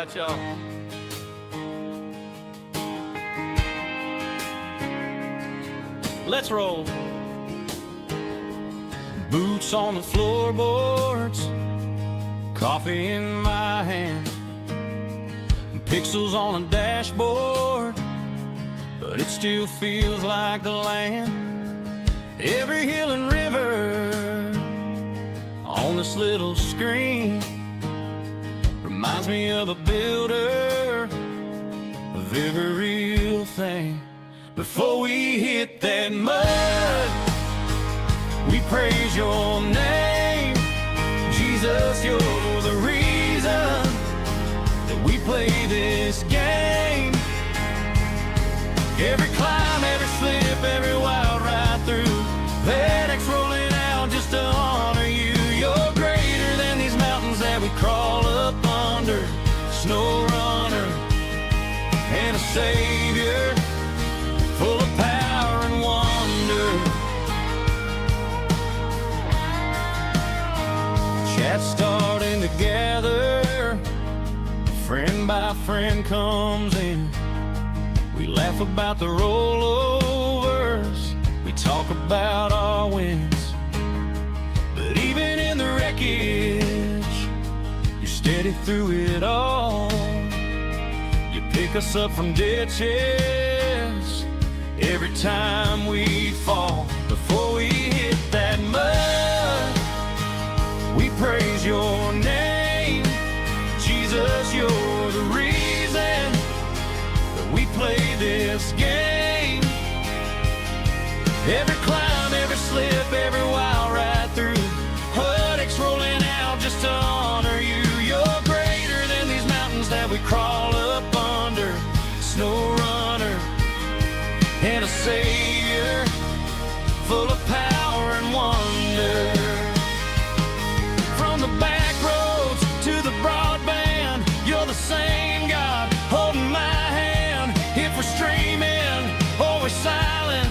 right, y'all. Let's roll. Boots on the floorboards, coffee in my hand, pixels on a dashboard, but it still feels like the land. Every hill and river on this little screen reminds me of a builder of every real thing. Before we hit that mud, we praise your name. Jesus, you're the reason that we play this game. Every climb, every slip, every wild ride through, FedEx rolling out just to honor you. You're greater than these mountains that we crawl up under. Snowrunner and a Savior, full of power and wonder. Chat starting to gather, friend by friend comes in. We laugh about the rollovers, we talk about our wins. But even in the wreckage, you're steady through it all. You pick us up from ditches every time we fall. Before we hit that mud, we praise your name. Jesus, you're the reason that we play this game. Every climb, every slip, every wild ride through, FedEx rolling out just to honor you. You're greater than these mountains that we crawl up under. Snowrunner and a Savior, full of power and wonder. From the back roads to the broadband, you're the same God holding my hand. If we're streaming or we're silent,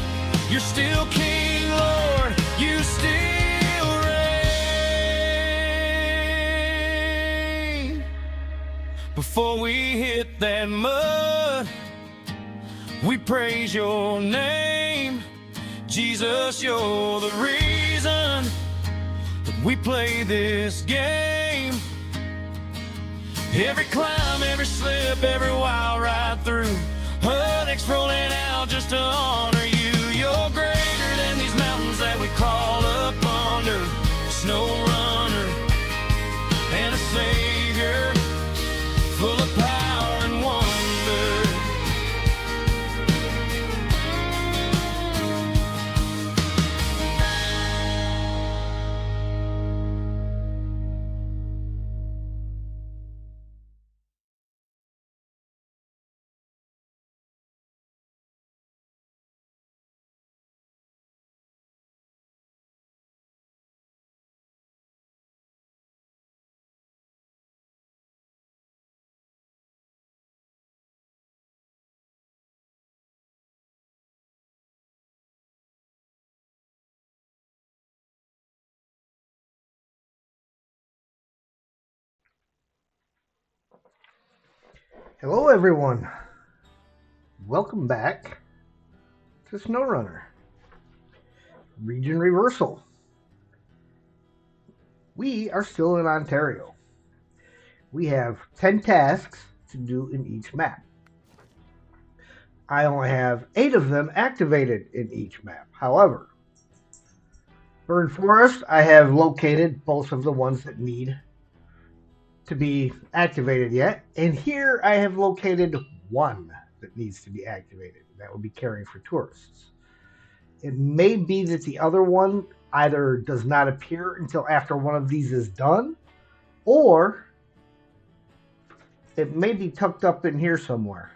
you're still King, Lord, you still reign. Before we hit that mud, we praise your name. Jesus, you're the reason that we play this game. Every climb, every slip, every wild ride through, FedEx rolling out just to honor you. You're greater than these mountains that we crawl up under. Snowrunner and a Savior, full of power and wonder. Hello everyone, welcome back to Snowrunner Region Reversal. We are still in Ontario. We have 10 tasks to do in each map. I only have 8 of them activated in each map. However, Burn Forest, I have located both of the ones that need to be activated yet, and here I have located one that needs to be activated. That will be caring for tourists. It may be that the other one either does not appear until after one of these is done, or it may be tucked up in here somewhere.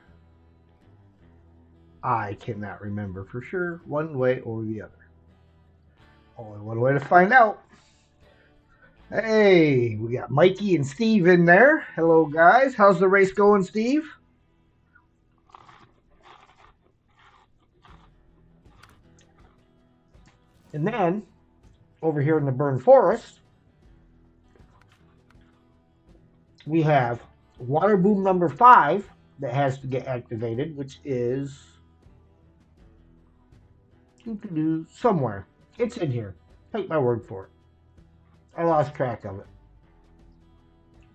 I cannot remember for sure, one way or the other. Only one way to find out. Hey, we got Mikey and Steve in there. Hello, guys. How's the race going, Steve? And then, over here in the Burn Forest, we have water boom number 5 that has to get activated, which is somewhere. It's in here. Take my word for it. I lost track of it,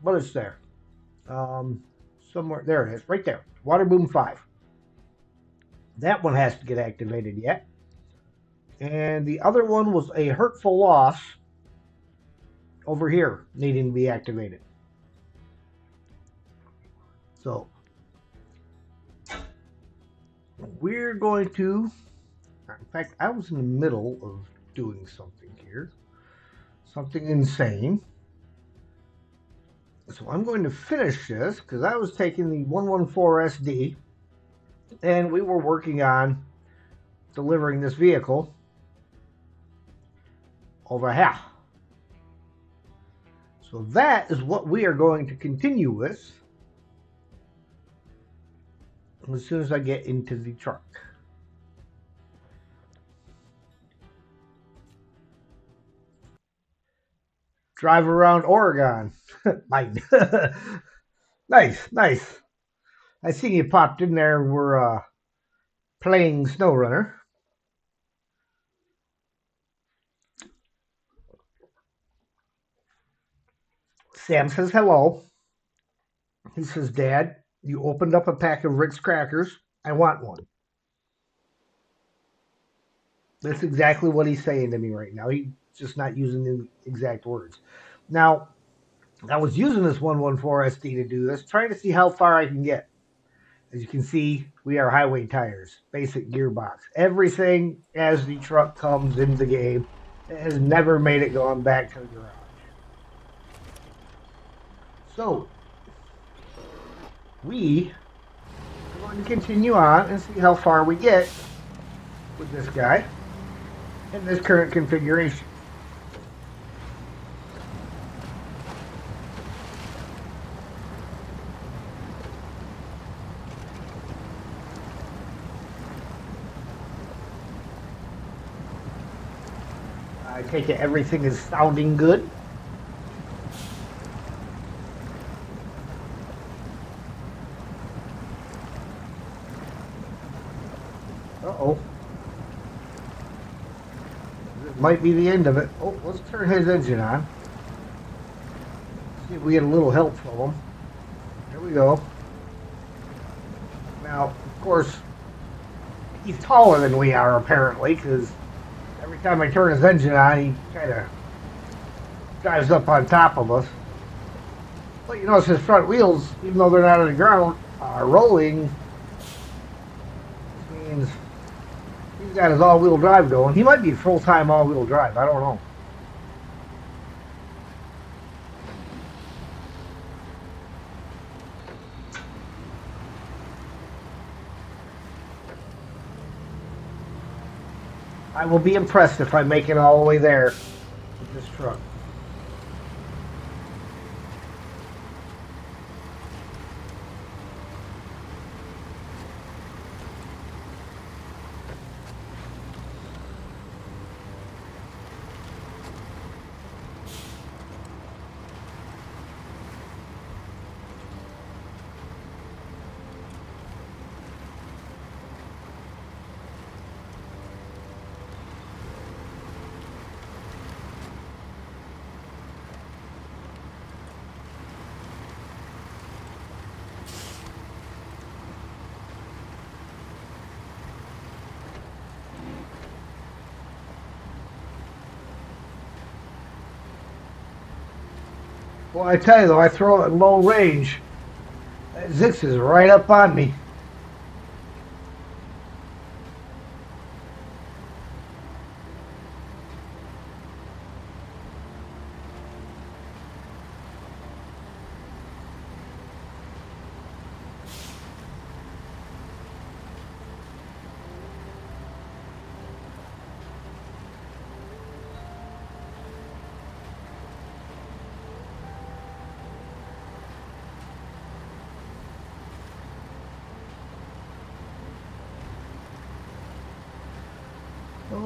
but it's there. Um, Somewhere there it is, right there. Water boom 5. That one has to get activated yet. And the other one was a hurtful loss over here needing to be activated. So we're going to, in fact, I was in the middle of doing something here, something insane. So I'm going to finish this because I was taking the 114 SD and we were working on delivering this vehicle over here. So that is what we are going to continue with as soon as I get into the truck. Drive around Oregon. Mine. Nice, nice. I seen you popped in there. We're playing Snowrunner. Sam says hello. He says, Dad, you opened up a pack of Rick's crackers. I want one. That's exactly what he's saying to me right now. He's just not using the exact words. Now, I was using this 114 SD to do this, trying to see how far I can get. As you can see, we are highway tires, basic gearbox. Everything as the truck comes into the game. It has never made it going back to the garage. So, we are going to continue on and see how far we get with this guy in this current configuration. I take it everything is sounding good. Uh-oh. This might be the end of it. Oh, let's turn his engine on. See if we get a little help from him. There we go. Now, of course, he's taller than we are, apparently, because every time I turn his engine on, he kind of drives up on top of us. But you notice his front wheels, even though they're not on the ground, are rolling. Which means he's got his all-wheel drive going. He might be full-time all-wheel drive. I don't know. I will be impressed if I make it all the way there with this truck. Well, I tell you though, I throw it at low range. That Zix is right up on me.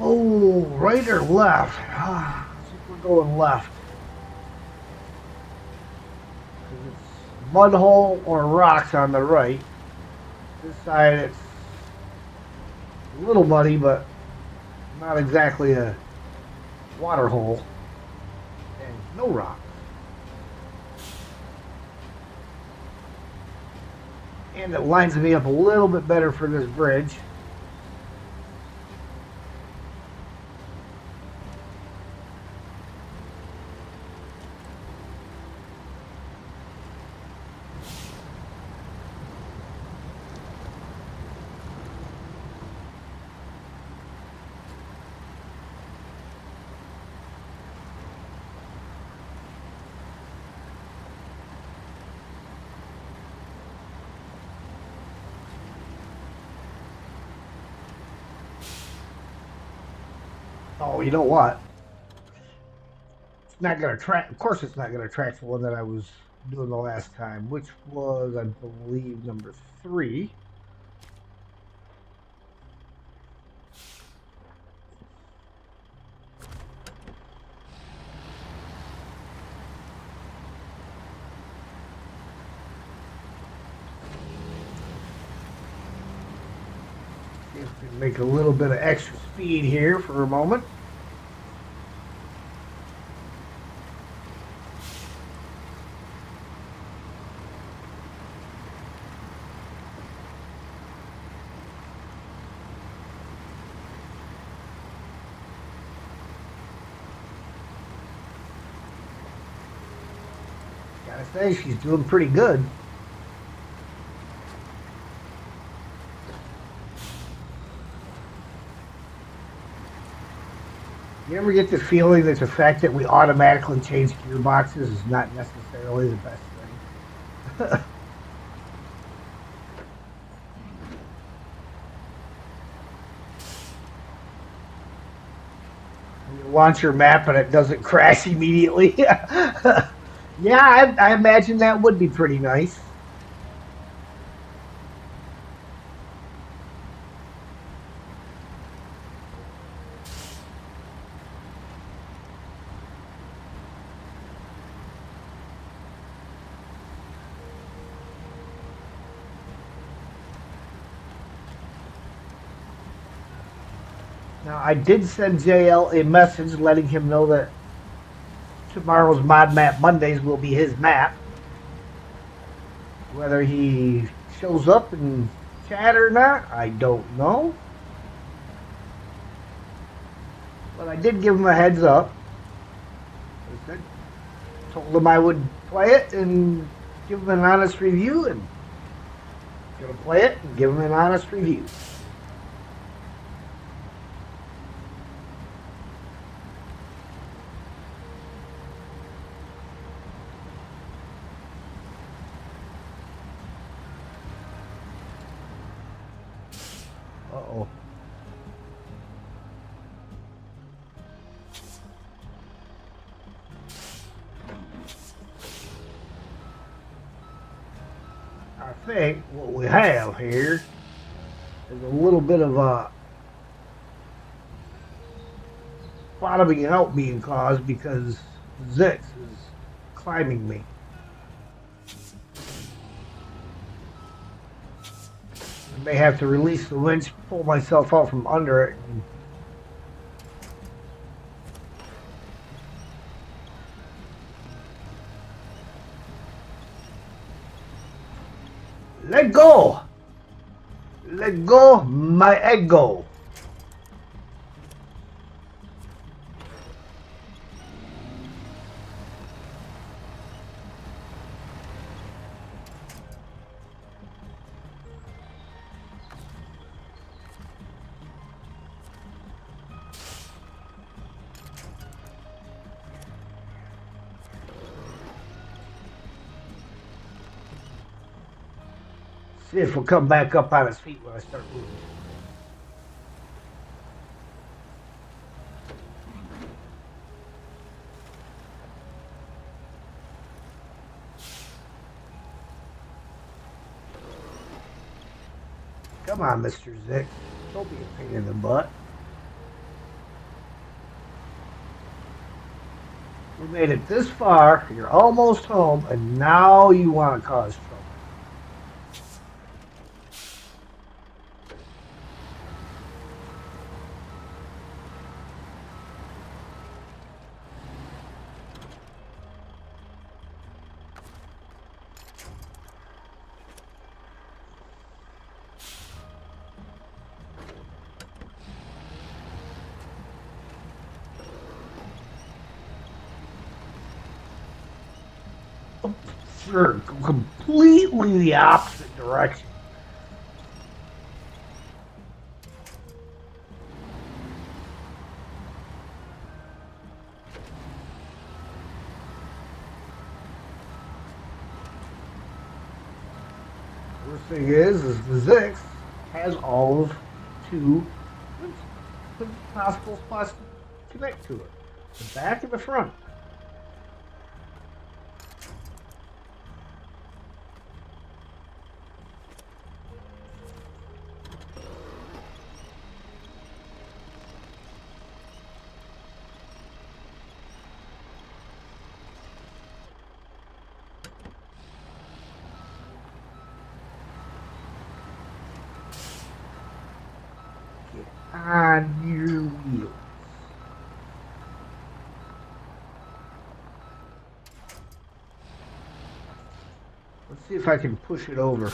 Oh, right or left? I think we're going left. It's mud hole or rocks on the right. This side it's a little muddy, but not exactly a water hole. And no rocks. And it lines me up a little bit better for this bridge. Oh, you know what? It's not going to track. Of course, it's not going to track the one that I was doing the last time, which was, I believe, number 3. See if we can make a little bit of extra speed here for a moment. Gotta say, she's doing pretty good. You ever get the feeling that the fact that we automatically change gearboxes is not necessarily the best thing? You launch your map and it doesn't crash immediately. Yeah, I imagine that would be pretty nice. Now, I did send JL a message letting him know that tomorrow's Mod Map Mondays will be his map. Whether he shows up in chat or not, I don't know. But I did give him a heads up. I told him I would play it and give him an honest review, and I'm gonna play it and give him an honest review. Uh-oh. I think what we have here is a little bit of a bottoming out being caused because Zix is climbing me. I may have to release the winch, pull myself out from under it, and let go! Let go my ego! See if we'll come back up on his feet when I start moving. Come on, Mr. Zix. Don't be a pain in the butt. We made it this far. You're almost home, and now you want to cause trouble. Sure, completely the opposite direction. First thing is the Zix has all of two possible spots to connect to it. The back and the front. On your wheel. Let's see if I can push it over.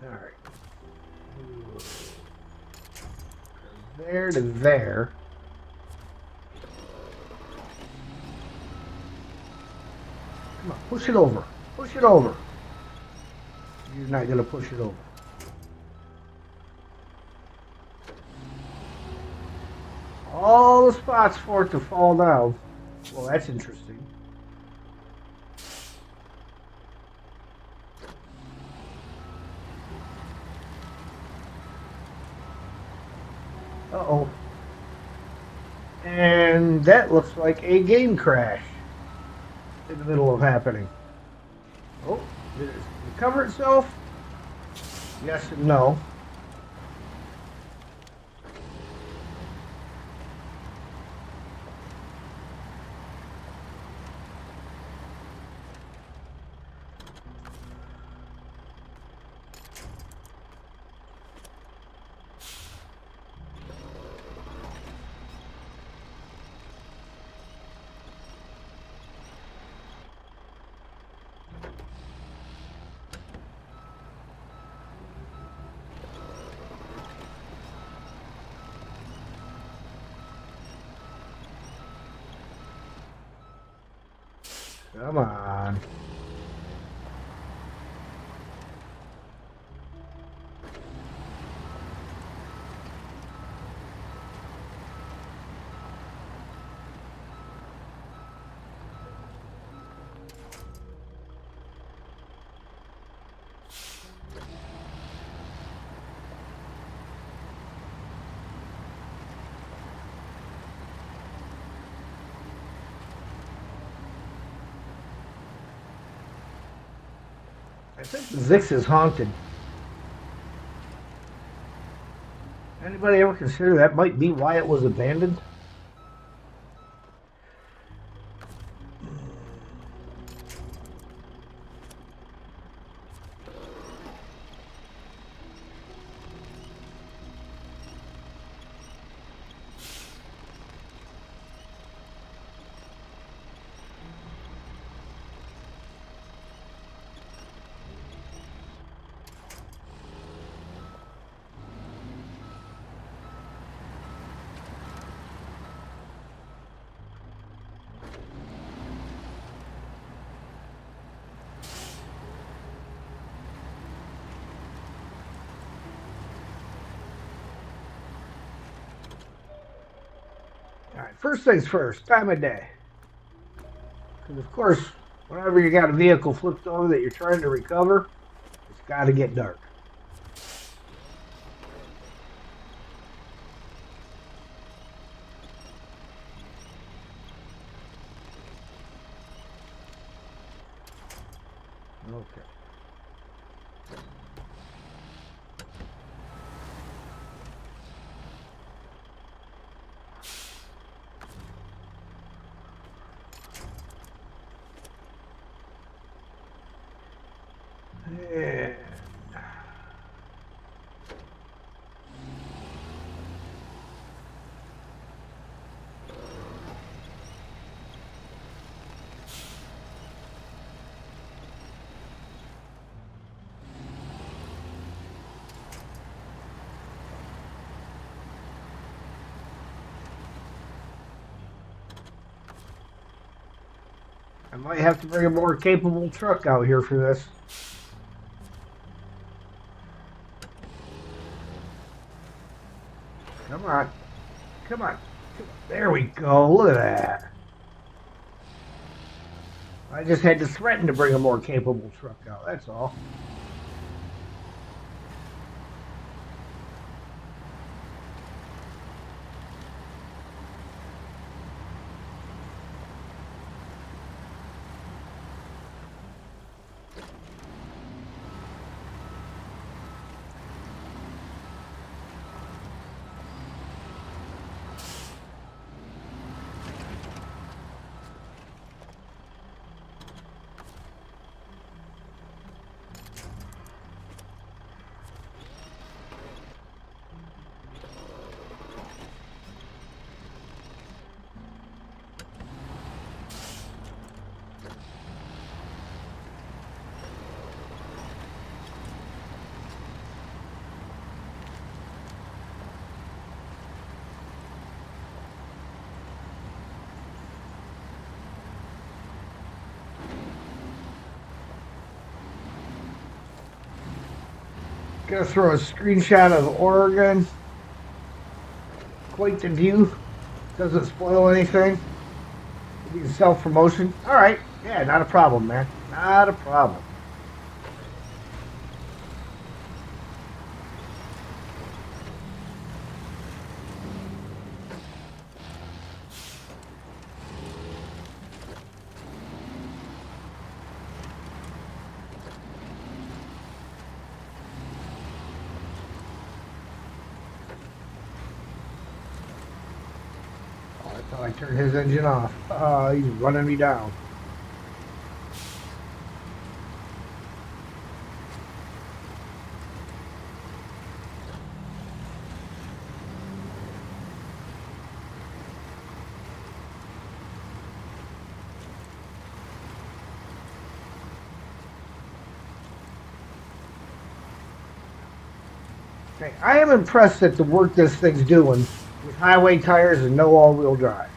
All right. There to there. Come on, push it over. Push it over. You're not going to push it over. All the spots for it to fall down. Well, that's interesting. Uh-oh. And that looks like a game crash in the middle of happening. Oh, did it recover itself? Yes and no. Come on. I think the Zix is haunted. Anybody ever consider that might be why it was abandoned? All right, first things first, time of day. Because, of course, Whenever you got a vehicle flipped over that you're trying to recover, it's got to get dark. Okay. Yeah. I might have to bring a more capable truck out here for this. Come on. Come on. There we go. Look at that. I just had to threaten to bring a more capable truck out. That's all. Gonna throw a screenshot of Oregon. Quite the view. Doesn't spoil anything. You can self promotion. All right. Yeah, not a problem, man. Not a problem. Oh, I thought I turned his engine off. He's running me down. Okay, I am impressed at the work this thing's doing with highway tires and no all-wheel drive.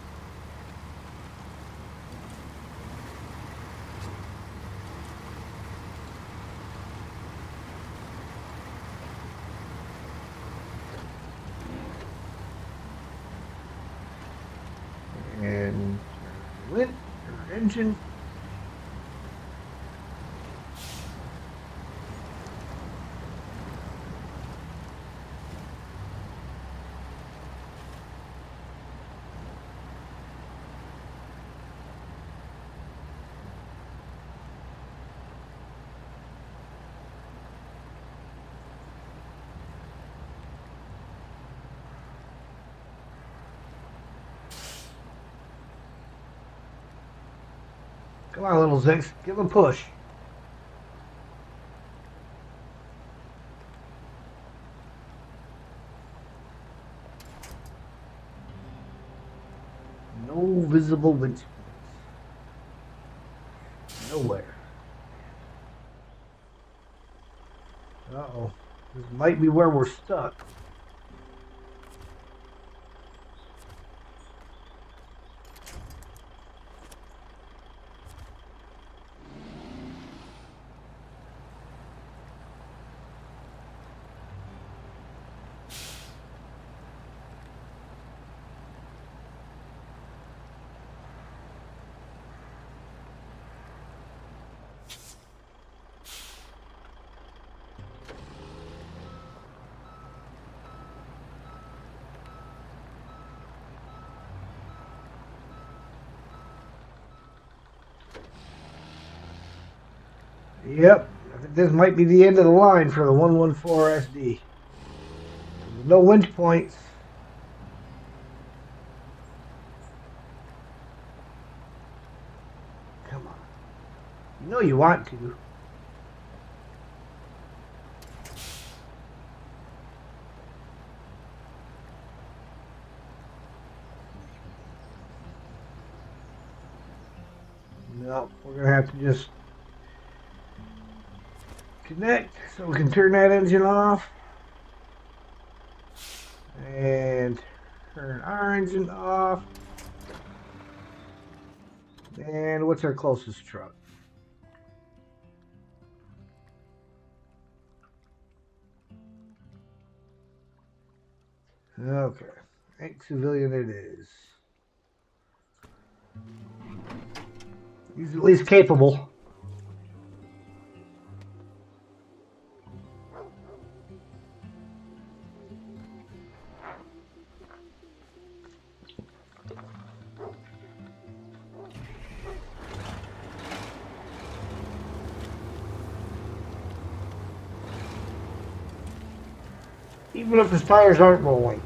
And lit or engine. Come on, little Zix. Give him a push. No visible wind spots. Nowhere. Uh-oh. This might be where we're stuck. Yep. I think this might be the end of the line for the 114 SD. No winch points. Come on. You know you want to. No, we're going to have to just connect so we can turn that engine off. And turn our engine off. And what's our closest truck? Okay. Civilian it is. He's at least capable. Even if his tires aren't rolling.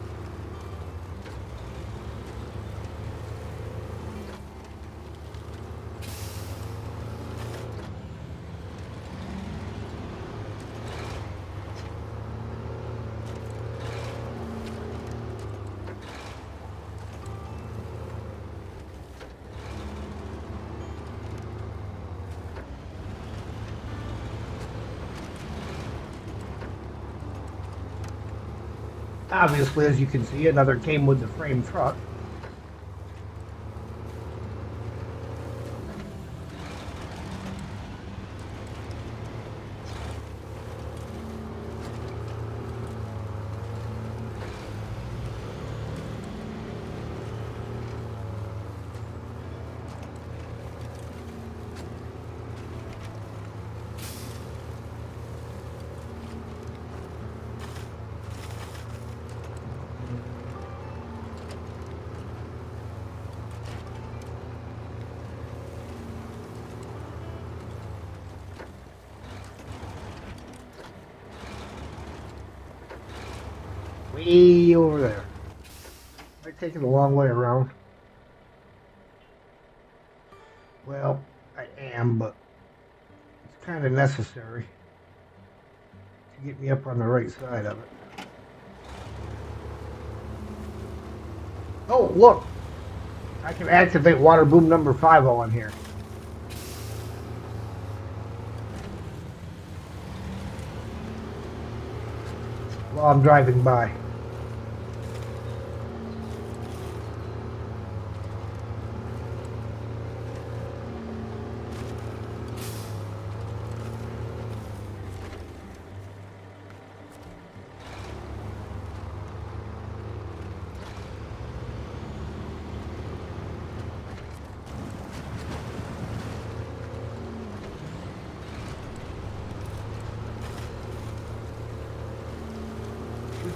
Obviously, as you can see, another came with the frame truck. Way over there. Might take it a long way around. Well, I am, but it's kind of necessary to get me up on the right side of it. Oh, look! I can activate water boom number 5 on here. While I'm driving by.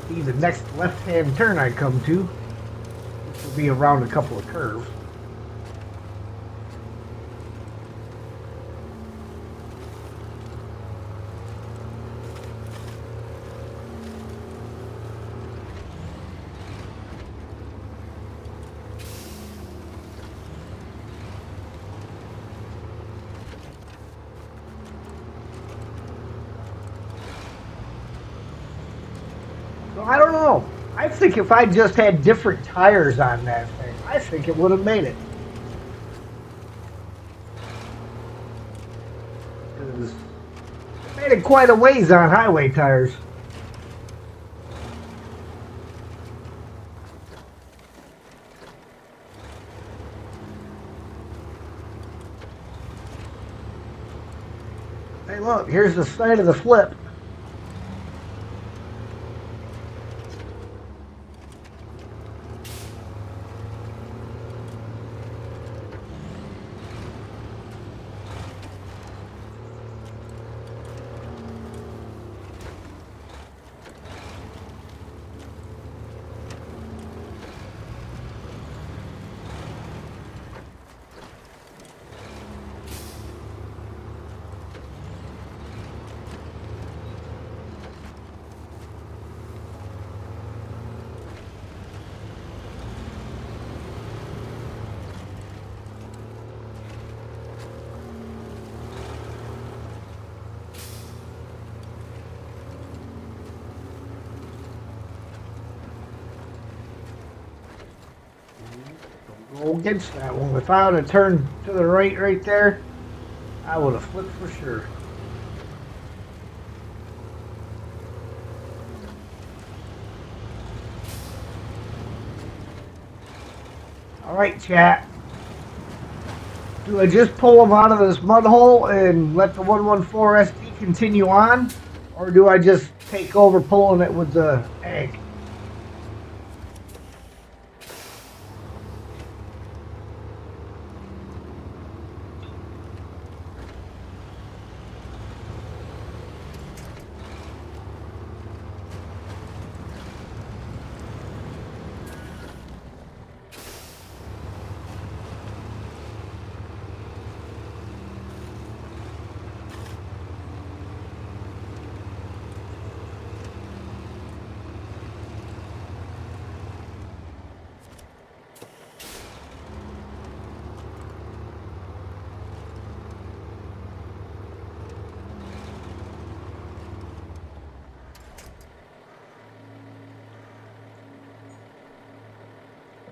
Be the next left-hand turn I come to, which will be around a couple of curves. So I don't know. I think if I just had different tires on that thing, I think it would have made it. Because it made it quite a ways on highway tires. Hey, look, here's the side of the flip. Go against that one. If I would have turned to the right there, I would have flipped for sure. All right, chat. Do I just pull him out of this mud hole and let the 114 SD continue on? Or do I just take over pulling it with the egg?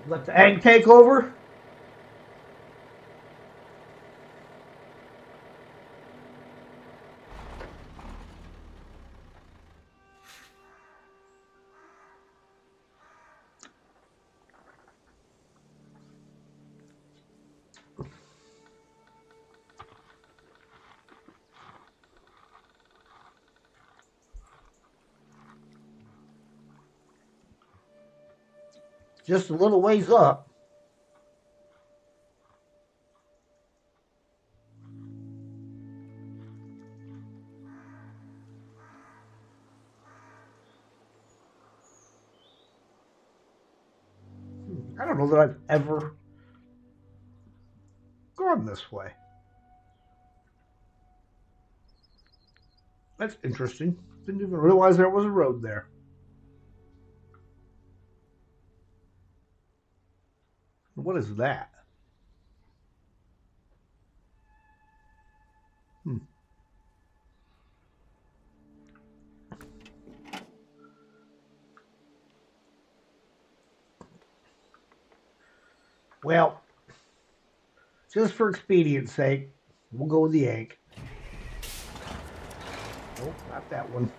Let the egg take over? Just a little ways up. I don't know that I've ever gone this way. That's interesting. Didn't even realize there was a road there. What is that? Hmm. Well, just for expedience sake, we'll go with the egg. Nope, not that one.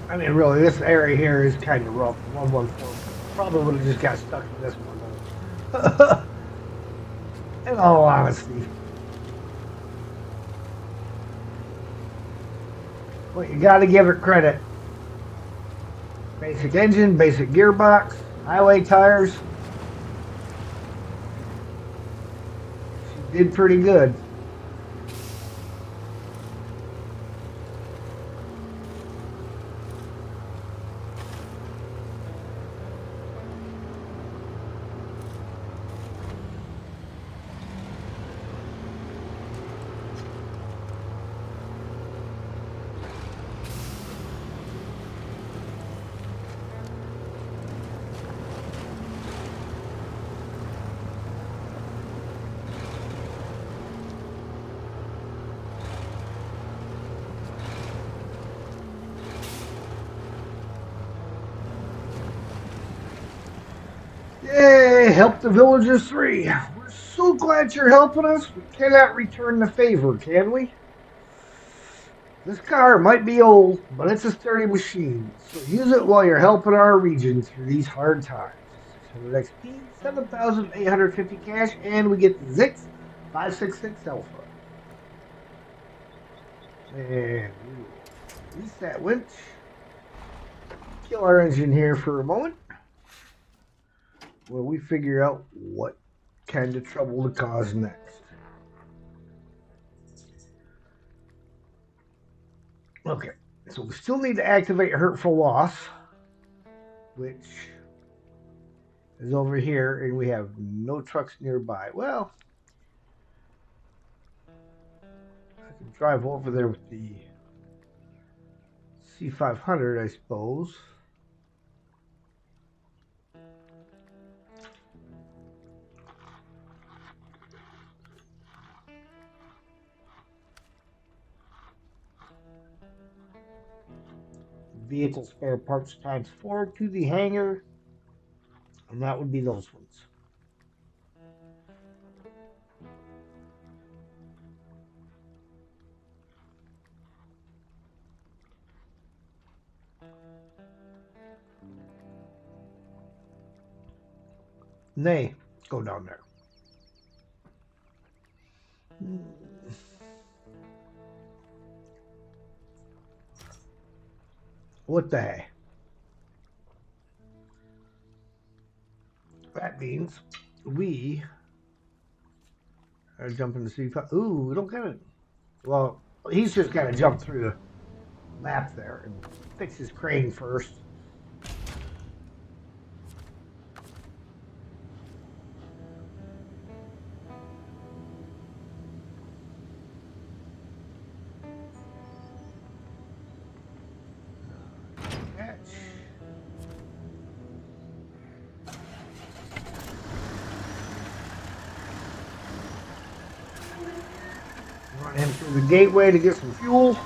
I mean, really, this area here is kind of rough. 114 probably would have just got stuck in this one. In all honesty. But you got to give it credit. Basic engine, basic gearbox, highway tires. She did pretty good. Yay, help the villagers 3. We're so glad you're helping us. We cannot return the favor, can we? This car might be old, but it's a sturdy machine, so use it while you're helping our region through these hard times. 600 XP, 7,850 cash, and we get the Zix 566 Alpha. And we will release that winch. Kill our engine here for a moment while we figure out what kind of trouble to cause next. Okay, so we still need to activate Hurtful Loss, which is over here, and we have no trucks nearby. Well, can drive over there with the C500, I suppose. Vehicle spare parts times 4 to the hangar, and that would be those ones. Nay, go down there. What the heck? That means we are jumping to see. Ooh, we don't get it. Well, he's just got to jump through the map there and fix his crane first. Run in through the gateway to get some fuel.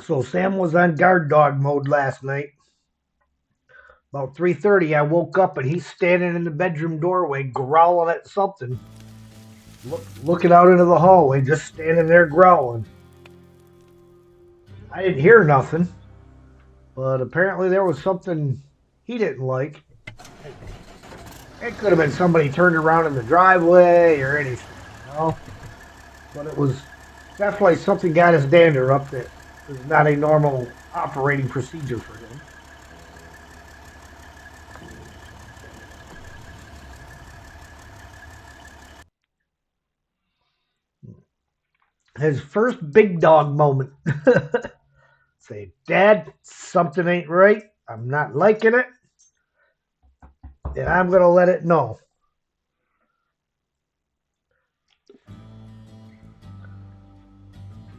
So Sam was on guard dog mode last night. About 3:30, I woke up and he's standing in the bedroom doorway growling at something. Looking out into the hallway, just standing there growling. I didn't hear nothing, but apparently there was something he didn't like. It could have been somebody turned around in the driveway or anything, you know? But it was definitely something got his dander up that was not a normal operating procedure for him. His first big dog moment. Say, Dad, something ain't right. I'm not liking it. And I'm going to let it know.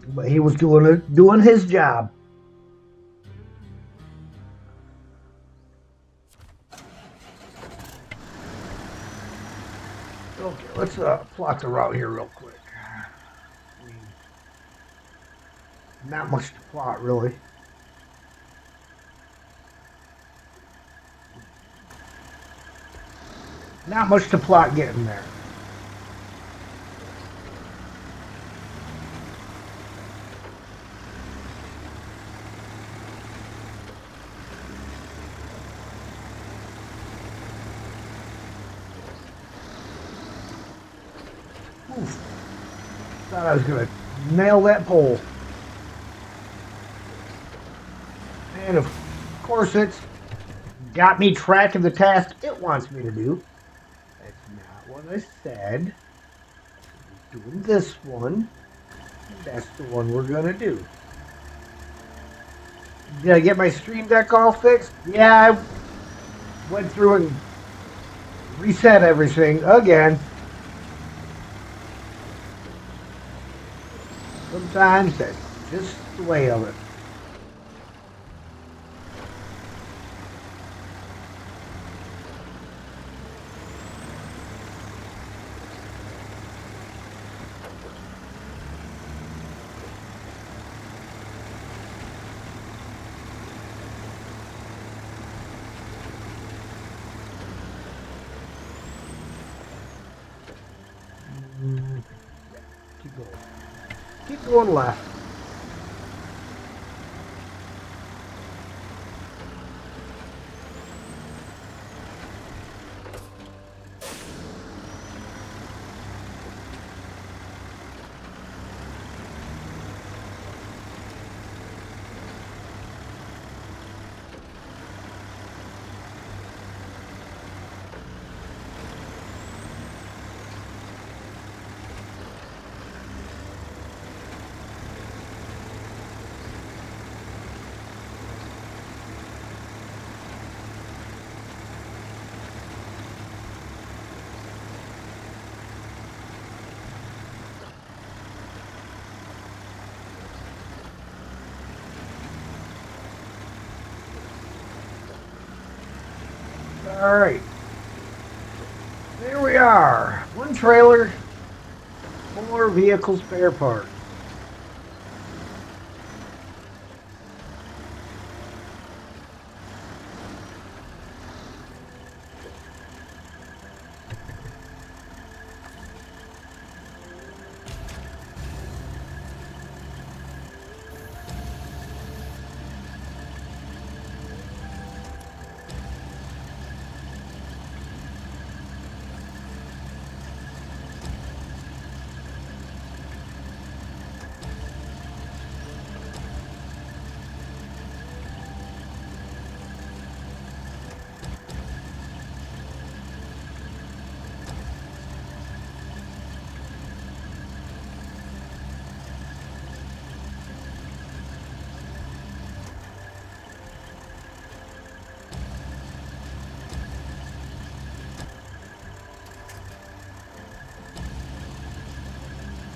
But he was doing his job. Okay, let's plot the route here real quick. Not much to plot, really. Not much to plot getting there. Oof. Thought I was going to nail that pole. And of course it's got me tracking the task it wants me to do. That's not what I said. I'm doing this one. And that's the one we're going to do. Did I get my Stream Deck all fixed? Yeah, I went through and reset everything again. Sometimes that's just the way of it. Going left. All right. There we are. One trailer, 4 vehicle spare parts.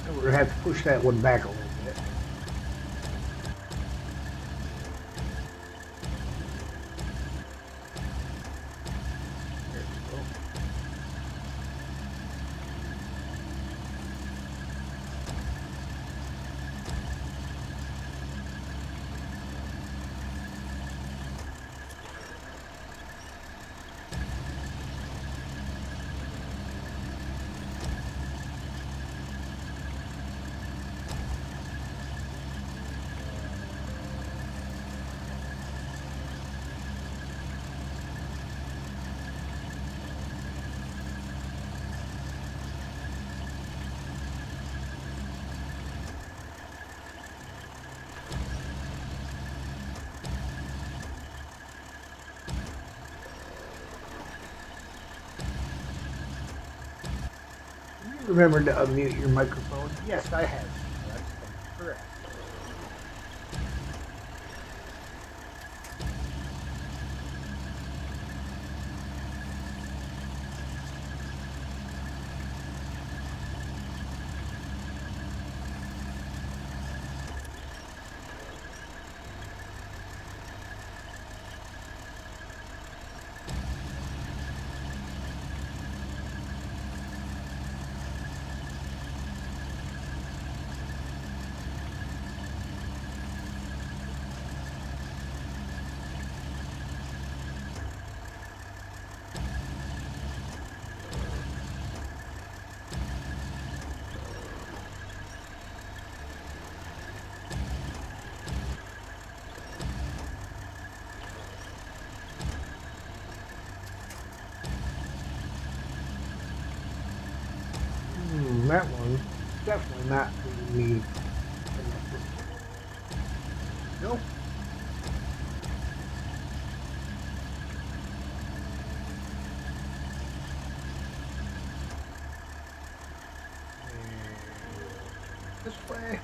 We're going to have to push that one back a little bit. There we go. Remember to unmute your microphone. Yes, I have. That's correct. That one definitely not me. Nope. This way.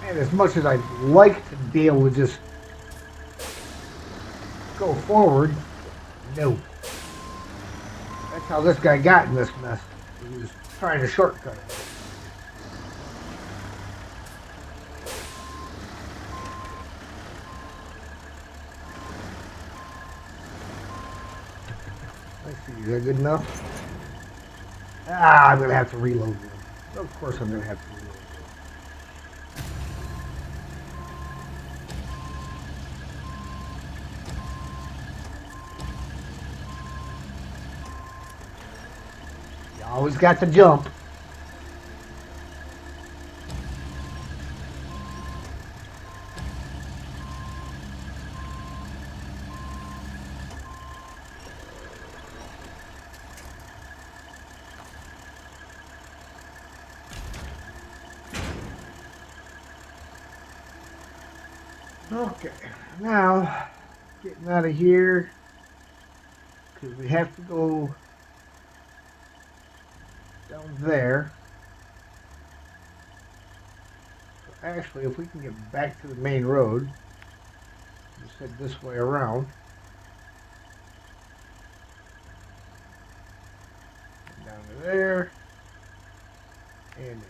And as much as I'd like to be able to just go forward, no. That's how this guy got in this mess. He was trying to shortcut it. Let's see, is that good enough? Ah, I'm going to have to reload one. Of course I'm going to have to reload one. You always got to jump. Okay, now getting out of here because we have to go down there. So actually, if we can get back to the main road, just head this way around. Down to there and in.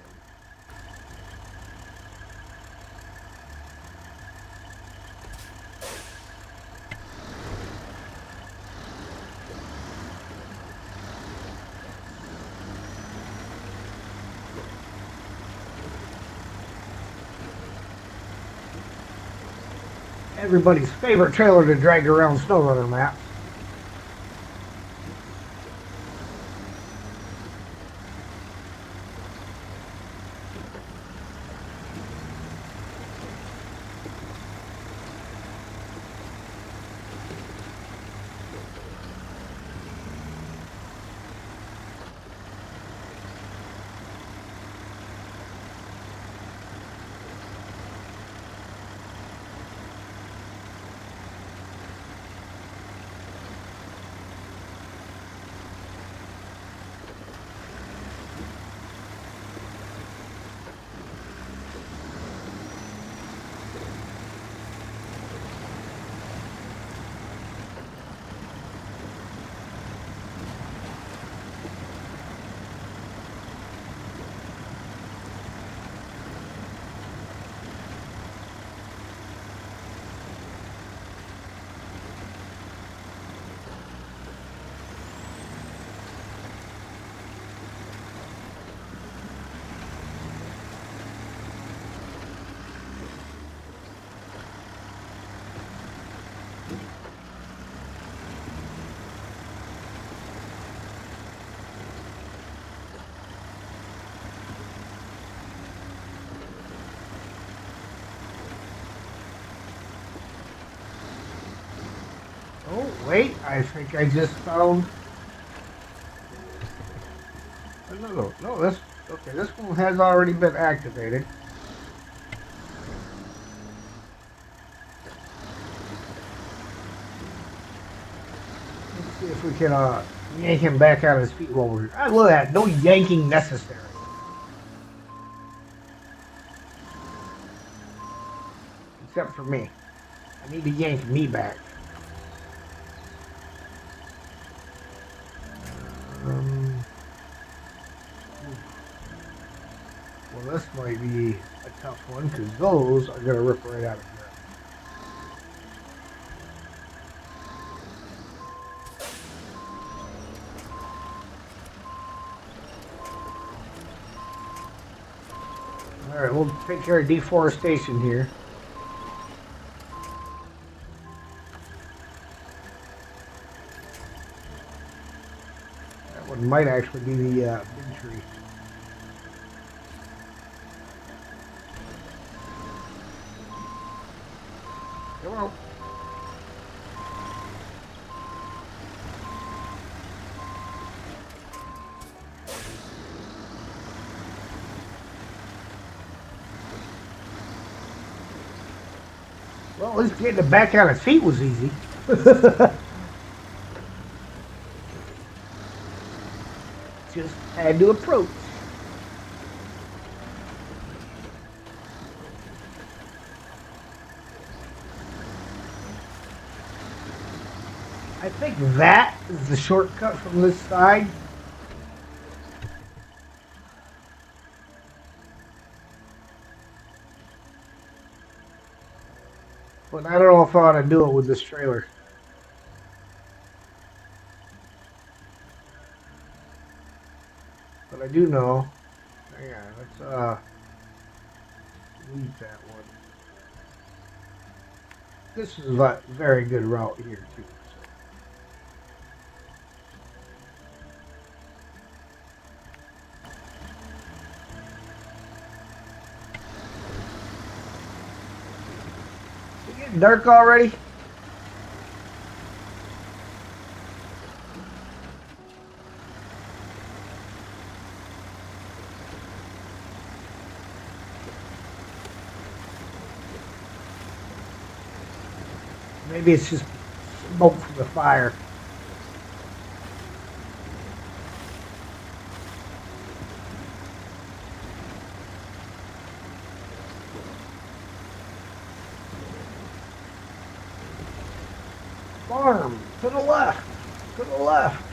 Everybody's favorite trailer to drag around Snowrunner map. Oh, wait, I think I just found... No, this... Okay, this one has already been activated. Let's see if we can yank him back out of his feet while we're here. Ah, look at that, no yanking necessary. Except for me. I need to yank me back. Well, this might be a tough one because those are going to rip right out of here. Alright, we'll take care of deforestation here. That one might actually be the big tree. Come on. Well, at least getting it back out of feet was easy. Just had to approach. I think that is the shortcut from this side. But I don't know if I ought to do it with this trailer. But I do know. Hang on, let's leave that one. This is a very good route here too. So. It's getting dark already. Maybe it's just smoke from the fire. Farm to the left. To the left.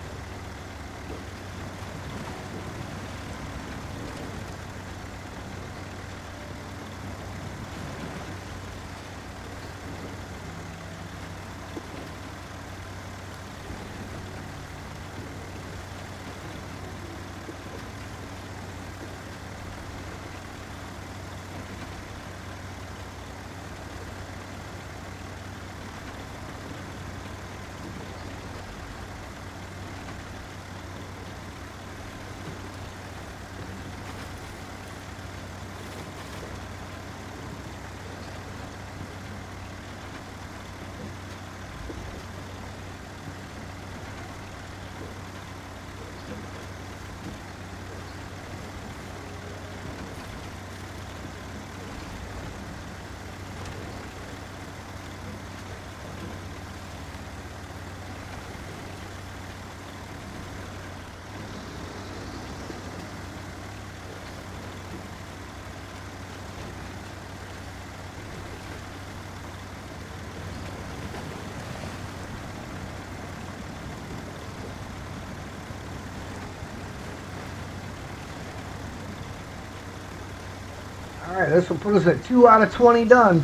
All right, this will put us at 2 out of 20 done.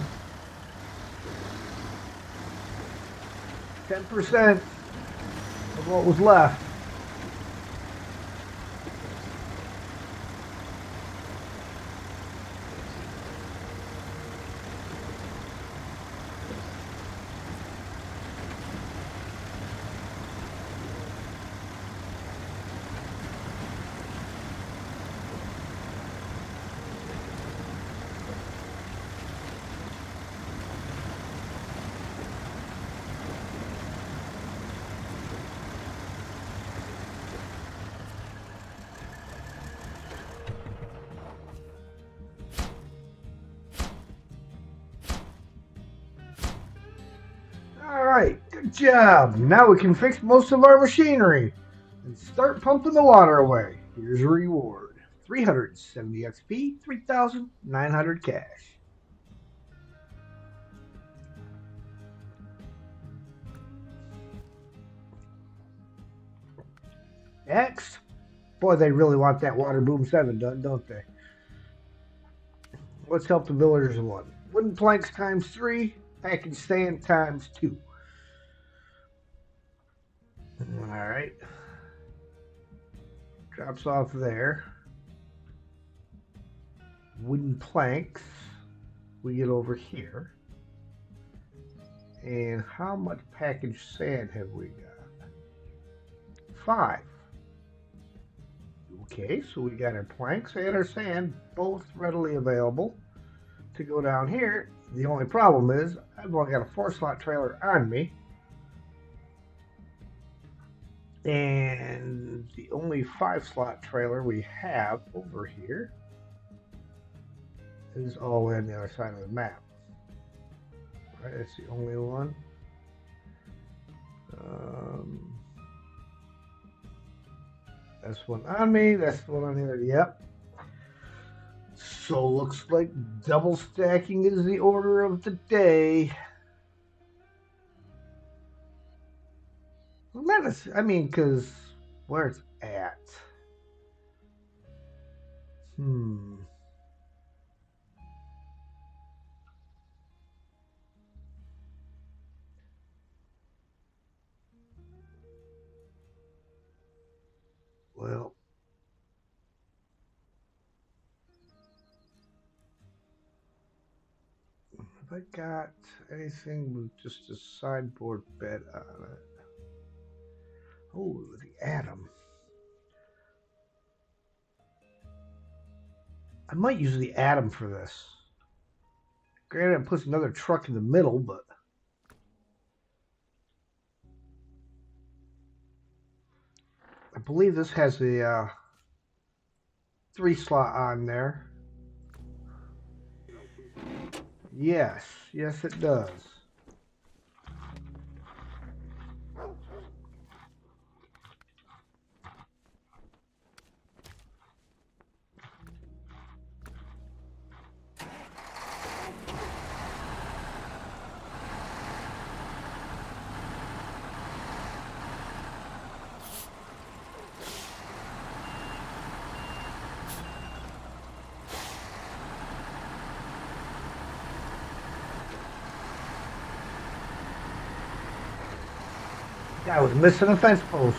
10% of what was left. All right, good job. Now we can fix most of our machinery and start pumping the water away. Here's a reward. 370 XP, 3,900 cash. Next. Boy, they really want that Water Boom 7 done, don't they? Let's help the villagers one. Wooden planks times 3, package sand times 2. Alright. Drops off there. Wooden planks. We get over here. And how much packaged sand have we got? 5. Okay, so we got our planks and our sand both readily available to go down here. The only problem is I've only got a 4-slot trailer on me. And the only 5-slot trailer we have over here is all the way on the other side of the map. Right, that's the only one. That's one on me, that's the one on here, yep. So looks like double stacking is the order of the day. Not I mean, because where it's at. Hmm. Well, have I got anything with just a sideboard bed on it? Oh, the Atom. I might use the Atom for this. Granted, it puts another truck in the middle, but I believe this has the 3 slot on there. Yes, yes, it does. I was missing a fence post.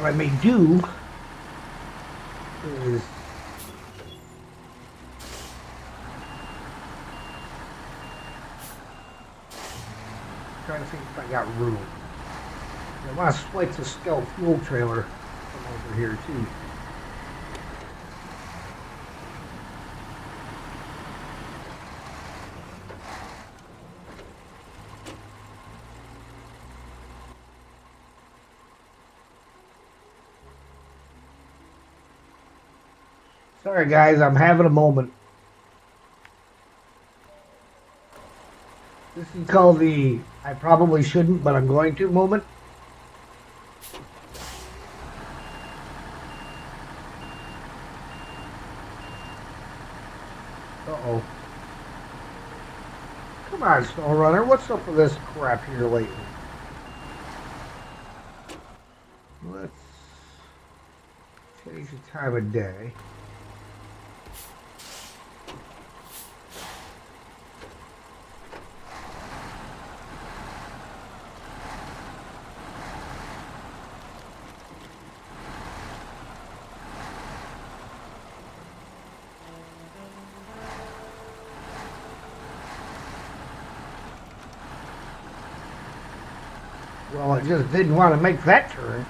What I may do is trying to think if I got room. I want to split the Scout fuel trailer from over here too. Sorry guys, I'm having a moment. This is called the I probably shouldn't, but I'm going to moment. Uh-oh. Come on, Snowrunner. What's up with this crap here lately? Let's change the time of day. Well, I just didn't want to make that turn.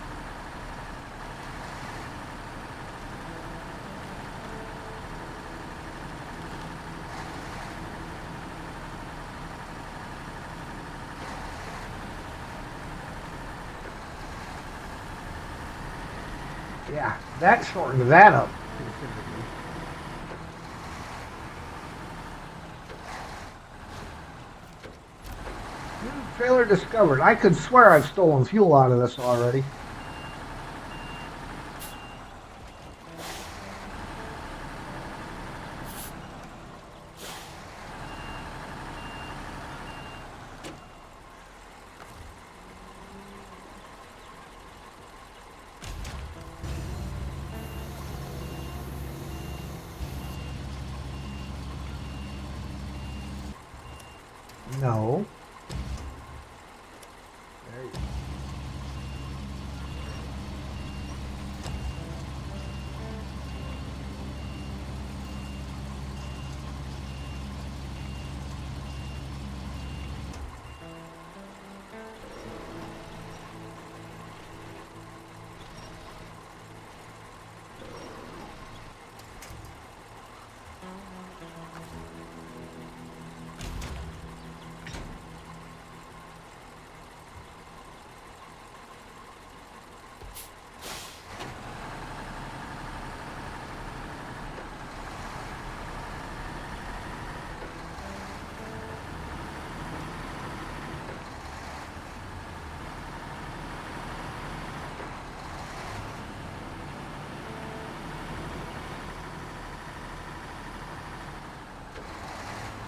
Yeah, that shortened that up considerably. Trailer discovered. I could swear I've stolen fuel out of this already. No. There you go.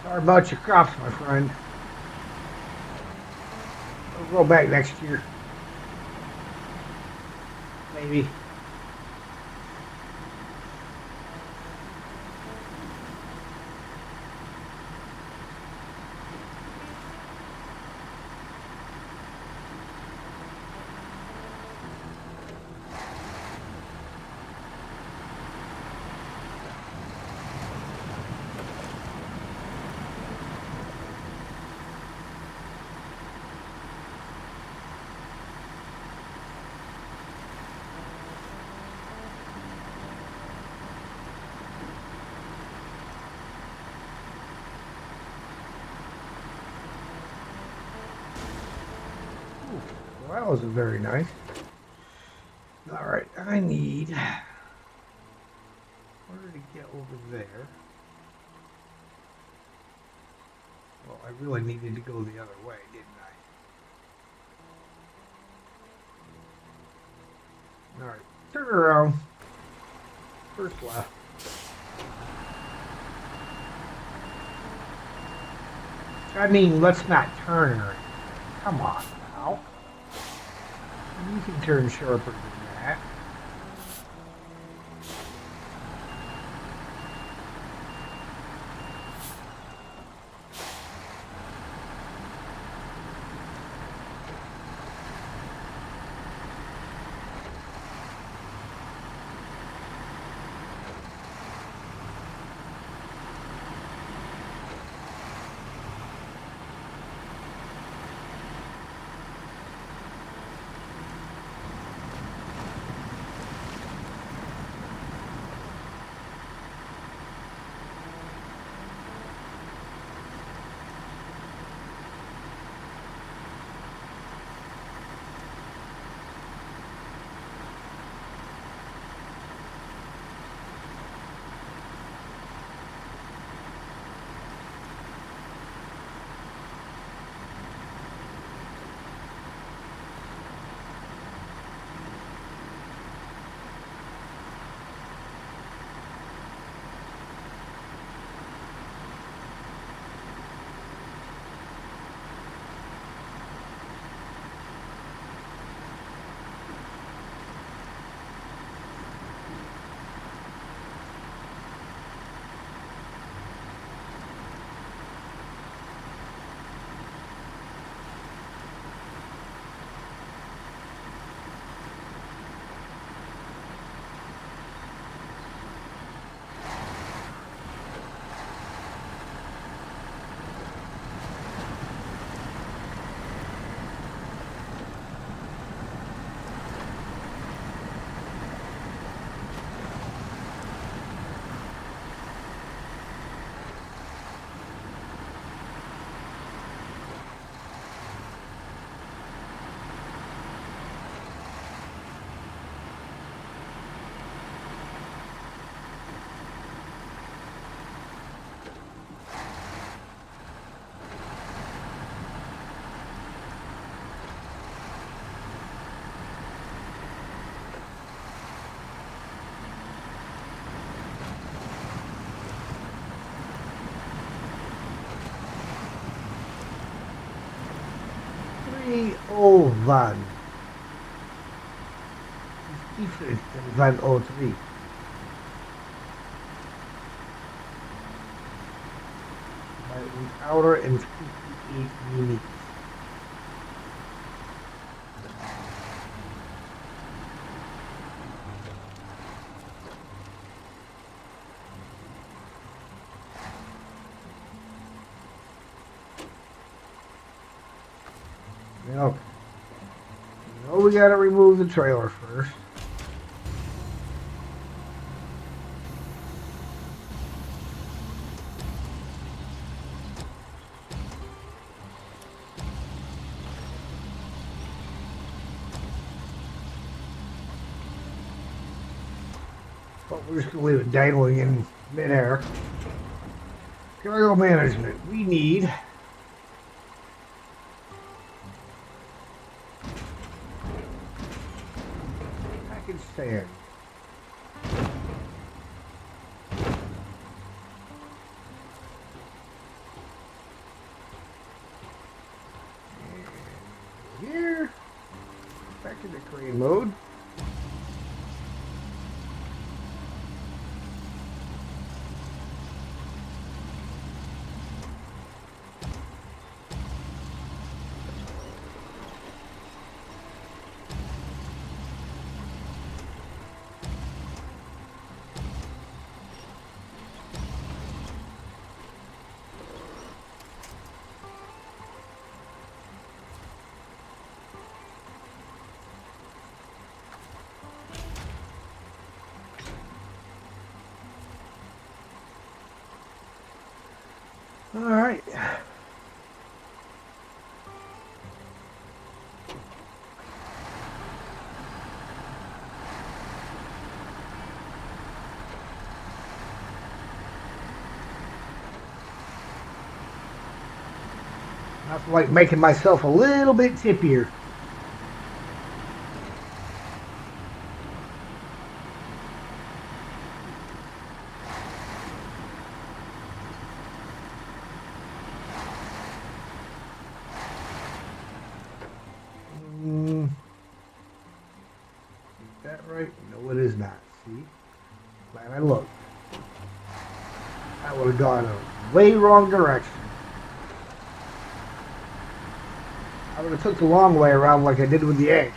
Sorry about your crops, my friend. We'll go back next year. Maybe. Well, that wasn't very nice. All right, I need. Where did it get over there? Well, I really needed to go the other way, didn't I? All right, turn around. First left. I mean, let's not turn her. Come on now. You can turn sharper than that. Van. Is different than Van 03. By an hour and 58 minutes. Okay. No, we gotta remove the trailer first. But we're just gonna leave it dangling in midair. Cargo management. We need package stand. back into crane mode. All right. I feel like making myself a little bit tippier. Is that right? No, it is not. See? Glad I looked. I would have gone a way wrong direction. I would have took the long way around like I did with the egg.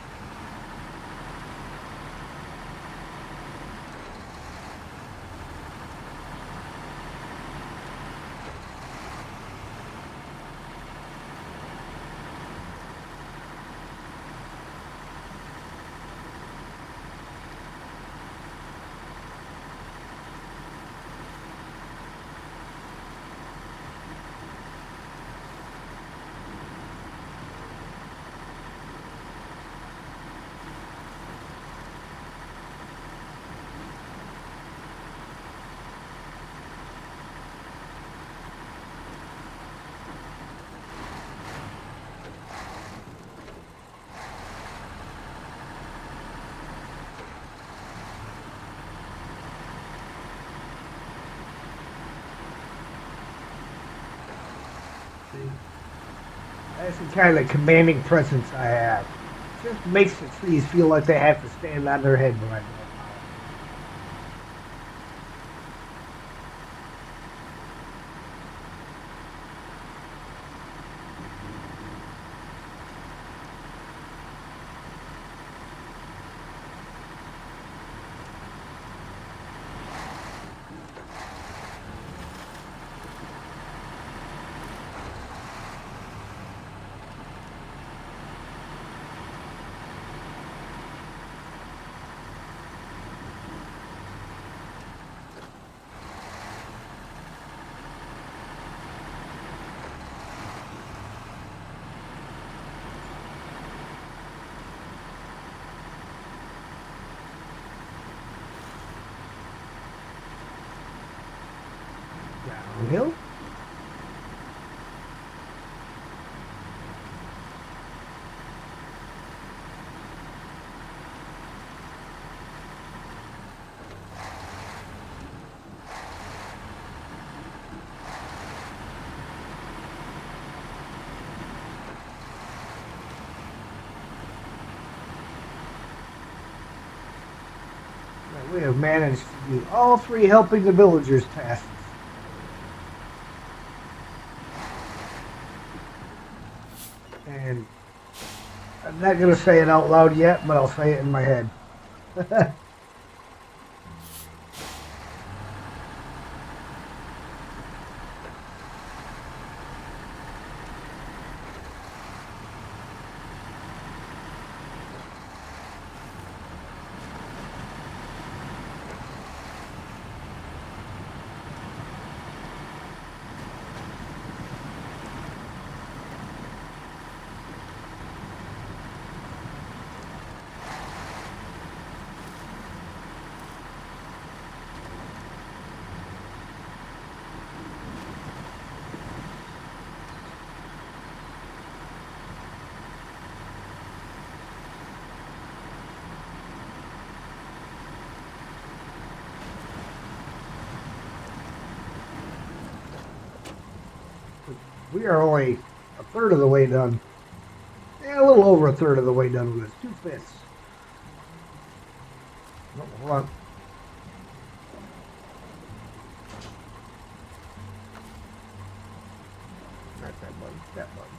That's the kind of commanding presence I have. Just makes the trees feel like they have to stand on their head when I go by. Downhill. We have managed to do all three helping the villagers tasks. And I'm not going to say it out loud yet, but I'll say it in my head. We are only a third of the way done. Yeah, a little over a third of the way done with this. 2/5. No, hold on. Not that button. That button.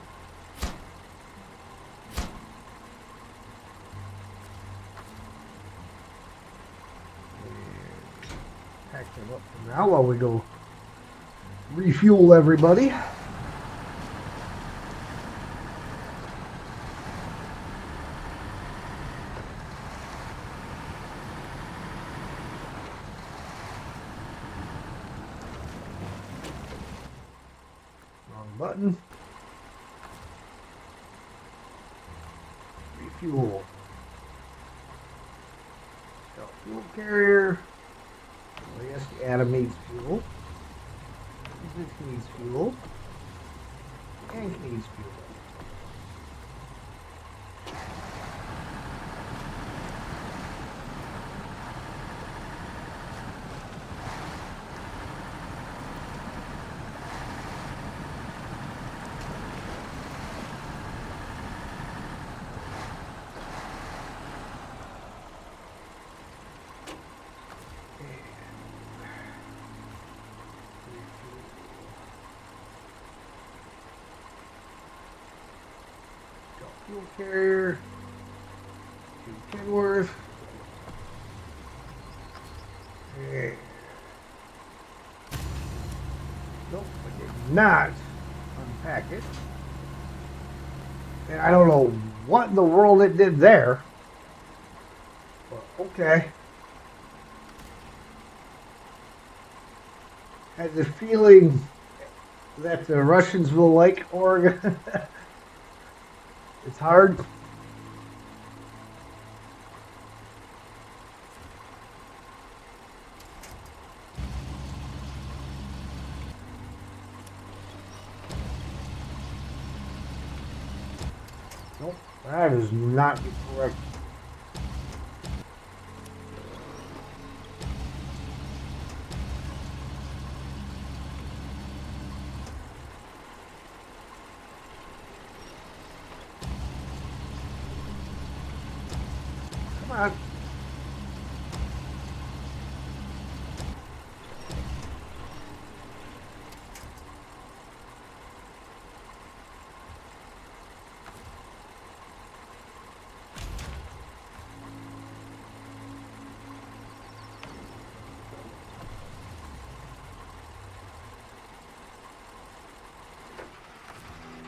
Pack them up for now while we go refuel everybody. Wrong button. Refuel. Fuel carrier. Well, yes, the Atom needs fuel. This needs fuel. Tank needs fuel. Fuel carrier. 2 Kenworth. Okay. Nope, I did not unpack it. And I don't know what in the world it did there. But okay. I had the feeling that the Russians will like Oregon. It's hard. Nope, that is not correct. Come on.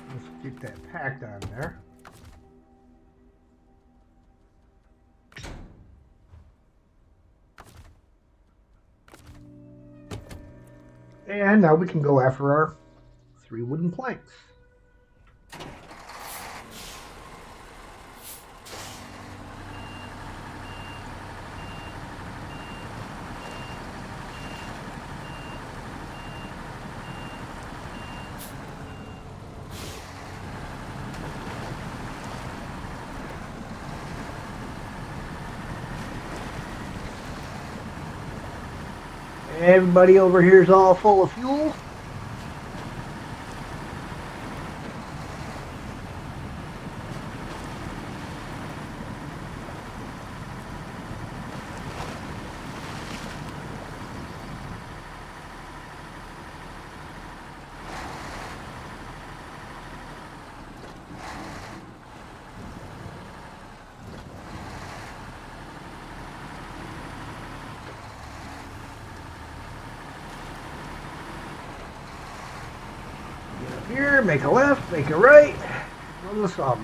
Let's get that packed on there. And now we can go after our 3 wooden planks. Everybody over here is all full of fuel. Here, make a left, make a right, run the sub.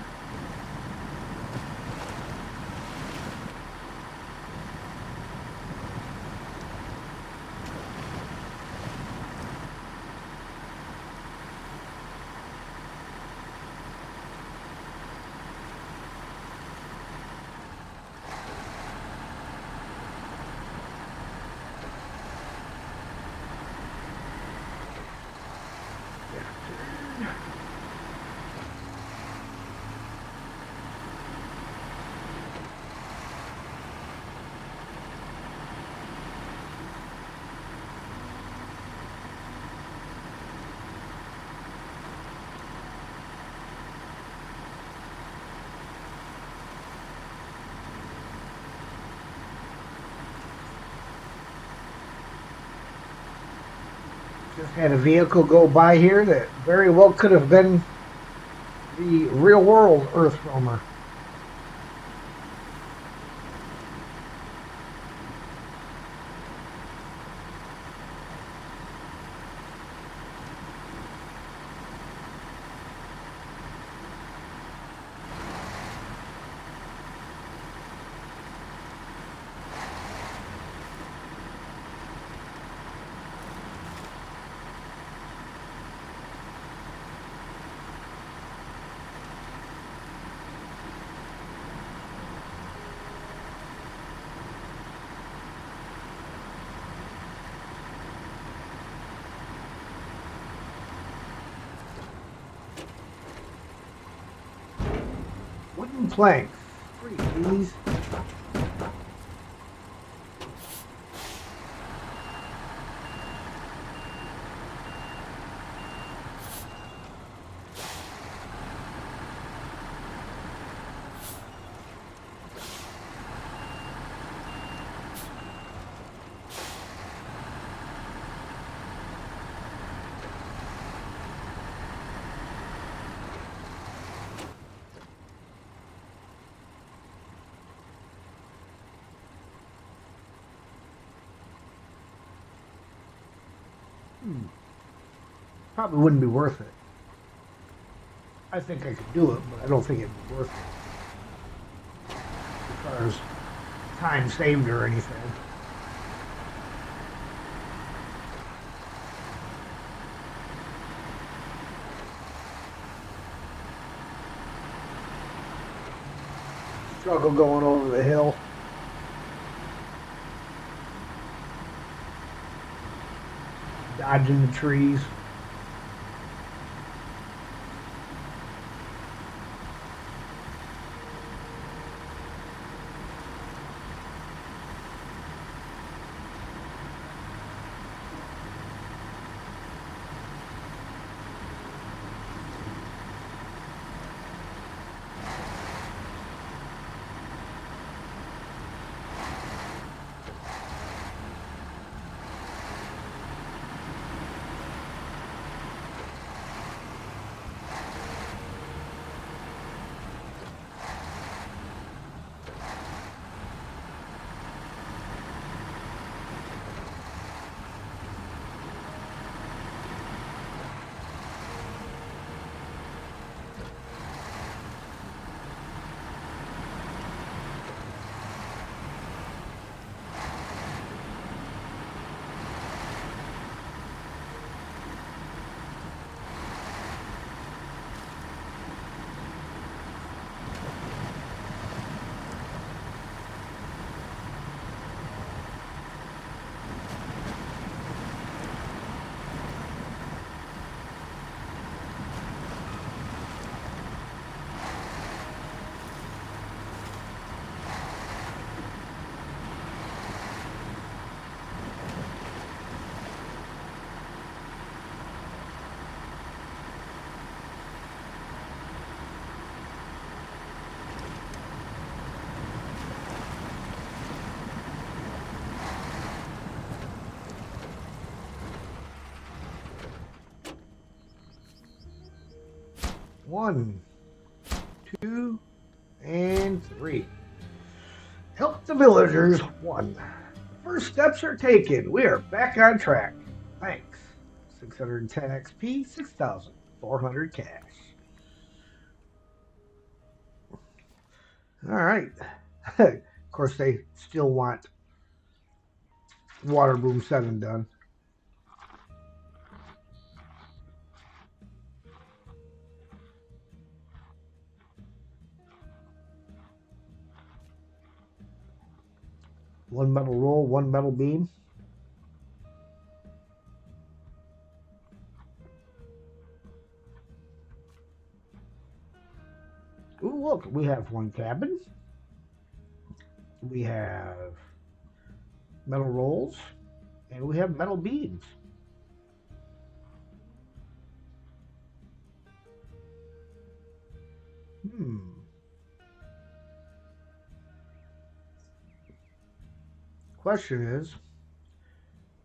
Just had a vehicle go by here that very well could have been the real world Earth roamer. Wooden planks. Pretty please. Probably wouldn't be worth it. I think I could do it, but I don't think it'd be worth it. As far as time saved or anything. Struggle going over the hill. Dodging the trees. One, two, and three. Help the villagers. One. First steps are taken. We are back on track. Thanks. 610 XP, 6,400 cash. All right. Of course, they still want Water Boom 7 done. One metal roll, one metal beam. Ooh, look, we have one cabin. We have metal rolls, and we have metal beams. Question is,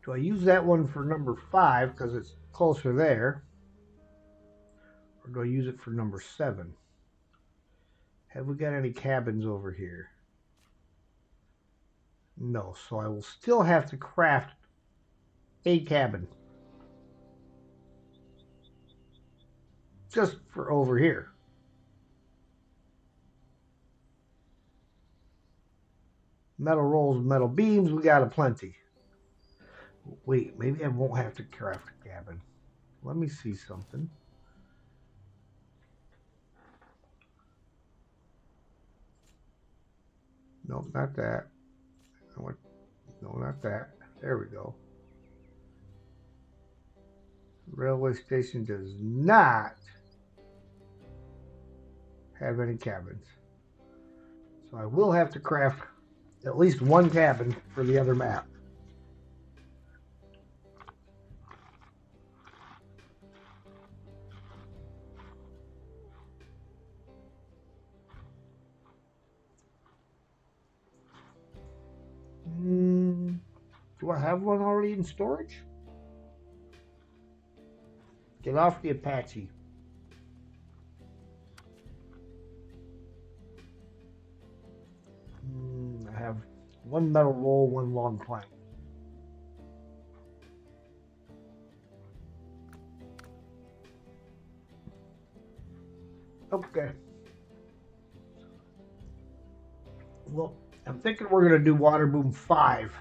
Do I use that one for number 5 because it's closer there? Or do I use it for number 7? Have we got any cabins over here? No, so I will still have to craft a cabin. Just for over here. Metal rolls, metal beams, we got a plenty. Wait, maybe I won't have to craft a cabin. Let me see something. Nope, not that. No, not that. There we go. Railway station does not have any cabins. So I will have to craft at least one cabin for the other map. Do I have one already in storage? Get off the Apache. I have one metal roll, one long plank. Okay. Well, I'm thinking we're going to do Water Boom 5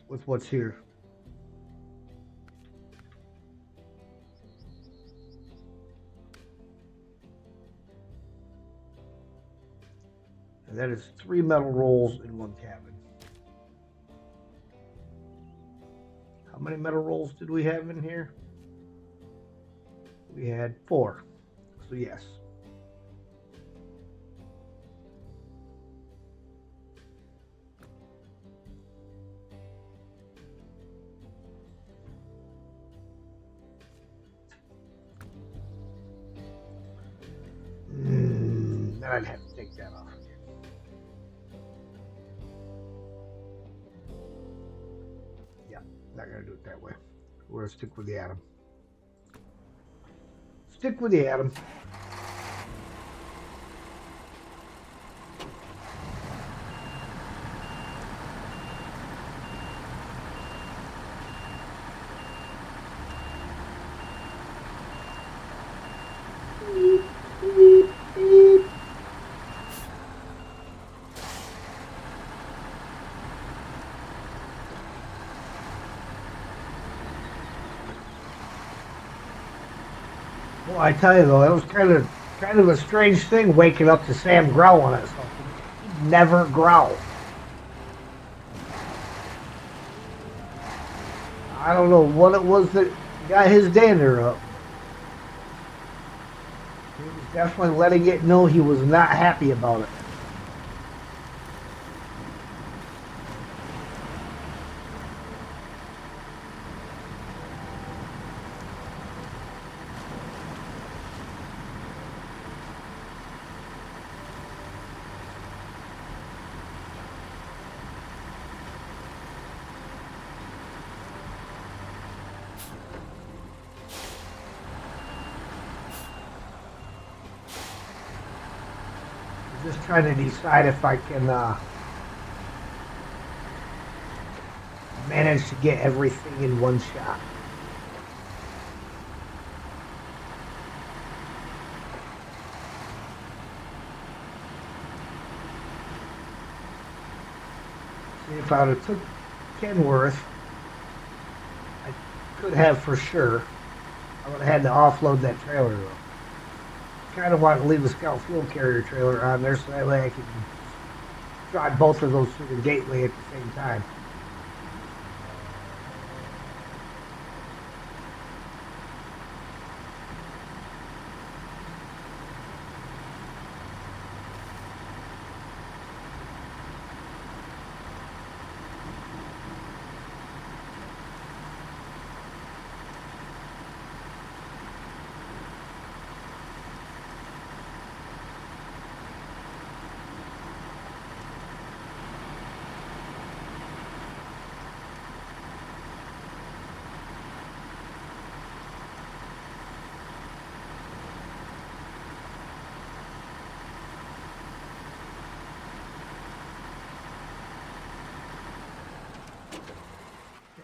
with what's here. And that is 3 metal rolls in one cabin. How many metal rolls did we have in here? We had 4. So yes. Then I'd have to take that off again. Yeah, not gonna do it that way. We're gonna stick with the atom. Stick with the atom. Well, I tell you though, that was kind of a strange thing waking up to Sam growling at something. He'd never growl. I don't know what it was that got his dander up. He was definitely letting it know he was not happy about it. Just trying to decide if I can manage to get everything in one shot. See, if I would have took Kenworth, I could have for sure. I would have had to offload that trailer though. Kind of want to leave the Scout Fuel Carrier trailer on there so that way I can drive both of those through the gateway at the same time.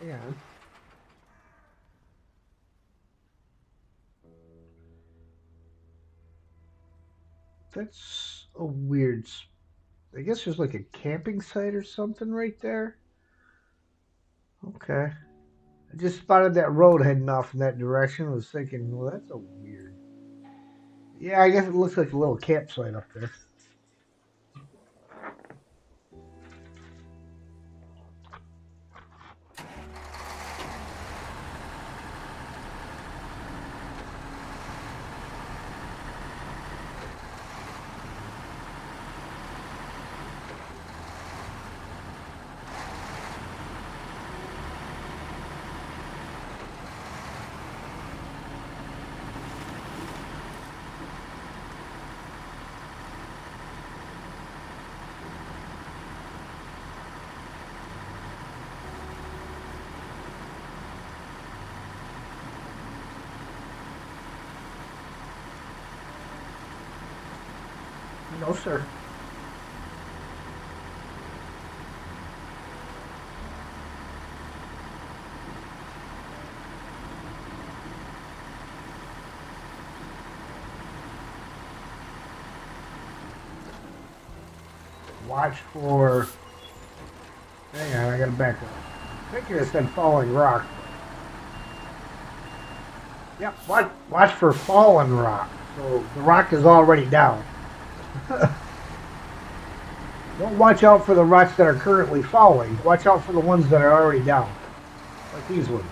Hang on. That's a weird. I guess there's like a camping site or something right there. Okay. I just spotted that road heading off in that direction. I was thinking, well, that's a weird. Yeah, I guess it looks like a little campsite up there. No, sir. Watch for. Hang on, I gotta back up. I think it said falling rock. Yep, watch for fallen rock. So the rock is already down. Don't watch out for the rocks that are currently falling. Watch out for the ones that are already down. Like these ones.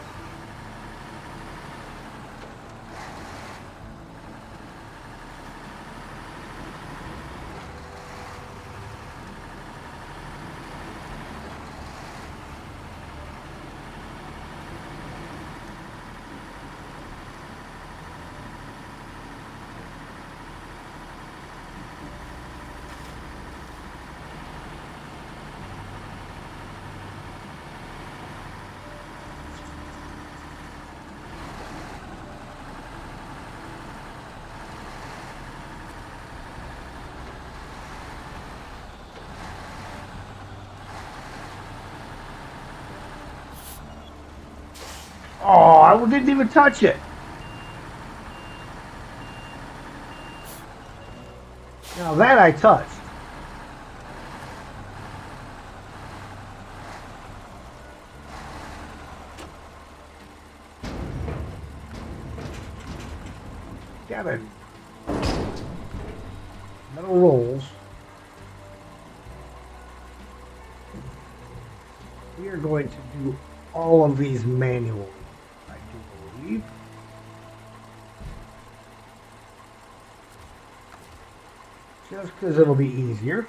Oh, I didn't even touch it. Now that I touched. Got it. Metal rolls. We are going to do all of these manually, I do believe. Just because it'll be easier.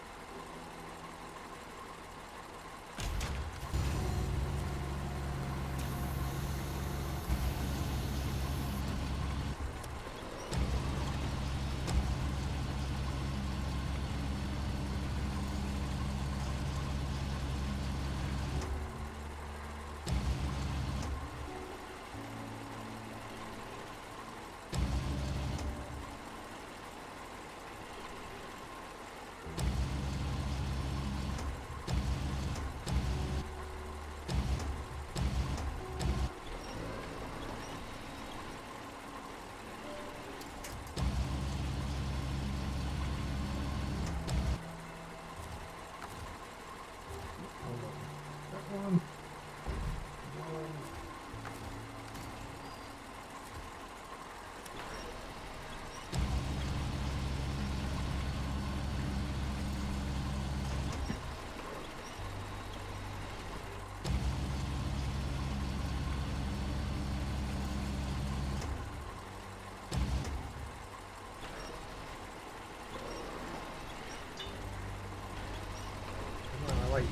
Like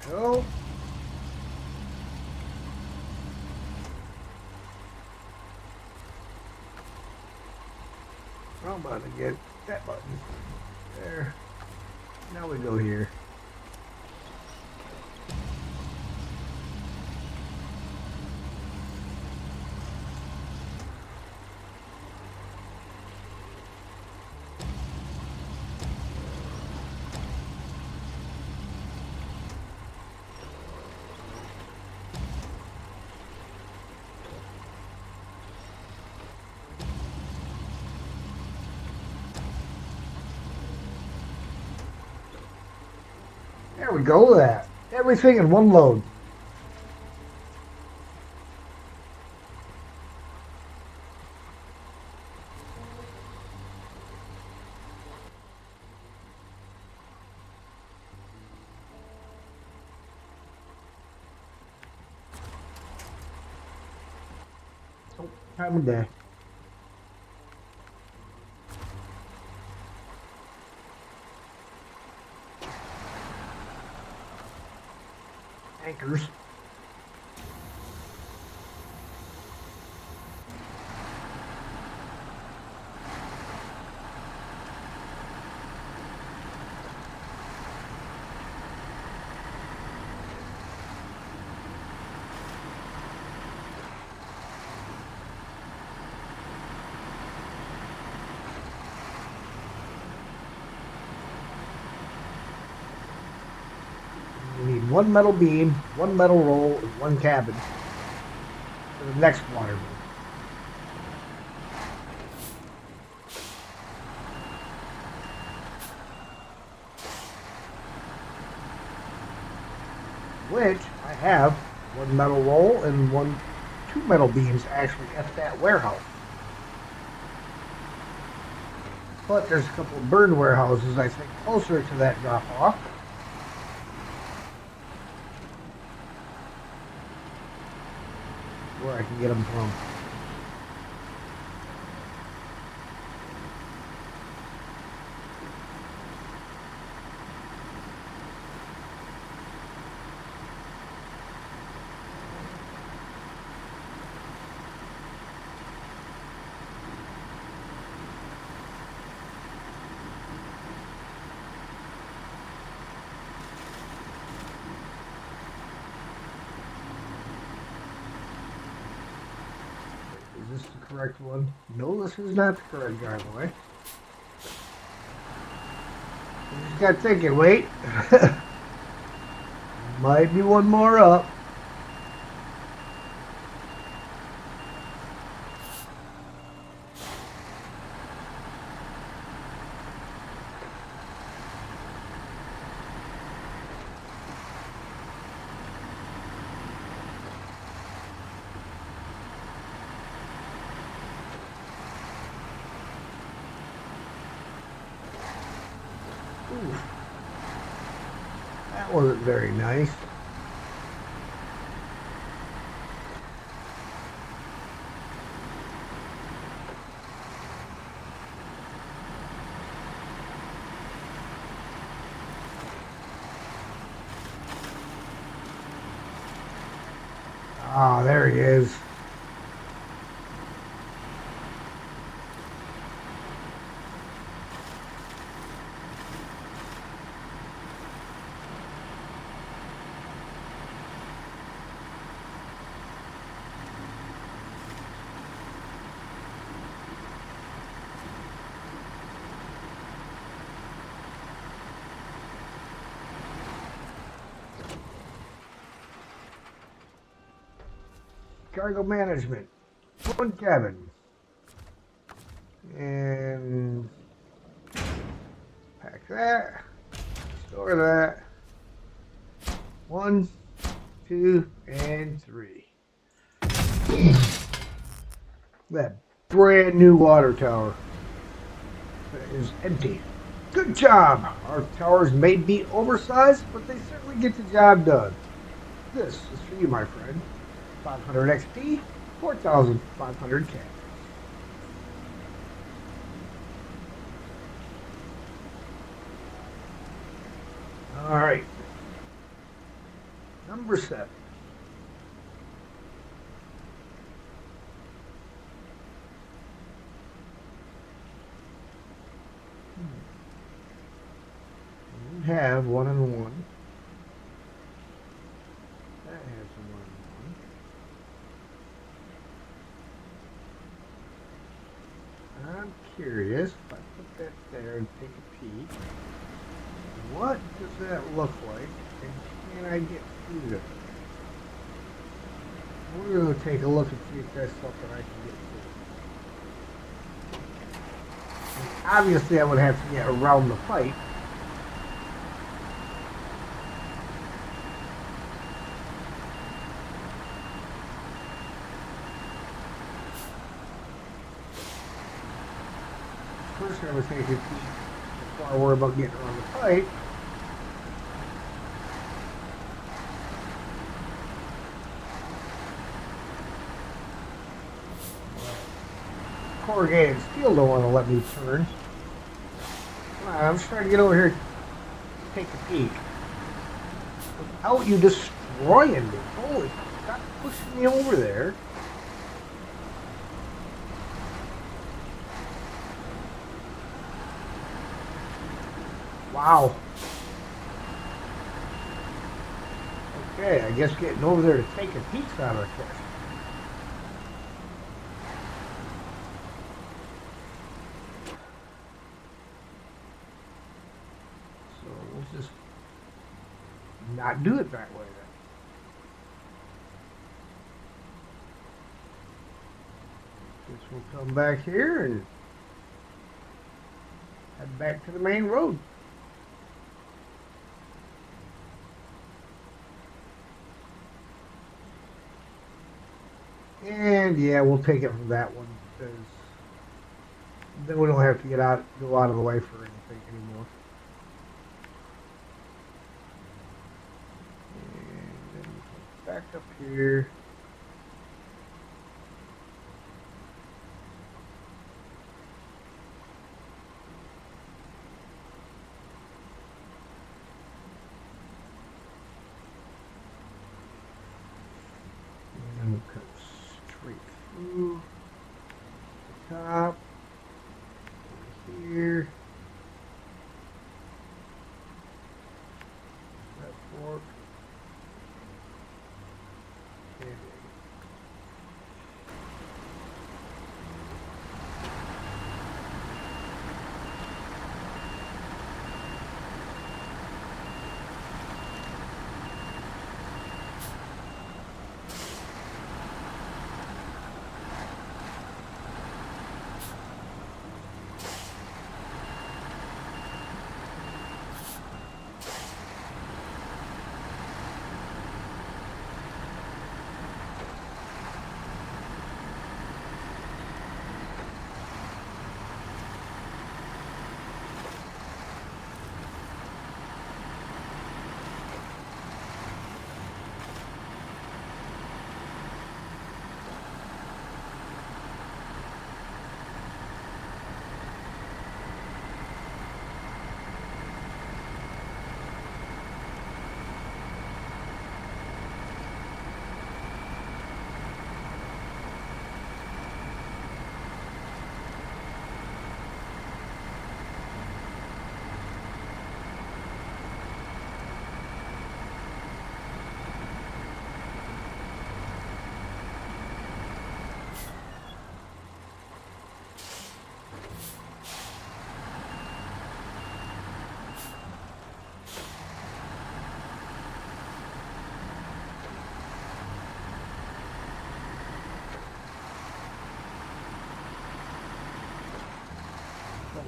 go. I'm about to get that button. There. Now we go here. There we go, that. Everything in one load. Oh, time of day. Anchors. We need one metal beam, one metal roll, and one cabin for the next water room. Which I have one metal roll and two metal beams actually at that warehouse. But there's a couple of burned warehouses I think closer to that drop off. Where I can get them from. Is this the correct one? No, this is not the correct driveway. I just got thinking, wait. Might be one more up. Ooh. That wasn't very nice. Ah, there he is. Cargo management. One cabin. And pack that. Store that. 1, 2, and 3. That brand new water tower is empty. Good job! Our towers may be oversized, but they certainly get the job done. This is for you, my friend. 500 XP, 4,500 cash. Alright. Number 7. We have 1 and 1. That has a 1 and 1. I'm curious if I put that there and take a peek. What does that look like? And can I get through there? We're going to take a look and see if that's something I can get through. And obviously I would have to get around the pipe. just going to take a peek before I worry about getting around the pipe. Corrugated steel don't want to let me turn. I'm just trying to get over here, take a peek. Without you destroying me. Holy, stop pushing me over there. Wow. Okay, I guess getting over there to take a peek's out of the question. So we'll just not do it that way then. Guess we'll come back here and head back to the main road. And yeah, we'll take it from that one because then we don't have to go out of the way for anything anymore. And then we go back up here. And we'll cut straight through the top, over here, that fork, and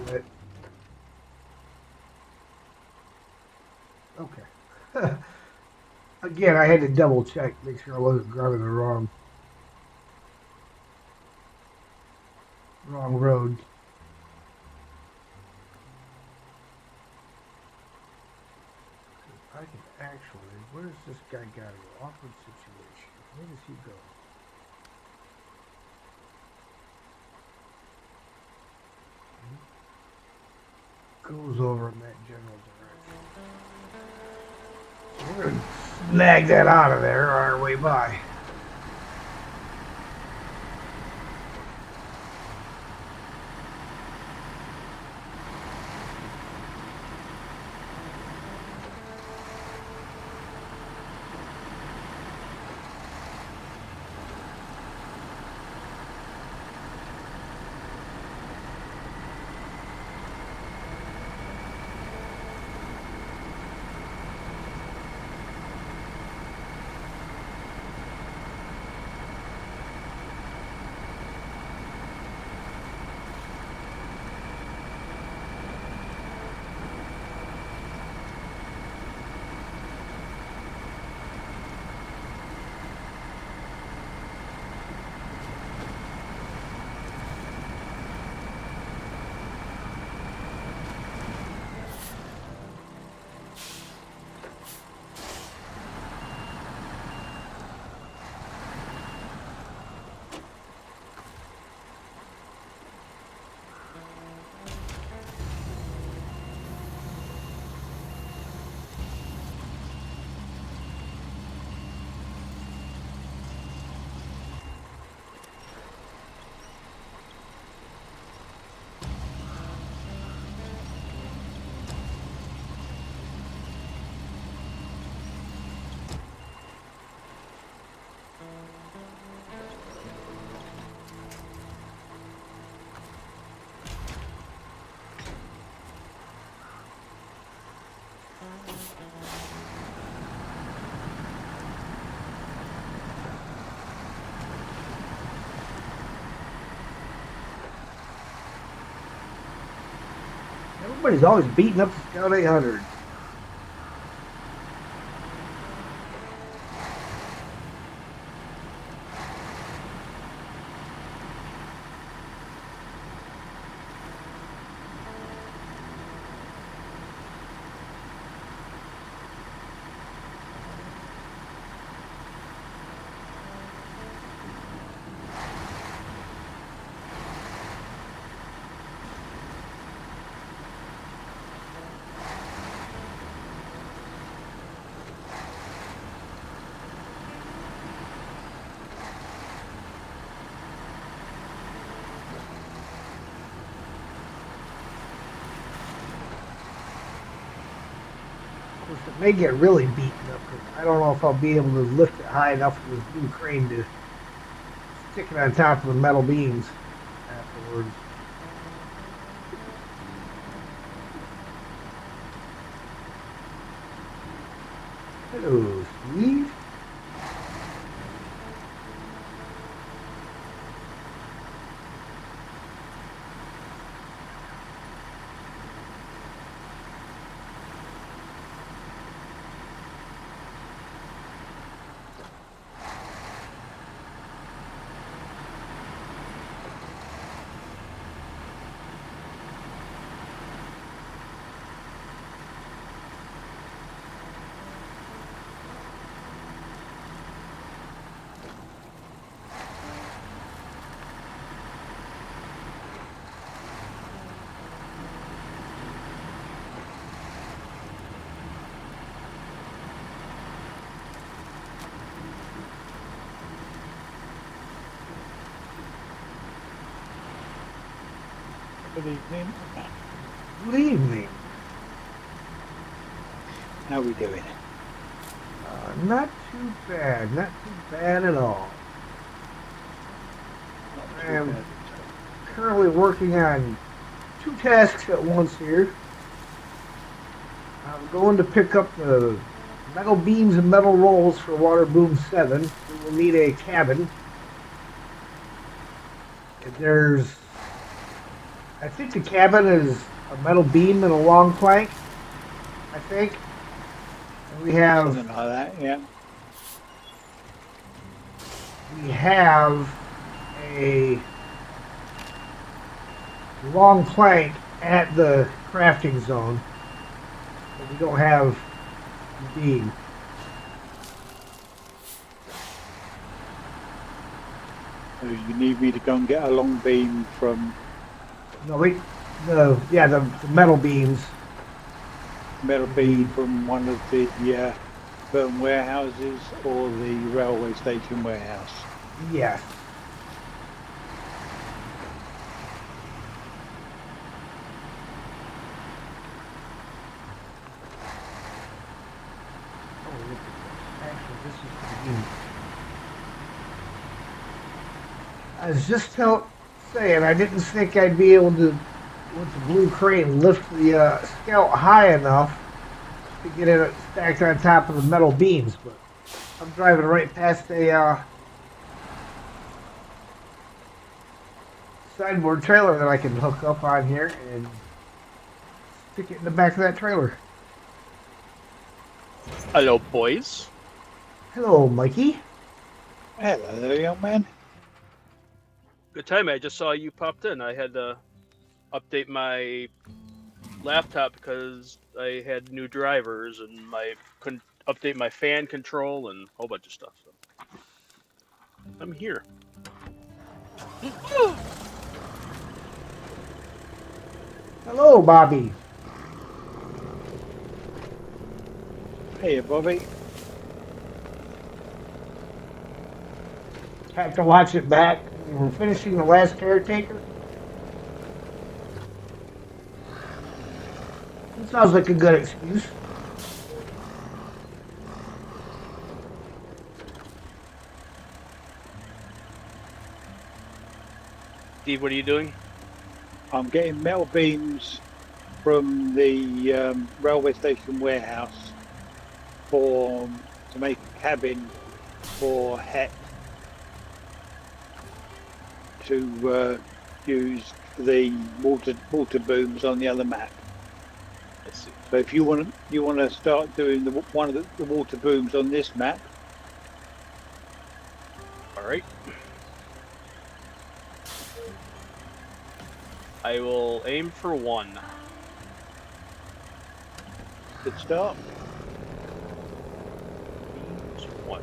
it. Okay. Again, I had to double check, make sure I wasn't driving the wrong road. I can actually, where's this guy got an awkward situation? Where does he go? Goes over in that general direction. So we're gonna snag that out of there on our way by. Somebody's always beating up the Scout 800. It may get really beaten up because I don't know if I'll be able to lift it high enough for this new crane to stick it on top of the metal beams afterwards. Hello, Steve. Good evening. Good evening. How are we doing? Not too bad. Not too bad at all. Not I too am bad. currently working on 2 tasks at once here. I'm going to pick up the metal beams and metal rolls for Water Boom 7. We will need a cabin. I think the cabin is a metal beam and a long plank, I think. And we have Something like that, yeah. a long plank at the crafting zone, but we don't have the beam. So you need me to go and get a long beam from No, the metal beams. metal beam from one of the firm warehouses or the railway station warehouse. Yes. Oh, look at this. Actually, this is the beam. I was just saying I didn't think I'd be able to, with the blue crane, lift the Scout high enough to get it stacked on top of the metal beams, but I'm driving right past a sideboard trailer that I can hook up on here and stick it in the back of that trailer. Hello, boys. Hello, Mikey. Hello there, young man. Good time. I just saw you popped in. I had to update my laptop because I had new drivers and couldn't update my fan control and a whole bunch of stuff. So I'm here. Hello, Bobby. Hey, Bobby. Have to watch it back. We're finishing the last caretaker. It sounds like a good excuse. Steve, what are you doing? I'm getting metal beams from the railway station warehouse to make a cabin for Het to use the water booms on the other map. Let's see. So if you want to start doing one of the water booms on this map, All right. I will aim for 1. good start. Just 1.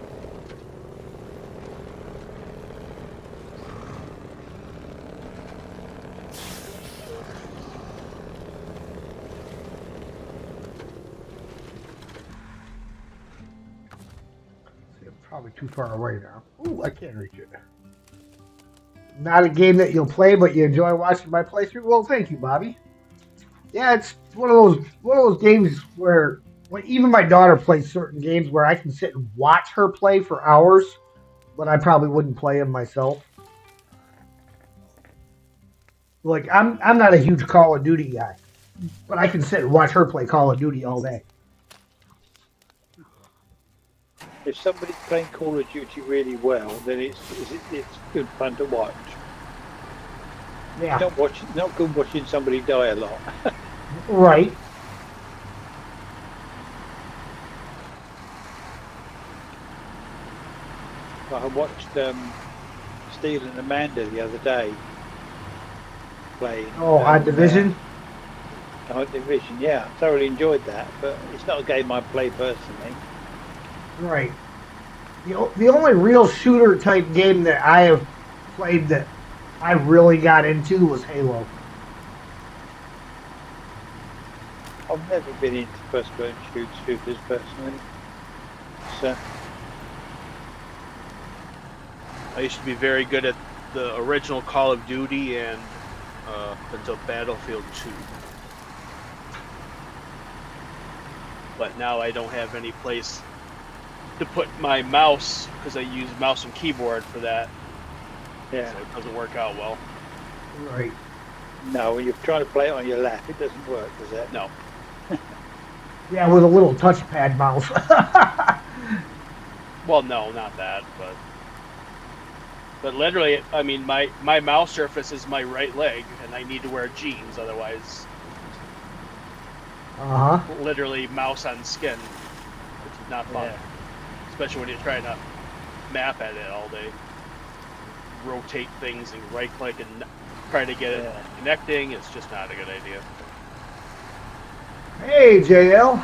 See, I'm probably too far away now. Ooh, I can't reach it. Not a game that you'll play, but you enjoy watching my playthrough. Well, thank you, Bobby. Yeah, it's one of those games where even my daughter plays certain games where I can sit and watch her play for hours, but I probably wouldn't play them myself. Like I'm not a huge Call of Duty guy, but I can sit and watch her play Call of Duty all day. If somebody's playing Call of Duty really well, then it's good fun to watch. Yeah, Not good watching somebody die a lot. right. I watched Steel and Amanda the other day playing. Oh, on Division. On Division, yeah, I thoroughly enjoyed that, but it's not a game I play personally. Right. The only real shooter type game that I have played that I really got into was Halo. I've never been into first-person shooters personally. So I used to be very good at the original Call of Duty and until Battlefield 2. But now I don't have any place to put my mouse because I use mouse and keyboard for that. yeah, So it doesn't work out well. Right. no, when you're trying to play it on your lap, it doesn't work, does it? No. Yeah, with a little touchpad mouse. Well, no, not that, but literally, I mean, my mouse surface is my right leg, and I need to wear jeans, otherwise, literally mouse on skin. It's not fun, Yeah. especially when you're trying to map at it all day. Rotate things and right click and try to get it connecting. It's just not a good idea. Hey, JL.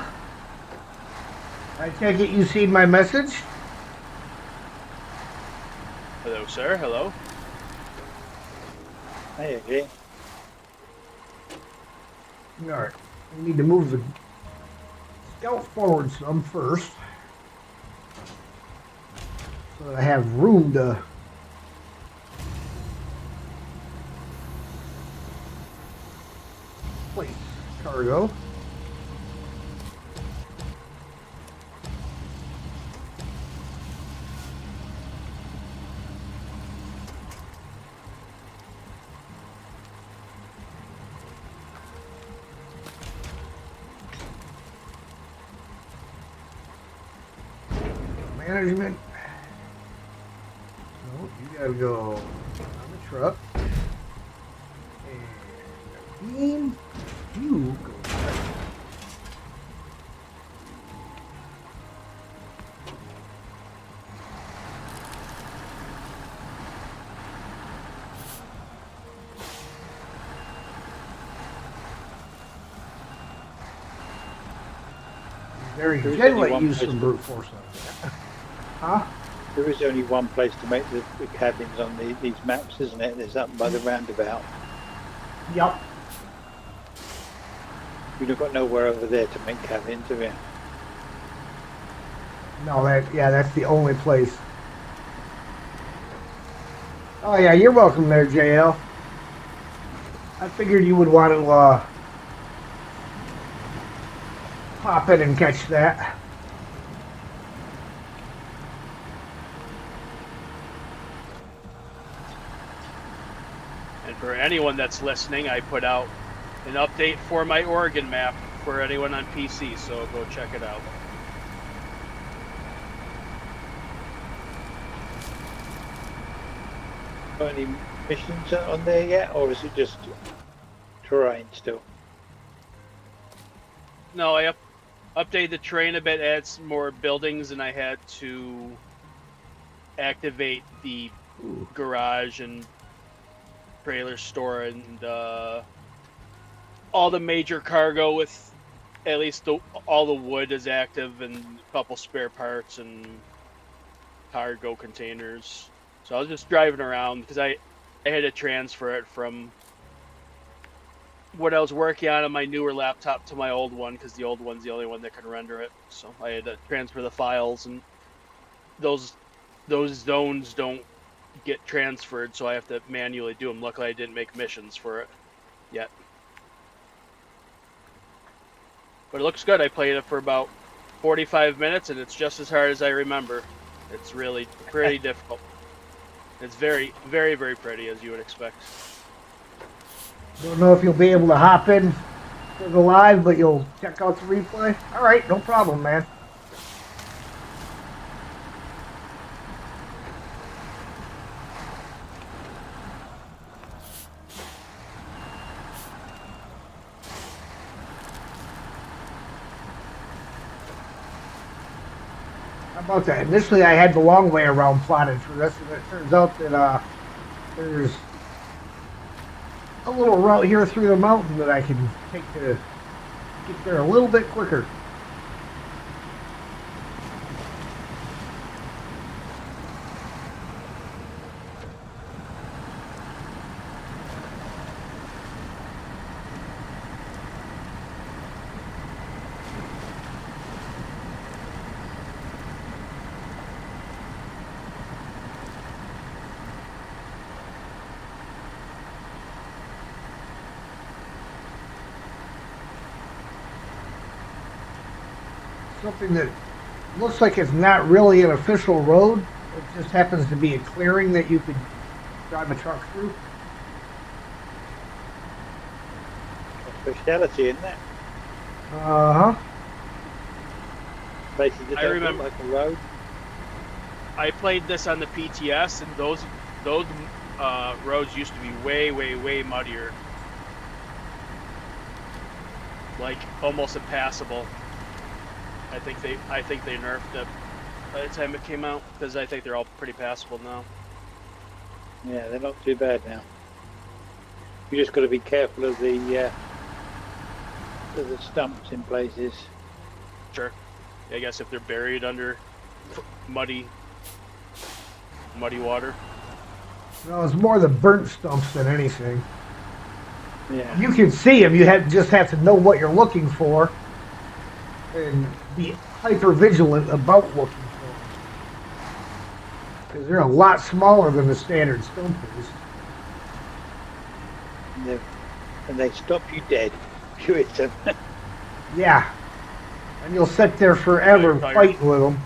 I take it you seen my message? Hello, sir. Hello. Hey, okay. All right. We need to move the scout forward some first, so that I have room to place cargo. Management. So you gotta go on the truck. And team, you go right. Very There's good. only Let one use place some to- brute force on that. Huh? There is only one place to make the cabins on these maps, isn't it? There's up by the roundabout. Yep. You've got nowhere over there to make cabins, have you? No, that's the only place. Oh yeah, you're welcome there, JL. I figured you would want to pop in and catch that. And for anyone that's listening, I put out an update for my Oregon map for anyone on PC, so go check it out. Got any missions on there yet, or is it just terrain still? No, I updated the terrain a bit, add some more buildings, and I had to activate the Ooh. garage and trailer store and all the major cargo with at least all the wood is active and a couple spare parts and cargo containers. So I was just driving around because I had to transfer it from what I was working on my newer laptop to my old one because the old one's the only one that can render it. So I had to transfer the files, and those zones don't get transferred, so I have to manually do them. Luckily, I didn't make missions for it yet. But it looks good. I played it for about 45 minutes, and it's just as hard as I remember. It's really pretty difficult. It's very, very, very pretty, as you would expect. Don't know if you'll be able to hop in for the live, but you'll check out the replay. All right, no problem, man. How about that? Initially, I had the long way around plotted for this, and it turns out that there's a little route here through the mountain that I can take to get there a little bit quicker. Something that looks like it's not really an official road. It just happens to be a clearing that you could drive a truck through. Speciality, isn't it? Uh-huh. Basically, I don't remember- look like a road. I played this on the PTS, and those roads used to be way, way, way muddier, like almost impassable. I think they nerfed it by the time it came out because I think they're all pretty passable now. Yeah, they're not too bad now. You just got to be careful of the stumps in places. Sure. I guess if they're buried under muddy water. No, it's more the burnt stumps than anything. Yeah. You can see them. You just have to know what you're looking for and be hyper vigilant about looking for them. Because they're a lot smaller than the standard stump is. And they stop you dead if you hit them. Yeah. And you'll sit there forever fighting with them,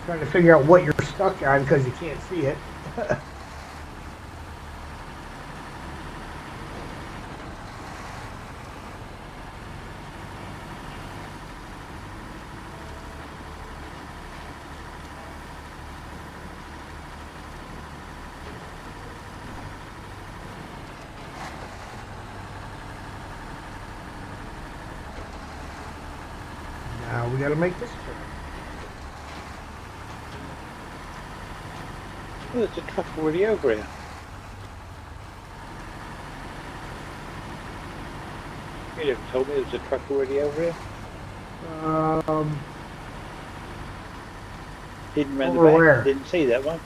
trying to figure out what you're stuck on because you can't see it. Now we gotta make this turn. Well, there's a truck already over here. You never told me there was a truck already over here. Hidden around the Over back. where? Didn't see that one.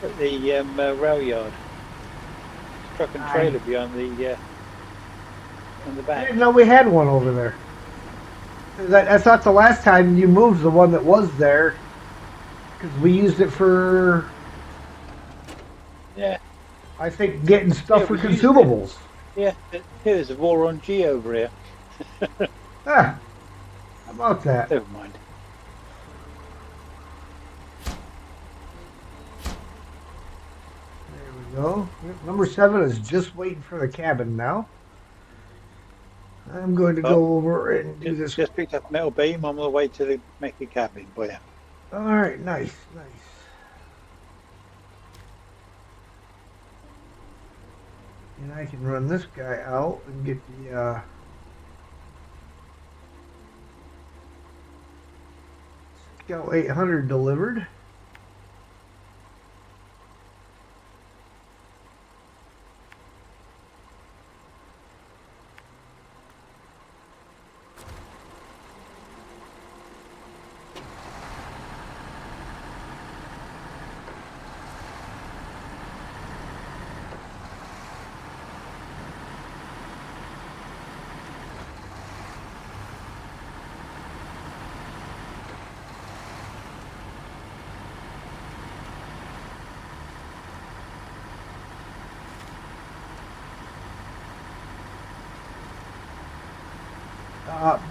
At the rail yard. Truck and trailer behind the on the I back. didn't know we had one over there. I thought the last time you moved the one that was there, because we used it for, Yeah, I think, getting stuff Yeah, for we used it. consumables. yeah. There's a Voron G over here. Ah, how about that? Never mind. There we go. Number 7 is just waiting for the cabin now. I'm going to go over and do this. Just picked up a metal beam on the way to the mecha cabin for you. All right, nice, nice. And I can run this guy out and get the Scout 800 delivered.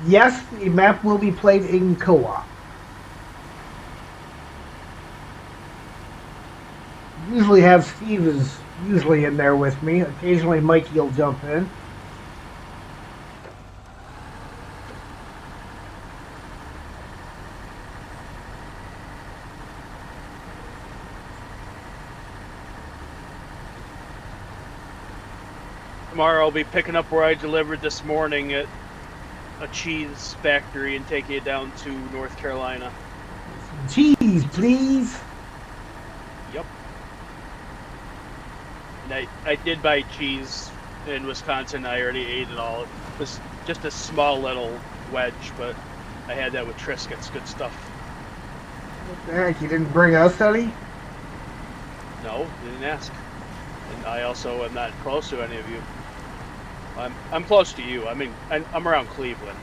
Yes, the map will be played in co-op. Usually have Steve is usually in there with me. Occasionally Mikey will jump in. Tomorrow I'll be picking up where I delivered this morning at a cheese factory and taking it down to North Carolina. Cheese, please. Yep. And I did buy cheese in Wisconsin. I already ate it all. It was just a small little wedge, but I had that with Triscuits. Good stuff. What the heck? You didn't bring us any? No, didn't ask. And I also am not close to any of you. I'm close to you. I mean, I'm around Cleveland.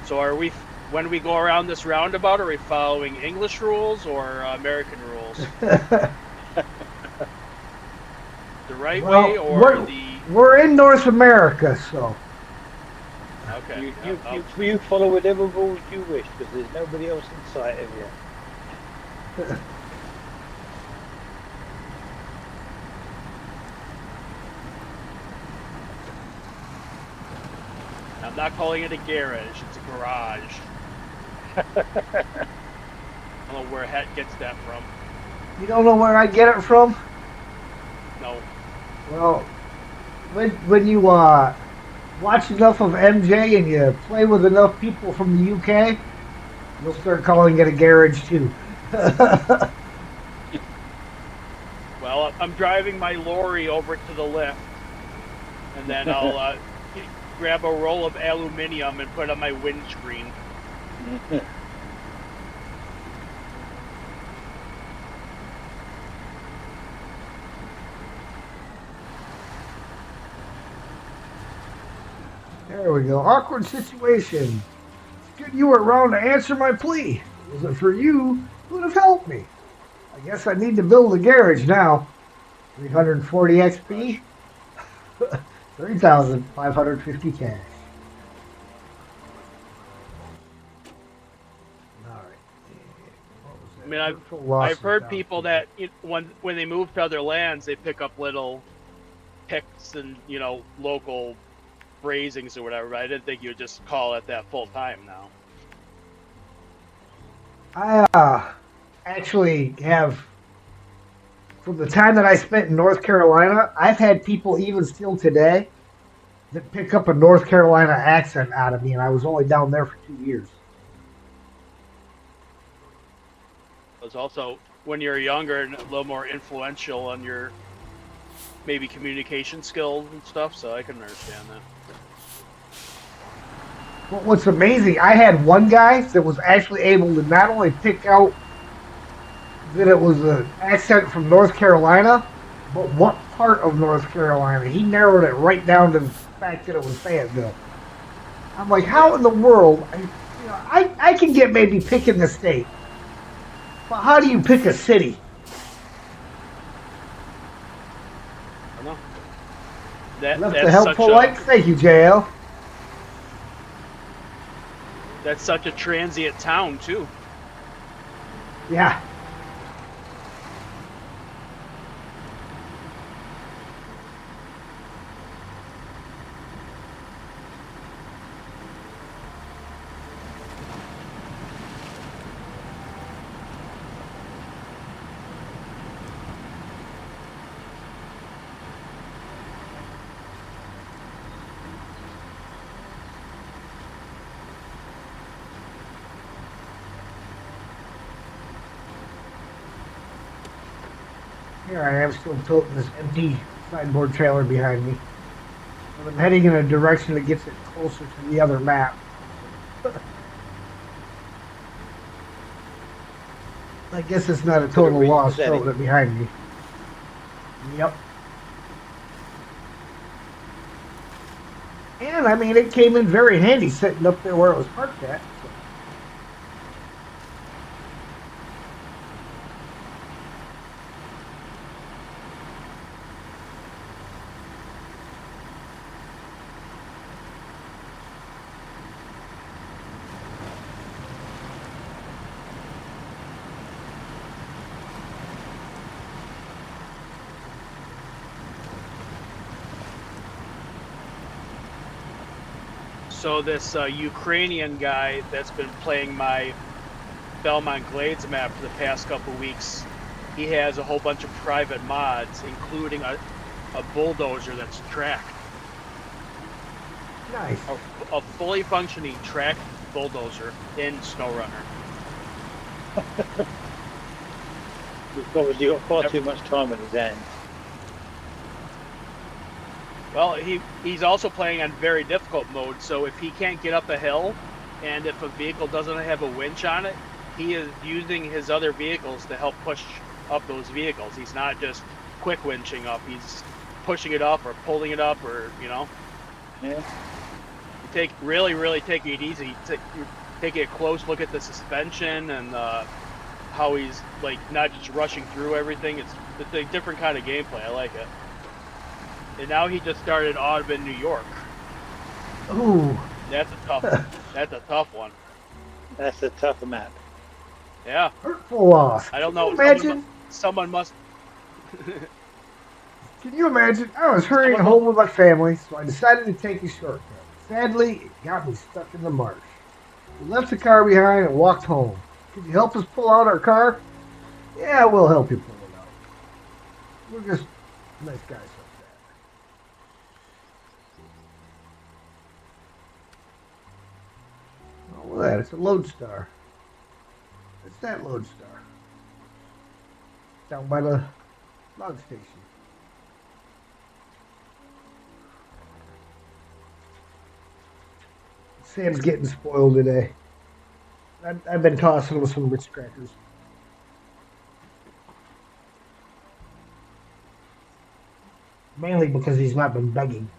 So are we, when we go around this roundabout, are we following English rules or American rules? The right way or We're in North America, so. Okay. You follow whatever rules you wish, because there's nobody else in sight of you. I'm not calling it a garage, it's a garage. I don't know where Het gets that from. You don't know where I get it from? No. Well, when you watch enough of MJ and you play with enough people from the UK, you'll start calling it a garage too. Well, I'm driving my lorry over to the left, and then I'll grab a roll of aluminium and put it on my windscreen. There we go. Awkward situation. It's good you were around to answer my plea. If it wasn't for you, it would have helped me. I guess I need to build a garage now. 340 XP, 3,550 cash. I mean, I've heard people that when they move to other lands, they pick up little picks and local phrasings or whatever. But I didn't think you would just call it that full time now. I actually have, from the time that I spent in North Carolina, I've had people even still today that pick up a North Carolina accent out of me, and I was only down there for 2 years. It was also, when you're younger and a little more influential on your maybe communication skills and stuff, so I can understand that. Well, what's amazing, I had one guy that was actually able to not only pick out that it was an accent from North Carolina, but what part of North Carolina. He narrowed it right down to the fact that it was Fayetteville. I'm like, how in the world? I can get maybe picking the state, but how do you pick a city? I don't know. Left a helpful like. Thank you, JL. That's such a transient town too. Yeah. Here I am still toting this empty sideboard trailer behind me. And I'm heading in a direction that gets it closer to the other map. I guess it's not a total loss toting it behind me. Yep. And I mean, it came in very handy sitting up there where it was parked at. So this Ukrainian guy that's been playing my Belmont Glades map for the past couple weeks, he has a whole bunch of private mods, including a bulldozer that's tracked. Nice. A fully functioning tracked bulldozer in Snowrunner. We've obviously got far too much time in his hands. Well, he's also playing on very difficult mode, so if he can't get up a hill, and if a vehicle doesn't have a winch on it, he is using his other vehicles to help push up those vehicles. He's not just quick winching up, he's pushing it up or pulling it up, or, you know. Yeah. You really take it easy. You take a close look at the suspension and how he's like not just rushing through everything. It's a different kind of gameplay. I like it. And now he just started Audubon, New York. Ooh. That's a tough. That's a tough one. That's a tough map. Yeah. Hurtful loss. I don't know. Can you imagine? Someone must. Can you imagine? I was hurrying home with my family, so I decided to take a shortcut. Sadly, it got me stuck in the marsh. We left the car behind and walked home. Could you help us pull out our car? Yeah, we'll help you pull it out. We're just nice guys. Look at that, it's a Lodestar. It's that Lodestar. Down by the log station. Sam's getting spoiled today. I've been tossing him some Ritz crackers. Mainly because he's not been begging.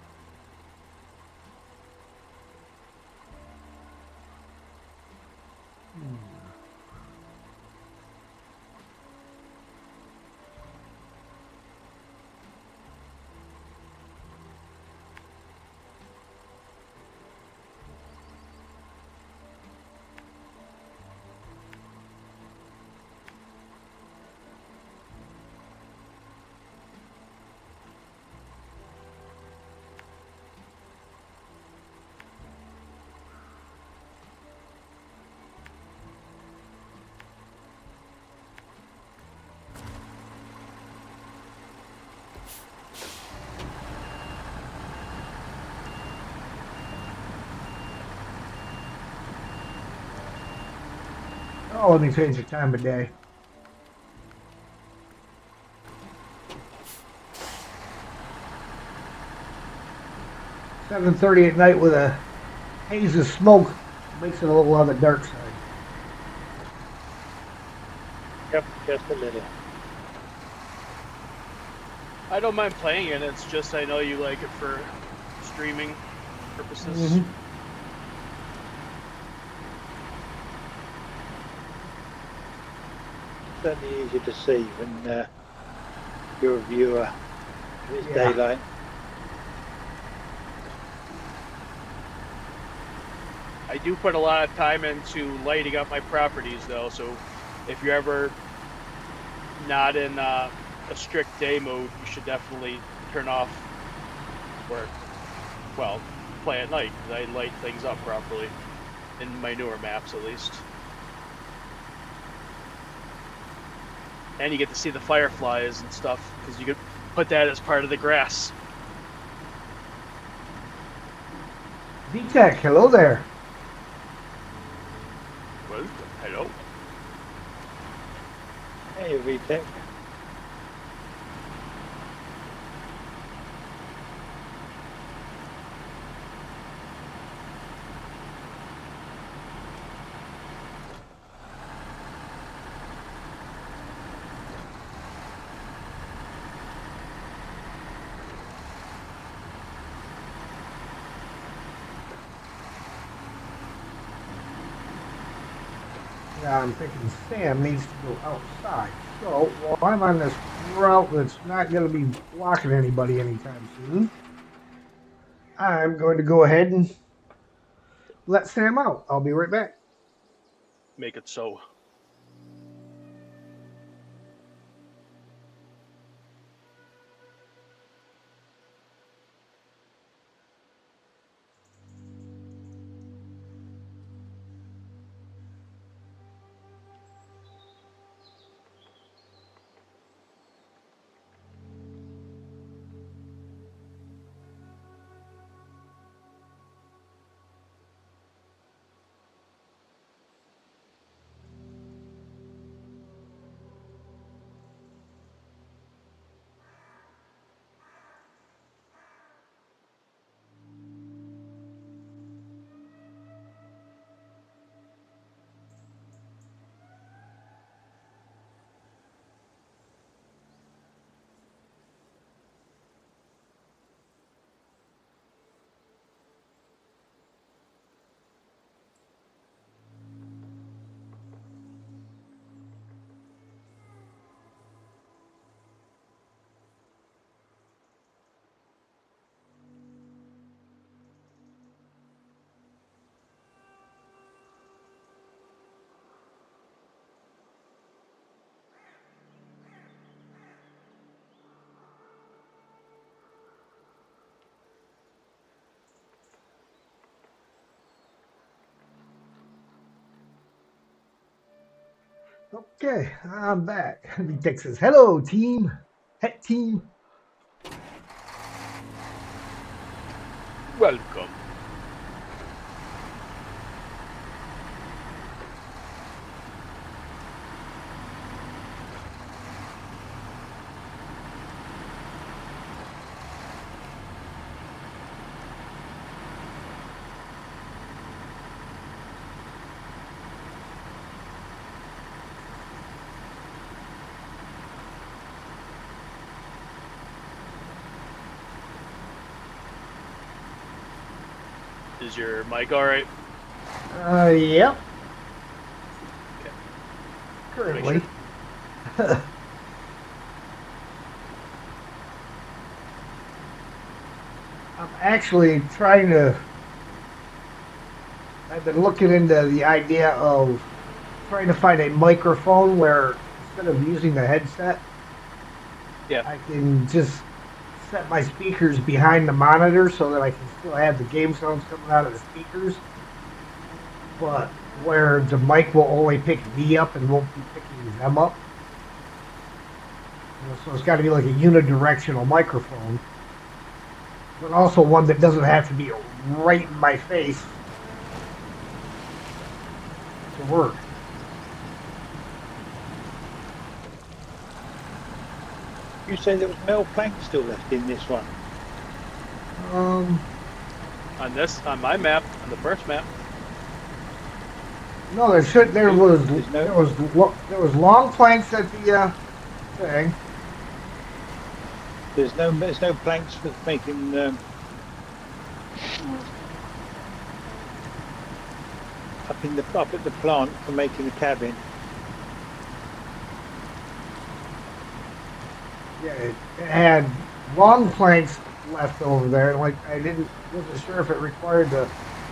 Oh, let me change the time of day. "7:30 at night with a haze of smoke makes it a little on the dark side." Yep, just a little. I don't mind playing it. It's just I know you like it for streaming purposes. Mm-hmm. Certainly easy to see when you're a viewer. It's daylight. I do put a lot of time into lighting up my properties, though. So if you're ever not in a strict day mode, you should definitely turn off or, well, play at night, because I light things up properly in my newer maps, at least. And you get to see the fireflies and stuff, because you could put that as part of the grass. VTech, hello there. Welcome. Hello. Hey, VTech. I'm thinking Sam needs to go outside. So while I'm on this route that's not going to be blocking anybody anytime soon, I'm going to go ahead and let Sam out. I'll be right back. Make it so. Okay, I'm back. Dick says, "Hello, team. Het team." Welcome. Is your mic all right? Yep. Okay. Currently. I'm actually trying to. I've been looking into the idea of trying to find a microphone where instead of using the headset, Yeah. I can just set my speakers behind the monitor so that I can still have the game sounds coming out of the speakers, but where the mic will only pick me up and won't be picking them up. So it's got to be like a unidirectional microphone, but also one that doesn't have to be right in my face to work. You say there was metal planks still left in this one? On my map, on the first map. No, there was long planks at the thing. There's no planks for making up at the plant for making a cabin. Yeah, it had long planks left over there, and like I wasn't sure if it required the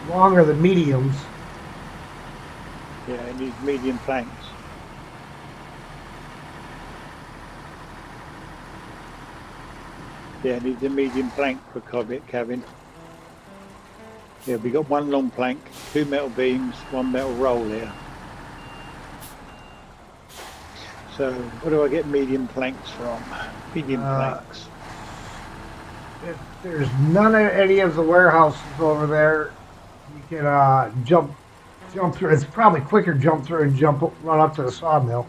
long or the mediums. Yeah, it needs medium planks. Yeah, it needs a medium plank for cabin. Yeah, we got one long plank, 2 metal beams, 1 metal roll here. So, where do I get medium planks from? Medium planks. If there's none at any of the warehouses over there, you can jump through. It's probably quicker jump through and run up to the sawmill.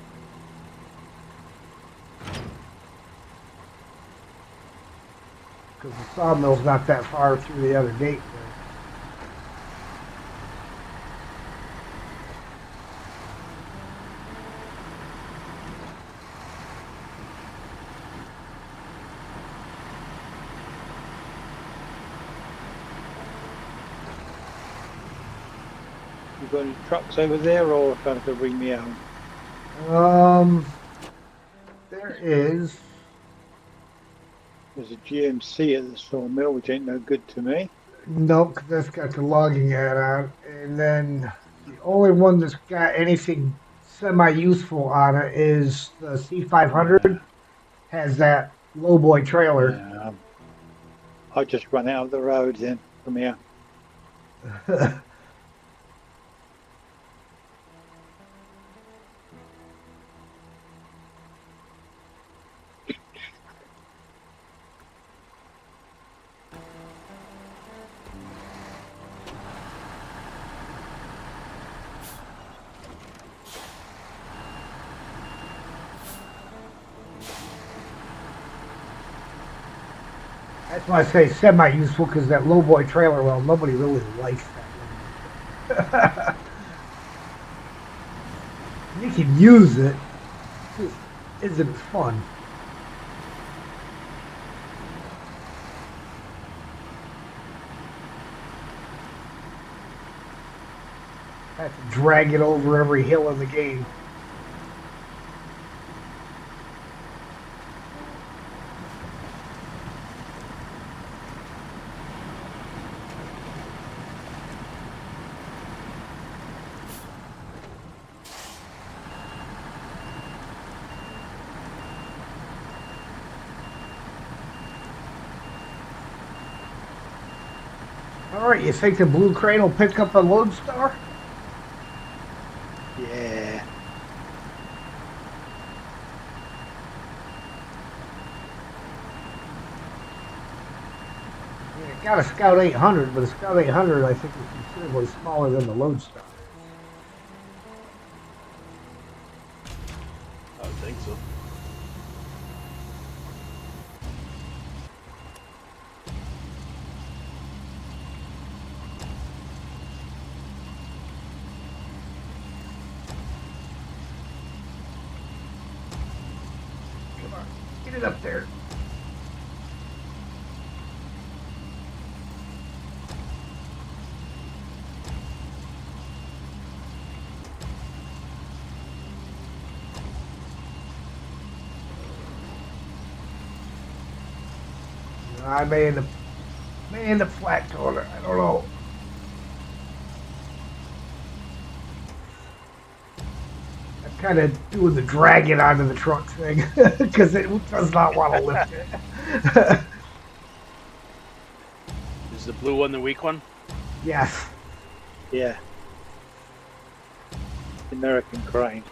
Because the sawmill's not that far through the other gate there. You got any trucks over there, or trying to bring me home? There is. There's a GMC at the sawmill, which ain't no good to me. Nope, 'cause that's got the logging ad on. And then the only one that's got anything semi-useful on it is the C500. Has that lowboy trailer. I'll just run out of the road then from here. That's why I say semi-useful, because that lowboy trailer, well, nobody really likes that. You can use it. It just isn't fun. Have to drag it over every hill in the game. All right, you think the blue crane will pick up a Lodestar? Yeah. It got a Scout 800, but a Scout 800 I think is considerably smaller than the Lodestar. I would think so. Come on, get it up there. I may end up flat corner. I don't know. I'm kind of doing the drag it onto the truck thing because it does not want to lift it. Is the blue one the weak one? Yes. Yeah. American crane.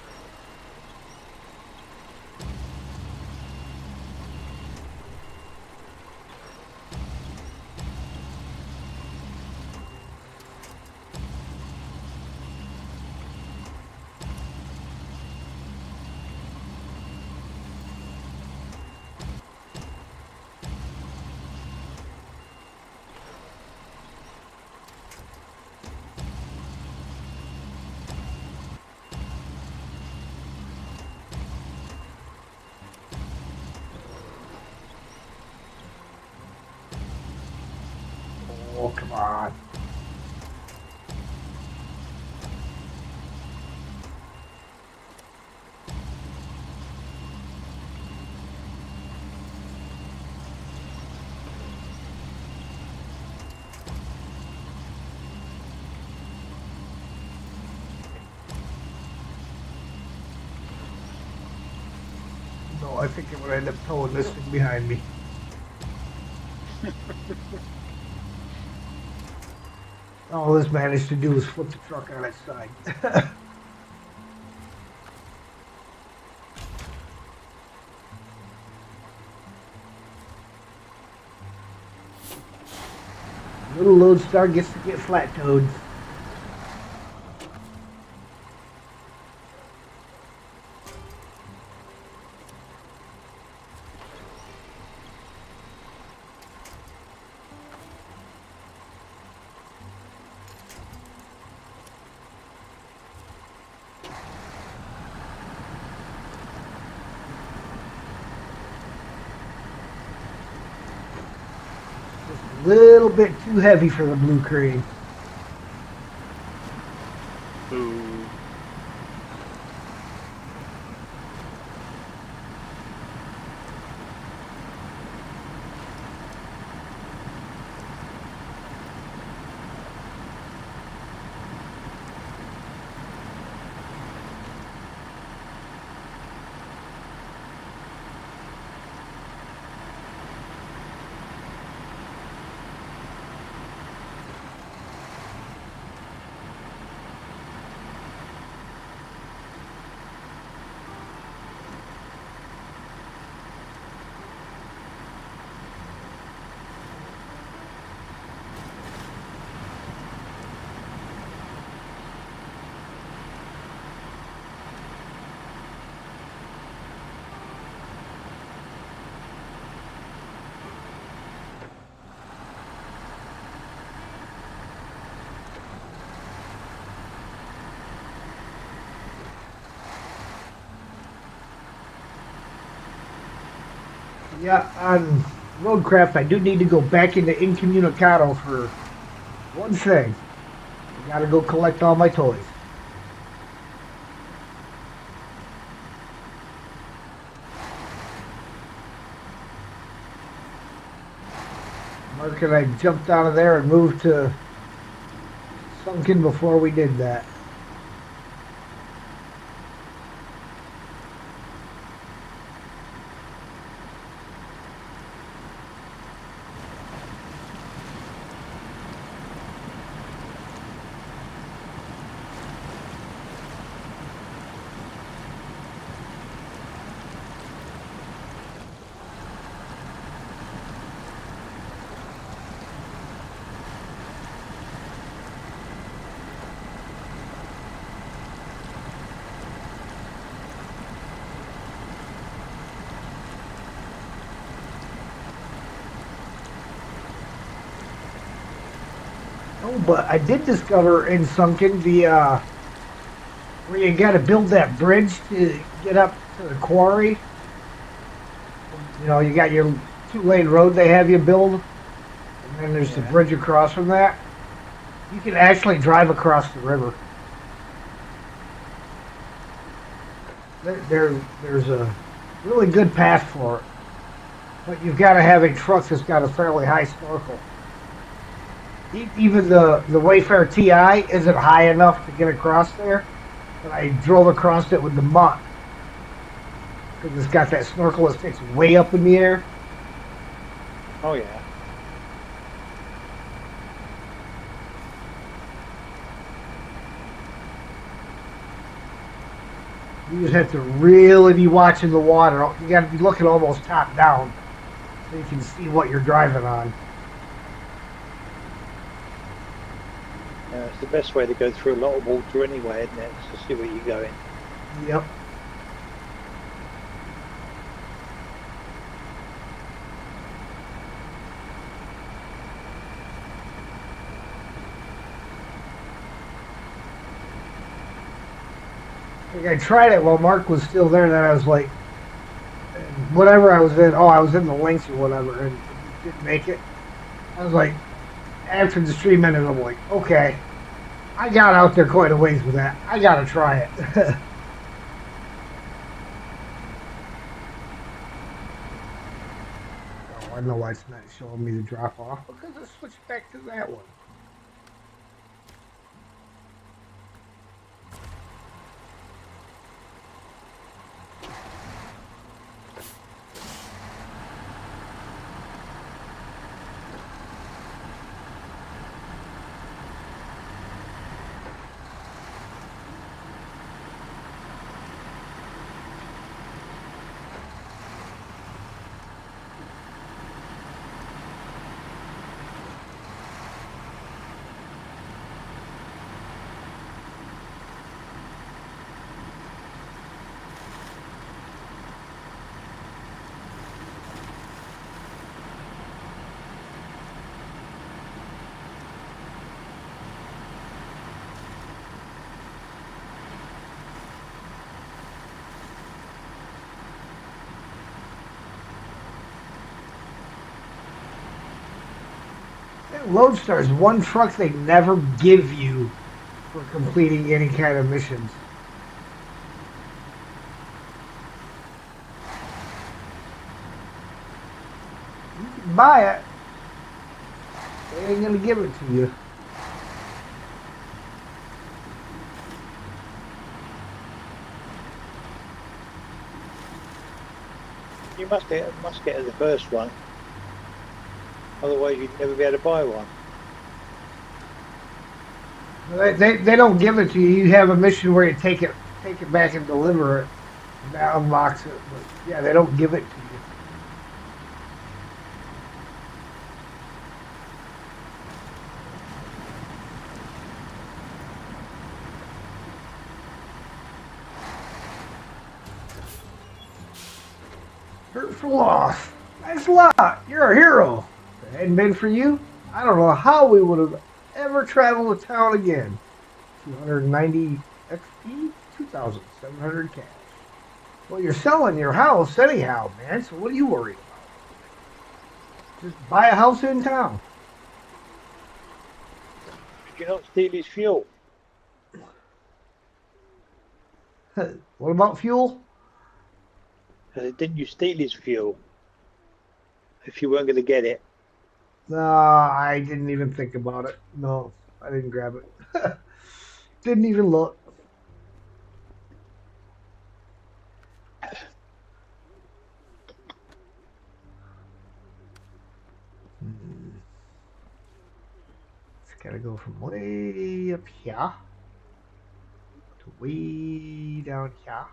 Oh, come on. No, I think it would end up towing this thing behind me. All this managed to do is flip the truck on its side. Little Lodestar gets to get flat towed. Just a little bit too heavy for the blue crane. Yeah, on Roadcraft, I do need to go back into Incommunicado for one thing. I gotta go collect all my toys. Mark and I jumped out of there and moved to Sunken before we did that. Oh, but I did discover in Sunken where you got to build that bridge to get up to the quarry. You know, you got your 2-lane road they have you build, and then there's the bridge across from that. You can actually drive across the river. There's a really good path for it, but you've got to have a truck that's got a fairly high snorkel. Even the Wayfarer TI isn't high enough to get across there, but I drove across it with the mutt because it's got that snorkel that sticks way up in the air. Oh yeah. You just have to really be watching the water. You got to be looking almost top down so you can see what you're driving on. It's the best way to go through a lot of water anyway, isn't it? To see where you're going. Yep. I tried it while Mark was still there, and then I was like, whatever I was in, I was in the links or whatever, and didn't make it. I was like, after the stream ended, I'm like, okay, I got out there quite a ways with that. I gotta try it. I know why it's not showing me the drop off because I switched back to that one. Lodestar is one truck they never give you for completing any kind of missions. You can buy it. They ain't gonna give it to you. You must get the first one. Otherwise, you'd never be able to buy one. They don't give it to you. You have a mission where you take it back and deliver it. And that unlocks it. But yeah, they don't give it to you. Hurt for loss. Thanks a lot. You're a hero. If it hadn't been for you, I don't know how we would have ever traveled to town again. 290 XP, 2,700 cash. Well, you're selling your house anyhow, man, so what are you worried about? Just buy a house in town. Did you not steal his fuel? What about fuel? Didn't you steal his fuel? If you weren't going to get it. No, I didn't even think about it. No, I didn't grab it. Didn't even look. It's gotta go from way up here to way down here.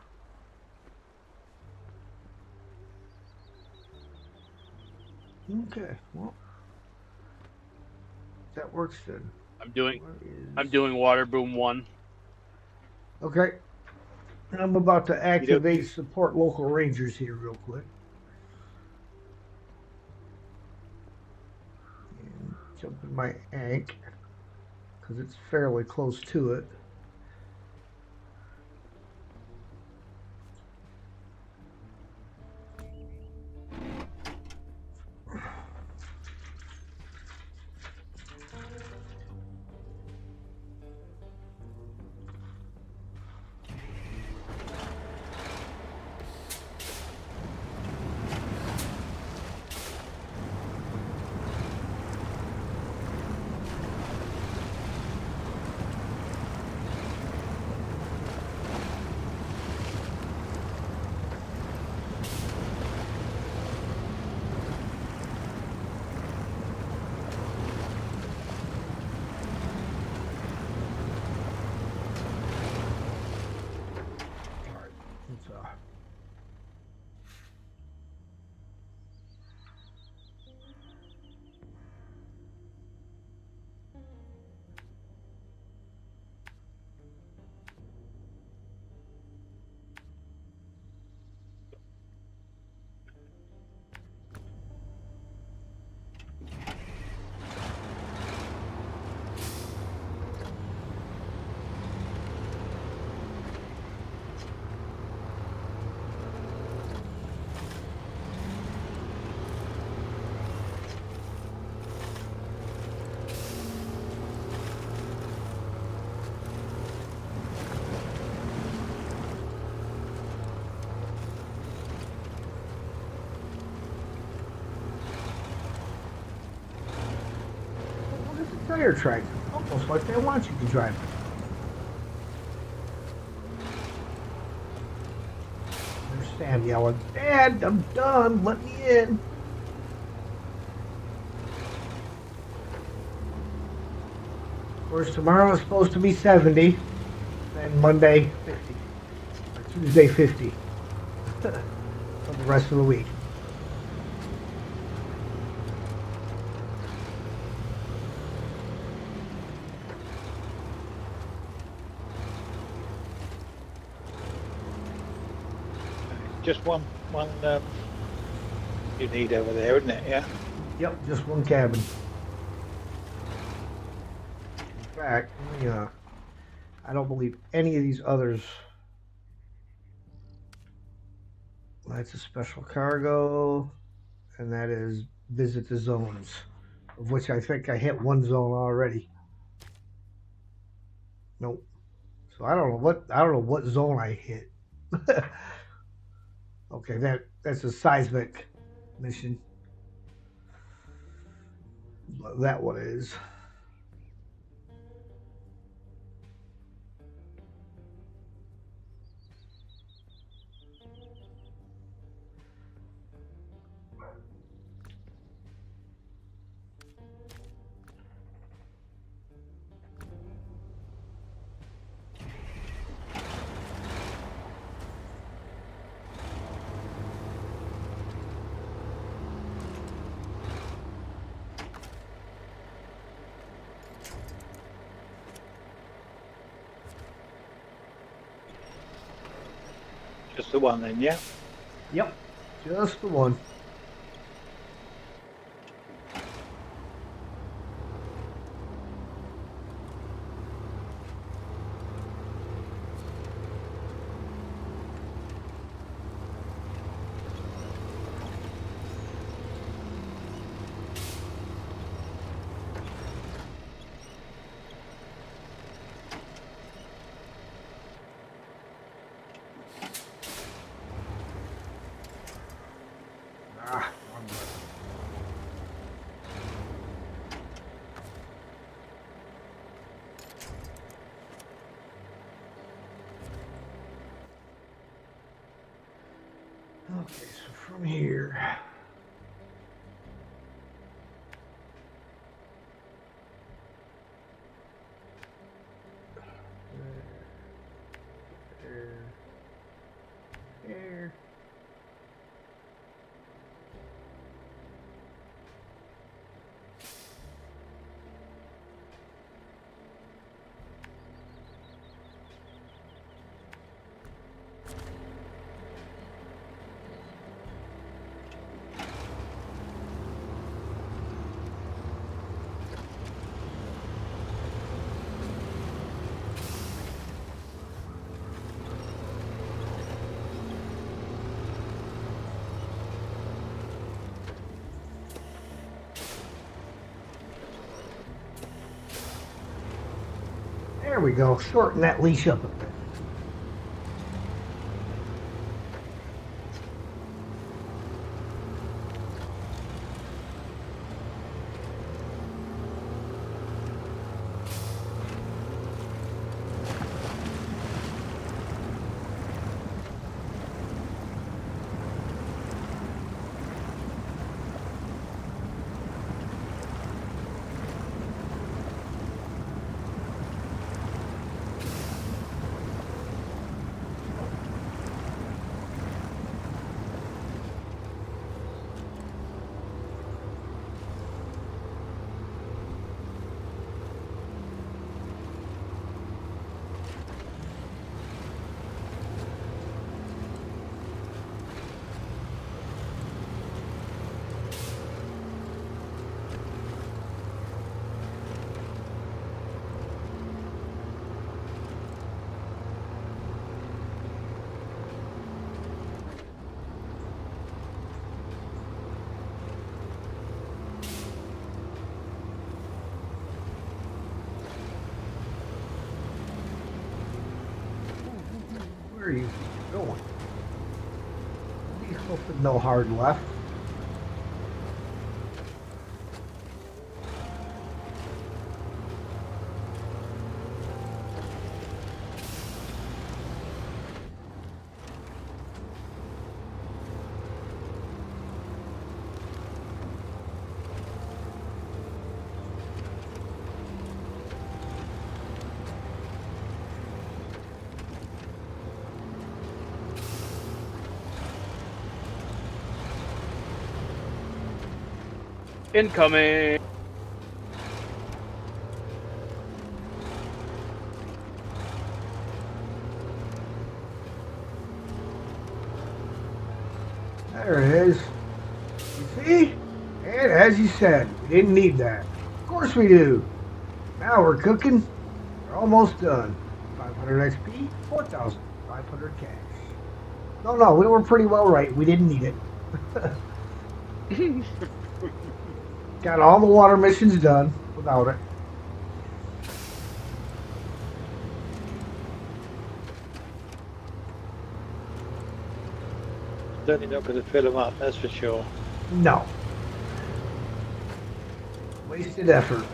Okay, well, that works then. I'm doing Where is... water boom 1. Okay. I'm about to activate You- support local rangers here real quick. And jump in my ank because it's fairly close to it. Tire track, almost like they want you to drive it. There's Sam yelling, "Dad, I'm done, let me in." Of course, tomorrow is supposed to be 70, and Monday 50, or Tuesday 50 for the rest of the week. Just one you need over there, isn't it? Yeah. Yep, just one cabin. In fact, let me, I don't believe any of these others. That's a special cargo, and that is visit the zones, of which I think I hit one zone already. Nope. So I don't know what zone I hit. Okay, that's a seismic mission. That one is. Just the one then, yeah. Yep, just the one. Okay, so from here. There. There we go. Shorten that leash up a bit. Where are you going? He's hoping no hard left. Incoming. There it is. You see? And as you said, we didn't need that. Of course we do. Now we're cooking. We're almost done. 500 XP, 4,500 cash. No, we were pretty well right. We didn't need it. Got all the water missions done without it. Certainly not going to fill them up, that's for sure. No. Wasted effort.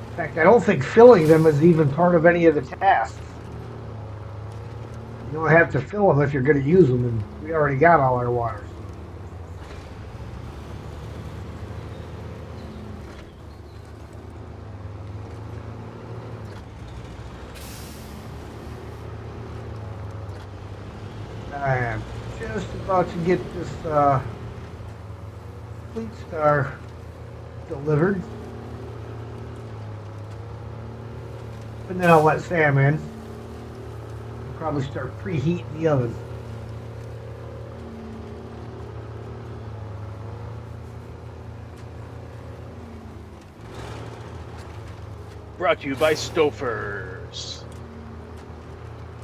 In fact, I don't think filling them is even part of any of the tasks. You don't have to fill them if you're going to use them, and we already got all our waters. I am just about to get this Fleet Star delivered. And then I'll let Sam in. Probably start preheating the oven. Brought to you by Stofers.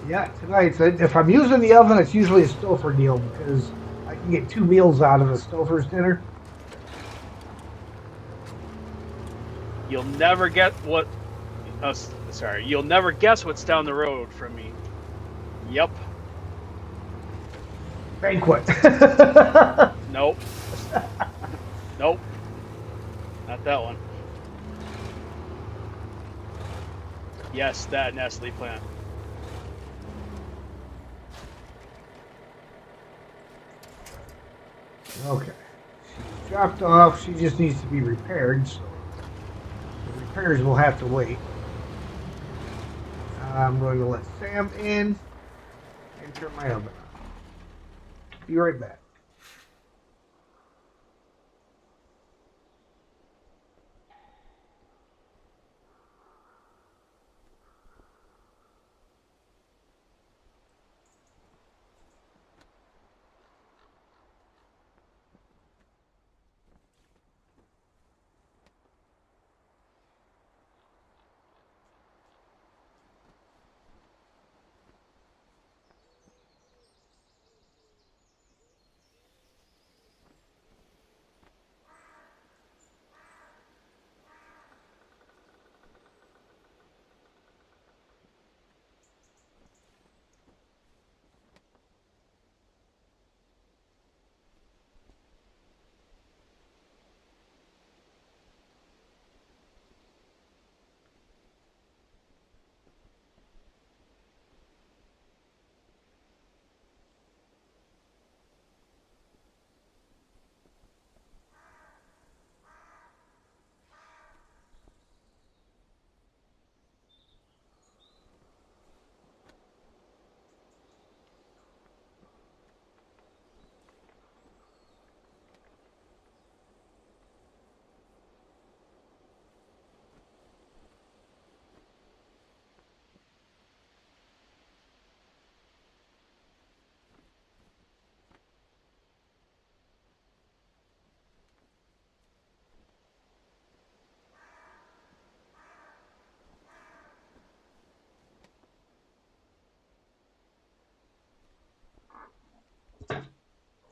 Yeah, tonight, if I'm using the oven, it's usually a Stouffer deal because I can get 2 meals out of a Stouffer's dinner. You'll never get what. Oh, sorry. You'll never guess what's down the road from me. Yep. Banquet. Nope. Nope. Not that one. Yes, that Nestle plant. Okay. She's dropped off. She just needs to be repaired, so the repairs will have to wait. I'm going to let Sam in and turn my oven on. Be right back.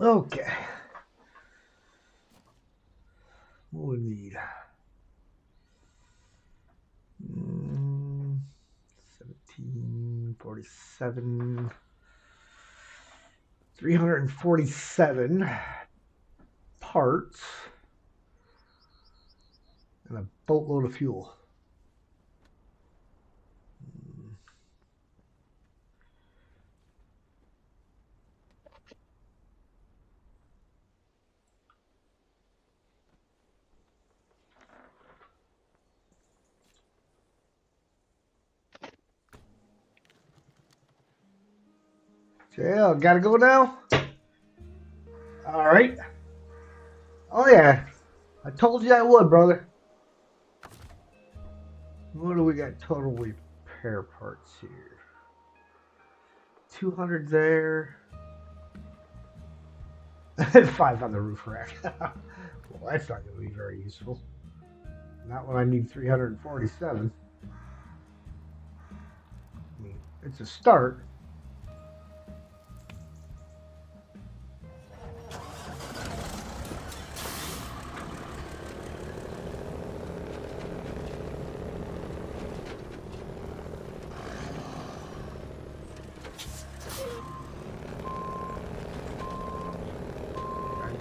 Okay. What do we need? 1747. 347 parts and a boatload of fuel. Yeah, gotta go now? Alright. Oh yeah. I told you I would, brother. What do we got total repair parts here? 200 there. 5 on the roof rack. Well, that's not going to be very useful. Not when I need 347. I mean, it's a start.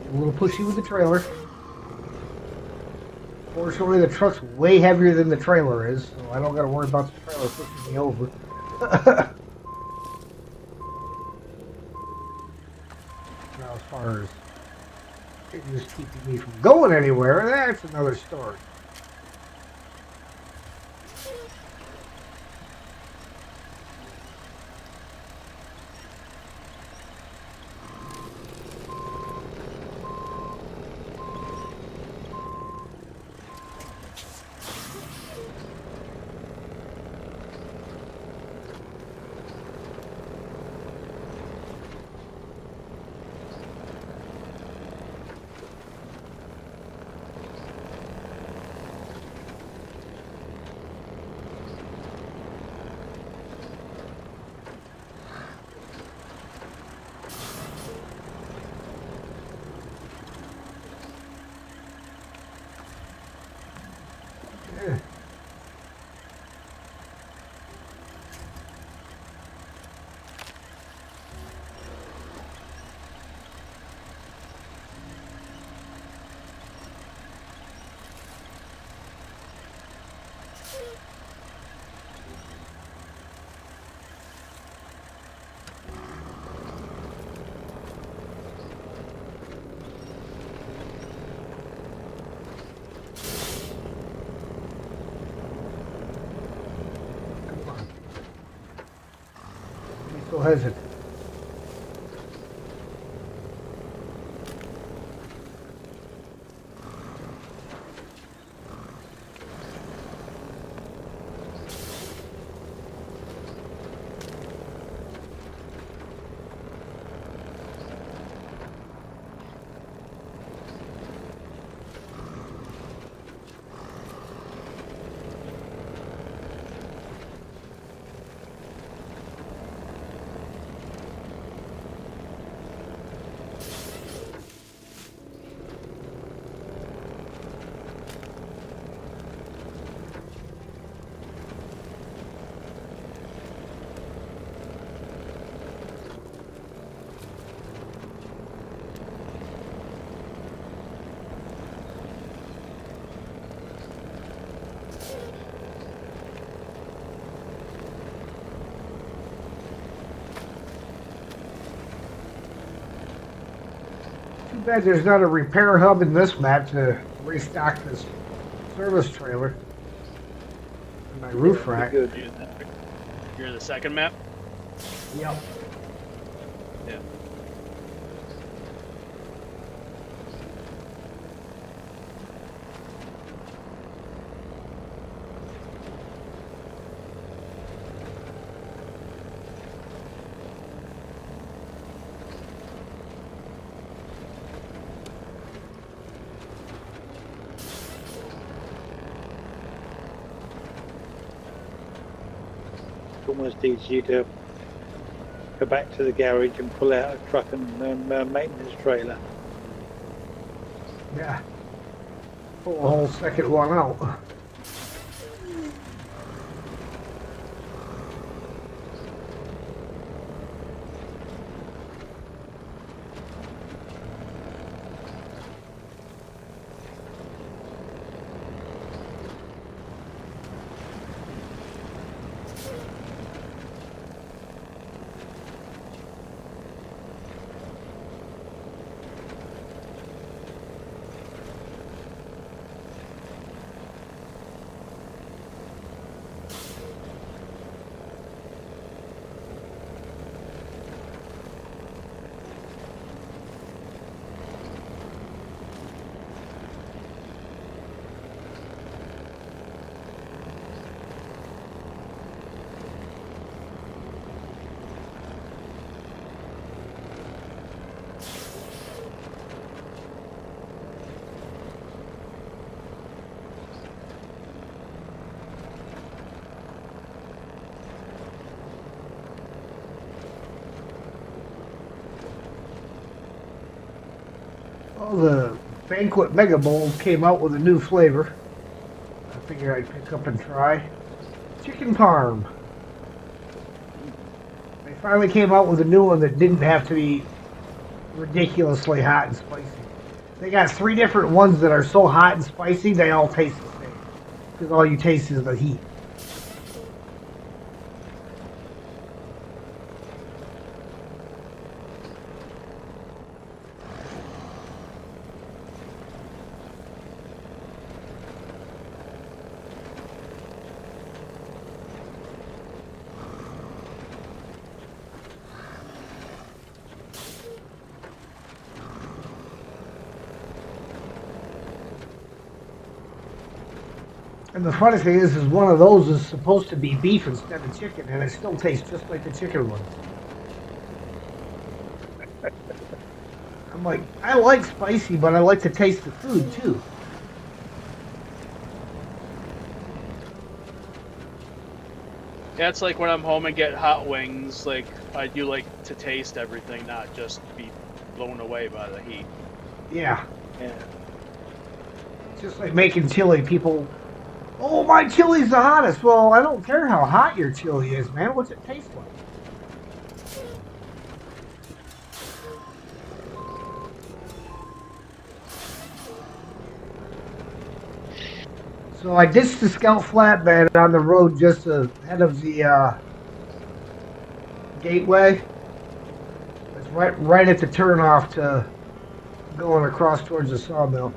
A little pushy with the trailer. Fortunately, the truck's way heavier than the trailer is, so I don't got to worry about the trailer pushing me over. Now, as far as it just keeping me from going anywhere, that's another story. so hesitant. Too bad there's not a repair hub in this map to restock this service trailer. And my roof rack. Good. You're in the second map? Yep. Yeah. Almost easy to go back to the garage and pull out a truck and maintenance trailer. Yeah. Pull a whole second one out. Well, the Banquet Mega Bowl came out with a new flavor. I figured I'd pick up and try. Chicken parm. They finally came out with a new one that didn't have to be ridiculously hot and spicy. They got 3 different ones that are so hot and spicy they all taste the same. Because all you taste is the heat. And the funny thing is one of those is supposed to be beef instead of chicken, and it still tastes just like the chicken one. I'm like, I like spicy, but I like to taste the food too. Yeah, it's like when I'm home and get hot wings, like, I do like to taste everything, not just be blown away by the heat. Yeah. Yeah. It's just like making chili. People, oh, my chili's the hottest. Well, I don't care how hot your chili is, man. What's it taste like? So I ditched the Scout flatbed on the road just ahead of the gateway. It's right at the turnoff to going across towards the sawmill.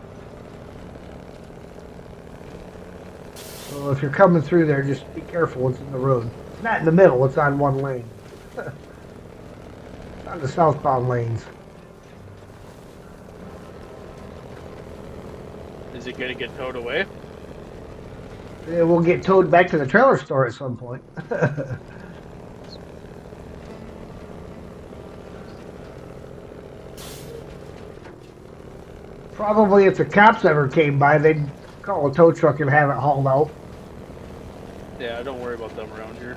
So if you're coming through there, just be careful. It's in the road. It's not in the middle. It's on one lane. on the southbound lanes. Is it gonna get towed away? It will get towed back to the trailer store at some point. Probably if the cops ever came by, they'd call a tow truck and have it hauled out. Yeah, don't worry about them around here.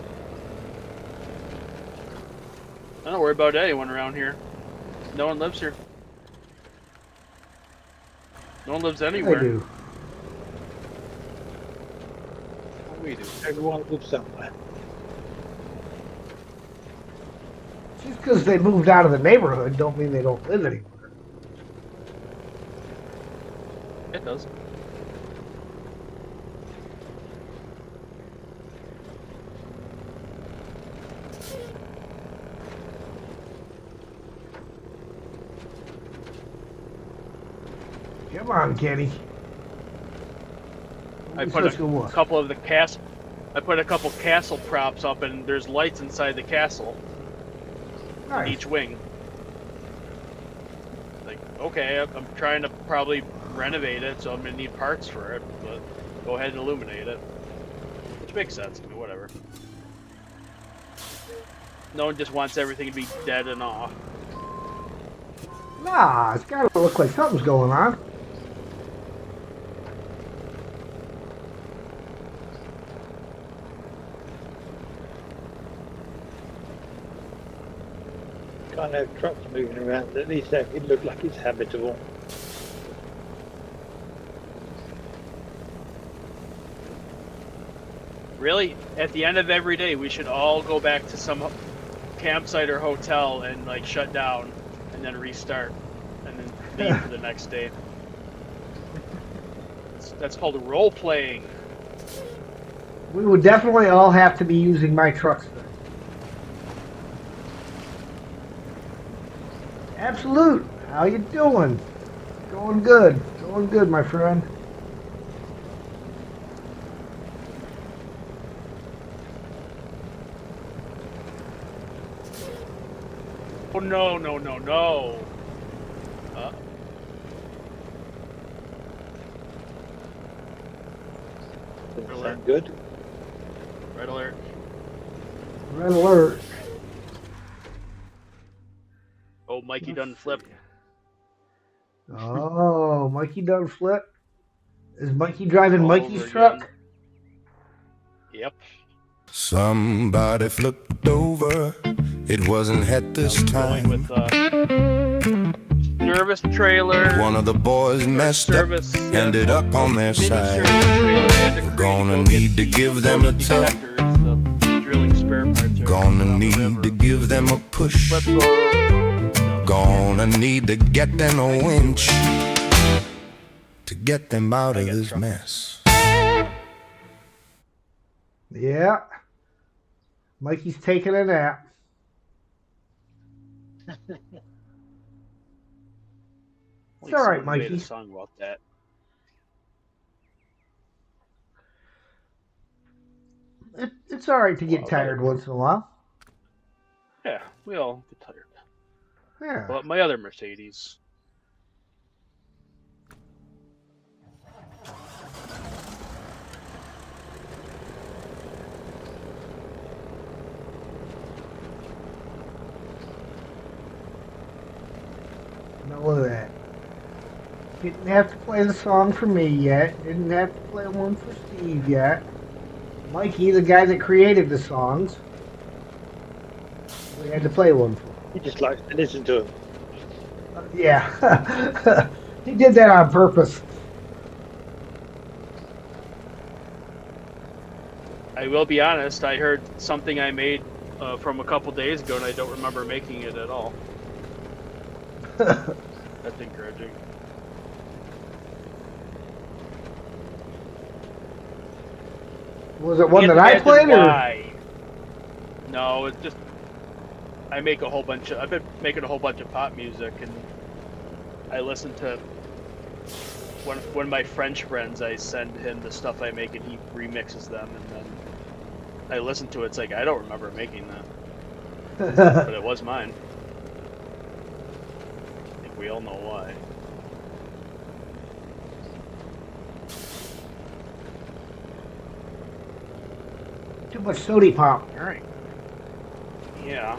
I don't worry about anyone around here. No one lives here. No one lives anywhere. I do. We do. Everyone lives somewhere. Just because they moved out of the neighborhood don't mean they don't live anywhere. It does. Come on, Kenny. I put a couple of the I put a couple castle props up, and there's lights inside the castle. Nice. Each wing. Like, okay, I'm trying to probably renovate it, so I'm gonna need parts for it, but go ahead and illuminate it. Which makes sense. I mean, whatever. No one just wants everything to be dead and off. Nah, it's gotta look like something's going on. Can't have trucks moving around. At least that it look like it's habitable. Really, at the end of every day, we should all go back to some campsite or hotel and like shut down, and then restart, and then leave for the next day. That's called role playing. We would definitely all have to be using my trucks then. Absolute. How you doing? Going good. Going good, my friend. Oh no, no, no, no. Doesn't sound good. Red alert. Red alert. Oh, Mikey done flipped. Oh, Mikey done flip. Is Mikey driving All Mikey's over truck? again. Yep. Somebody flipped over. It wasn't at this Going time. with service trailer. One of the boys messed up, service, ended up on their mini side. service trailer and a crane Gonna go get need to give them a tug. detectors, the drilling spare parts. Gonna need to give them a push. Let's go. Gonna need to get them a winch to get them out of this mess. Yeah. Mikey's taking a nap. It's all right, Someone made Mikey. a song about that. It's all right to get Well, tired once in a while. Yeah, we all get tired. Yeah. But my other Mercedes. Know of that. Didn't have to play the song for me yet. Didn't have to play one for Steve yet. Mikey, the guy that created the songs, we had to play one for. He just likes to listen to them. Yeah. He did that on purpose. I will be honest, I heard something I made from a couple days ago, and I don't remember making it at all. That's encouraging. Was it one Can't that I imagine played, or? why. No, it's just I make a whole bunch of. I've been making a whole bunch of pop music, and I listen to one of my French friends. I send him the stuff I make, and he remixes them, and then I listen to it. It's like I don't remember making that, but it was mine. We all know why. Too much sody pop. All right. Yeah.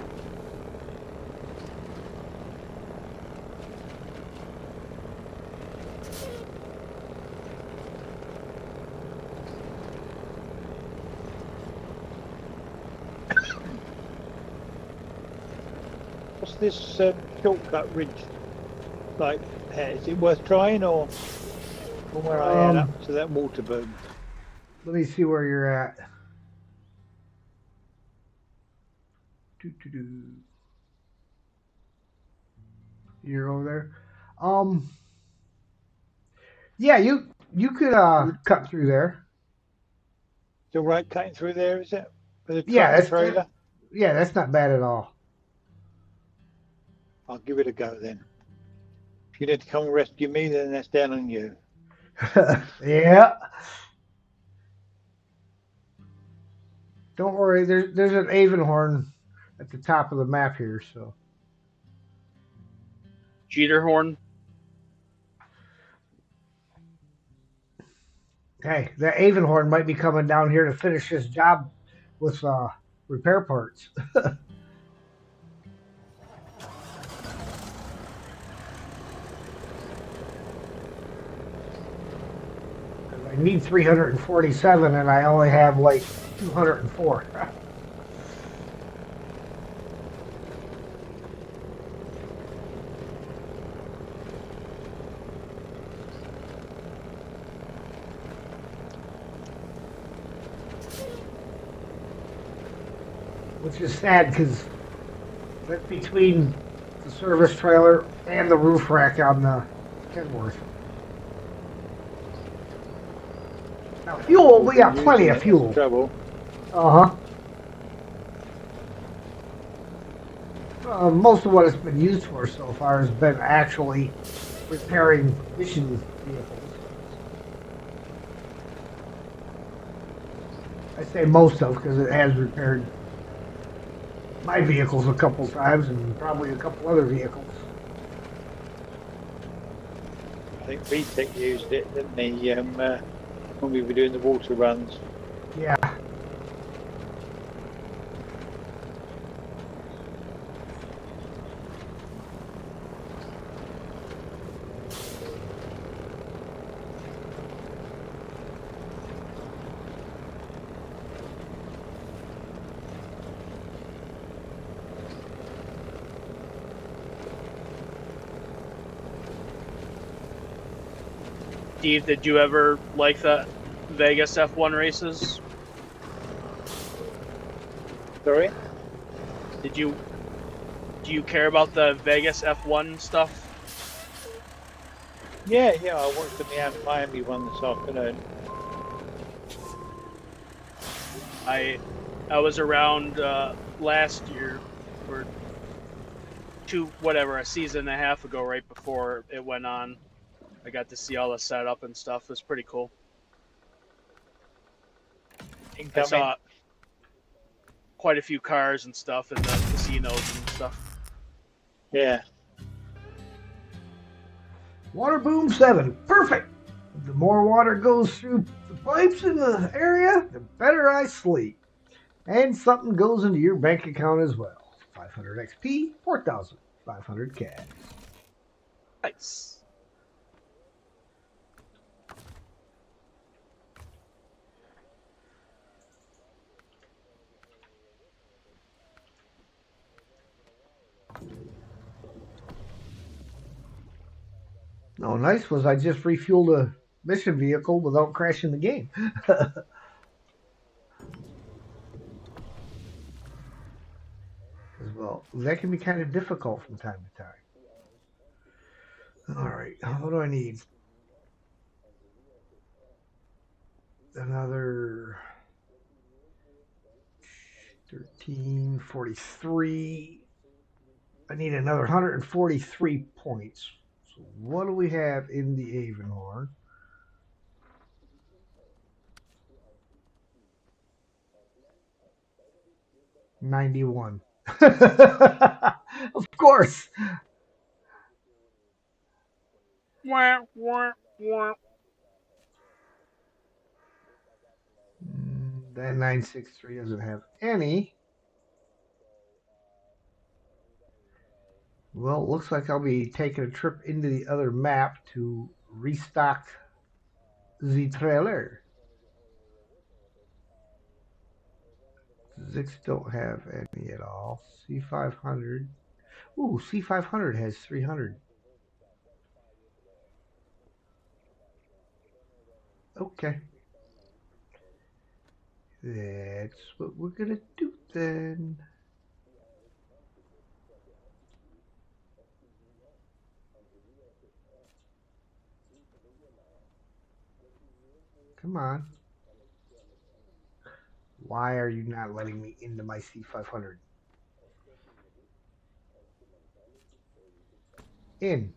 What's this shortcut ridge like? Is it worth trying, or from where I head up to that water boom? Let me see where you're at. You're over there. Yeah, you could cut through there. Still right cutting through there, is it? With a truck Yeah, and trailer? that's not bad at all. I'll give it a go then. If you need to come and rescue me, then that's down on you. Yeah. Don't worry, there's an Avonhorn at the top of the map here, so. Jeterhorn. Hey, that Avonhorn might be coming down here to finish this job with repair parts. I need 347 and I only have like 204. Which is sad because that's between the service trailer and the roof rack on the Kenworth. Now, fuel, we got plenty of fuel. Trouble. Uh-huh. Most of what it's been used for so far has been actually repairing mission vehicles. I say most of because it has repaired my vehicles a couple times and probably a couple other vehicles. I think VTech used it, didn't he, when we were doing the water runs. Yeah. Steve, did you ever like the Vegas F1 races? Sorry? Do you care about the Vegas F1 stuff? Yeah, I watched the Miami one this afternoon. I was around last year, or a season and a half ago, right before it went on. I got to see all the setup and stuff. It was pretty cool. I saw quite a few cars and stuff in the casinos and stuff. Yeah. Water boom 7. Perfect. The more water goes through the pipes in the area, the better I sleep. And something goes into your bank account as well. 500 XP, 4,500 cash. Nice. No, nice was I just refueled a mission vehicle without crashing the game. Well, that can be kind of difficult from time to time. All right, what do I need? Another 1343. I need another 143 points. So what do we have in the Avonhorn? $91. Of course. Wah, wah, wah. That 963 doesn't have any. Well, it looks like I'll be taking a trip into the other map to restock the trailer. Zix don't have any at all. C500. Ooh, C500 has 300. Okay. That's what we're gonna do then. Come on. Why are you not letting me into my C500? In.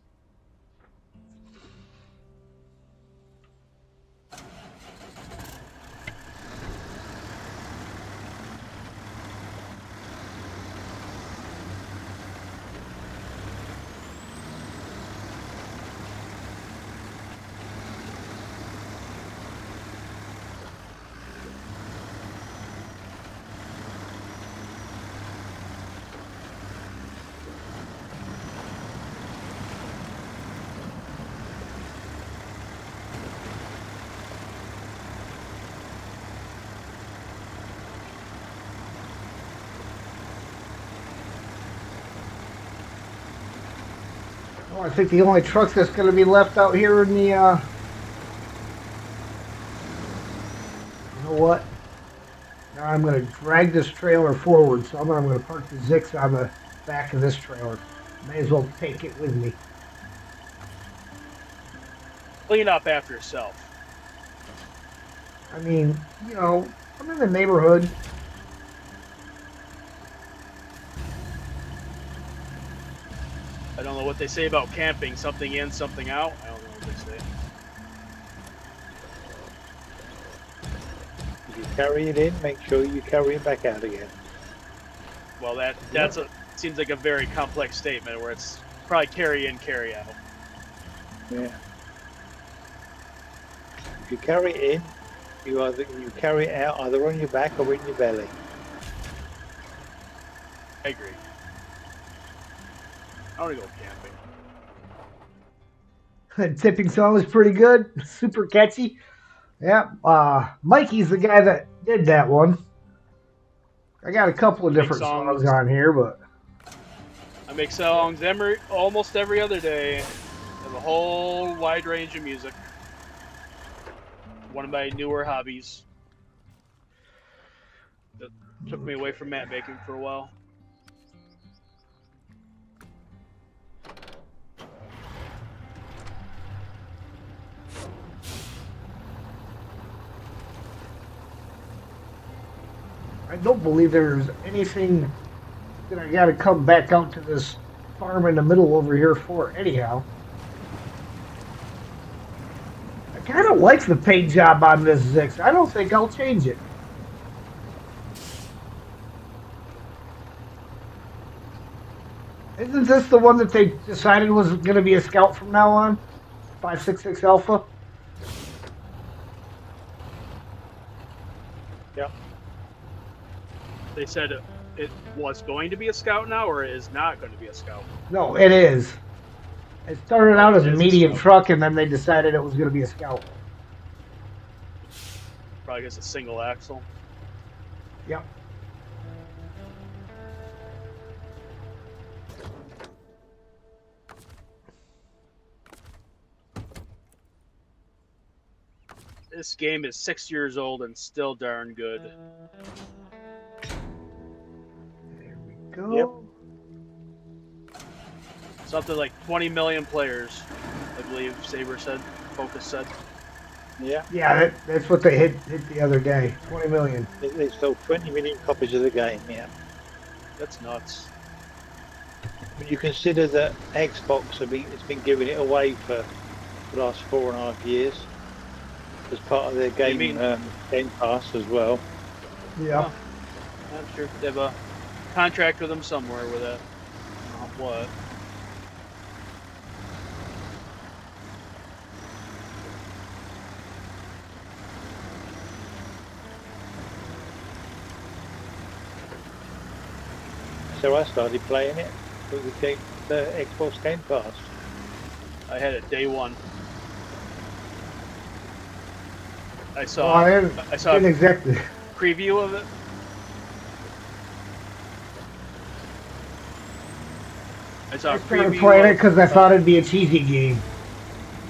Oh, I think the only truck that's going to be left out here in the, you know what? Now I'm going to drag this trailer forward, so I'm going to park the Zix on the back of this trailer. May as well take it with me. Clean up after yourself. I mean, you know, I'm in the neighborhood. I don't know what they say about camping. Something in, something out. I don't know what they say. If you carry it in, make sure you carry it back out again. Well, that's a seems like a very complex statement where it's probably carry in, carry out. Yeah. If you carry it in, you carry it out either on your back or in your belly. I agree. I want to go camping. Tipping song was pretty good. Super catchy. Yeah. Mikey's the guy that did that one. I got a couple of different songs on here, but I make songs almost every other day. I have a whole wide range of music. One of my newer hobbies that took me away from map making for a while. I don't believe there's anything that I got to come back out to this farm in the middle over here for anyhow. I kind of like the paint job on this Zix. I don't think I'll change it. Isn't this the one that they decided was going to be a Scout from now on? 566 Alpha? Yep. They said it was going to be a Scout now, or it is not going to be a Scout. No, it is. It started out as a medium truck, and then they decided it was going to be a Scout. Probably just a single axle. Yep. This game is 6 years old and still darn good. There we go. Yep. Something like 20 million players, I believe Saber said, Focus said. Yeah. Yeah, that's what they hit the other day. 20 million. They sold 20 million copies of the game, yeah. That's nuts. When you consider that Xbox has been giving it away for the last 4.5 years as part of their game Game Pass as well. Yeah. I'm sure they have a contract with them somewhere with that. What? So I started playing it with the Xbox Game Pass. I had it day one. I Well, saw I a didn't exactly. preview of it. I saw I a started preview playing it of, because I thought it'd be a cheesy game,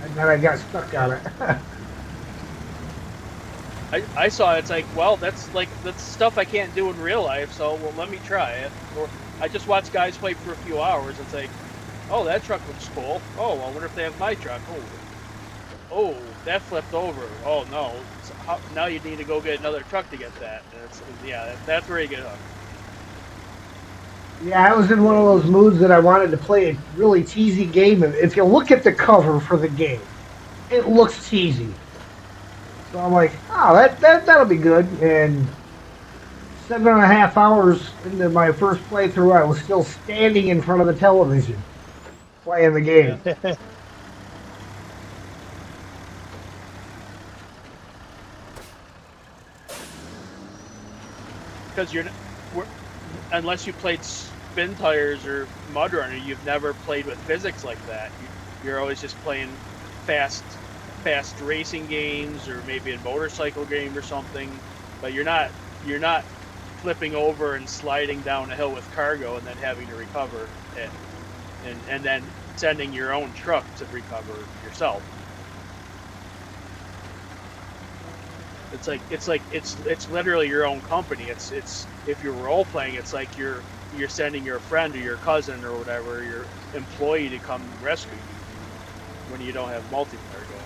and then I got stuck on it. I saw it, it's like, well, that's stuff I can't do in real life, so well, let me try it. Or I just watched guys play for a few hours. It's like, oh, that truck looks cool. Oh, I wonder if they have my truck. Oh, that flipped over. Oh no, so now you need to go get another truck to get that. And that's where you get hooked. Yeah, I was in one of those moods that I wanted to play a really cheesy game, and if you look at the cover for the game, it looks cheesy. So I'm like, oh, that'll be good. And 7.5 hours into my first playthrough, I was still standing in front of the television playing the game. Because unless you played spin tires or mud runner, you've never played with physics like that. You're always just playing fast racing games, or maybe a motorcycle game or something. But you're not flipping over and sliding down a hill with cargo and then having to recover it, and then sending your own truck to recover yourself. It's literally your own company. It's if you're role playing, it's like you're sending your friend or your cousin or whatever, your employee, to come rescue you when you don't have multiplayer going.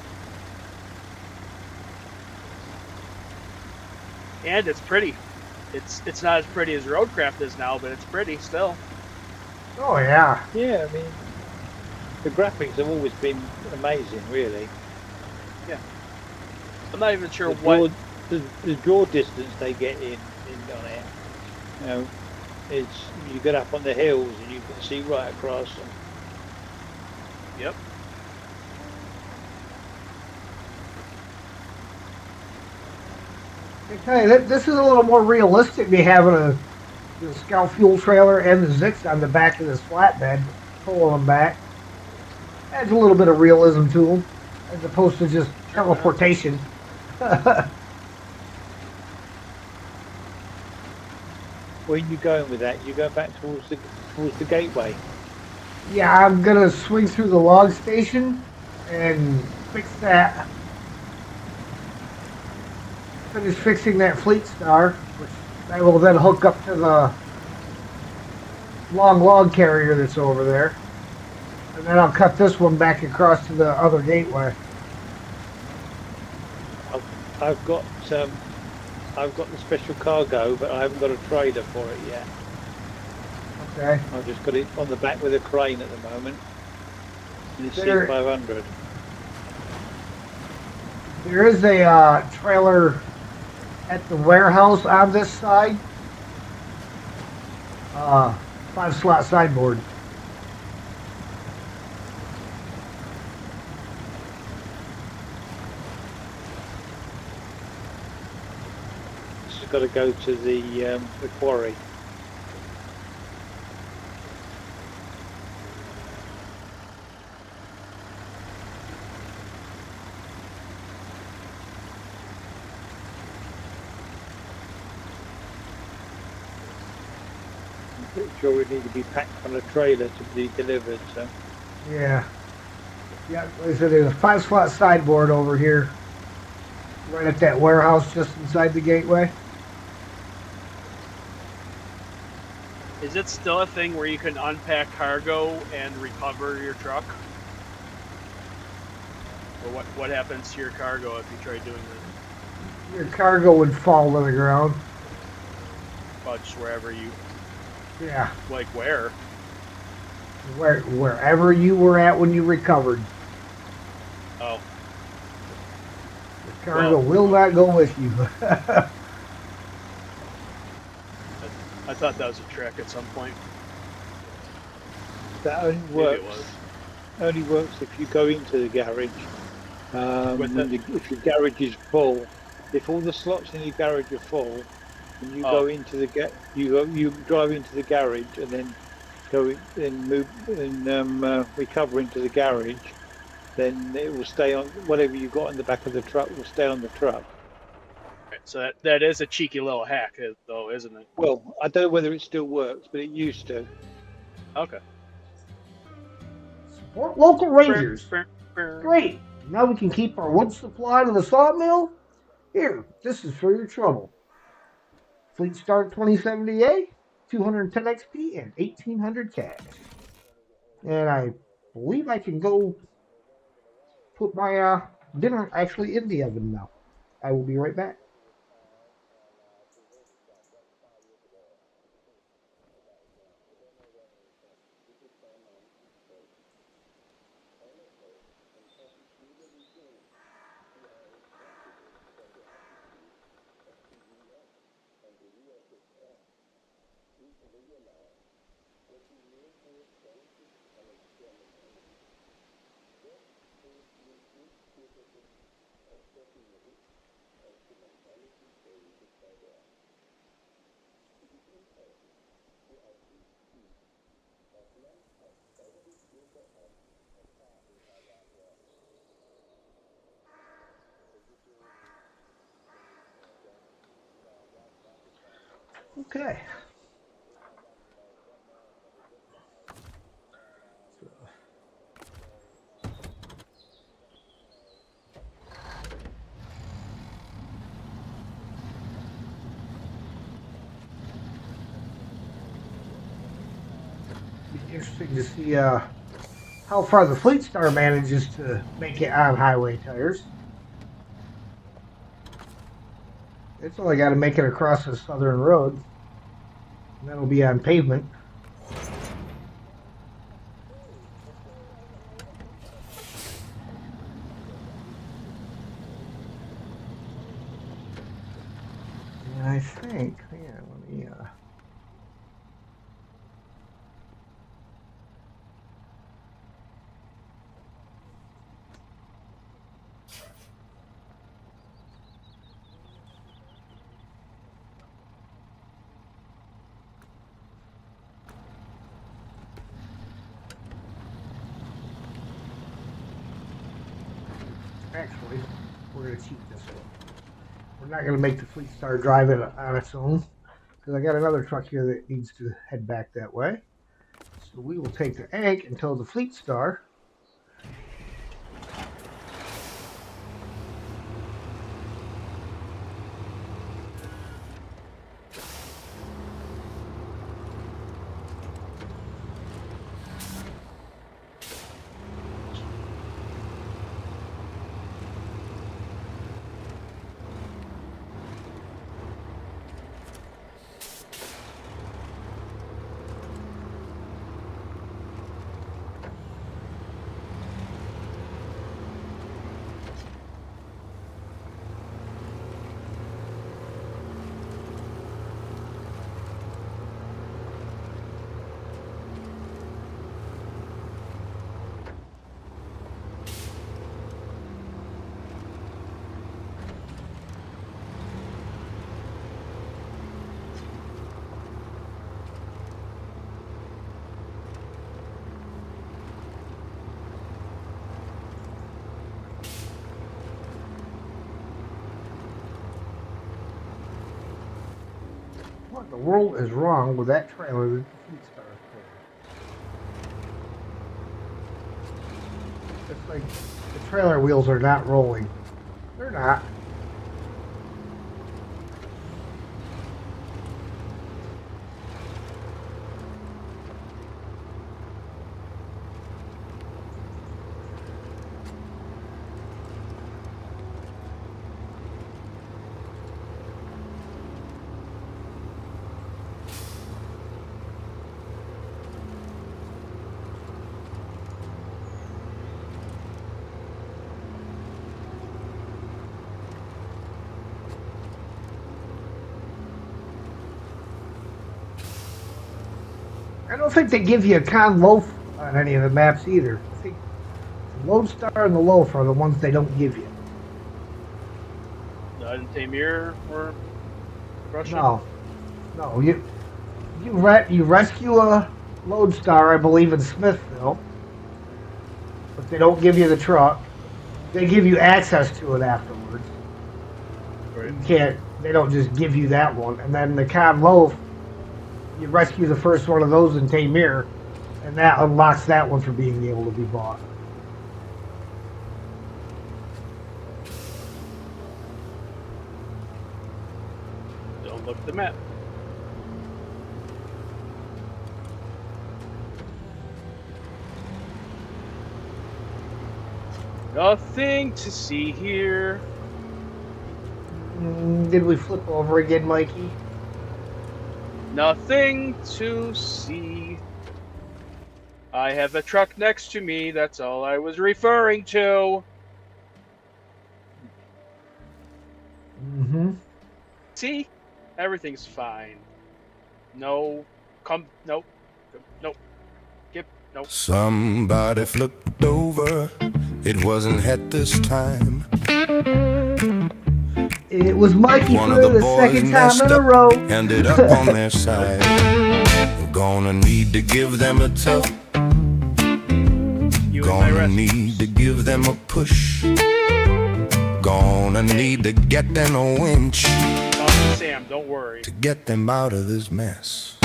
And it's pretty. It's not as pretty as Roadcraft is now, but it's pretty still. Oh yeah. Yeah, I mean, the graphics have always been amazing, really. Yeah. I'm not even sure the draw distance they get in on it. You know, you get up on the hills and you can see right across them. Yep. I tell you, this is a little more realistic than having the Scout Fuel trailer and the Zix on the back of this flatbed, pulling them back. Adds a little bit of realism to them, as opposed to just teleportation. Where are you going with that? You go back towards the gateway. Yeah, I'm gonna swing through the log station and fix that. Finish fixing that Fleet Star, which I will then hook up to the long log carrier that's over there, and then I'll cut this one back across to the other gateway. I've got the special cargo, but I haven't got a trailer for it yet. Okay. I've just got it on the back with a crane at the moment. And it's There- C500. There is a trailer at the warehouse on this side. 5-slot sideboard. It's got to go to the quarry. Pretty sure we need to be packed on a trailer to be delivered, so Yeah. Yeah, like I said, there's a 5-slot sideboard over here, right at that warehouse just inside the gateway. Is it still a thing where you can unpack cargo and recover your truck? Or what happens to your cargo if you try doing that? Your cargo would fall to the ground. Well, just wherever you, Yeah. like where? Wherever you were at when you recovered. Oh, The cargo will not go with you. I thought that was a trick at some point. that only Maybe works. it was. Only works if you go into the garage. With If your garage is full, if all the slots in your garage are full, And you Oh. go into the you drive into the garage and then move and recover into the garage. Then it will stay on whatever you got in the back of the truck will stay on the truck. So that is a cheeky little hack, though, isn't it? Well, I don't know whether it still works, but it used to. Okay. Support local rangers. Great. Now we can keep our wood supply to the sawmill. Here, this is for your trouble. Fleet Start 2070A, 210 XP, and 1800 cash. And I believe I can go put my dinner actually in the oven now. I will be right back. Okay. Be interesting to see how far the Fleet Star manages to make it on highway tires. It's only got to make it across the southern road, and that'll be on pavement. And I think, yeah, let me. Actually, we're going to cheat this one. We're not going to make the Fleet Star drive it on its own, because I got another truck here that needs to head back that way. So we will take the egg and tow the Fleet Star. What in the world is wrong with that trailer that the Fleet Star is pulling? It's like the trailer wheels are not rolling. They're not. I don't think they give you a con loaf on any of the maps either. I think the Lodestar and the loaf are the ones they don't give you. Not in Tamir or Russia? No, No, you rescue a Lodestar, I believe, in Smithville, but they don't give you the truck. They give you access to it afterwards. Right. You can't. They don't just give you that one. And then the Cod Loaf, you rescue the first one of those in Tamir, and that unlocks that one for being able to be bought. Don't look at the map. Nothing to see here. Did we flip over again, Mikey? Nothing to see. I have a truck next to me. That's all I was referring to. Mm-hmm. See? Everything's fine. No. Nope. Nope. Nope. Somebody flipped over. It wasn't Het this time. It was Mikey One for of the the boys second time messed in a up, row. ended up on their side. We're gonna need to give them a tough. You and my Gonna rest. need to give them a push. Gonna need to get them a winch Talk to Sam, don't worry. to get them out of this mess.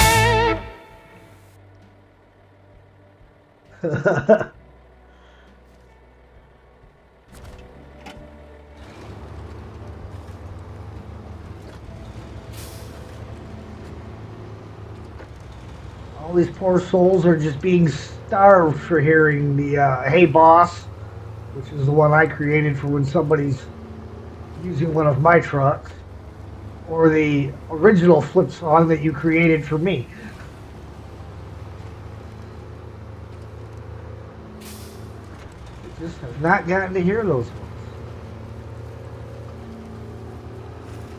All these poor souls are just being starved for hearing the "Hey Boss," which is the one I created for when somebody's using one of my trucks, or the original flip song that you created for me. I just have not gotten to hear those ones.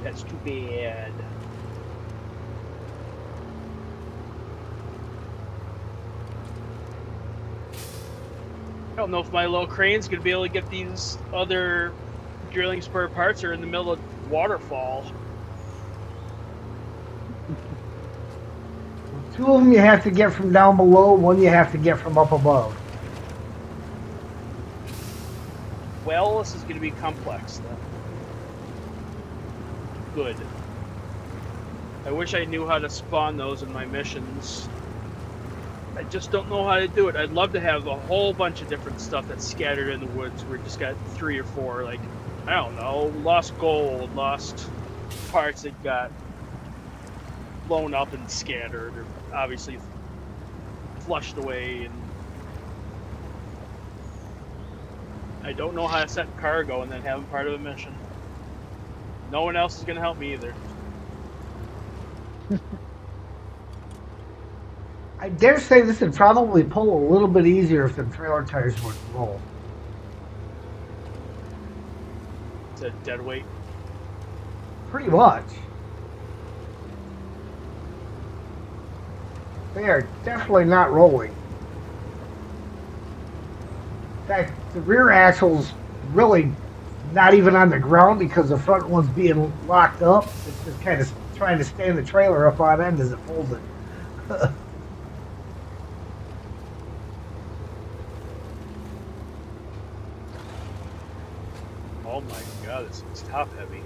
That's too bad. I don't know if my little crane's gonna be able to get these other drilling spur parts are in the middle of waterfall. Two of them you have to get from down below, one you have to get from up above. Well, this is gonna be complex then. Good. I wish I knew how to spawn those in my missions. I just don't know how to do it. I'd love to have a whole bunch of different stuff that's scattered in the woods. We just got 3 or 4, like, I don't know, lost gold, lost parts that got blown up and scattered, or obviously flushed away. And I don't know how to set cargo and then have them part of a mission. No one else is going to help me either. I dare say this would probably pull a little bit easier if the trailer tires wouldn't roll. It's a dead weight. Pretty much. They are definitely not rolling. In fact, the rear axle's really not even on the ground because the front one's being locked up. It's just kind of trying to stand the trailer up on end as it pulls it. Oh my god, this is top heavy.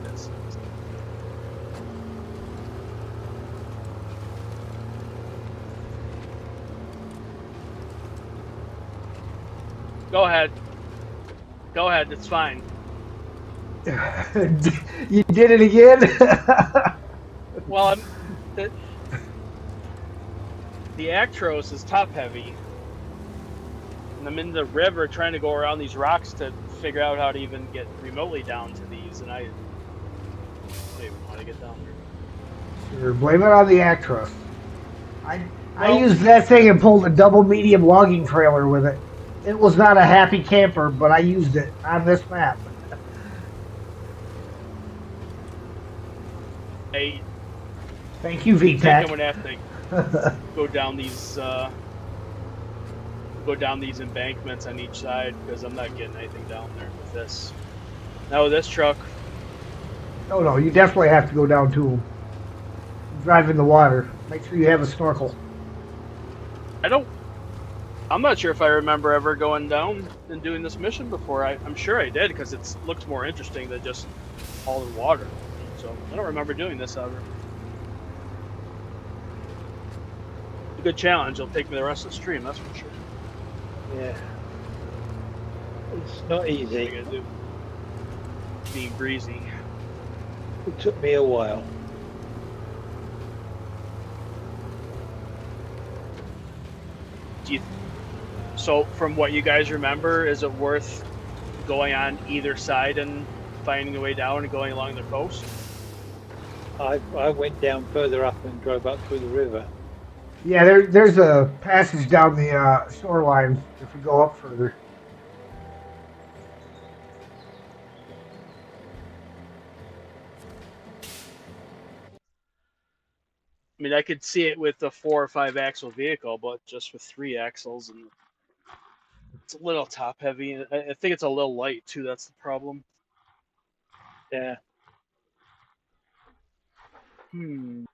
Yes. Go ahead. Go ahead, it's fine. You did it again? Well, the Actros is top heavy. And I'm in the river trying to go around these rocks to figure out how to even get remotely down to these, and I don't even know how to get down there. Sure, blame it on the Actros. I used that thing and pulled a double medium logging trailer with it. It was not a happy camper, but I used it on this map. I Thank you, think I'm VTAC. gonna have to go down these embankments on each side because I'm not getting anything down there with this. Now with this truck, Oh no, you definitely have to go down to them. Drive in the water. Make sure you have a snorkel. I don't. I'm not sure if I remember ever going down and doing this mission before. I'm sure I did because it looks more interesting than just all in water. So I don't remember doing this ever. A good challenge. It'll take me the rest of the stream. That's for sure. Yeah. It's not What easy. are you gonna do? Being breezy. It took me a while. So from what you guys remember, is it worth going on either side and finding a way down and going along the coast? I went down further up and drove up through the river. Yeah, there's a passage down the shoreline if we go up further. I mean, I could see it with a 4 or 5 axle vehicle, but just with 3 axles, and it's a little top heavy. And I think it's a little light too. That's the problem. Yeah. Hmm.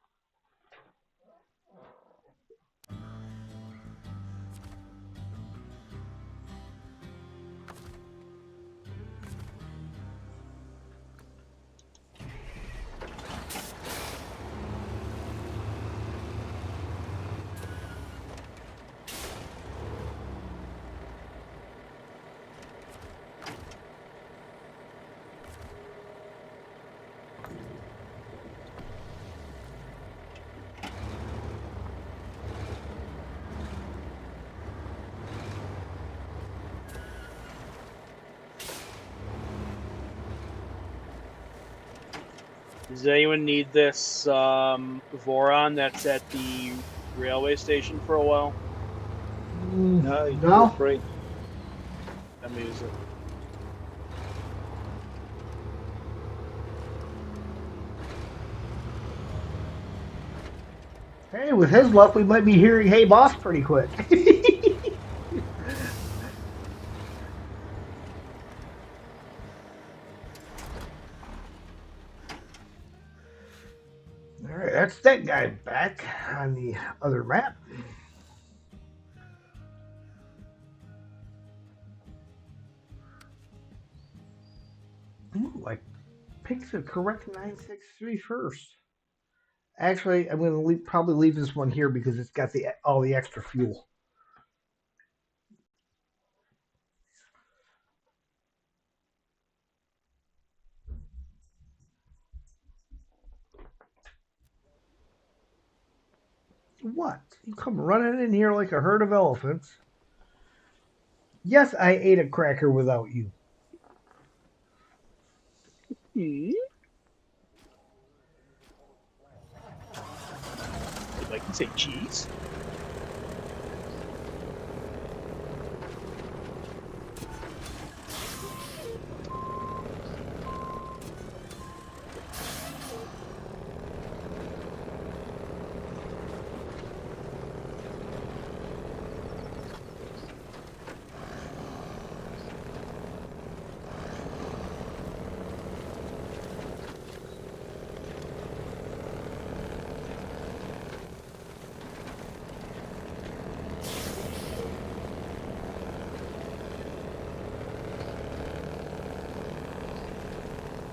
Does anyone need this Voron that's at the railway station for a while? No, you No? feel free. Let me use it. Hey, with his luck, we might be hearing "Hey, boss" pretty quick. All right, that's that guy back on the other map. Ooh, I picked the correct 963 first. Actually, I'm going to probably leave this one here because it's got all the extra fuel. What? You come running in here like a herd of elephants. Yes, I ate a cracker without you. Hmm. Would like to say cheese.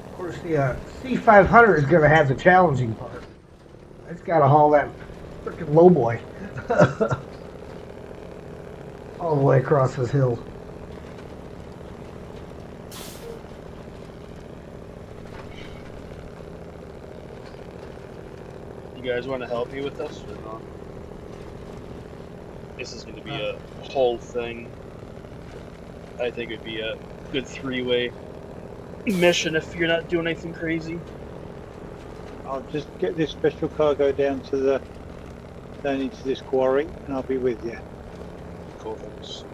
Of course, the C500 is going to have the challenging part. It's got to haul that freaking low boy all the way across this hill. You guys want to help me with this or not? This is going to be a whole thing. I think it'd be a good 3-way mission if you're not doing anything crazy. I'll just get this special cargo down into this quarry, and I'll be with you. Cool things.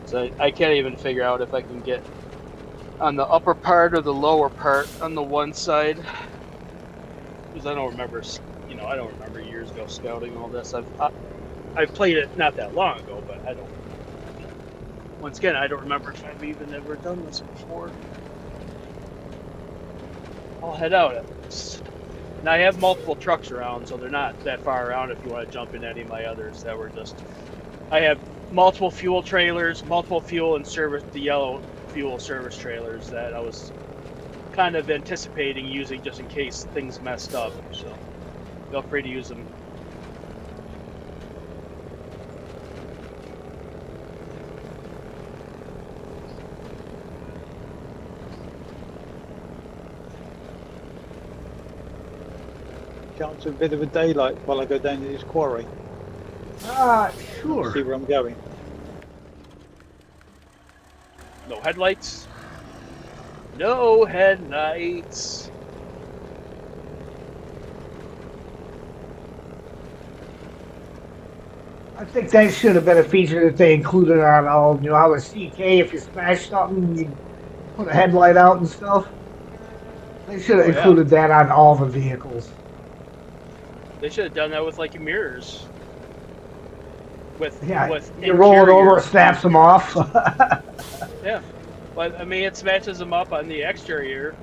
So I can't even figure out if I can get on the upper part or the lower part on the one side. because I don't remember, I don't remember years ago scouting all this. I've played it not that long ago, but I don't. Once again, I don't remember if I've even ever done this before. I'll head out at least. And I have multiple trucks around, so they're not that far around if you want to jump in any of my others that were just... I have multiple fuel trailers, multiple fuel and service, the yellow fuel service trailers that I was kind of anticipating using just in case things messed up, so feel free to use them. Chance of a bit of a daylight while I go down to this quarry. Sure. See where I'm going. No headlights. No headlights. I think that should have been a feature that they included on all, how a CK, if you smash something, you put a headlight out and stuff. They should have included that on all the vehicles. They should have done that with like your mirrors. With you roll it over, it snaps them off. Yeah, but I mean, it smashes them up on the exterior.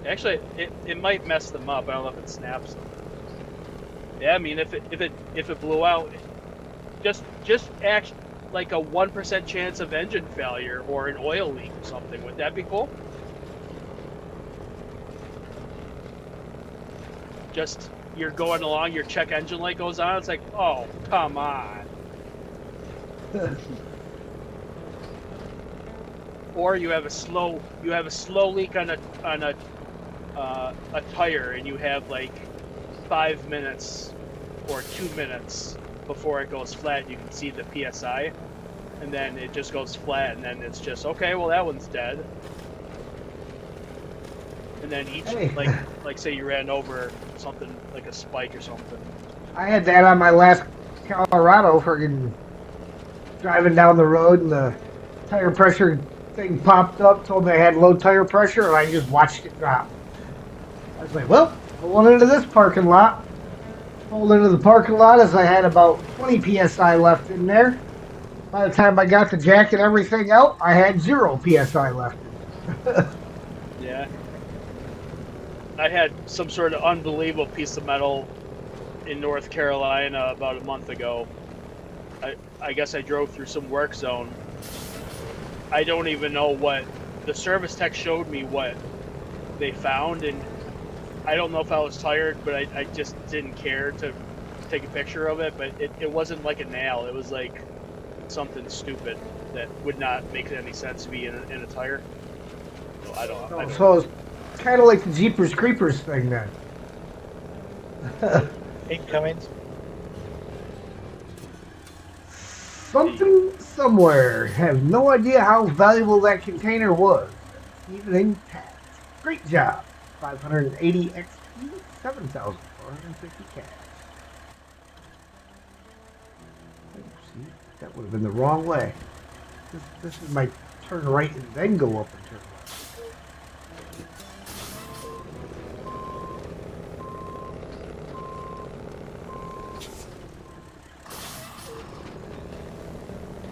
Actually, it might mess them up. I don't know if it snaps them. Yeah, I mean, if it blew out, just act like a 1% chance of engine failure or an oil leak or something. Would that be cool? Just you're going along, your check engine light goes on. It's like, oh, come on. Or you have a slow leak on a tire, and you have like 5 minutes or 2 minutes before it goes flat. You can see the PSI, and then it just goes flat, and then it's just okay. Well, that one's dead. And then each like say you ran over something like a spike or something. I had that on my last Colorado, friggin' driving down the road, and the tire pressure thing popped up, told me I had low tire pressure, and I just watched it drop. I was like, well, pulled into this parking lot. Pulled into the parking lot as I had about 20 PSI left in there. By the time I got the jack and everything out, I had 0 PSI left. Yeah. I had some sort of unbelievable piece of metal in North Carolina about a month ago. I guess I drove through some work zone. I don't even know what the service tech showed me what they found, and I don't know if I was tired, but I just didn't care to take a picture of it. But it wasn't like a nail. It was like something stupid that would not make any sense to be in a tire. So I don't. So it's kind of like the Jeepers Creepers thing then. Incoming. Something somewhere. Have no idea how valuable that container was. Even intact. Great job. 580 XP, 7,450 cash. See, that would have been the wrong way. This is my turn right and then go up and turn left.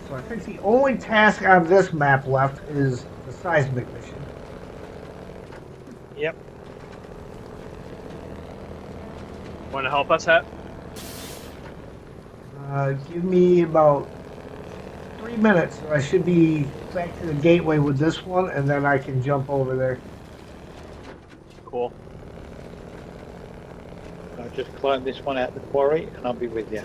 So I think the only task on this map left is the seismic mission. Yep. Want to help us, Hat? Give me about 3 minutes. I should be back to the gateway with this one, and then I can jump over there. Cool. I'll just climb this one out the quarry, and I'll be with you.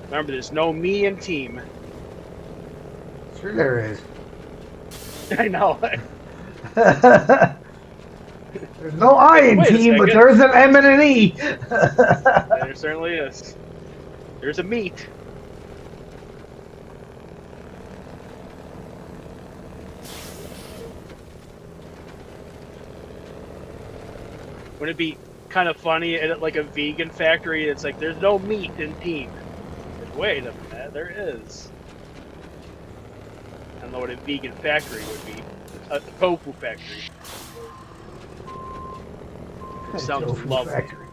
Remember, there's no me in team. Sure there is. I know. There's no I in Wait a team, but second. there's an M and an E. There certainly is. There's a meet. Wouldn't it be kind of funny at like a vegan factory? It's like there's no meat in team. Like, wait a minute, there is. don't know what a vegan factory would be. A tofu factory. Sounds Tofu lovely. factory.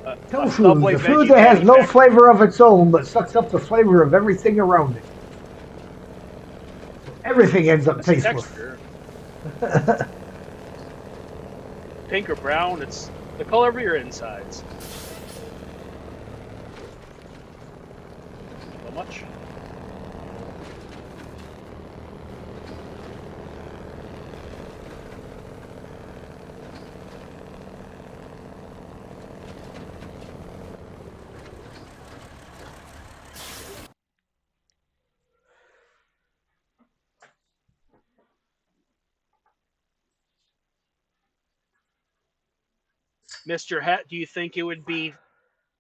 A Tofu, Subway the food veggie that has patty no factory. flavor of its own, but sucks up the flavor of everything around it. Everything ends up It's tasteless. texture. Pink or brown, it's the color of your insides. So much. Mr. Het, do you think it would be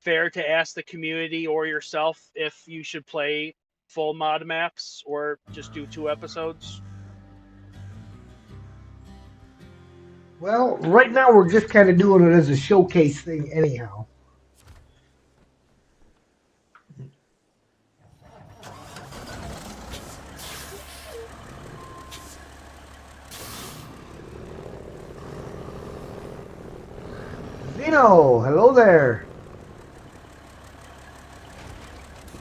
fair to ask the community or yourself if you should play full mod maps or just do 2 episodes? Well, right now we're just kind of doing it as a showcase thing, anyhow. Zeno, hello there.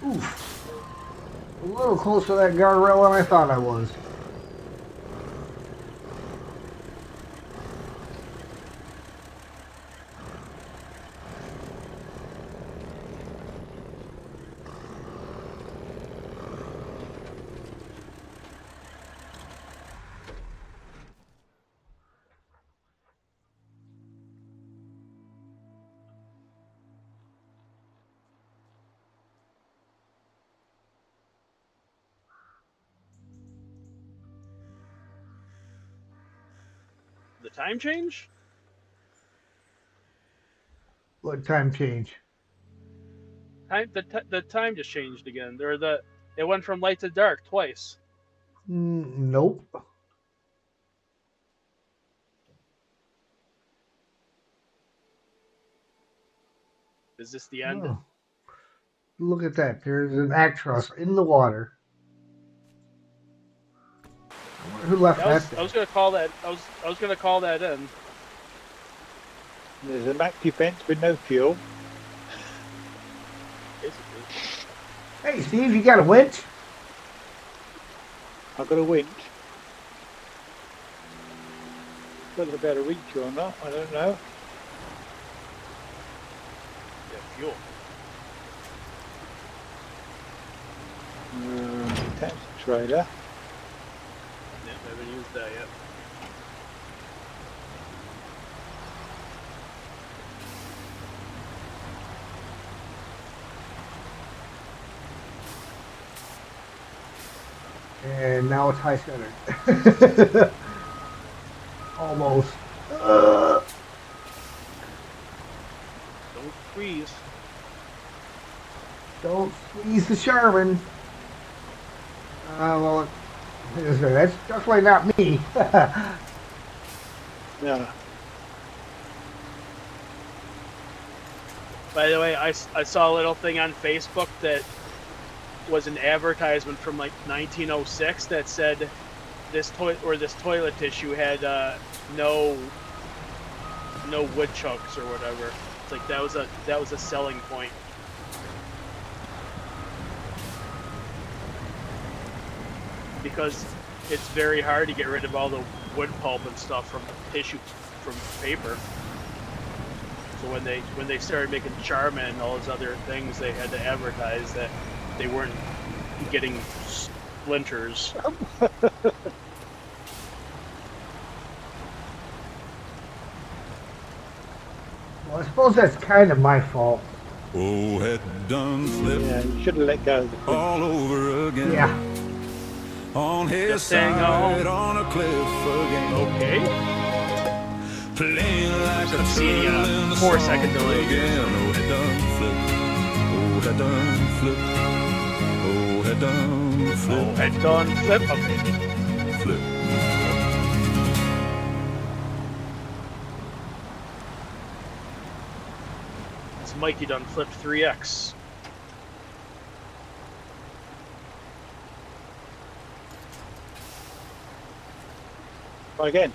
Oof. A little closer to that guardrail than I thought I was. The time change? What time change? The time just changed again. It went from light to dark twice. Nope. Is this the end? Oh. Look at that. There's an actros in the water. Who left that? I was gonna call that. I was gonna call that in. There's a Mac defense with no fuel. Basically. Hey, Steve, you got a winch? I've got a winch. Whether I better reach you or not, I don't know. Yeah, fuel. Taxi trailer. Yeah, I haven't used that yet. And now it's high centered. Almost. Don't freeze. Don't squeeze the Sherman. Well, that's definitely not me. No. By the way, I saw a little thing on Facebook that was an advertisement from like 1906 that said this toilet tissue had no wood chunks or whatever. It's like that was a selling point. Because it's very hard to get rid of all the wood pulp and stuff from tissue, from paper. So when they started making Charmin and all those other things, they had to advertise that they weren't getting splinters. Well, I suppose that's kind of my fault. Oh, head done flipped Yeah, you should have let go of the thing. all over again. Yeah. On his Just hang side, on. on a cliff again. Okay. Playing like a See, turtle in the 4 song second delay. again. Oh, head done flipped. Oh, head done flipped. Oh, head done Oh, flipped. head done flip. Okay. Flip. It's Mikey done flipped 3x. Try again.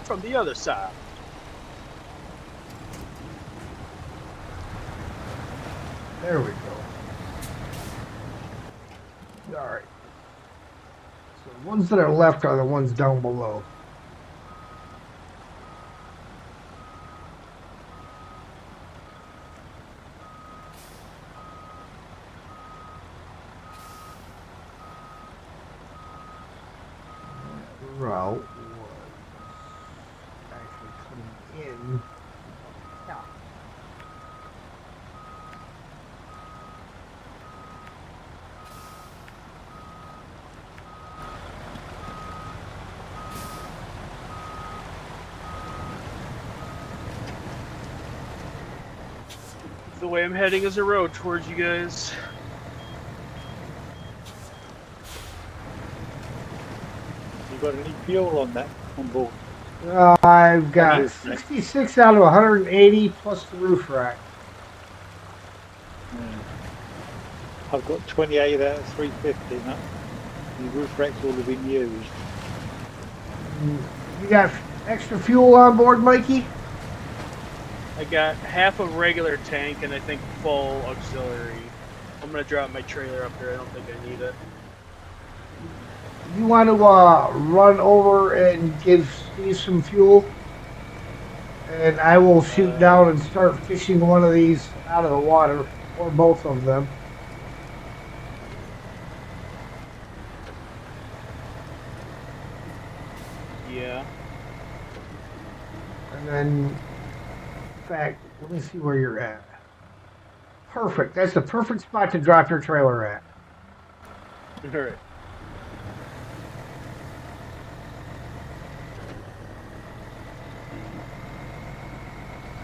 From the other side. There we go. All right. So the ones that are left are the ones down below. Route was actually coming in. Yeah. The way I'm heading is a road towards you guys. You got any fuel on that on board? I've got Roof rack. 66 out of 180 plus the roof rack. I've got 28 out of 350. That the roof racks all have been used. You got extra fuel on board, Mikey? I got half a regular tank and I think full auxiliary. I'm gonna drop my trailer up there. I don't think I need it. You want to run over and give Steve some fuel? And I will shoot down and start fishing one of these out of the water, or both of them. Yeah. And then, in fact, let me see where you're at. Perfect. That's the perfect spot to drop your trailer at. Alright.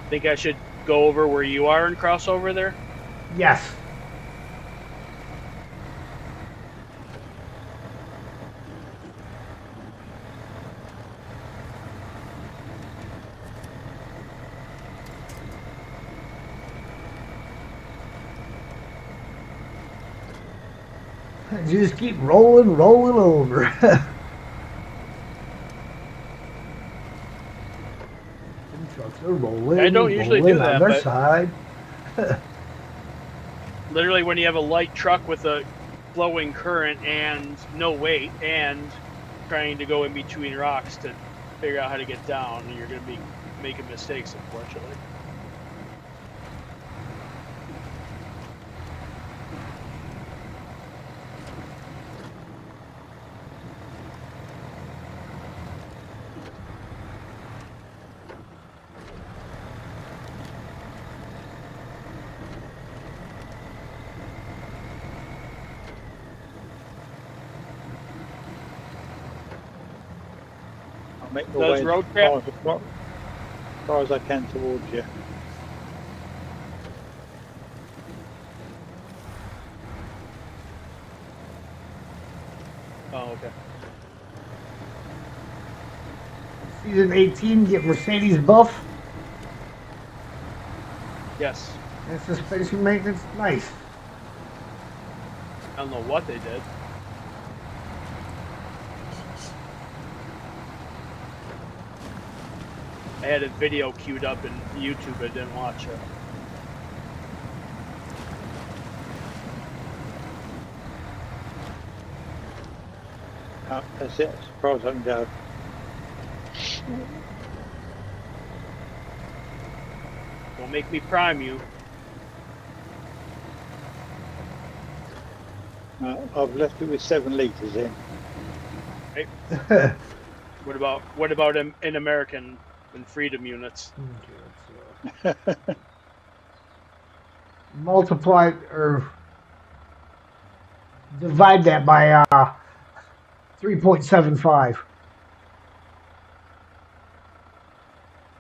Think I should go over where you are and cross over there? Yes. Just keep rolling over. Trucks are rolling. I don't usually do that, on their but- side. Literally, when you have a light truck with a flowing current and no weight and trying to go in between rocks to figure out how to get down, you're going to be making mistakes, unfortunately. I'll make my Does way road as far as I can towards you. Oh, okay. Season 18, get Mercedes buff Yes. and suspension maintenance. Nice. I don't know what they did. I had a video queued up in YouTube, but didn't watch it. That's it, as far as I can go. Don't make me prime you. I've left it with 7 litres in. What about in American and freedom units? Okay, let's, multiply or divide that by 3.75.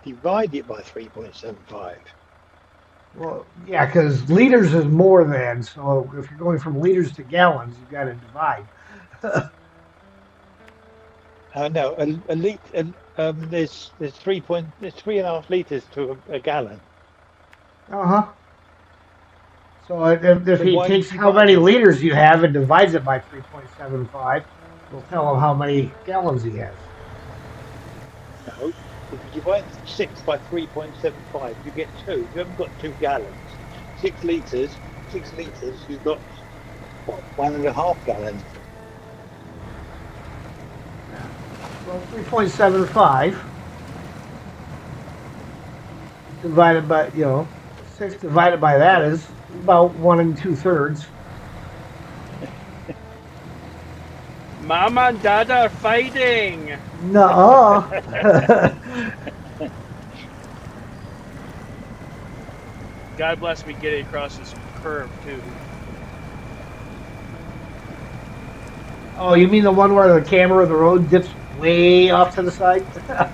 Divide it by 3.75. Well, yeah, because liters is more than, so if you're going from liters to gallons, you've got to divide. No, a litre. There's 3.5 litres to a gallon. Uh-huh. So if So he why takes did you how buy many this? liters you have and divides it by 3.75, we'll tell him how many gallons he has. No. If you divide 6 by 3.75, you get 2. You haven't got 2 gallons. 6 litres. 6 litres. You've got what, 1.5 gallons. Well, 3.75 divided by, 6 divided by that is about 1 2/3. Mama and Dada are fighting. Nuh-uh. God bless me getting across this curve too. Oh, you mean the one where the camera of the road dips way off to the side? Yeah.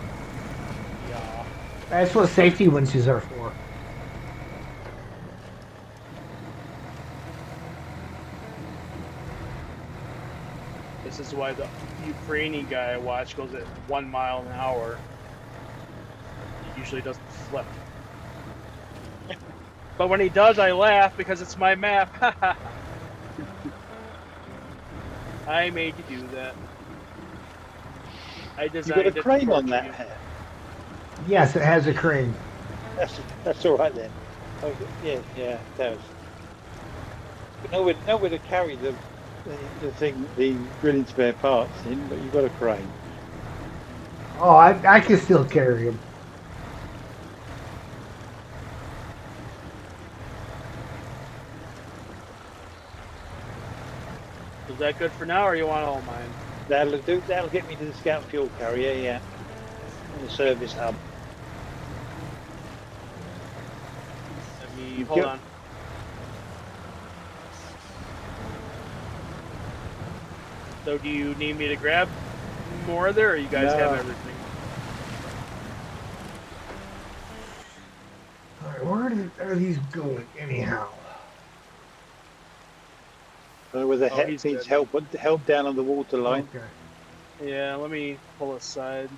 That's what safety winches are for. This is why the Ukrainian guy I watch goes at 1 mile an hour. He usually doesn't flip. But when he does, I laugh because it's my map. I made you do that. I You got designed a it to crane on torture that you. hat. Yes, it has a crane. That's all right then. Oh, yeah, it does. But nowhere to carry the thing, the drilling spare parts in, but you've got a crane. Oh, I can still carry him. Is that good for now, or you want all mine? That'll do. That'll get me to the Scout fuel carrier, yeah, and the service hub. Let me You hold go- on. So, do you need me to grab more there, or you guys have No. everything? All right, where are these going anyhow? Where the Oh, he's needs good. help down on the water line. Okay. Yeah, let me pull aside.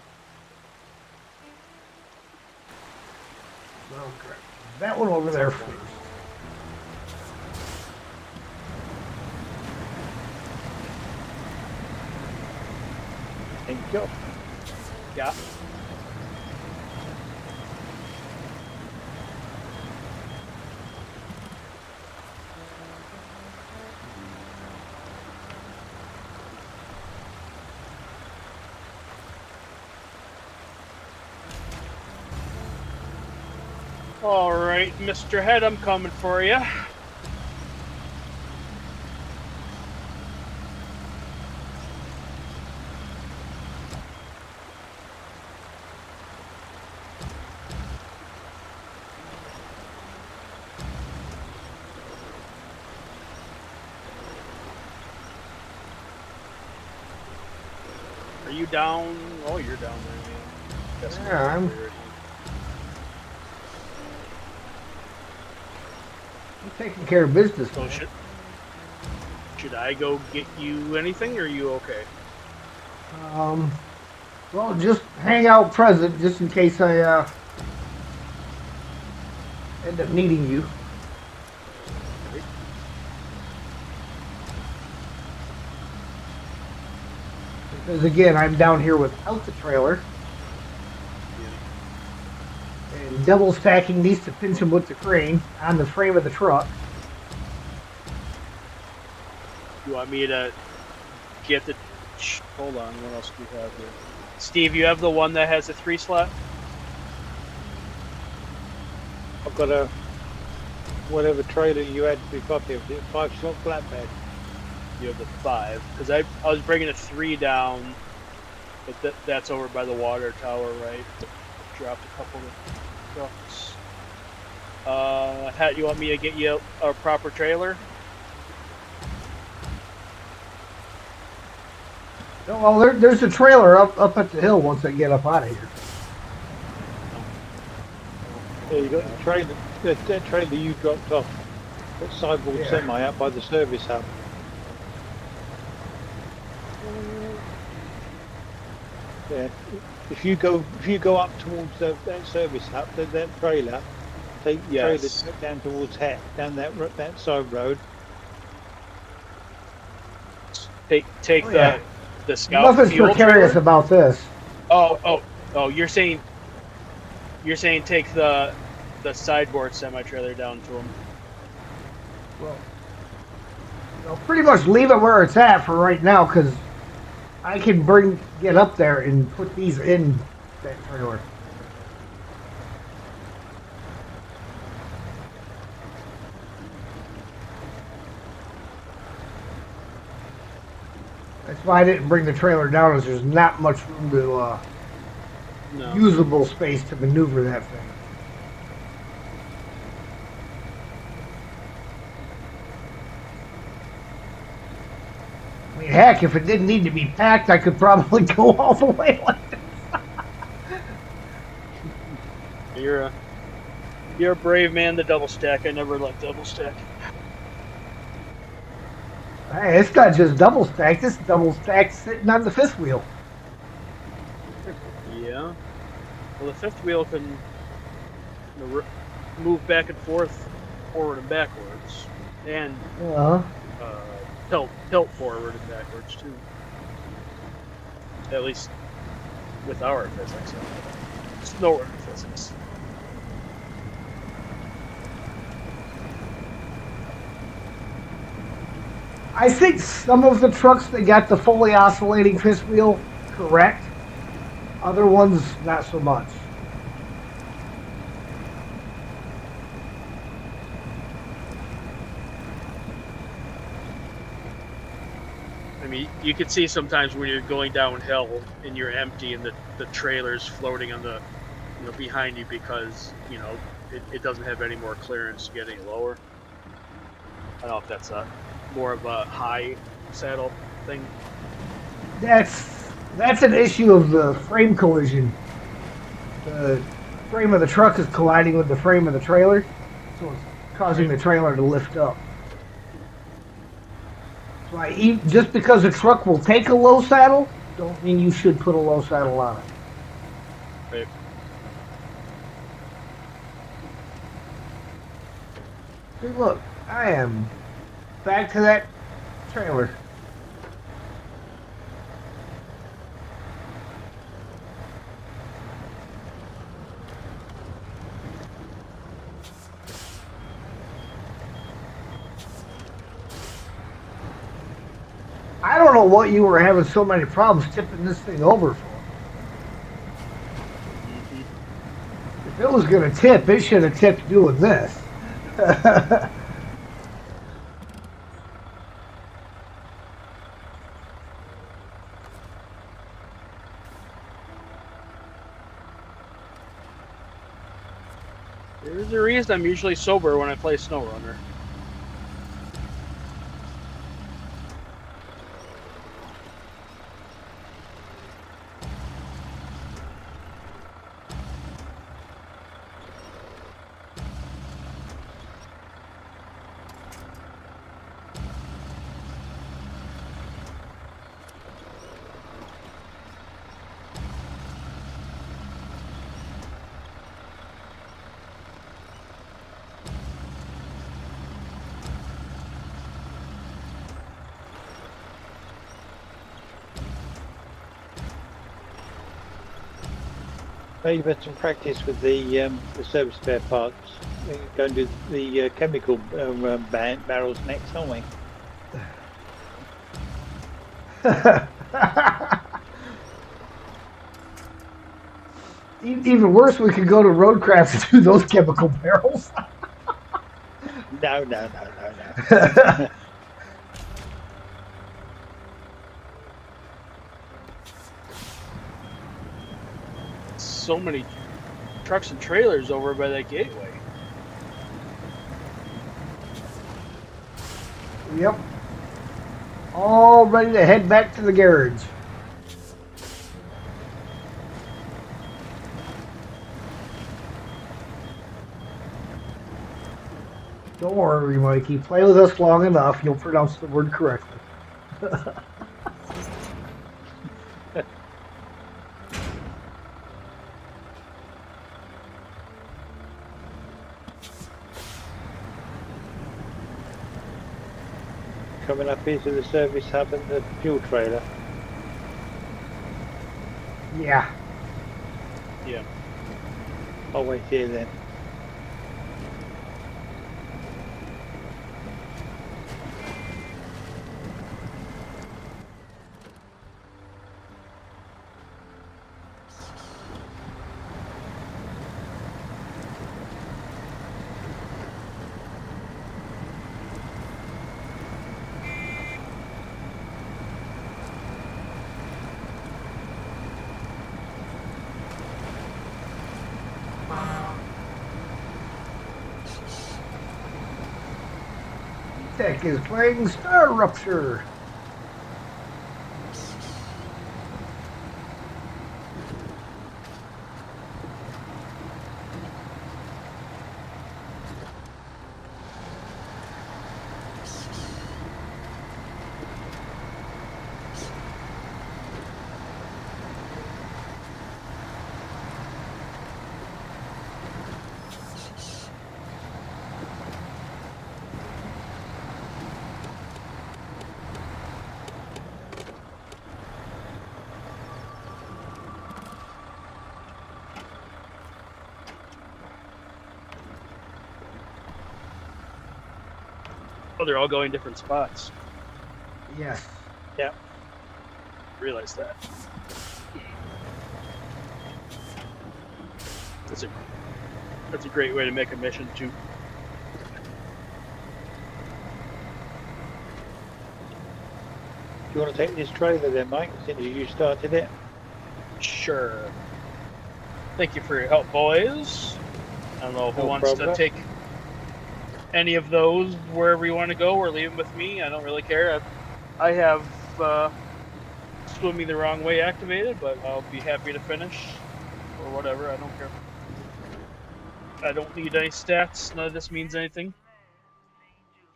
Okay. That one over there first. Thank you. Yeah. All right, Mr. Head, I'm coming for you. Are you down? Oh, you're down there, man. Guess Yeah, I'm taking care of business. So Man. should I go get you anything, or are you okay? Well, just hang out present, just in case I end up needing you. Because again, I'm down here without the trailer. And double stacking these to pinch them with the crane on the frame of the truck. You want me to get the? Hold on. What else do we have here? Steve, you have the one that has a 3-slot. I've got a whatever trailer you had to be copy of it, 5-slot flatbed. You have the 5, because I was bringing a 3 down, but that's over by the water tower, right? Dropped a couple of trucks. Hat, you want me to get you a proper trailer? No, well, there's a trailer up at the hill once I get up out of here. Yeah, you got the trailer, that trailer you dropped off, that sideboard Yeah. semi out by the service hub. Yeah, if you go up towards that service hub, that trailer, Take the Yes. trailer down towards Het, down that side road. Take Oh, yeah. the scout Nothing's fuel precarious trailer. about this. Oh, you're saying take the sideboard semi trailer down to him. Well, pretty much leave it where it's at for right now, because I can get up there and put these in that trailer. That's why I didn't bring the trailer down, as there's not much room to No. usable space to maneuver that thing. I mean, heck, if it didn't need to be packed, I could probably go all the way like this. You're a brave man. The double stack. I never liked double stack. Hey, it's not just double stacked, it's double stacked sitting on the fifth wheel. Yeah. Well, the fifth wheel can move back and forth, forward and backwards, and Uh, tilt forward and backwards too. At least with our physics, Snowrunner physics. I think some of the trucks that got the fully oscillating fifth wheel correct. Other ones, not so much. I mean, you can see sometimes when you're going downhill and you're empty and the trailer's floating on the, behind you because, it doesn't have any more clearance getting lower. I don't know if that's more of a high saddle thing. That's an issue of the frame collision. The frame of the truck is colliding with the frame of the trailer, so it's causing the trailer to lift up. So just because a truck will take a low saddle, don't mean you should put a low saddle on it. Right. See, look, I am back to that trailer. I don't know what you were having so many problems tipping this thing over for. If it was going to tip, it should have tipped doing this. There's a reason I'm usually sober when I play Snowrunner. You've had some practice with the service spare parts. We're going to do the chemical barrels next, aren't we? Even worse, we could go to Roadcraft and do those chemical barrels. No. So many trucks and trailers over by that gateway. Yep. All ready to head back to the garage. Don't worry, Mikey. Play with us long enough, you'll pronounce the word correctly. coming up here to the service hub and the fuel trailer. Yeah. Yeah. I'll wait here then. Tech is playing Star Rupture. Oh, they're all going different spots. Yes. Yeah. Realize that. That's a great way to make a mission too. Do you want to take this trailer then, Mike, since you started it? Sure. Thank you for your help, boys. I don't know who No wants problem. to take any of those wherever you want to go, or leave them with me. I don't really care. I have swim me the wrong way activated, but I'll be happy to finish or whatever. I don't care. I don't need any stats. None of this means anything.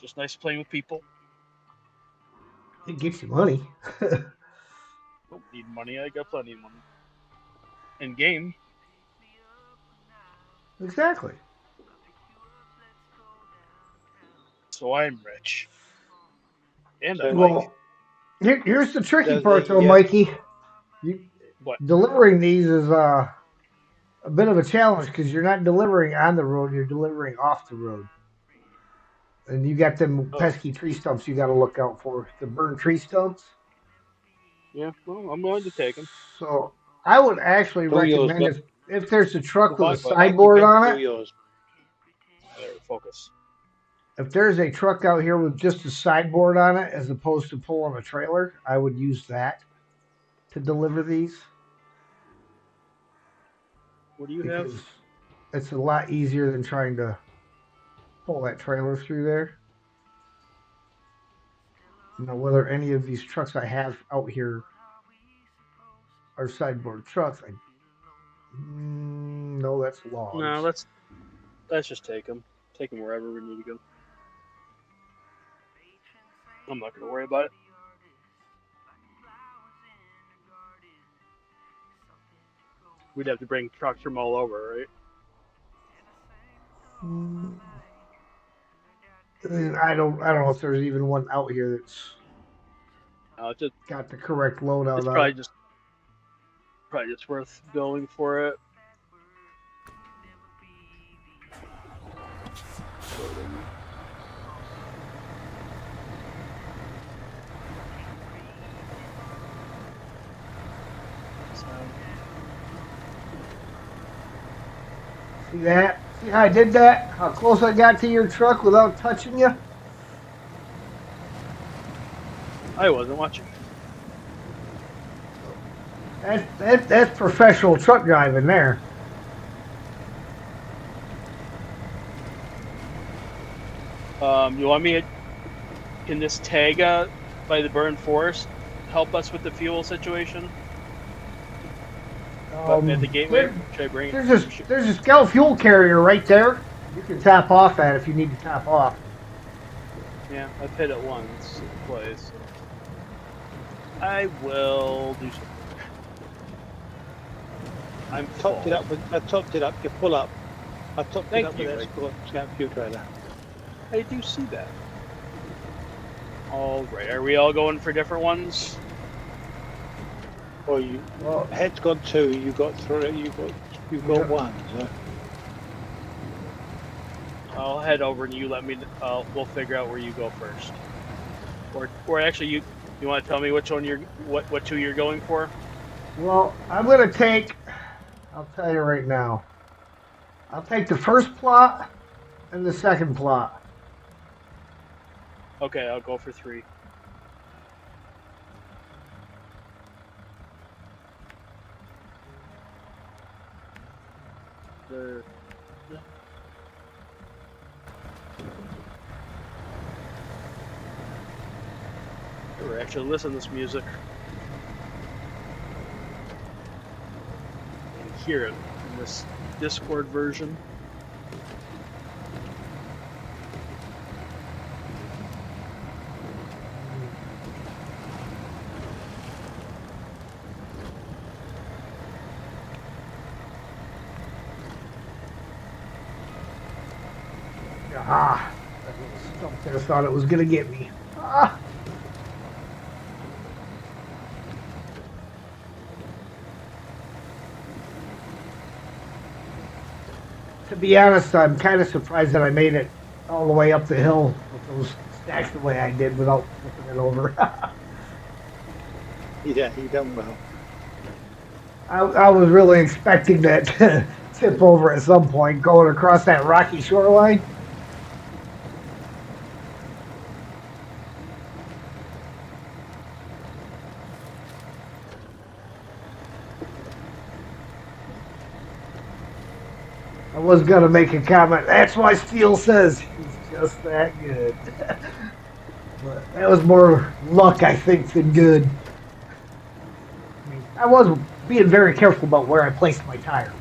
Just nice playing with people. It gets you money. Don't need money. I got plenty of money. In game. Exactly. So I'm rich. And I So, like. Well, here's the tricky Does part, the, though, Mikey. What? Delivering these is a bit of a challenge because you're not delivering on the road; you're delivering off the road, and you got them Oh. pesky tree stumps you got to look out for. The burned tree stumps. Yeah, well, I'm going to take them. So I would actually All yours, recommend if there's a truck with a Mike, sideboard on all it. yours. There, focus. If there's a truck out here with just a sideboard on it, as opposed to pulling a trailer, I would use that to deliver these. What do you Because have? it's a lot easier than trying to pull that trailer through there. Now, whether any of these trucks I have out here are sideboard trucks, no, that's logs. No, let's just take them. Take them wherever we need to go. I'm not going to worry about it. We'd have to bring trucks from all over, right? And I don't know if there's even one out here that's Just, got the correct loadout it's on probably it. just worth going for it. See that? See how I did that? How close I got to your truck without touching you? I wasn't watching. That's professional truck driving there. You want me to... Can this tag by the burned forest help us with the fuel situation? At the gateway? Should I bring it? There's a Scout fuel carrier right there. You can tap off at if you need to tap off. Yeah, I've hit it once, twice. I will do something. I'm Topped it up. I topped it up. You pull up. I topped Thank it up you. with that scout fuel trailer. I do see that. All right. Are we all going for different ones? Well, Well, Head's got 2. You got 3. You've got 1. So I'll head over and you let me. We'll figure out where you go first. Or actually, you want to tell me which one what 2 you're going for? well, I'm gonna take. I'll tell you right now. I'll take the first plot and the second plot. Okay, I'll go for 3. The Or actually listen to this music and hear it in this Discord version. Ah, that little stump there thought it was gonna get me. Ah. To be honest, I'm kind of surprised that I made it all the way up the hill with those stacks the way I did without flipping it over. yeah, you done well. I was really expecting that to tip over at some point going across that rocky shoreline. I was gonna make a comment. That's why Steele says he's just that good. But that was more luck, I think, than good. I mean, I was being very careful about where I placed my tires.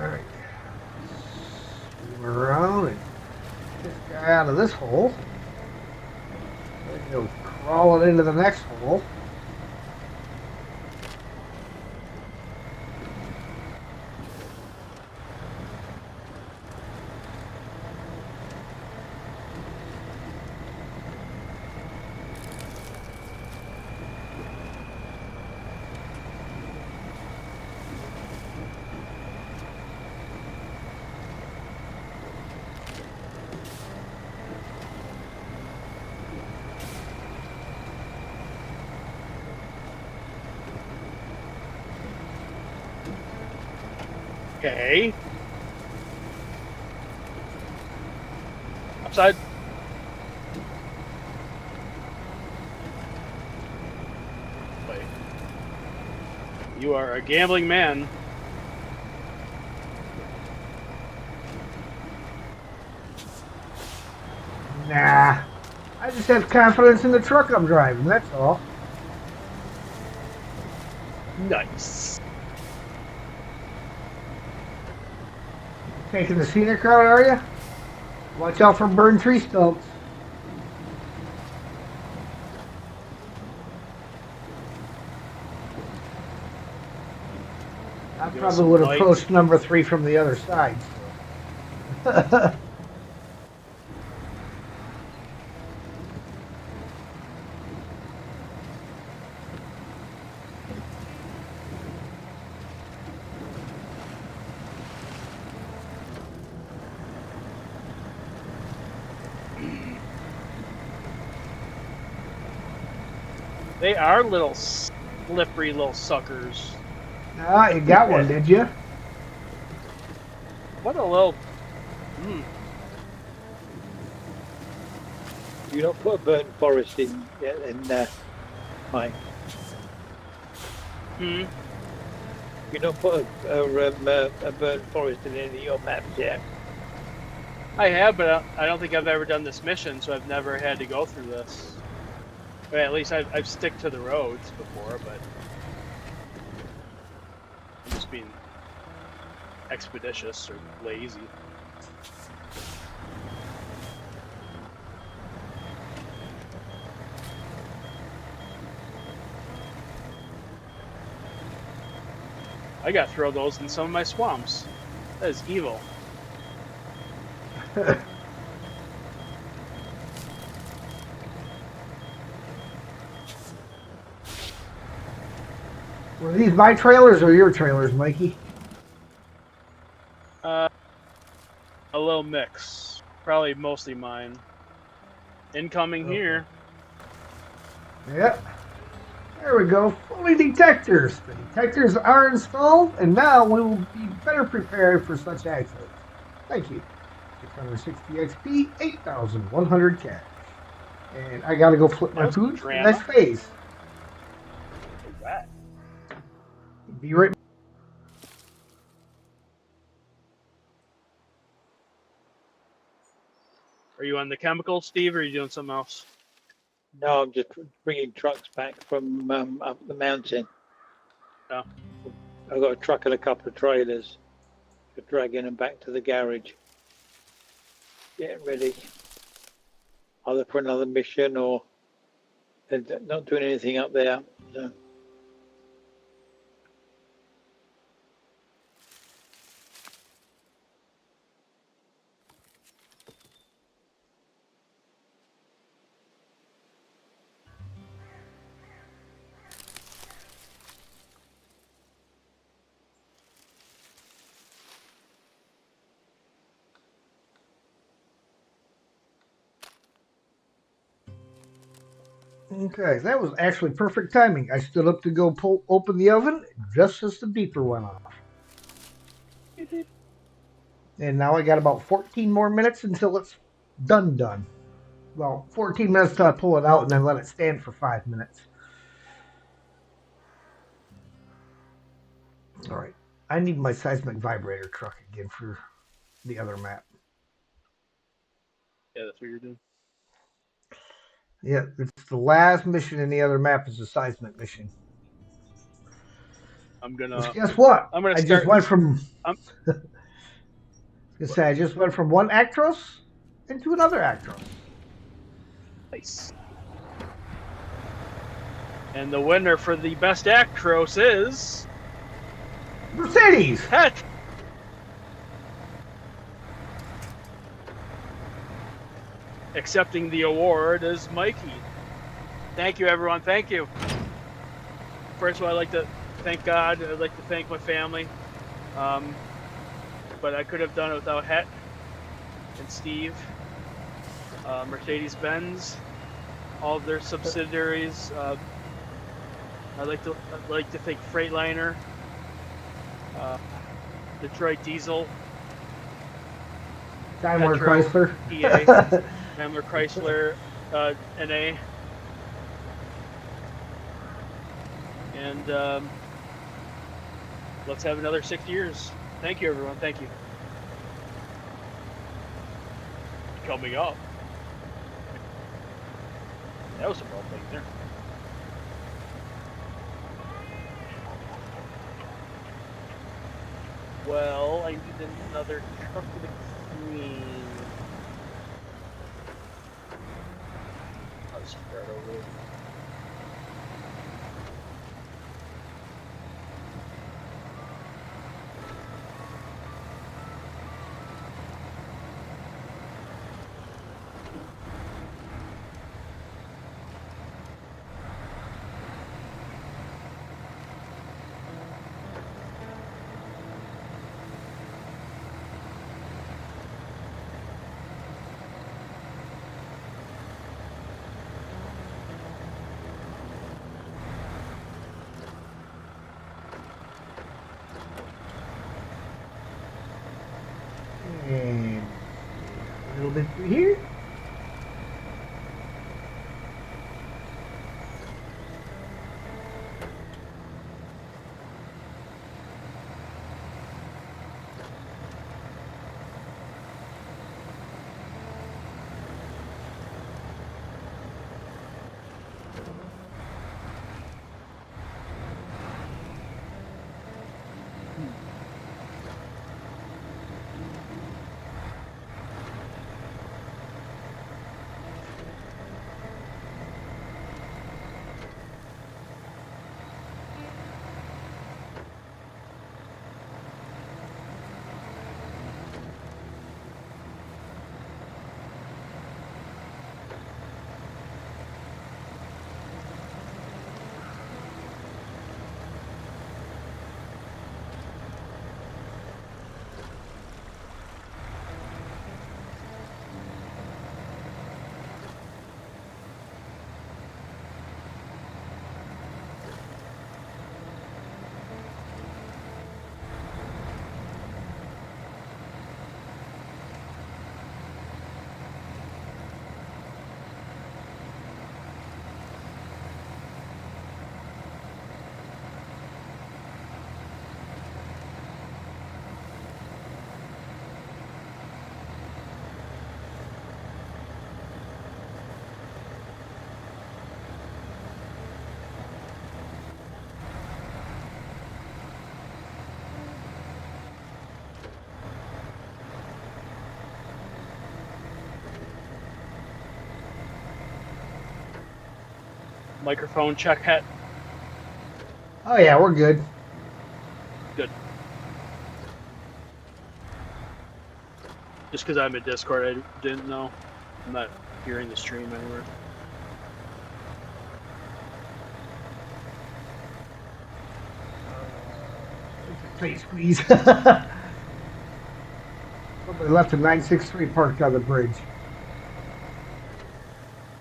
Alright. Move around and get this guy out of this hole. Then go crawling into the next hole. Okay. Upside. Wait. You are a gambling man. Nah. I just have confidence in the truck I'm driving, that's all. Nice. Taking the scenic route, are you? Watch out for burned tree stumps. I Give us probably some would light. approach number 3 from the other side. So. They are little slippery little suckers. Ah, you got one, did you? What a little. You don't put a burnt forest in Mike. Hmm. You don't put a burnt forest in any of your maps yet. I have, but I don't think I've ever done this mission, so I've never had to go through this. Or at least I've stick to the roads before, but I'm just being expeditious or lazy. I gotta throw those in some of my swamps. That is evil. Were these my trailers or your trailers, Mikey? A little mix. Probably mostly mine. Incoming here. Yep. There we go. Fully detectors. The detectors are installed, and now we will be better prepared for such accidents. Thank you. 660 XP, 8,100 cash. And I gotta go flip my That was food for the drama. next phase. Alright. Be right back. Are you on the chemicals, Steve, or are you doing something else? No, I'm just bringing trucks back from up the mountain. Oh. I've got a truck and a couple of trailers for dragging them back to the garage. Getting ready, either for another mission or they're not doing anything up there. So. Okay, that was actually perfect timing. I stood up to go open the oven just as the beeper went off. And now I got about 14 more minutes until it's done. Well, 14 minutes till I pull it out and then let it stand for 5 minutes. All right. I need my seismic vibrator truck again for the other map. Yeah, that's what you're doing. Yeah, it's the last mission in the other map is a seismic mission. I'm gonna. Guess what? I'm gonna I start. just went from. I'm, I just went from one Actros into another Actros. nice. And the winner for the best Actros is Mercedes. Heck. Accepting the award is Mikey. Thank you, everyone. Thank you. First of all, I'd like to thank God. I'd like to thank my family. But I could have done it without Het and Steve, Mercedes-Benz, all of their subsidiaries. I'd like to thank Freightliner, Detroit Diesel, Daimler Petro, Chrysler. PA, Daimler Chrysler, NA, and let's have another 6 years. Thank you, everyone. Thank you. Coming up. That was some well played there. Well, I need another truck with a queen. I'll start over. little bit through here. Microphone check hat. Oh yeah, we're good. Good. Just because I'm in Discord, I didn't know. I'm not hearing the stream anywhere. Tight squeeze. Somebody left a 963 parked on the bridge.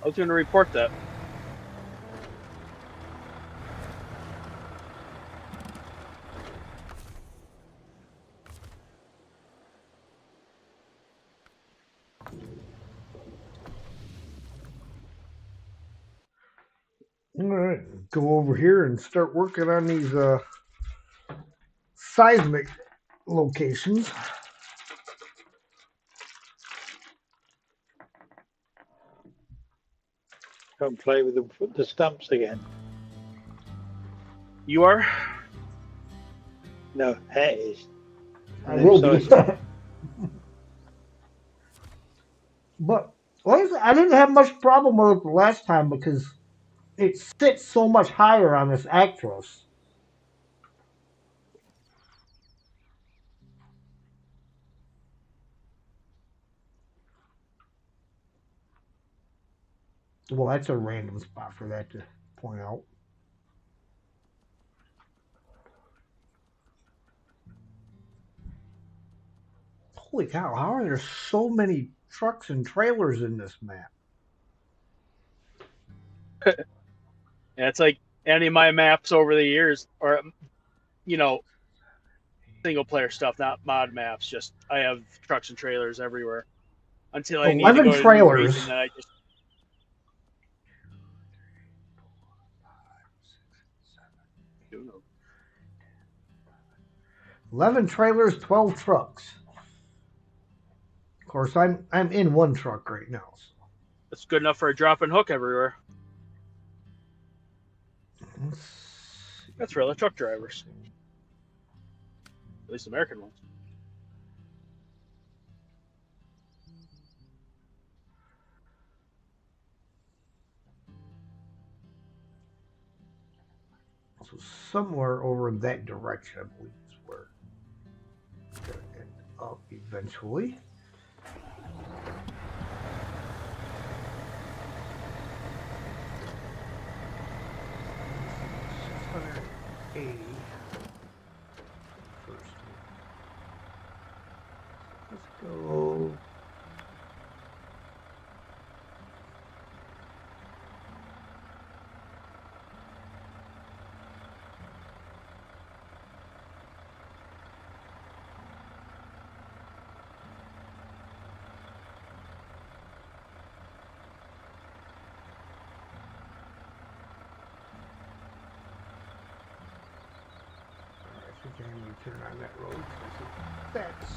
I was going to report that. All right, go over here and start working on these seismic locations. Go and play with the stumps again. You are? No, hat is. I will be. Seismic. But like I said, I didn't have much problem with it the last time because it sits so much higher on this Actros. Well, that's a random spot for that to point out. Holy cow, how are there so many trucks and trailers in this map? Yeah, it's like any of my maps over the years, or, you know, single player stuff, not mod maps. Just I have trucks and trailers everywhere. Until I need to 11 go to a new trailers. region, then I just 11 trailers, 12 trucks. Of course, I'm in one truck right now. So. it's good enough for a drop and hook everywhere. That's for other truck drivers, at least American ones. So somewhere over in that direction, I believe, is where it's going to end up eventually. First. Let's go. turn on that road. That's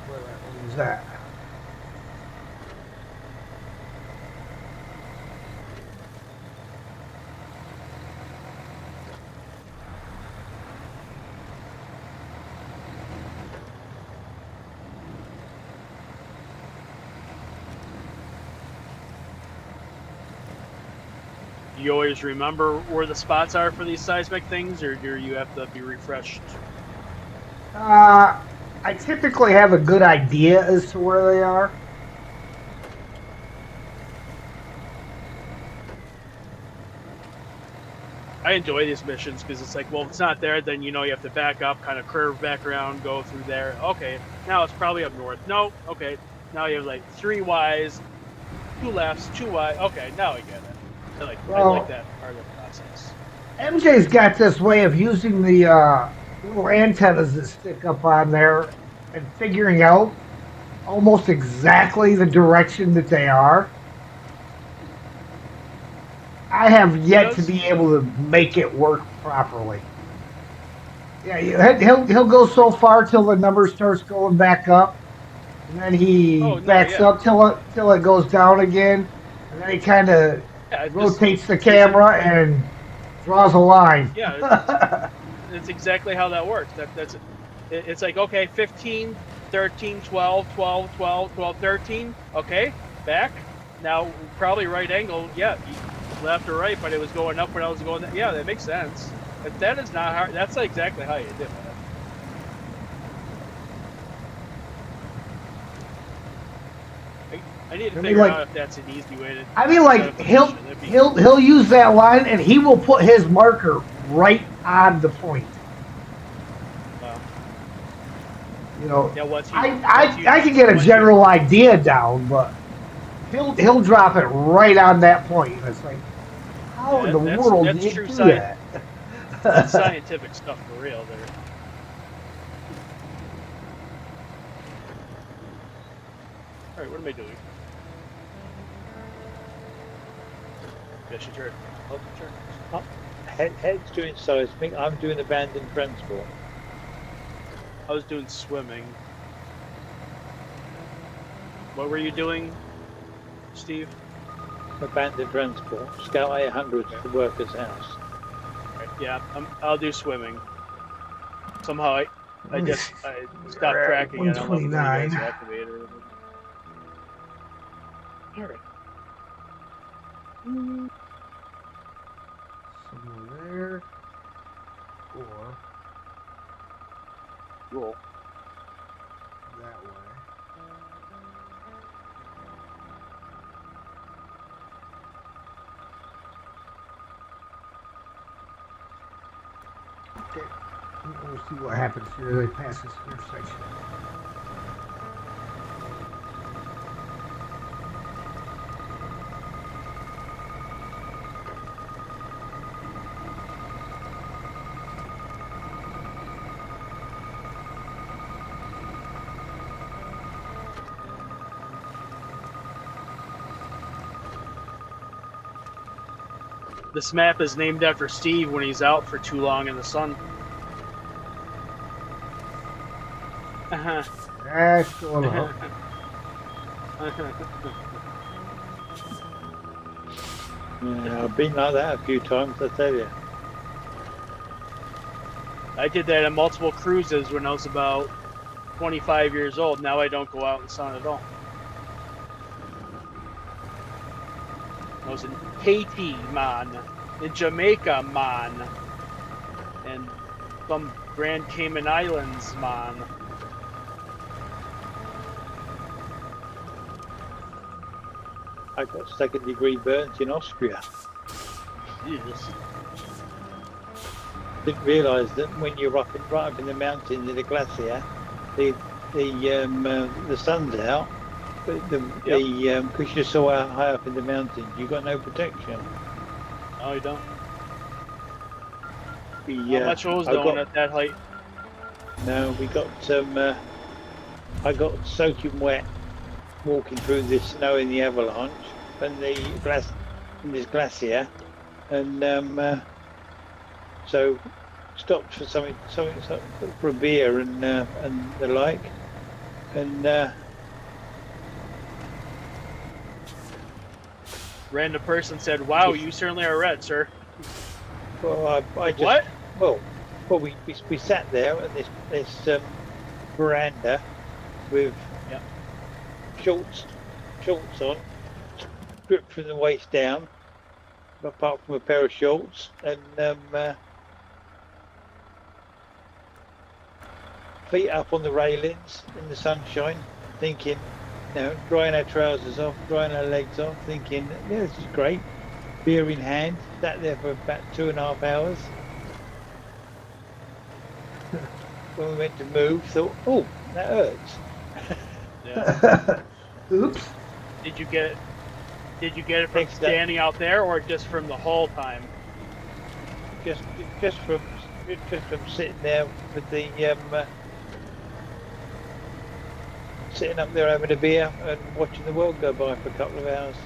where that one's at. You always remember where the spots are for these seismic things, or do you have to be refreshed? I typically have a good idea as to where they are. I enjoy these missions because it's like, well, if it's not there, then you know you have to back up, kind of curve back around, go through there. Okay, now it's probably up north. No, okay, now you have like 3 Ys, 2 lefts, 2 Y. Okay, now I get it. I like that part of the process. MJ's got this way of using the little antennas that stick up on there and figuring out almost exactly the direction that they are. I have yet to be able to make it work properly. Yeah, he'll go so far till the number starts going back up, and then he backs up till it goes down again, and then he kind of rotates the camera and draws a line. Yeah, it's exactly how that works. It's like, okay, 15, 13, 12, 12, 12, 12, 13. Okay, back. Now, probably right angle. Yeah, left or right, but it was going up when I was going down. Yeah, that makes sense. But that is not hard. That's exactly how you do it. I need to figure out if that's an easy way to. I mean, like he'll use that line, and he will put his marker right on the point. You know, I can get a general idea down, but he'll drop it right on that point. And it's like, how in the world do you do that? That's scientific stuff for real there. All right, what am I doing? Yes, you turn. Oh, turn. Oh, head's doing seismic. I'm doing abandoned transport. I was doing swimming. What were you doing, Steve? Abandoned transport. Scout 800 to the worker's house. Right, yeah, I'll do swimming. Somehow I stopped tracking it. 129. Alright. Somewhere there. Or Roll. that way. Okay. We'll see what happens here. They pass this intersection. This map is named after Steve when he's out for too long in the sun. That's going on. Yeah, I've been like that a few times, I tell you. I did that on multiple cruises when I was about 25 years old. Now I don't go out in the sun at all. I was in Haiti, man, in Jamaica, man, and some Grand Cayman Islands, man. I got second-degree burns in Austria. Jesus. Didn't realise that when you're right up in the mountains in the glacier, the sun's out. But because you're so high up in the mountains, you've got no protection. No, you don't. How much was doing at that height? No, we got I got soaking wet walking through the snow in the avalanche and this glacier, and so stopped for something for a beer and the like, and Random person said, "Wow, you certainly are red, sir." well, I just What? well, we sat there at this veranda with Yep. shorts on, stripped from the waist down, apart from a pair of shorts, and feet up on the railings in the sunshine, thinking, drying our trousers off, drying our legs off, thinking, yeah, this is great. Beer in hand, sat there for about 2.5 hours. When we went to move, thought, oh, that hurts. Yeah. Oops. Did you get it from Thanks, Dad. standing out there, or just from the whole time? Just from sitting there with the sitting up there having a beer and watching the world go by for a couple of hours.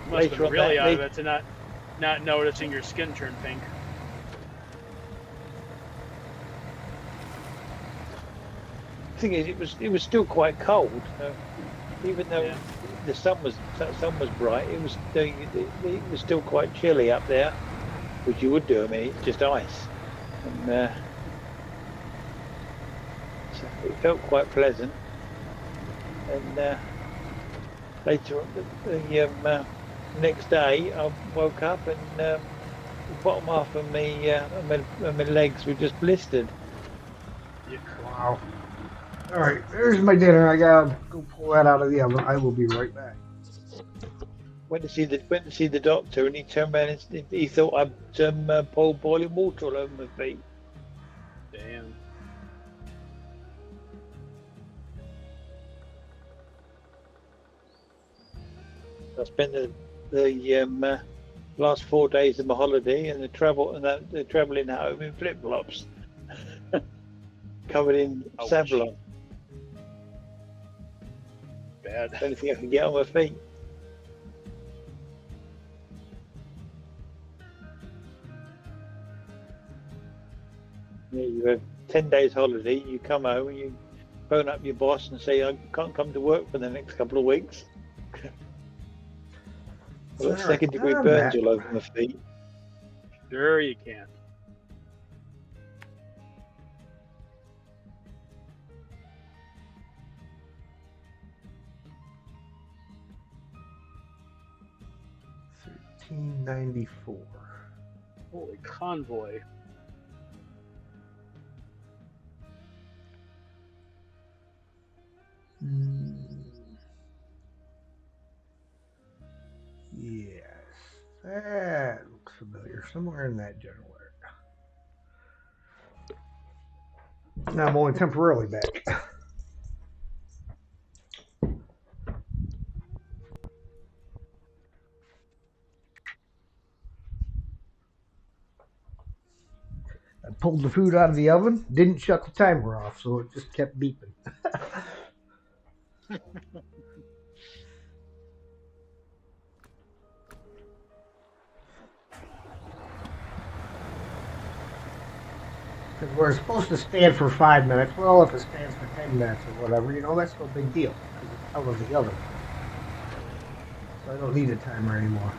Must have Later been on really that out of day- it to not noticing your skin turn pink. The thing is, it was still quite cold, even though Yeah. the sun was bright. It was still quite chilly up there, which you would do. I mean, it's just ice, and so it felt quite pleasant. And later on, the next day, I woke up and the bottom half of my legs were just blistered. Wow. All right, there's my dinner. I gotta go pull that out of the oven. I will be right back. Went to see the doctor, and he turned around and he thought I'd poured boiling water all over my feet. Damn. I spent the last 4 days of my holiday and the travelling home in flip flops, covered in Ouch. Savlon. Bad. Only thing I could get on my feet. Yeah, you have 10 days holiday. You come home and you phone up your boss and say, I can't come to work for the next couple of weeks. I've got Sorry, 2nd degree I'm burns back. all over my feet. Sure you can. $13.94. Holy convoy. Yes, that looks familiar. Somewhere in that general area. Now I'm only temporarily back. I pulled the food out of the oven, didn't shut the timer off, so it just kept beeping. Because we're supposed to stand for 5 minutes. Well, if it stands for 10 minutes or whatever, that's no big deal because it's out of the oven. So I don't need a timer anymore.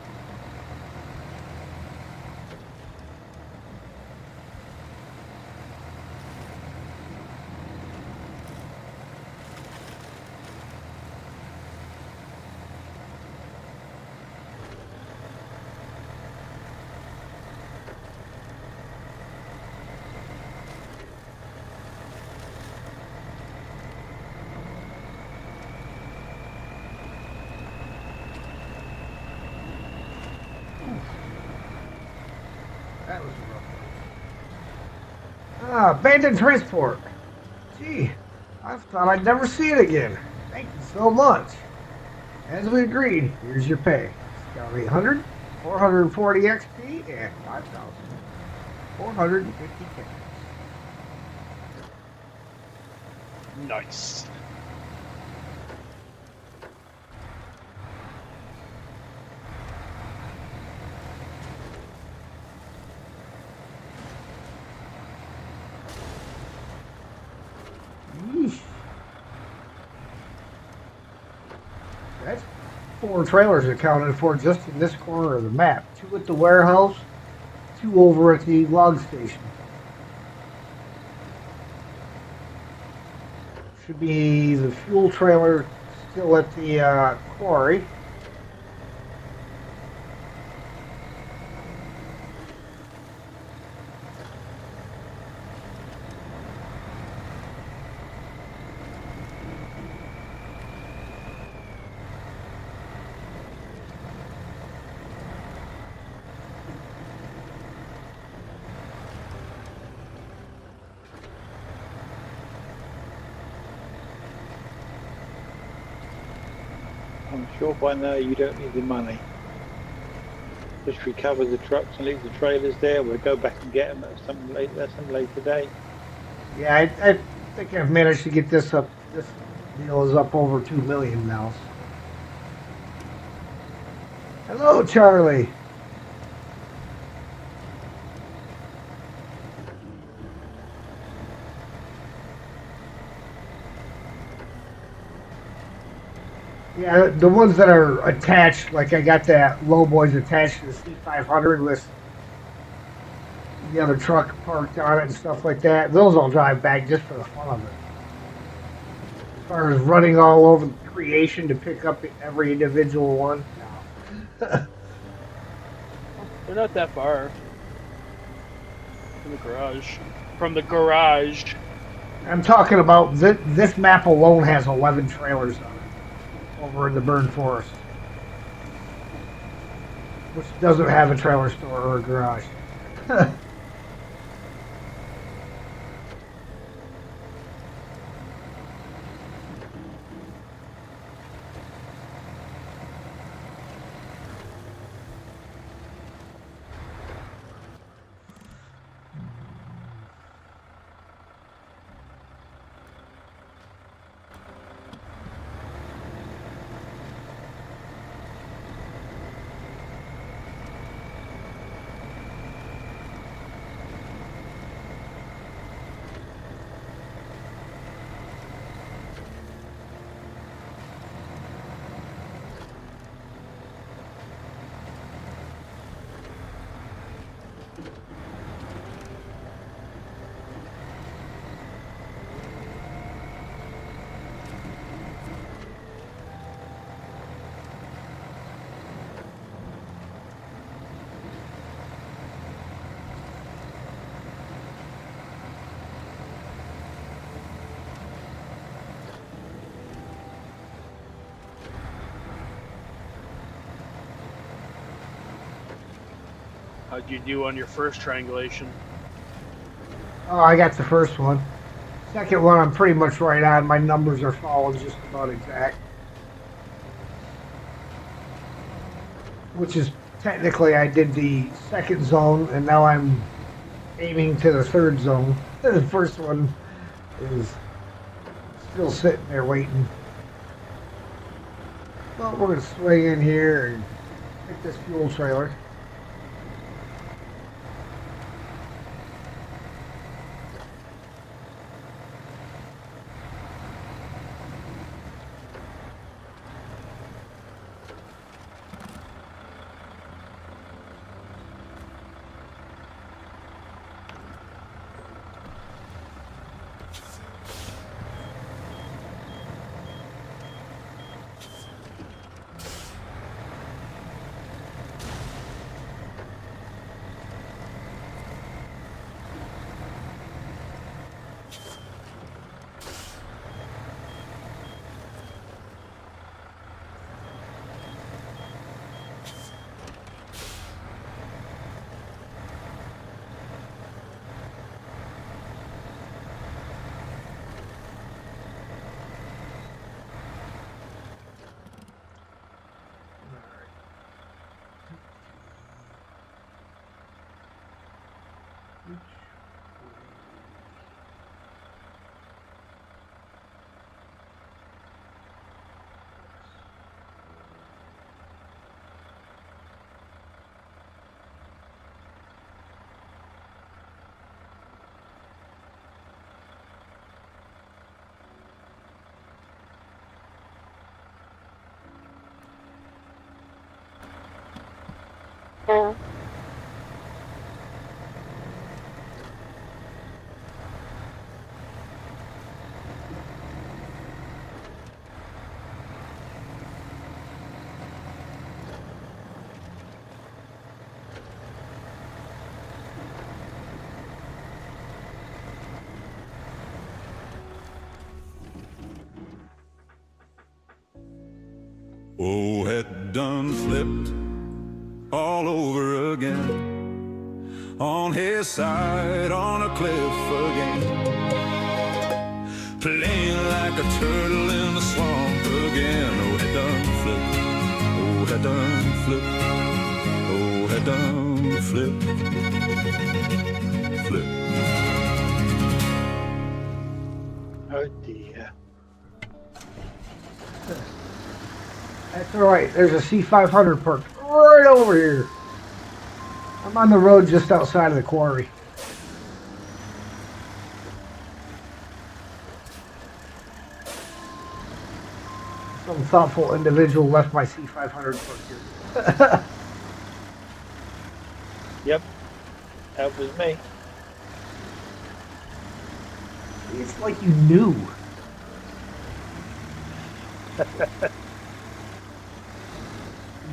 That was a rough one. Abandoned transport. Gee, I thought I'd never see it again. Thank you so much. As we agreed, here's your pay. Scout 800, 440 XP, and 5,450 cash. Nice. 4 trailers accounted for just in this corner of the map. 2 at the warehouse, 2 over at the log station. Should be the fuel trailer still at the quarry. I'm sure by now you don't need the money. Just recover the trucks and leave the trailers there. We'll go back and get them at some later day. Yeah, I think I've managed to get this up. This deal is up over 2 million now. Hello, Charlie. Yeah, the ones that are attached, like I got that low boys attached to the C500 with the other truck parked on it and stuff like that. Those I'll drive back just for the fun of it. As far as running all over the creation to pick up every individual one, no. They're not that far from the garage. From the garage. I'm talking about this map alone has 11 trailers on it over in the Burn Forest, which doesn't have a trailer store or a garage. How'd you do on your first triangulation? Oh, I got the first one. Second one, I'm pretty much right on. My numbers are following just about exact. Which is technically, I did the second zone, and now I'm aiming to the third zone. The first one is still sitting there waiting. Well, we're going to swing in here and take this fuel trailer. Oh, had done flipped all over again. On his side, on a cliff again. Playing like a turtle in the swamp again. Oh, had done flipped. Oh, had done flipped. Oh, had done flipped. Flip. Oh dear. That's alright. There's a C500 parked right over here. I'm on the road just outside of the quarry. Some thoughtful individual left my C500 parked here. Yep. That was me. It's like you knew.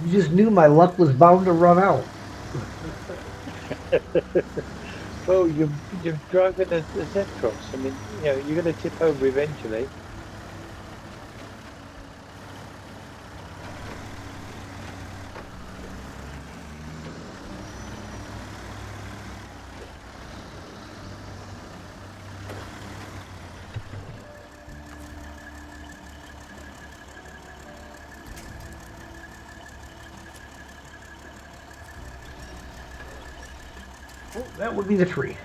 You just knew my luck was bound to run out. Well, you're driving a Z-Cross. I mean, you know, you're going to tip over eventually. Oh, that would be the tree.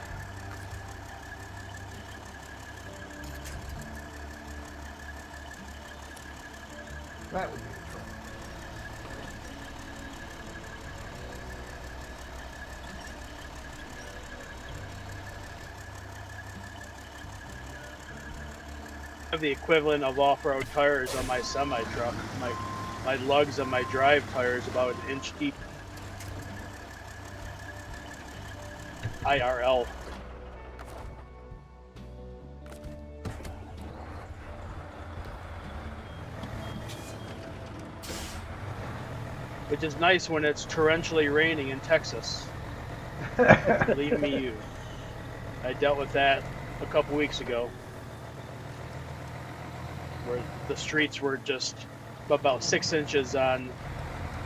That would be the tree. I have the equivalent of off-road tires on my semi-truck. My lugs on my drive tires about an inch deep. IRL. Which is nice when it's torrentially raining in Texas. Believe me, you. I dealt with that a couple weeks ago, where the streets were just about 6 inches on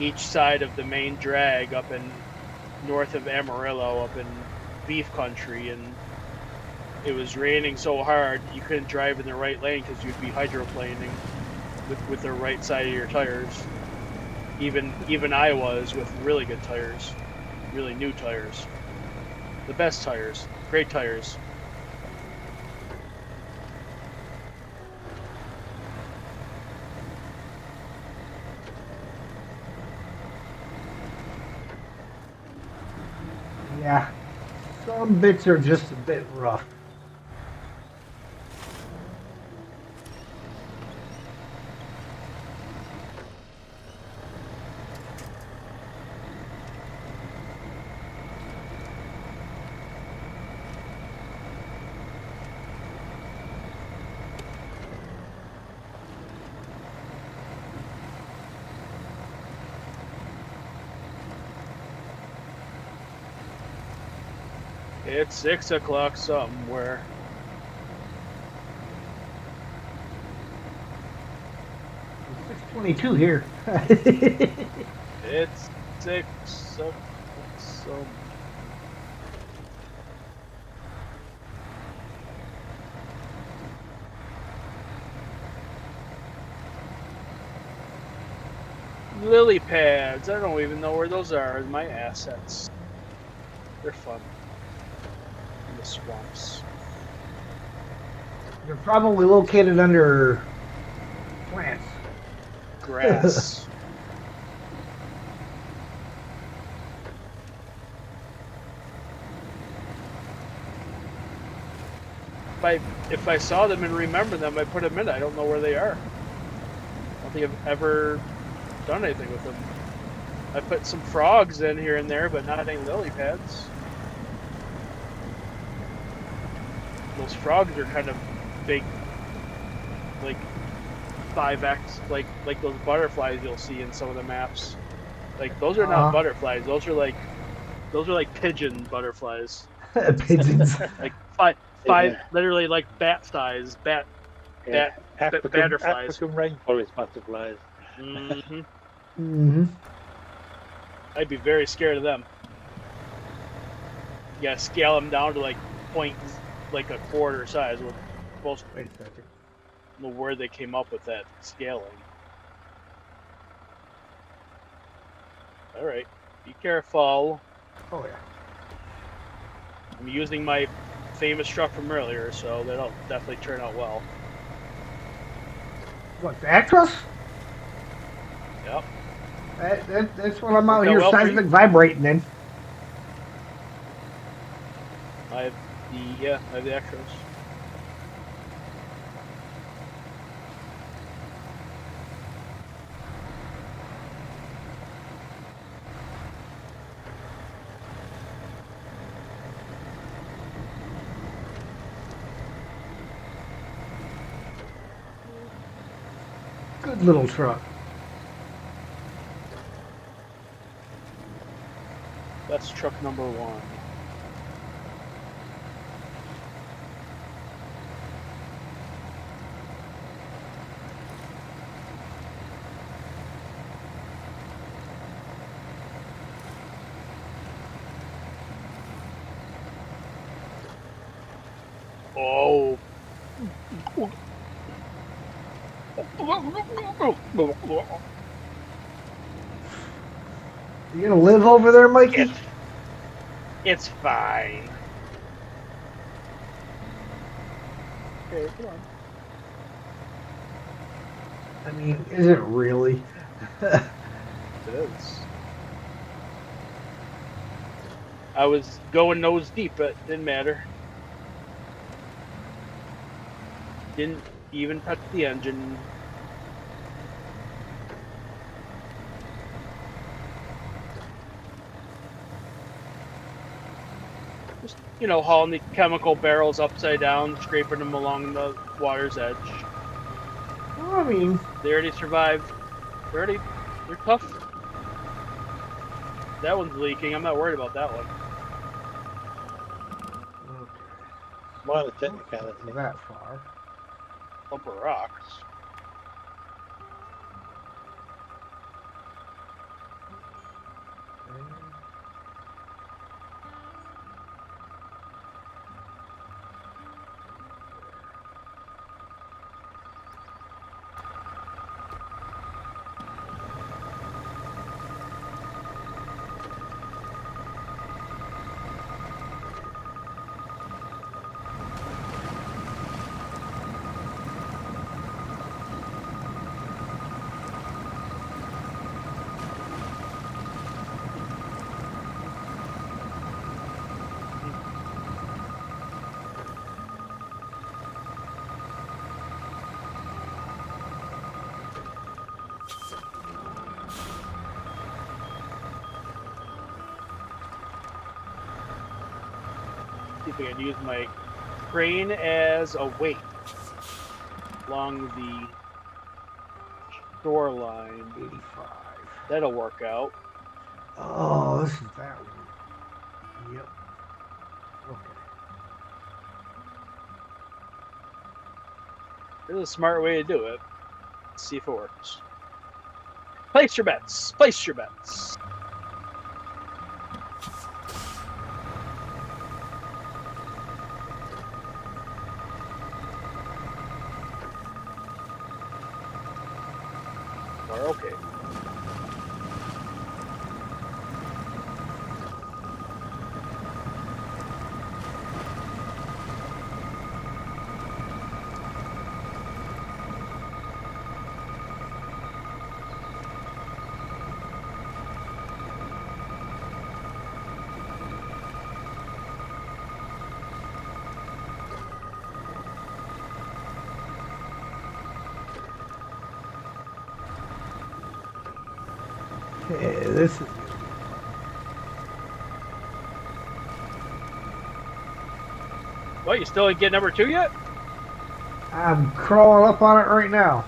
each side of the main drag up in north of Amarillo, up in beef country, and it was raining so hard you couldn't drive in the right lane because you'd be hydroplaning with the right side of your tires. Even I was, with really good tires, really new tires, the best tires, great tires. Yeah. Some bits are just a bit rough. It's 6 o'clock somewhere. It's 6:22 here. It's 6 o'clock somewhere. Lily pads. I don't even know where those are. My assets. They're fun. In the swamps. They're probably located under plants. Grass. If I saw them and remember them, I put them in. I don't know where they are. I don't think I've ever done anything with them. I put some frogs in here and there, but not any lily pads. Those frogs are kind of big, like 5x, like those butterflies you'll see in some of the maps. Like those are not butterflies. Those are like pigeon butterflies. Pigeons. Like five, Yeah. literally like bat size, Yeah. butterflies. African rainforest butterflies. Mm-hmm. Mm-hmm. I'd be very scared of them. Yeah, scale them down to like like a quarter size. We're supposed Wait a second. to know where they came up with that scaling. All right, be careful. Oh yeah. I'm using my famous truck from earlier, so that'll definitely turn out well. What, the Actros? Yep. That's what I'm out Worked out here well for you? seismic vibrating in. I have I have the extras. Good little truck. That's truck number 1. Oh. You gonna live over there, Mikey? It's fine. Okay, come on. I mean, is it really? It is. I was going nose deep, but didn't matter. Didn't even touch the engine. Just, hauling the chemical barrels upside down, scraping them along the water's edge. Well, I mean, They already survived. They're tough. That one's leaking. I'm not worried about that one. Minor not technicality. that far. Bumper rocks. See if I can use my crane as a weight along the shoreline. 85. That'll work out. Oh, this is that one. Yep. Okay. This is a smart way to do it. Let's see if it works. Place your bets. Place your bets. We're okay. Okay, this is. What, you still ain't get number 2 yet? I'm crawling up on it right now.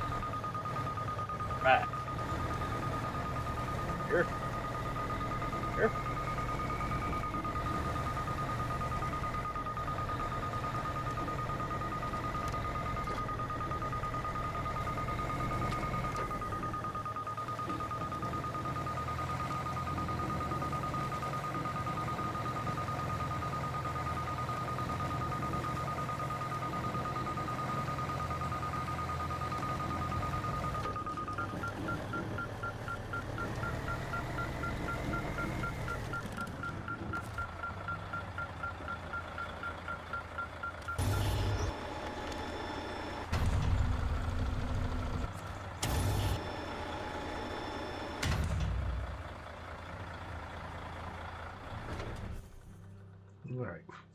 Right. Here. Here.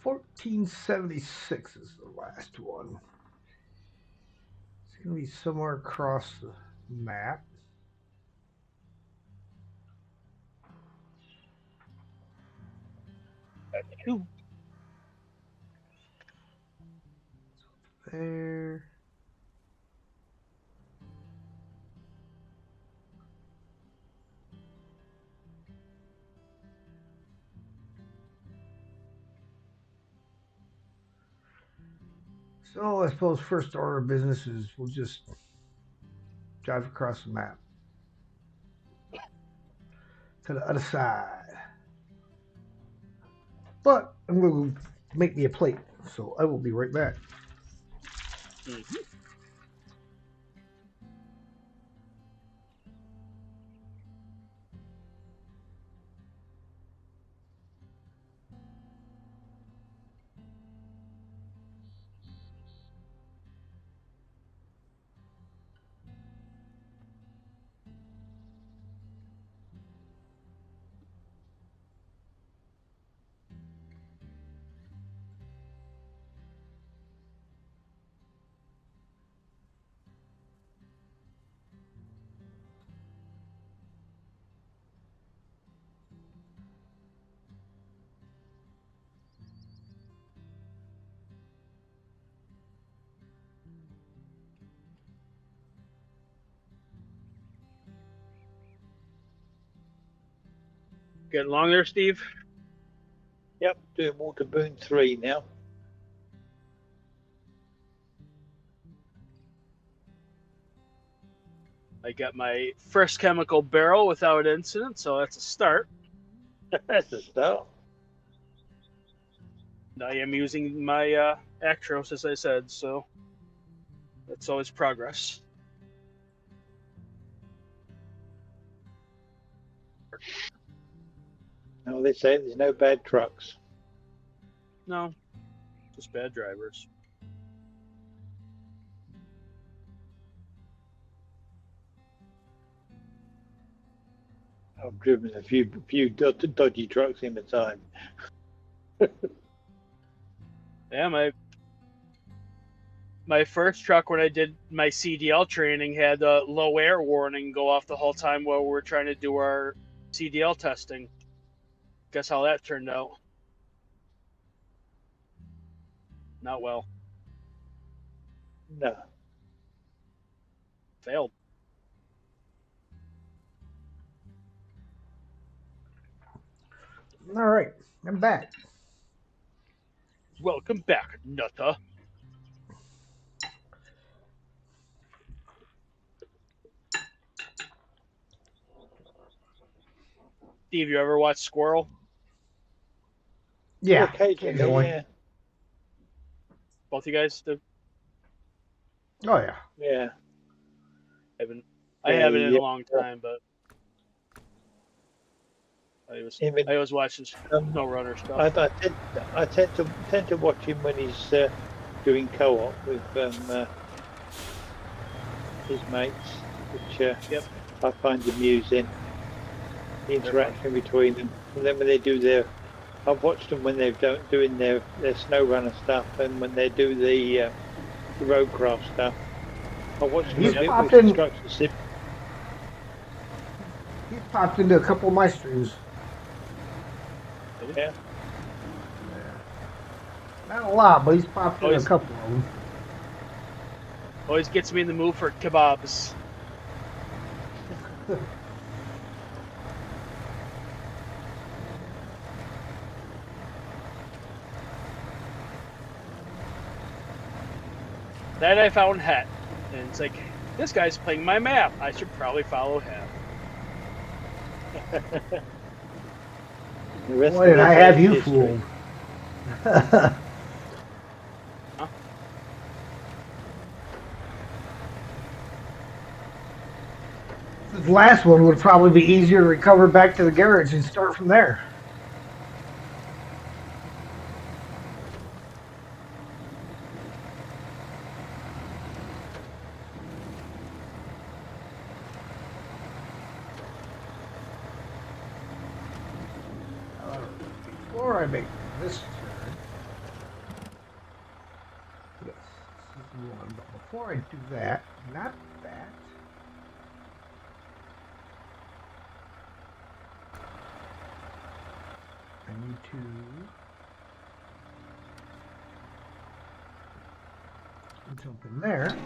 1476 is the last one. It's going to be somewhere across the map. Phew. There. So I suppose first order of business is we'll just drive across the map to the other side. But I'm going to make me a plate, so I will be right back. Mhm. Getting along there, Steve? Yep, doing Water Boon 3 now. I got my first chemical barrel without incident, so that's a start. That's a start. I am using my Actros, as I said, so that's always progress. No, they say there's no bad trucks. No, just bad drivers. I've driven a few dodgy trucks in the time. Yeah, my first truck when I did my CDL training had a low air warning go off the whole time while we were trying to do our CDL testing. Guess how that turned out? Not well. No. Failed. All right, I'm back. Welcome back, Nutter. Steve, you ever watch Squirrel? Yeah, Occasionally, yeah. Both you guys? Oh yeah. Yeah. I haven't in Yeah. a long time, but I was watching Snowrunner stuff. I tend to watch him when he's doing co-op with his mates, which Yep. I find amusing. The interaction between them, and then when they do their, I've watched them when they're doing their Snowrunner stuff, and when they do the roadcraft stuff. I watched them He's a bit popped with in. construction sim. He's popped into a couple of my streams. Yeah. Not a lot, but he's popped in a Always- couple of them. Always gets me in the mood for kebabs. Then I found Het, and it's like, this guy's playing my map. I should probably follow him. The rest Boy, of did it I have is you history. fooled. This last one would probably be easier to recover back to the garage and start from there. Before I make this turn, before I do that, not that. I need to jump in there.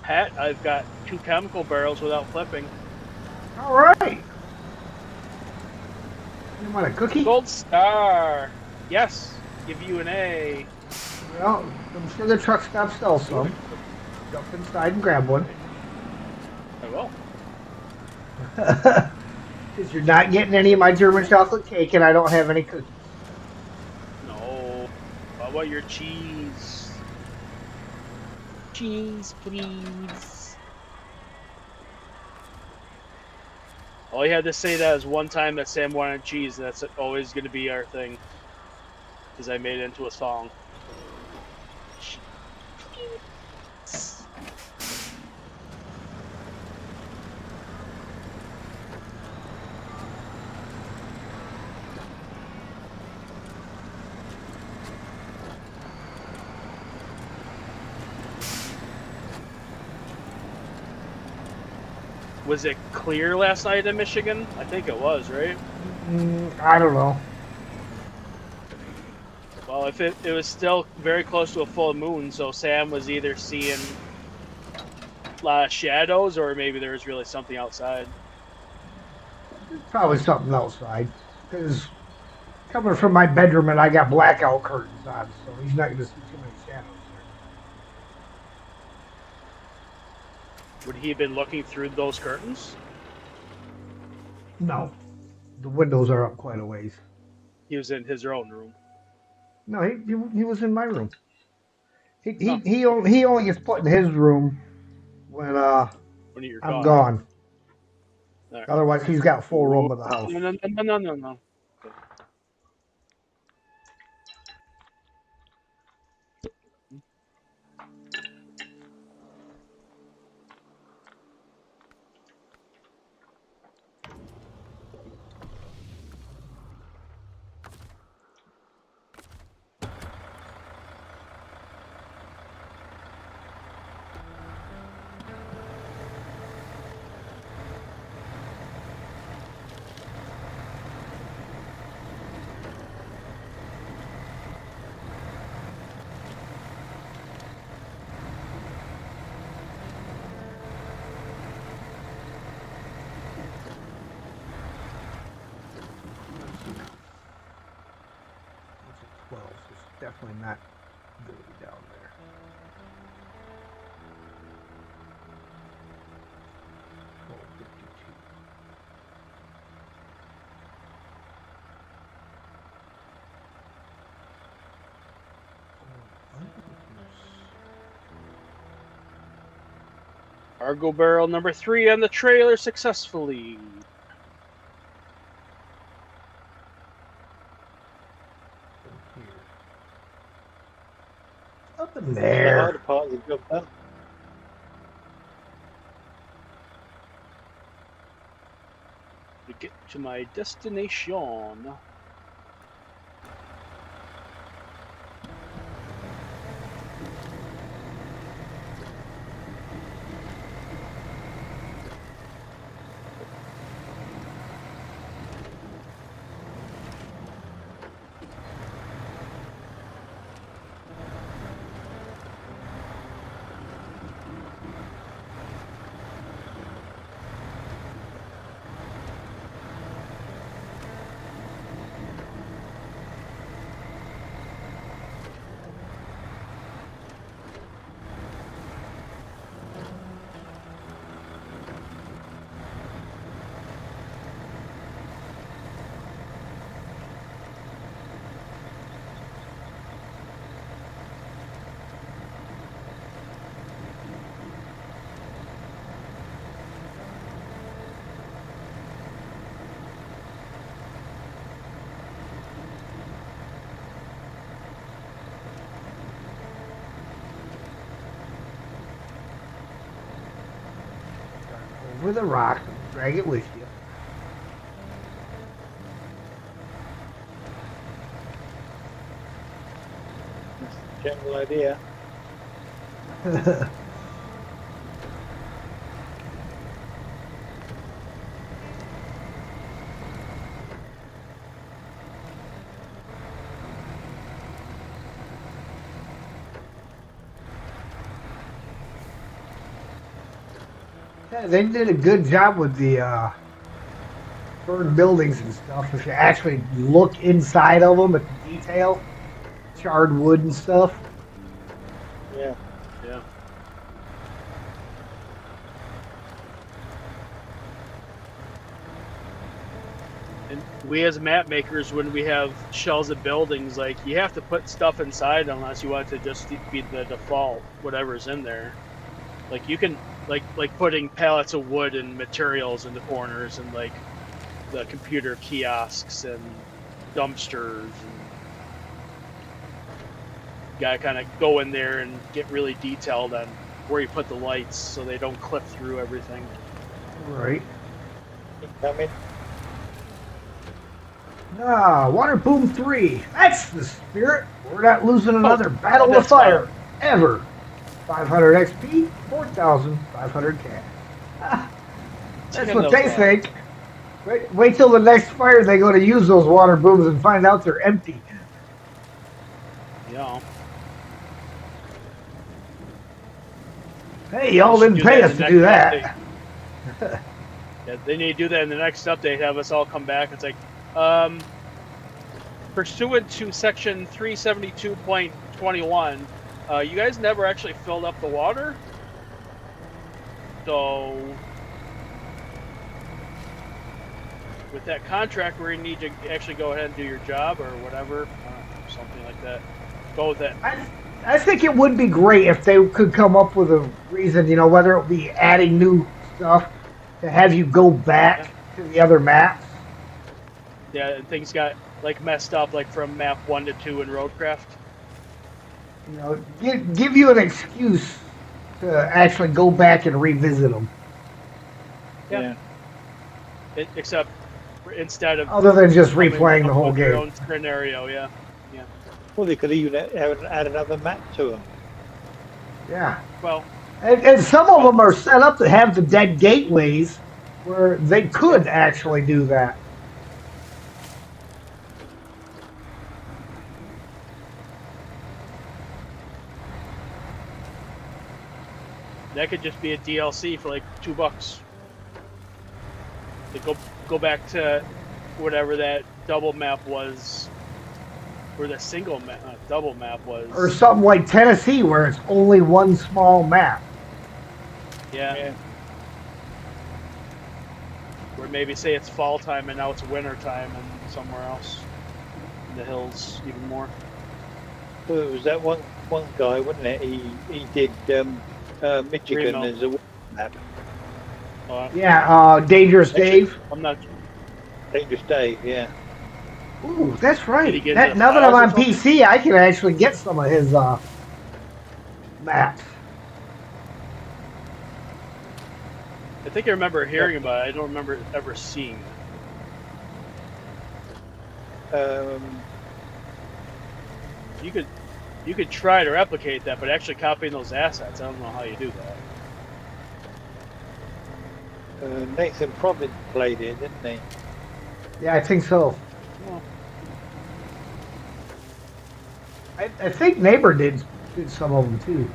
Pat, I've got 2 chemical barrels without flipping. All right. You want a cookie? Gold star. Yes. Give you an A. Well, I'm sure the truck stop sells some. Jump inside and grab one. I will. Because you're not getting any of my German chocolate cake, and I don't have any cookies. No. How about your cheese? Cheese, please. All you had to say that is one time that Sam wanted cheese, and that's always going to be our thing. Because I made it into a song. Was it clear last night in Michigan? I think it was, right? I don't know. Well, if it was still very close to a full moon, so Sam was either seeing a lot of shadows, or maybe there was really something outside. Probably something outside. Because coming from my bedroom, and I got blackout curtains on, so he's not going to see too many shadows there. Would he have been looking through those curtains? No. The windows are up quite a ways. He was in his own room. No, he was in my room. Oh. He only gets put in his room when When you're I'm gone. All right. Otherwise, he's got full room of the house. No. It's at 12, so it's definitely not going to be down there. Cargo barrel number 3 on the trailer successfully. Up in The there. harder part of the job done. To get to my destination. Over the rock, drag it with you. General idea. Yeah, they did a good job with the burned buildings and stuff. If you actually look inside of them at the detail, charred wood and stuff. Yeah. Yeah. And we as map makers, when we have shells of buildings, like you have to put stuff inside unless you want it to just be the default whatever's in there. Like you can like putting pallets of wood and materials in the corners and like the computer kiosks and dumpsters and you gotta kind of go in there and get really detailed on where you put the lights so they don't clip through everything. Right. Incoming. Water Boom 3. That's the spirit. We're not losing another Battle of that's Fire ever. 500 XP, 4,500 cash. That's what they think. Wait till the next fire they go to use those water booms and find out they're empty. Yeah. Hey, y'all didn't pay us to do that. Yeah, they need to do that in the next update. Have us all come back. It's like, pursuant to section 372.21, you guys never actually filled up the water. So, with that contract where you need to actually go ahead and do your job or whatever, something like that, go with it. I think it would be great if they could come up with a reason, whether it be adding new stuff to have you go back to the other maps. Yeah, and things got like messed up, like from map 1 to 2 in Roadcraft. Give you an excuse to actually go back and revisit them. Yeah. Except instead of other than just coming replaying the up whole with your game. own scenario, yeah. Well, they could even add another map to them. Yeah. Well, and some of them are set up to have the dead gateways where they could actually do that. that could just be a DLC for like $2. They go back to whatever that double map was, or the single double map was, Or something like Tennessee where it's only one small map. yeah. Or maybe say it's fall time and now it's winter time and somewhere else in the hills even more. Well, it was that one guy, wasn't it? He did Michigan Remo. as a map. Yeah, Dangerous Dave. I'm not. Dangerous Dave, yeah. Ooh, that's right. Did he get Now the that I'm on files or PC, I can actually get some of his maps. I think I remember hearing about it. I don't remember ever seeing it. You could try to replicate that, but actually copying those assets, I don't know how you do that. Nathan Provid played it, didn't he? Yeah, I think so. Well, I think Neighbor did some of them too.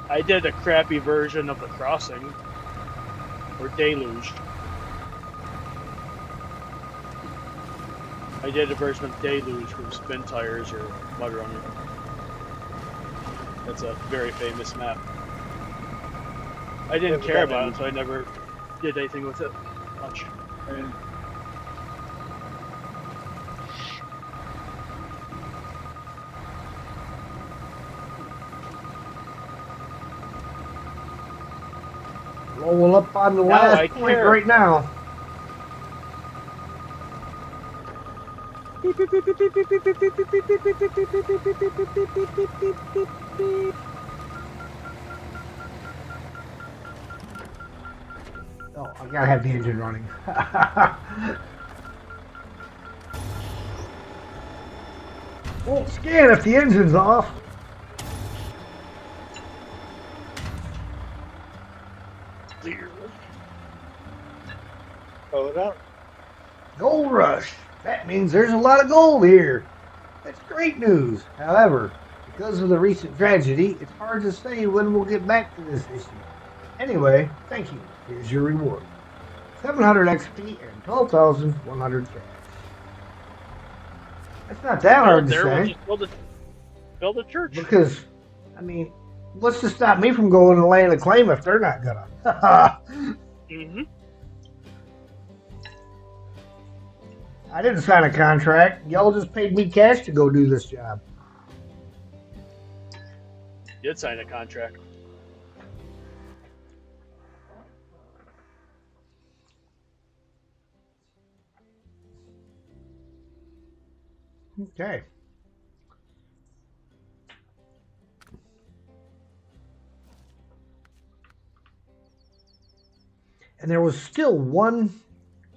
I did a crappy version of The Crossing, or Deluge. I did a version of Deluge with Spin Tires or Mudrunner. That's a very famous map. I didn't care about it, so I never did anything with it much. Rolling up on the Now I last point care. right now. Oh, I gotta have the engine running. Won't scan if the engine's off. Hold on. Gold rush. That means there's a lot of gold here. That's great news. However, because of the recent tragedy, it's hard to say when we'll get back to this issue. Anyway, thank you. Here's your reward. 700 XP and 12,100 cash. That's not that hard to There, we'll say. just build a church. Because, I mean, what's to stop me from going to land a claim if they're not gonna? Mm-hmm. I didn't sign a contract. Y'all just paid me cash to go do this job. Did sign a contract. Okay. And there was still one.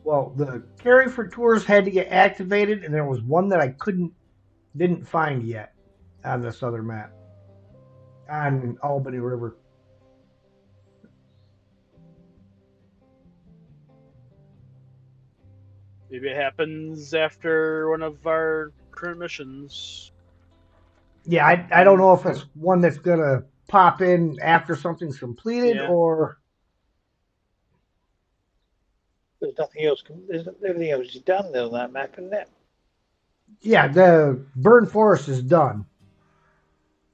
Well, the caring for tours had to get activated, and there was one that I didn't find yet on this other map on Albany River. Maybe it happens after one of our current missions. Yeah, I don't know if it's one that's gonna pop in after something's completed Yeah. or. There's nothing else. There's everything else is done there on that map, isn't it? Yeah, the Burn Forest is done.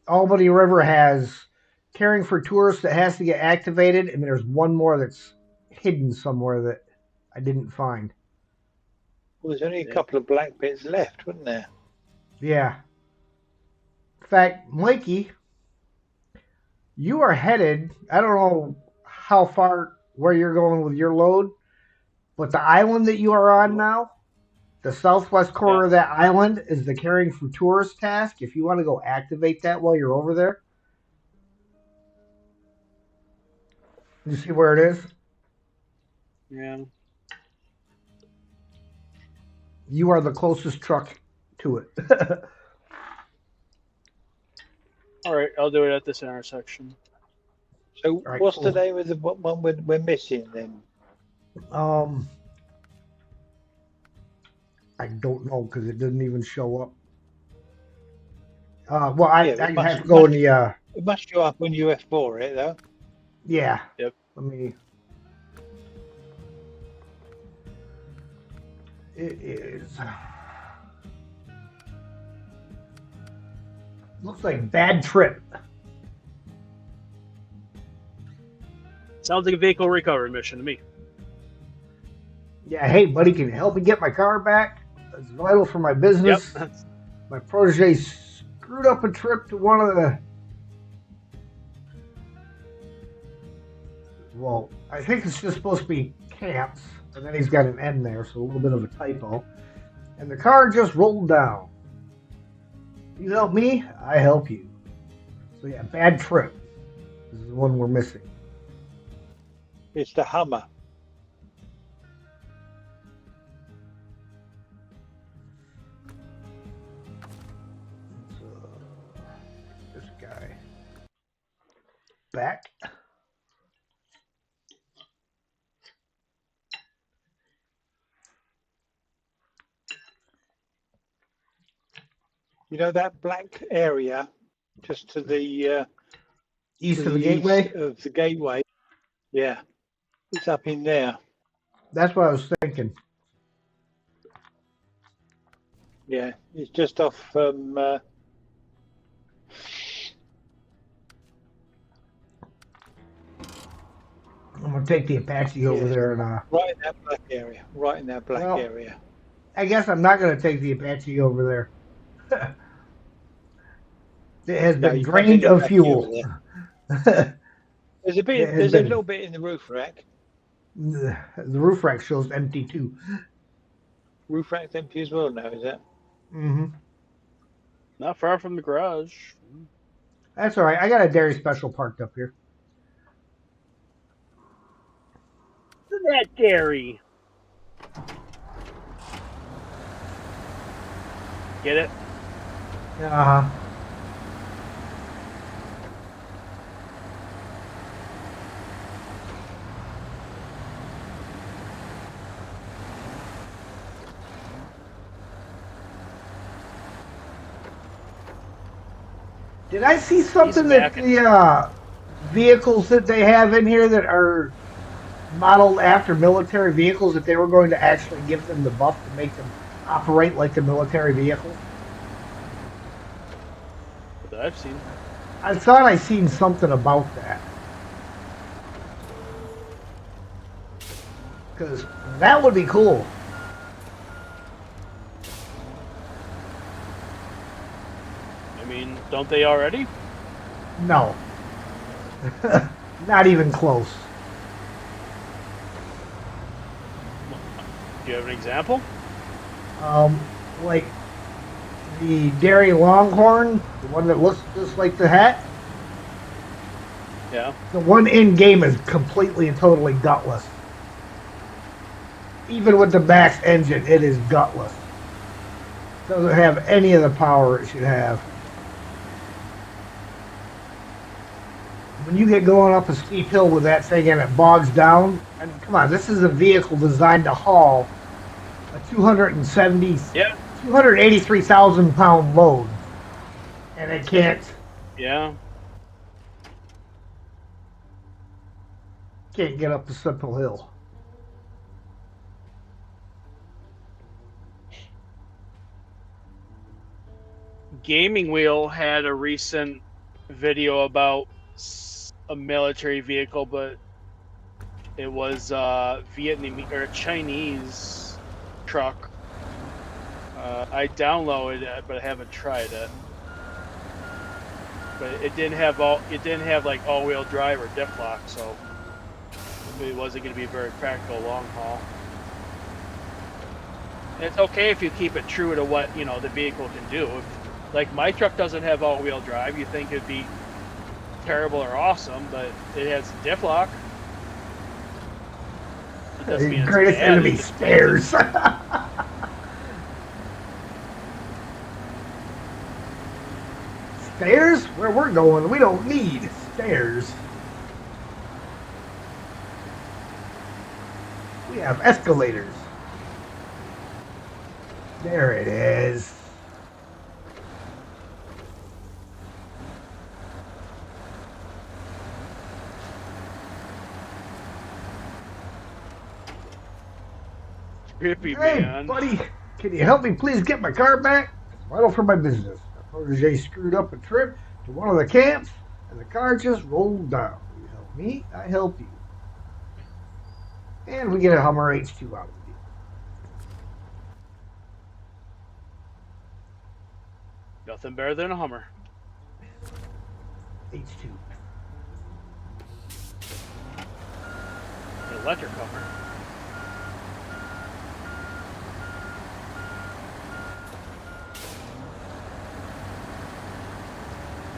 Albany River has caring for tourists that has to get activated, and there's one more that's hidden somewhere that I didn't find. Well, there's only a couple of black bits left, wasn't there? Yeah. In fact, Mikey, you are headed, I don't know how far, where you're going with your load, but the island that you are on now, the southwest corner of that island is the caring for tourists task. If you want to go activate that while you're over there. You see where it is? Yeah. You are the closest truck to it. All right, I'll do it at this intersection. So Right, what's cool. the name of the one we're missing then? I don't know because it didn't even show up. Well, I have to go in the. It must show up when you F4 it though. Yeah. Yep. Let me. It is. Looks like bad trip. Sounds like a vehicle recovery mission to me. Yeah, hey buddy, can you help me get my car back? It's vital for my business. Yep. My protege screwed up a trip to one of the. Well, I think it's just supposed to be camps, and then he's got an N there, so a little bit of a typo. And the car just rolled down. You help me, I help you. So yeah, bad trip. This is the one we're missing. It's the Hummer. This guy. Back. You know that black area just to the East to of the east gateway? of the gateway? Yeah, it's up in there. That's what I was thinking. Yeah, it's just off. I'm gonna take the Apache over there and right in that black area. Right in that black area. I guess I'm not gonna take the Apache over there. It has been you can't drained take of the fuel. Apache There's a bit. It has There's a been. little bit in the roof rack. The roof rack shows empty too. Roof rack's empty as well now, is it? Mm-hmm. Not far from the garage. That's all right. I got a dairy special parked up here. Look at that dairy. Get it? Uh-huh. Did I see something that macking. the vehicles that they have in here that are modeled after military vehicles, that they were going to actually give them the buff to make them operate like the military vehicles? That I've seen. I thought I seen something about that. Because that would be cool. I mean, don't they already? No. Not even close. Do you have an example? Like the Dairy Longhorn, the one that looks just like the hat. Yeah. The one in game is completely and totally gutless. Even with the max engine, it is gutless. Doesn't have any of the power it should have. When you get going up a steep hill with that thing and it bogs down, and come on, this is a vehicle designed to haul a 283,000 pound load, and it can't Yeah. get up the simple hill. Gaming Wheel had a recent video about a military vehicle, but it was Vietnamese or Chinese truck. I downloaded it, but I haven't tried it. But it didn't have like all-wheel drive or diff lock, so it wasn't going to be very practical long haul. And it's okay if you keep it true to what the vehicle can do. Like my truck doesn't have all-wheel drive. You think it'd be terrible or awesome, but it has diff lock. The greatest enemy, stairs. Stairs? Where we're going, we don't need stairs. We have escalators. There it is. Trippy, Hey, man. buddy, can you help me please get my car back? It's vital for my business. My protege screwed up a trip to one of the camps, and the car just rolled down. You help me, I help you. And we get a Hummer H2 out of the deal. Nothing better than a Hummer. H2. An electric Hummer.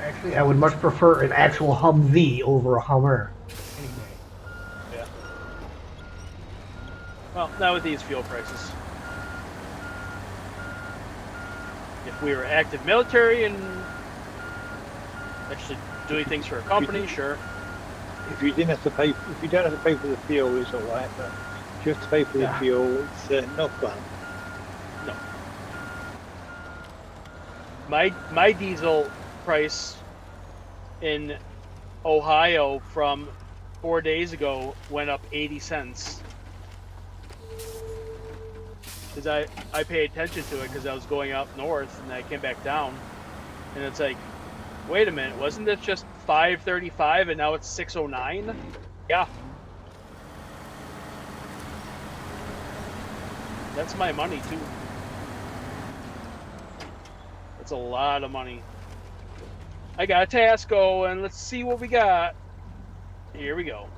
Actually, I would much prefer an actual Humvee over a Hummer. Anyway. Yeah. Well, not with these fuel prices. If we were active military and actually doing things for a company, sure. If you don't have to pay for the fuel, it's all right. But if you have to pay for the fuel, it's not fun. No. My diesel price in Ohio from 4 days ago went up 80 cents. Because I paid attention to it because I was going up north and I came back down. And it's like, wait a minute, wasn't this just $5.35 and now it's $6.09? Yeah. That's my money too. That's a lot of money. I got a task going. Let's see what we got. Here we go.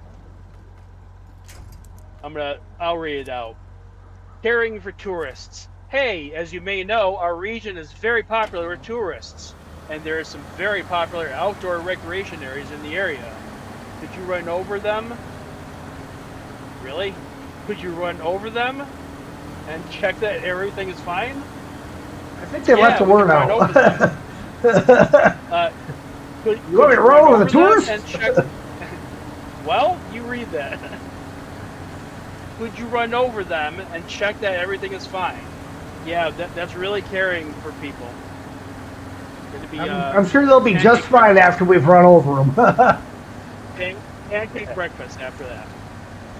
I'll read it out. Caring for tourists. Hey, as you may know, our region is very popular with tourists, and there are some very popular outdoor recreation areas in the area. Could you run over them? Really? Could you run over them and check that everything is fine? I think they let the word out. Could You want me to you roll run with the over them tourists? and check? Well, you read that. Could you run over them and check that everything is fine? Yeah, that's really caring for people. Gonna be, I'm sure they'll be just pancake fine after we've run over them. pancake breakfast after that.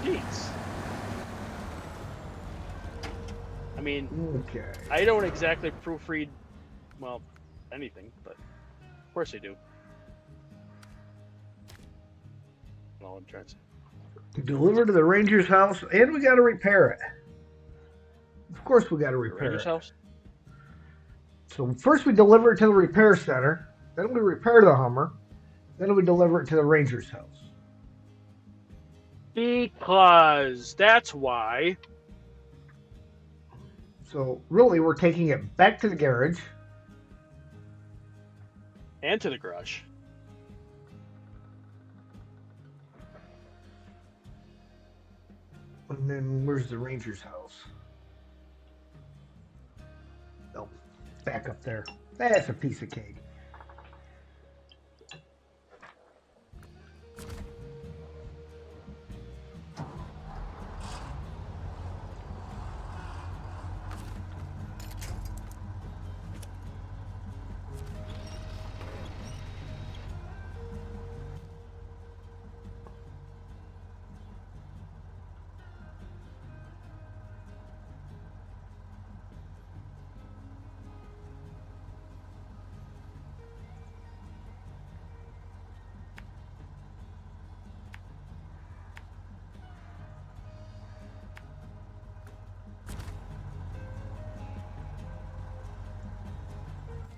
Jeez. I mean, Okay. I don't exactly proofread, well, anything, but of course I do. Well, I'm trying to say. Deliver to the ranger's house, and we got to repair it. Of course, we got to repair Ranger's it. house? So first we deliver it to the repair center, then we repair the Hummer, then we deliver it to the ranger's house. Because that's why. So really, we're taking it back to the garage. And to the garage. And then where's the ranger's house? Oh, back up there. That's a piece of cake.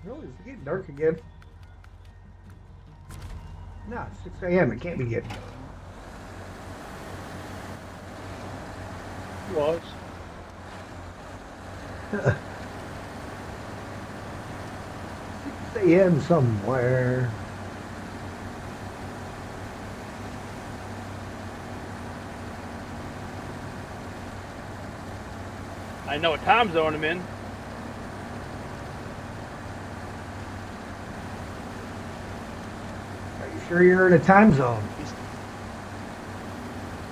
Really? Is it getting dark again? No, it's 6 a.m. It can't be getting dark. Was. 6 a.m. somewhere. I know what time zone I'm in. Are you sure you're in a time zone?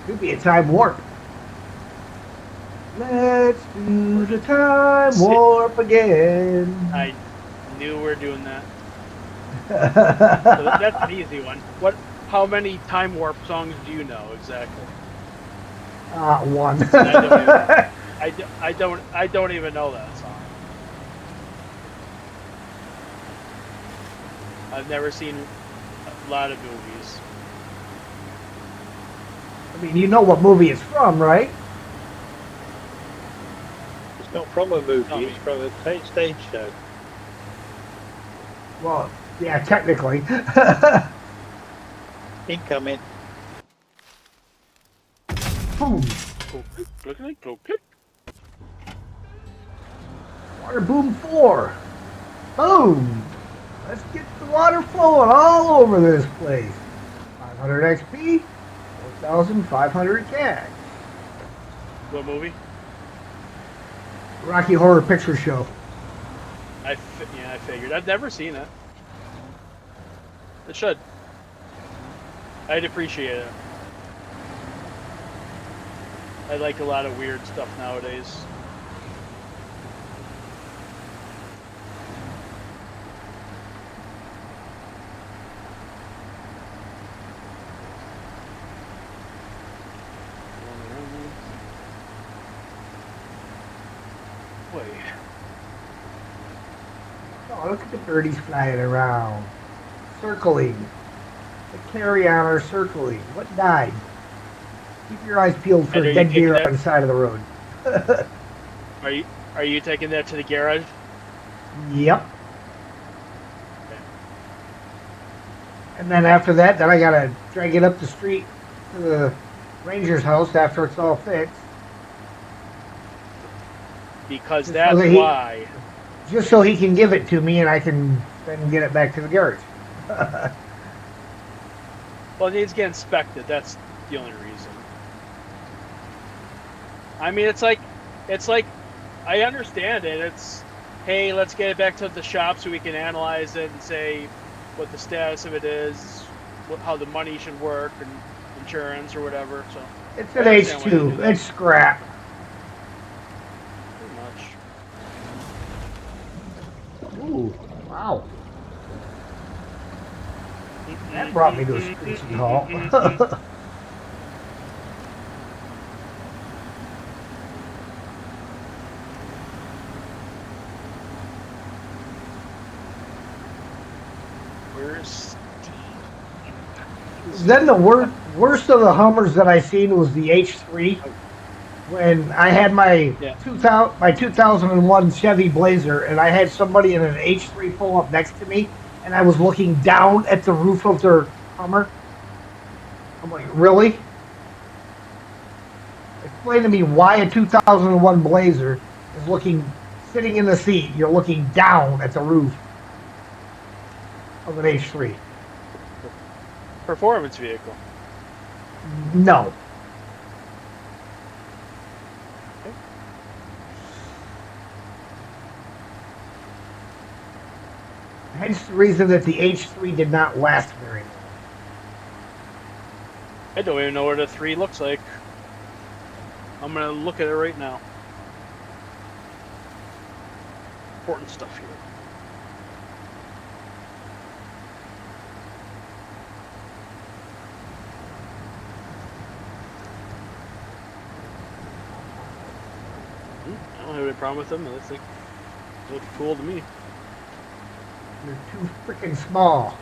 Could be a time warp. Let's do the time warp again. I knew we were doing that. So that's an easy one. How many time warp songs do you know exactly? One. I don't even know that song. I've never seen a lot of movies. I mean, you know what movie it's from, right? It's not from a movie, No. it's from a stage show. Well, yeah, technically. Incoming. Boom. Click, click, click, click. Water boom 4. Boom. Let's get the water flowing all over this place. 500 XP, 4,500 cash. What movie? Rocky Horror Picture Show. I figured. I've never seen it. It should. I'd appreciate it. I like a lot of weird stuff nowadays. Wait. Oh, look at the birdies flying around. Circling. The carry-on are circling. What died? Keep your eyes peeled for And are a you dead taking deer that? on the side of the road. Are you taking that to the garage? Yep. And then after that, then I gotta drag it up the street to the ranger's house after it's all fixed. Because Just that's so that he- why. Just so he can give it to me and I can then get it back to the garage. Well, it needs to get inspected. That's the only reason. I mean, it's like, I understand it. hey, let's get it back to the shop so we can analyze it and say what the status of it is, how the money should work, and insurance or whatever. So It's I an understand why they do H2. that. It's scrap. Pretty much. Ooh, wow. That brought me to a screeching halt. Where's Then the worst of the Hummers that I seen was the H3. When I had my Yeah. 2001 Chevy Blazer, and I had somebody in an H3 pull up next to me, and I was looking down at the roof of their Hummer. I'm like, really? Explain to me why a 2001 Blazer is sitting in the seat. You're looking down at the roof of an H3. performance vehicle? No. Hence the reason that the H3 did not last very long. I don't even know what a 3 looks like. I'm gonna look at it right now. Important stuff here. I don't have any problem with them. They look cool to me. They're too freaking small.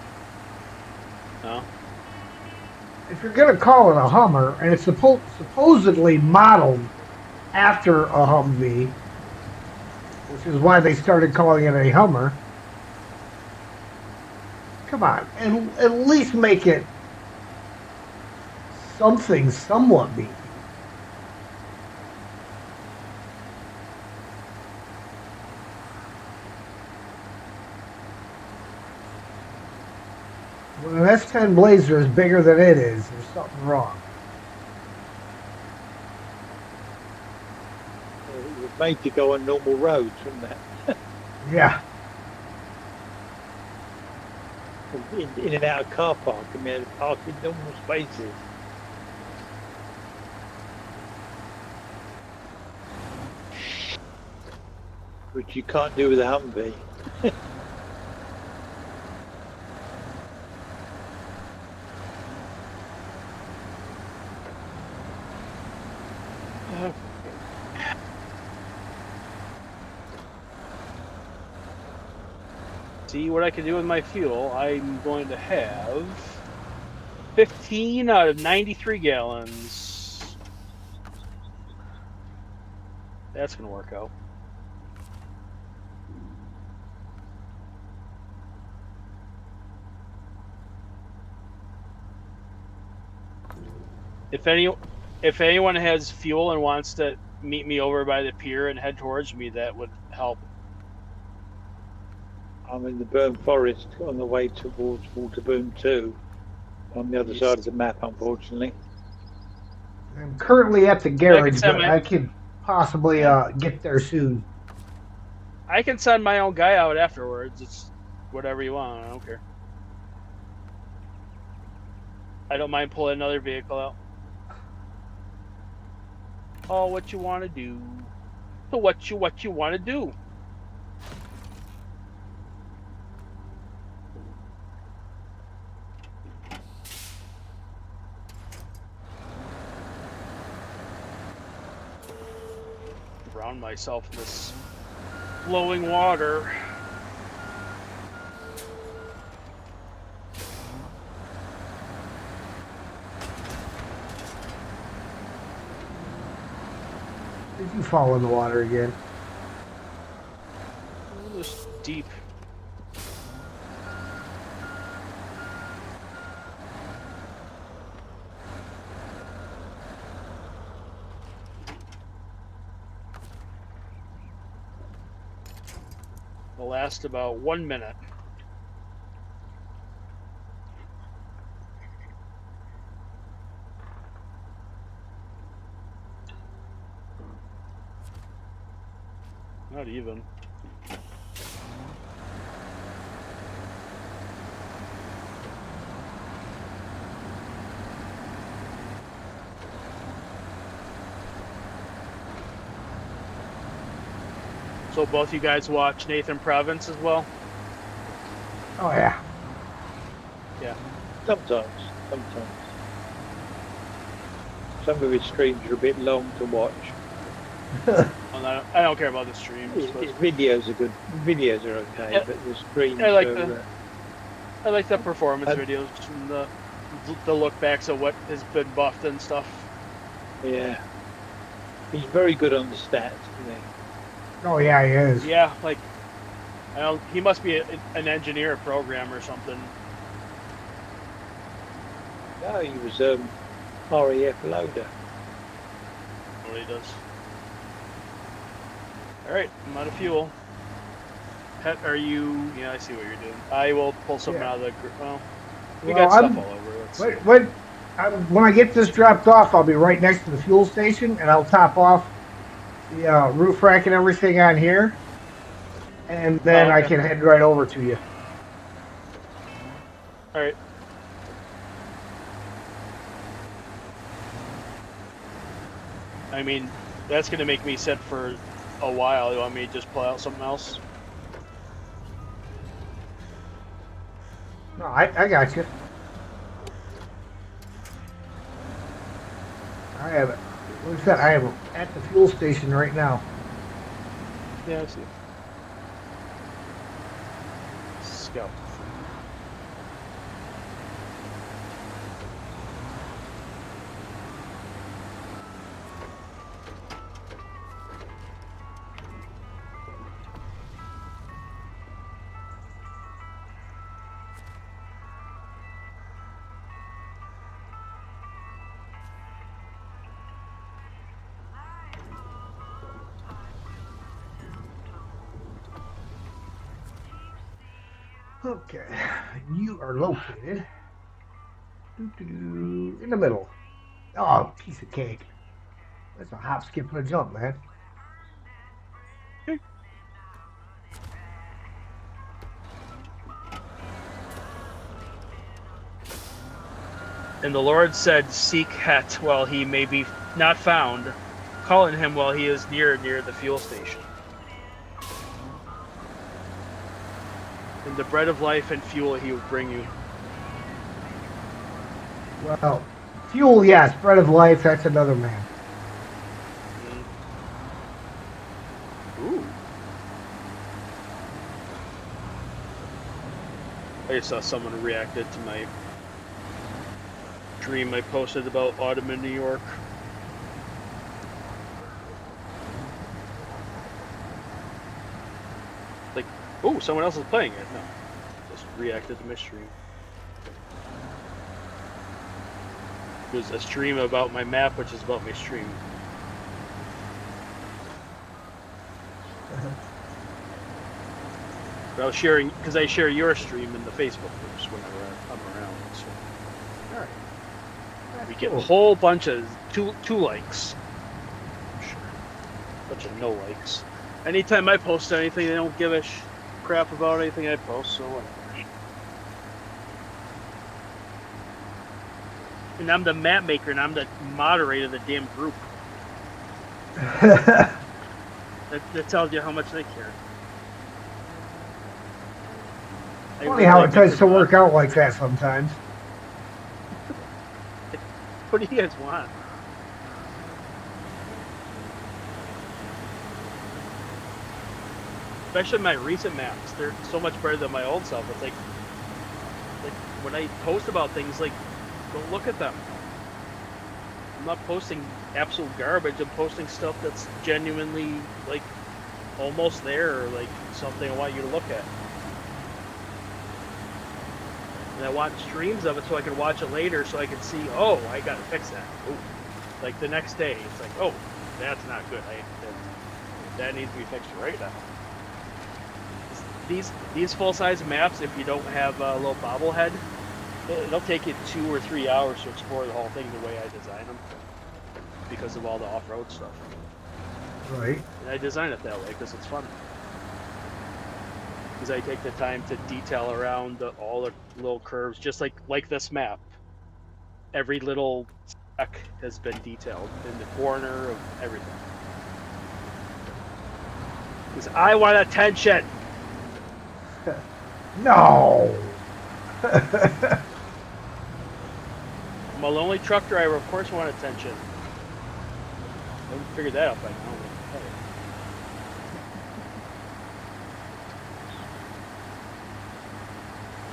No. If you're gonna call it a Hummer, and it's supposedly modeled after a Humvee, which is why they started calling it a Hummer. Come on, and at least make it something somewhat beefy. When an S10 Blazer is bigger than it is, there's something wrong. It was made to go on normal roads, wasn't it? Yeah. In and out of car park, I mean, park in normal spaces. Which you can't do with a Humvee. See what I can do with my fuel. I'm going to have 15 out of 93 gallons. That's going to work out. If anyone has fuel and wants to meet me over by the pier and head towards me, that would help. I'm in the Burn Forest on the way towards Waterboom 2, on the other side of the map, unfortunately. I'm currently at the garage, send but my- I could possibly get there soon. I can send my own guy out afterwards. It's whatever you want. I don't care. I don't mind pulling another vehicle out. Oh, what you want to do? So what you want to do? Drown myself in this flowing water. Did you fall in the water again? Oh, this deep. Will last about 1 minute. Not even. So both you guys watch Nathan Province as well? Oh yeah. Sometimes. Some of his streams are a bit long to watch. Well, I don't care about the streams. His videos are good. Videos are okay, Yeah. but the streams I like are. I like the performance And- videos and the look backs of what has been buffed and stuff. Yeah. He's very good on the stats, isn't he? Oh yeah, he is. Yeah, like he must be an engineer, a programmer or something. No, he was RAF loader. What he does. All right, I'm out of fuel. Pet, are you? Yeah, I see what you're doing. I will pull something Yeah. out of the. Well, we Well, got stuff I'm- all over. Let's see. When I get this dropped off, I'll be right next to the fuel station, and I'll top off the roof rack and everything on here, and then I okay. can head right over to you. All right. I mean, that's gonna make me sit for a while. You want me to just pull out something else? No, I got you. I have it. Like I said, I am at the fuel station right now. Yeah, I see. Scout. Okay, you are located in the middle. Oh, piece of cake. That's a hop, skip, and a jump, man. And the Lord said, "Seek Het while he may be not found, calling him while he is near the fuel station. And the bread of life and fuel he will bring you." Well, fuel, yes. Bread of life, that's another man. Ooh. I just saw someone reacted to my dream I posted about autumn in New York. Like, oh, someone else is playing it. No, just reacted to my stream. It was a stream about my map, which is about my stream. But I was sharing, because I share your stream in the Facebook groups whenever I'm around. So All right. That's we get a cool. whole bunch of two likes. Sure. Bunch of no likes. Anytime I post anything, they don't give a crap about anything I post, so whatever. And I'm the map maker, and I'm the moderator of the damn group. That tells you how much they care. I Funny how really it tends make to them work out like that sometimes. What do you guys want? Especially my recent maps, they're so much better than my old self. It's like when I post about things, like, don't look at them. I'm not posting absolute garbage. I'm posting stuff that's genuinely, like, almost there, or like something I want you to look at. And I want streams of it so I can watch it later, so I can see, oh, I gotta fix that. Oh, like the next day, it's like, oh, that's not good. That needs to be fixed right now. These full-size maps, if you don't have a little bobblehead, it'll take you 2 or 3 hours to explore the whole thing the way I design them, because of all the off-road stuff. Right. And I design it that way because it's fun. Because I take the time to detail around all the little curves, just like this map. Every little speck has been detailed in the corner of everything. Because I want attention. No. I'm a lonely truck driver. Of course, I want attention. I haven't figured that out by now.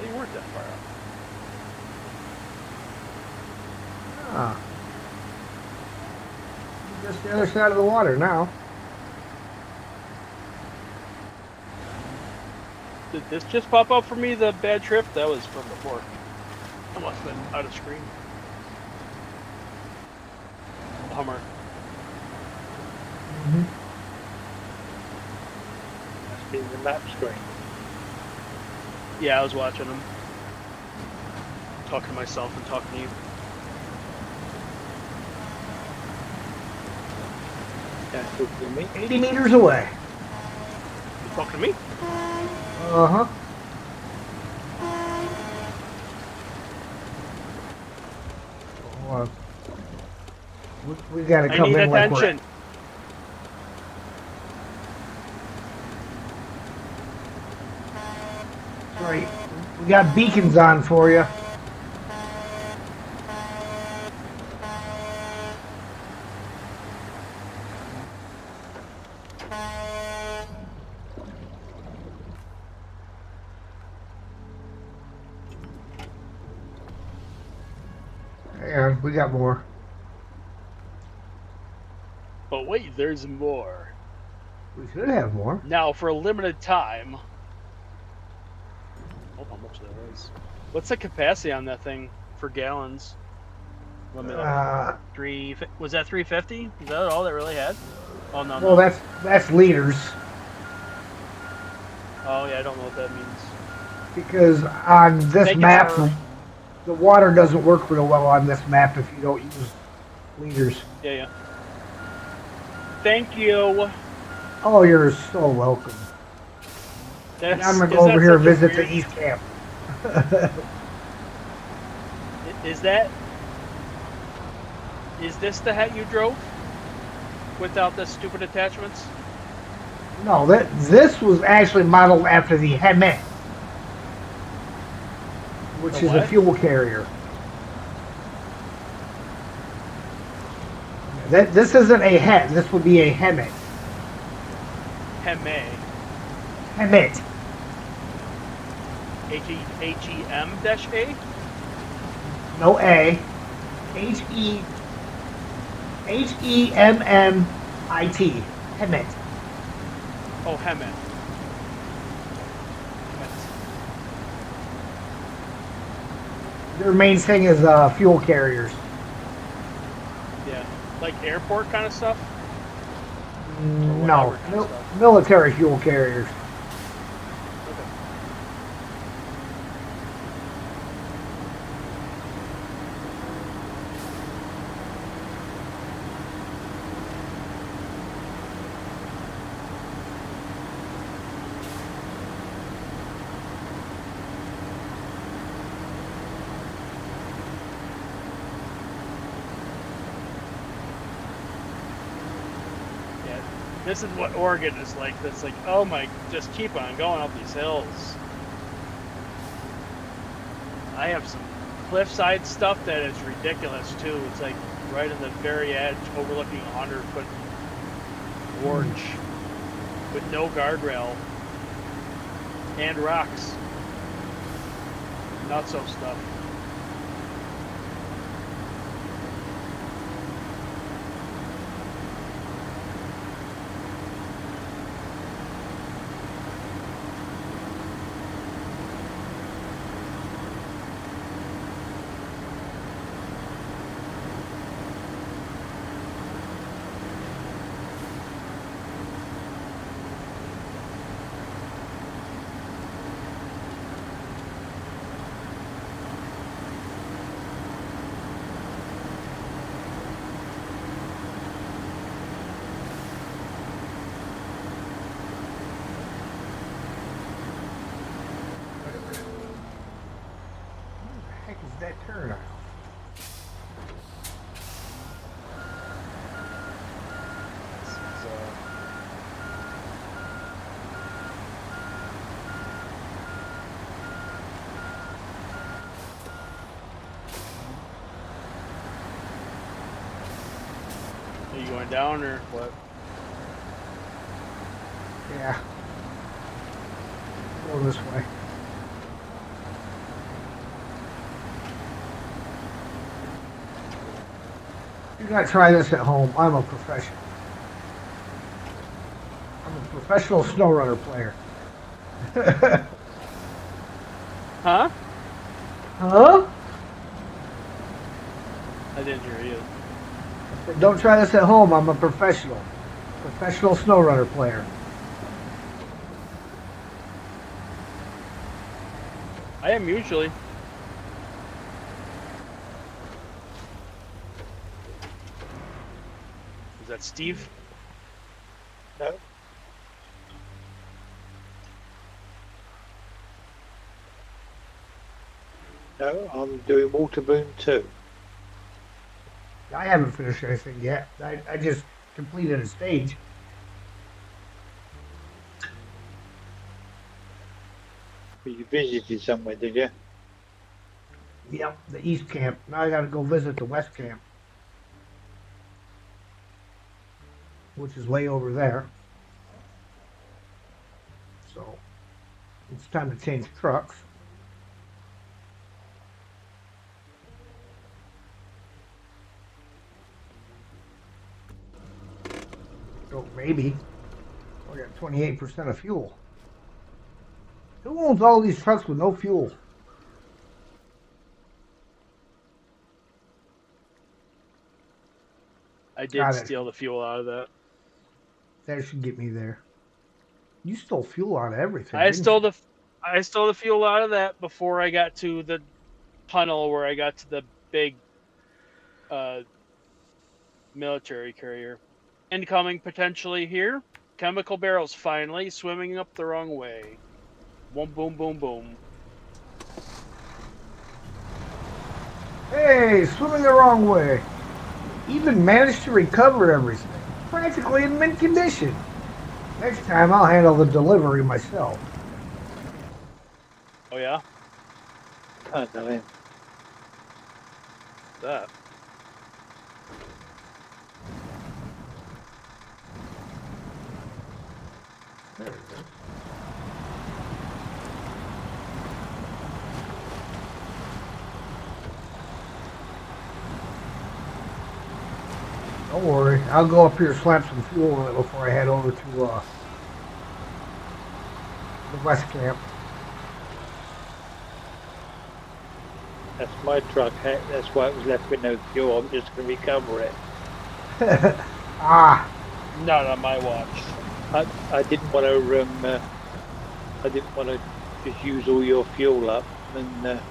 They weren't that far out. Ah. Just the other side of the water now. Did this just pop up for me, the bad trip? That was from before. I must have been out of screen. Hummer. Mm-hmm. Must be in the map screen. Yeah, I was watching them. Talking to myself and talking to you. Yeah, talking to me. 80 meters away. You talking to me? Uh-huh. Well, we gotta I come need in attention. Right. We got beacons on for you. And we got more. But wait, there's more. We should have more. Now, for a limited time. Oh, how much that was. What's the capacity on that thing for gallons? Let me look. Was that 350? Is that all that really had? Oh, no, Well, no. that's liters. Oh, yeah, I don't know what that means. Because on this Thank you, map, sir. the water doesn't work real well on this map if you don't use liters. Yeah, yeah. Thank you. Oh, you're so welcome. That's, I'm gonna is go that over here and such a visit weird- the East Camp. Is this the hat you drove? Without the stupid attachments? No, this was actually modeled after the Hemet, which The is a what? fuel carrier. This isn't a Het. This would be a Hemet. Heme. Hemet. H-E-M-A? No A. H-E-M-M-I-T. Hemet. Oh, Hemet. Their main thing is fuel carriers. Yeah. Like airport kind of stuff? No, whatever kind of stuff. military fuel carriers. Okay. This is what Oregon is like. That's like, oh my, just keep on going up these hills. I have some cliffside stuff that is ridiculous too. It's like right on the very edge, overlooking a 100-foot gorge with no guardrail and rocks. Not so stuff. going down or what? Yeah. Go this way. You gotta try this at home. I'm a professional. I'm a professional Snowrunner player. Huh? Huh? I didn't hear you. Don't try this at home. I'm a professional. Professional Snowrunner player. I am usually. Is that Steve? No. No, I'm doing Water Boom 2. I haven't finished anything yet. I just completed a stage. You visited somewhere, did you? Yep, the East Camp. Now I gotta go visit the West Camp, which is way over there. So it's time to change trucks. So maybe I got 28% of fuel. Who owns all these trucks with no fuel? I did God, steal the fuel out of that. that should get me there. You stole fuel out of everything, I didn't you? stole the fuel out of that before I got to the tunnel where I got to the big uh, military carrier. Incoming potentially here. Chemical barrels finally swimming up the wrong way. Boom, boom, boom, boom. Hey, swimming the wrong way. Even managed to recover everything. Practically in mint condition. Next time I'll handle the delivery myself. Oh yeah, Can't tell him. that. There it is. Don't worry, I'll go up here slap some fuel on it before I head over to the West Camp. That's my truck. That's why it was left with no fuel. I'm just going to recover it. Ah, Not on my watch. I didn't want to. I didn't want to just use all your fuel up and.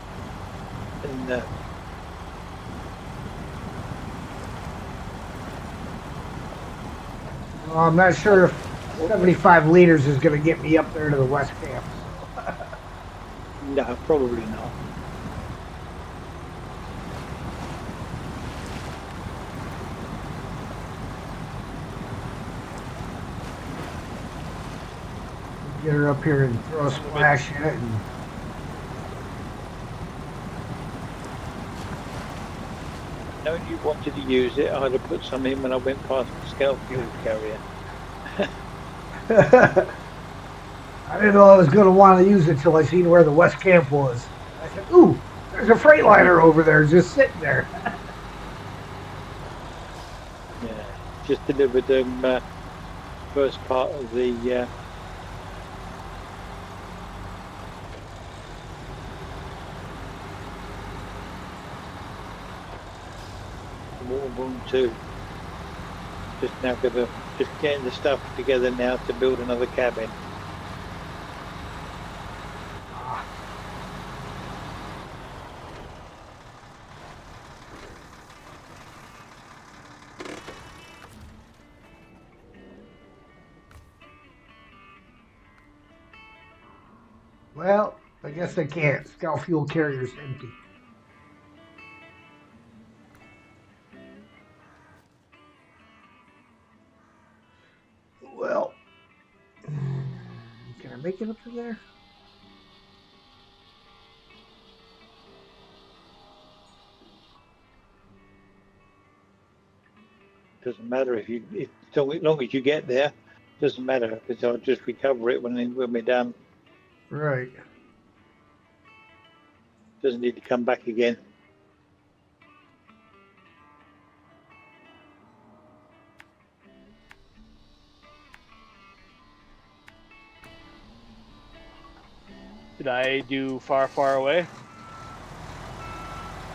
well, I'm not sure if 75 liters is going to get me up there to the West Camp. No, probably not. Get her up here and throw a splash in it. And Knowing you wanted to use it, I'd have put some in when I went past the Scout fuel carrier. I didn't know I was going to want to use it till I seen where the West Camp was. I said, ooh, there's a Freightliner over there just sitting there. Yeah, just delivered them first part of the Water Boom 2. Just getting the stuff together now to build another cabin. Well, I guess I can't. Scout fuel carrier's empty. Well, can I make it up to there? Doesn't matter if as long as you get there. Doesn't matter because I'll just recover it when we're done. Right. Doesn't need to come back again. Did I do far, far away?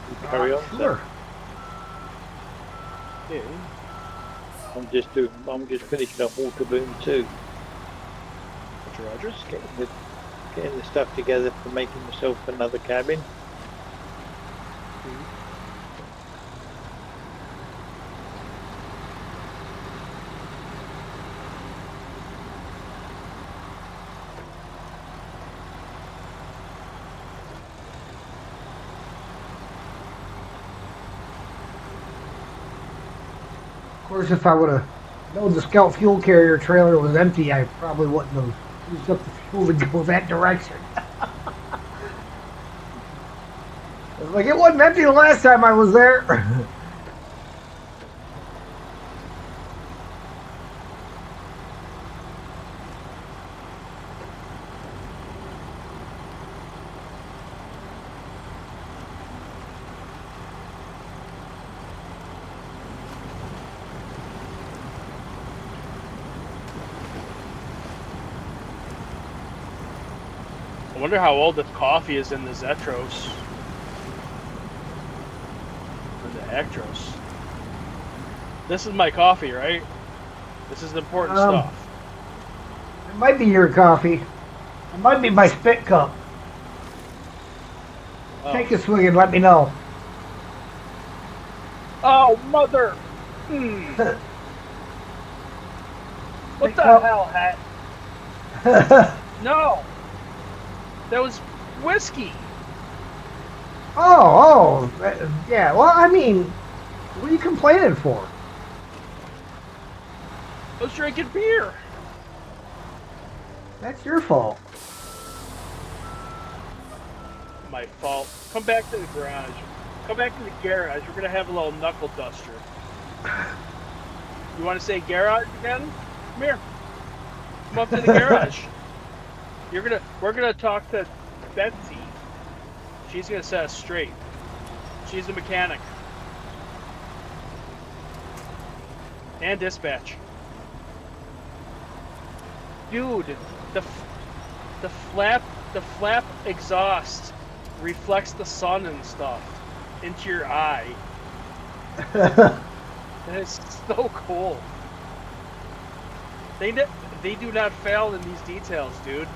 You carry on. Sure. Yeah. I'm just finishing up Water Boom 2. Roger. Just getting the stuff together for making myself another cabin. Of course, if I would have known the Scout fuel carrier trailer was empty, I probably wouldn't have used up the fuel to go that direction. It's like it wasn't empty the last time I was there. I wonder how old this coffee is in the Zetros. Or the Actros. This is my coffee, right? This is important stuff. It might be your coffee. It might be my spit cup. Oh. Take a swig and let me know. Oh, mother! What the hell, Hat? No! That was whiskey! Yeah, well, I mean, what are you complaining for? I was drinking beer! That's your fault. My fault. Come back to the garage. Come back to the garage. We're gonna have a little knuckle duster. You want to say garage again? Come here. Come up to the garage. We're gonna talk to Betsy. She's gonna set us straight. She's the mechanic. And dispatch. Dude, the flap exhaust reflects the sun and stuff into your eye. That is so cool. They do not fail in these details, dude.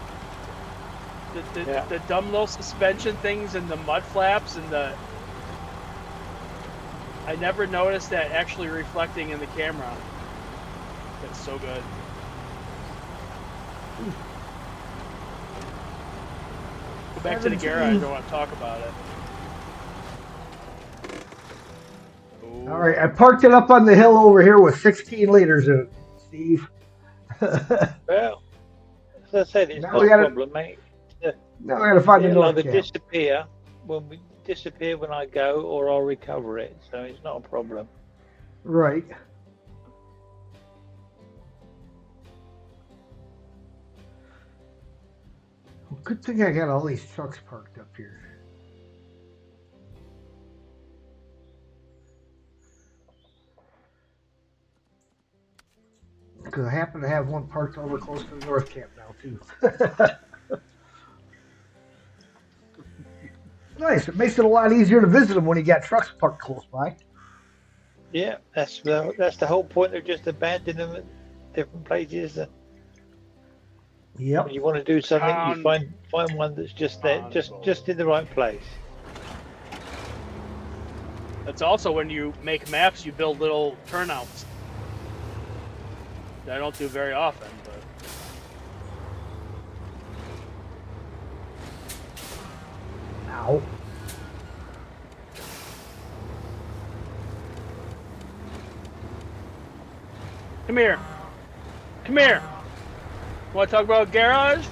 The dumb little suspension things and the mud flaps and the... I never noticed that actually reflecting in the camera. That's so good. Go back to the garage. I don't want to talk about it. Oh. All right, I parked it up on the hill over here with 16 liters in it, Steve. Well, as I said, it's Now not we a gotta- problem, mate. Now I gotta find the It'll north either cap. disappear when I go, or I'll recover it. So it's not a problem. Right. Well, good thing I got all these trucks parked up here. Because I happen to have one parked over close to the north camp now, too. Nice. It makes it a lot easier to visit them when you got trucks parked close by. Yeah, that's the whole point of just abandoning them at different places. Yep. When you want to do something, you find one that's just there, just in the right place. That's also when you make maps, you build little turnouts. That I don't do very often, but... Ow. Come here. Come here. Want to talk about garage?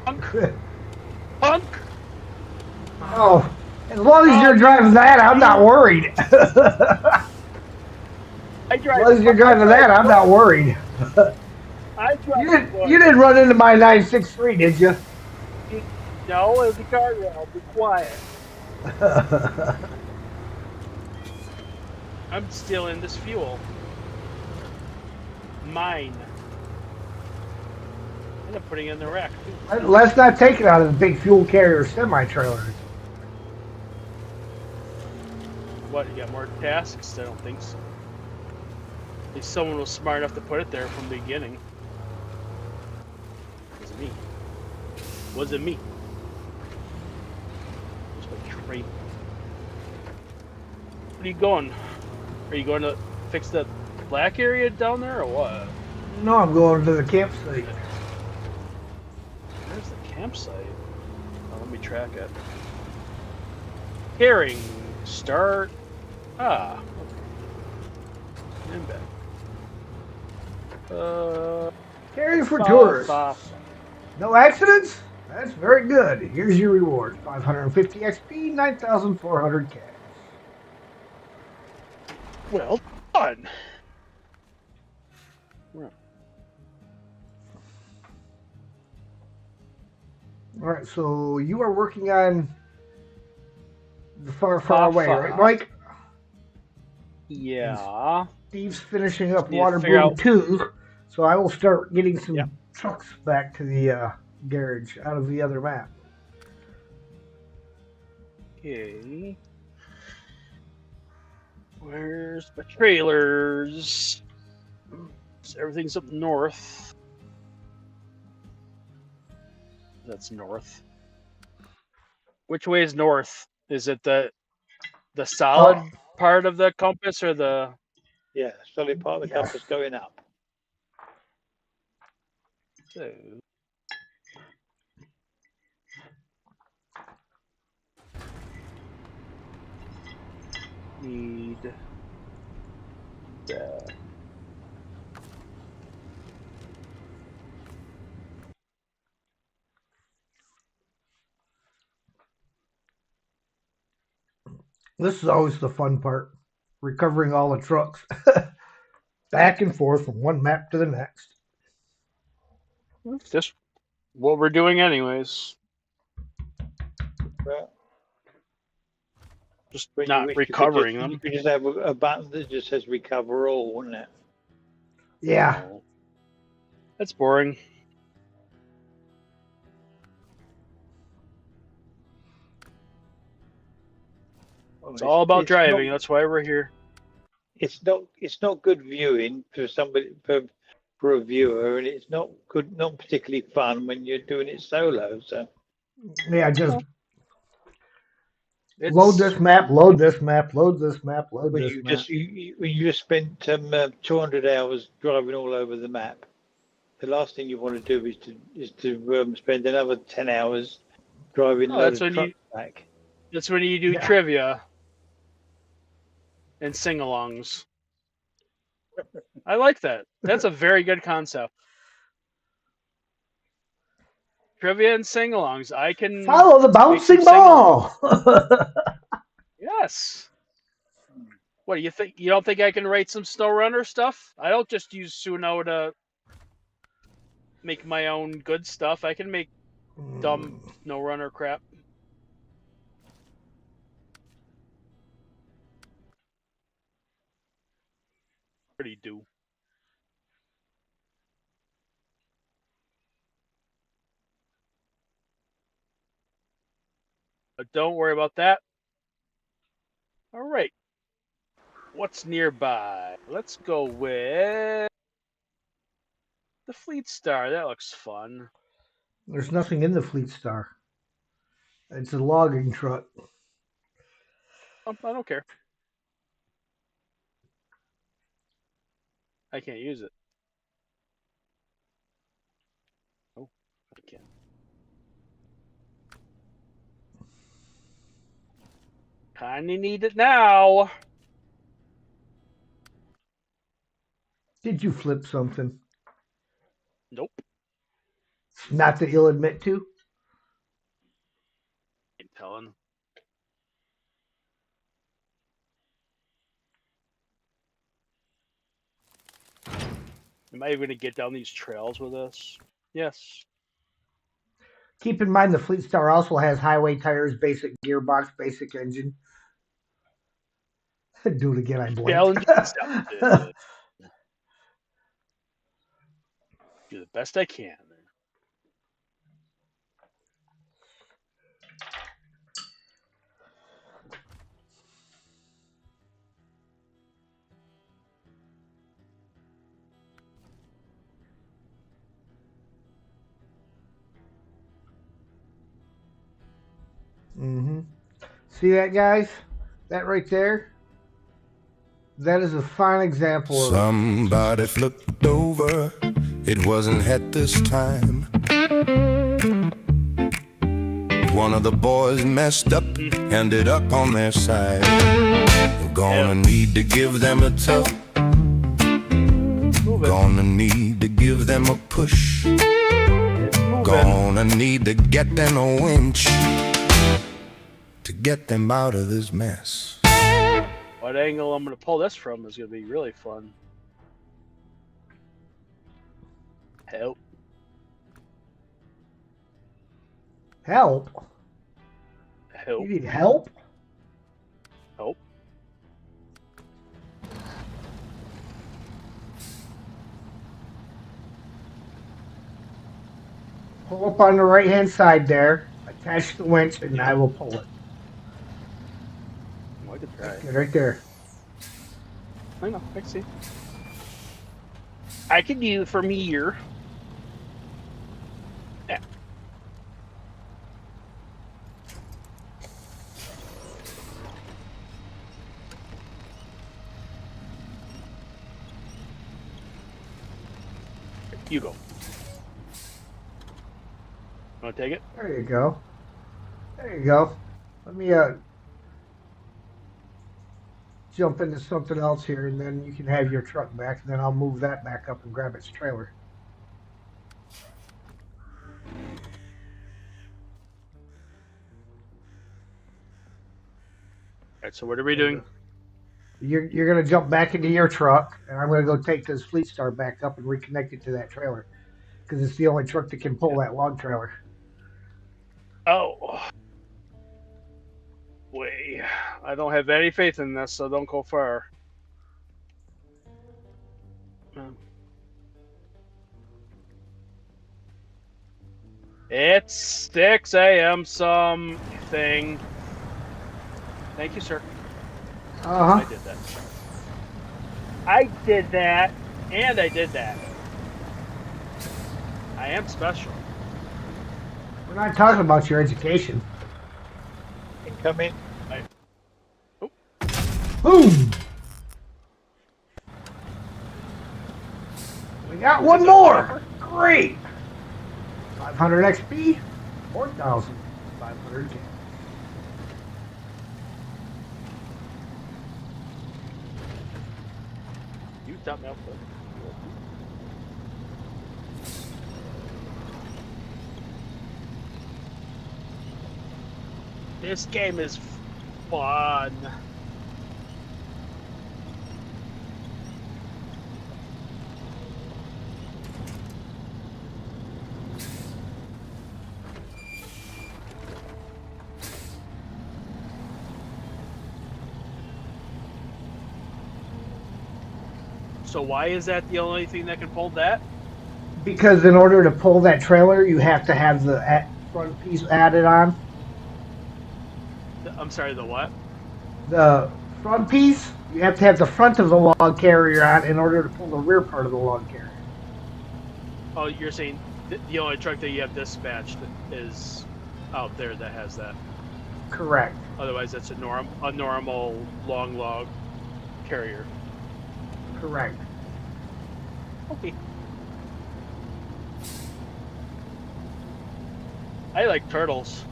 Punk. Punk. Oh, as long as you're driving that, I'm not worried. I As drive. long as you're I driving drive that, I'm not slow. worried. I You drive didn't you slow. didn't run into my 963, did you? No, it was a guardrail. Be quiet. I'm stealing this fuel. Mine. And I'm putting it in the rack too. Let's not take it out of the big fuel carrier semi trailers. What? You got more tasks? I don't think so. At least someone was smart enough to put it there from the beginning. Was it me? Was it me? Where's my train? Where are you going? Are you going to fix that black area down there or what? No, I'm going to the campsite. Where's the campsite? Oh, let me track it. Herring. Start. Ah. Okay. And back. Carrying for tourists. Fa. No accidents? That's very good. Here's your reward. 550 XP, 9,400 cash. Well done. All right, so you are working on the far, far away, right, Mike? Yeah. Steve's finishing up Need to Water figure Boom out. 2, so I will start getting some Yep. trucks back to the garage out of the other map. Okay. Where's my trailers? So everything's up north. That's north. Which way is north? Is it the solid Oh, part of the compass or the? Yeah, solid part of the yes. compass going up. So, need that. This is always the fun part, recovering all the trucks back and forth from one map to the next. Just what we're doing, anyways. Well, Just when you not wish recovering you them. could just have a button that just says recover all, wouldn't it? Yeah. Oh, that's boring. Well, It's all about it's not driving. That's why we're here. it's not good viewing for somebody for a viewer, and it's not good, not particularly fun when you're doing it solo. So Yeah, just load It's this map, load this map, load this map, load when this you map. just when you just spent 200 hours driving all over the map, the last thing you want to do is to spend another 10 hours driving a oh, load of trucks back. that's when you do Yeah. trivia and sing-alongs. I like that. That's a very good concept. Trivia and sing-alongs. I can Follow the make some bouncing sing-alongs. ball. Yes. What do you think? You don't think I can write some Snowrunner stuff? I don't just use Suno to make my own good stuff. I can make dumb Snowrunner crap. Pretty do. But don't worry about that. All right. What's nearby? Let's go with the Fleet Star. That looks fun. There's nothing in the Fleet Star. It's a logging truck. Oh, I don't care. I can't use it. Oh, I can. Kinda need it now. Did you flip something? Nope. Not that you'll admit to? Ain't telling. Am I even going to get down these trails with this? Yes. Keep in mind the Fleet Star also has highway tires, basic gearbox, basic engine. Do it again, I blinked. Challenge accepted. Do the best I can. hmm See that, guys? That right there? That is a fine example of Somebody flipped over. It wasn't at this time. One of the boys messed up, ended up on their side. You're gonna need to give them a tug. Gonna need to give them a push. Gonna need to get them a winch to get them out of this mess. What angle I'm going to pull this from is going to be really fun. Help. help. Help. You need help? Help. Pull up on the right hand side there. Attach the winch, and I will pull it. Oh, I could try. Okay, right there. I know. I see. I can do it from here. Yeah. You go. Want to take it? There you go. There you go. Let me jump into something else here, and then you can have your truck back, and then I'll move that back up and grab its trailer. Alright, so what are we doing? You're gonna jump back into your truck, and I'm gonna go take this Fleet Star back up and reconnect it to that trailer, because it's the only truck that can pull that log trailer. Oh. Wait. I don't have any faith in this, so don't go far. It's 6 a.m. something. Thank you, sir. I did that. I did that, and I did that. I am special. We're not talking about your education. Incoming. Boom! We got one more! Great! 500 XP, 4,500 K. You stop me out, bud. This game is fun. So why is that the only thing that can pull that? Because in order to pull that trailer, you have to have the front piece added on. I'm sorry, the what? The front piece, you have to have the front of the log carrier on in order to pull the rear part of the log carrier. Oh, you're saying the only truck that you have dispatched is out there that has that. Correct. Otherwise, that's a normal long log carrier. Correct. Okay. I like turtles.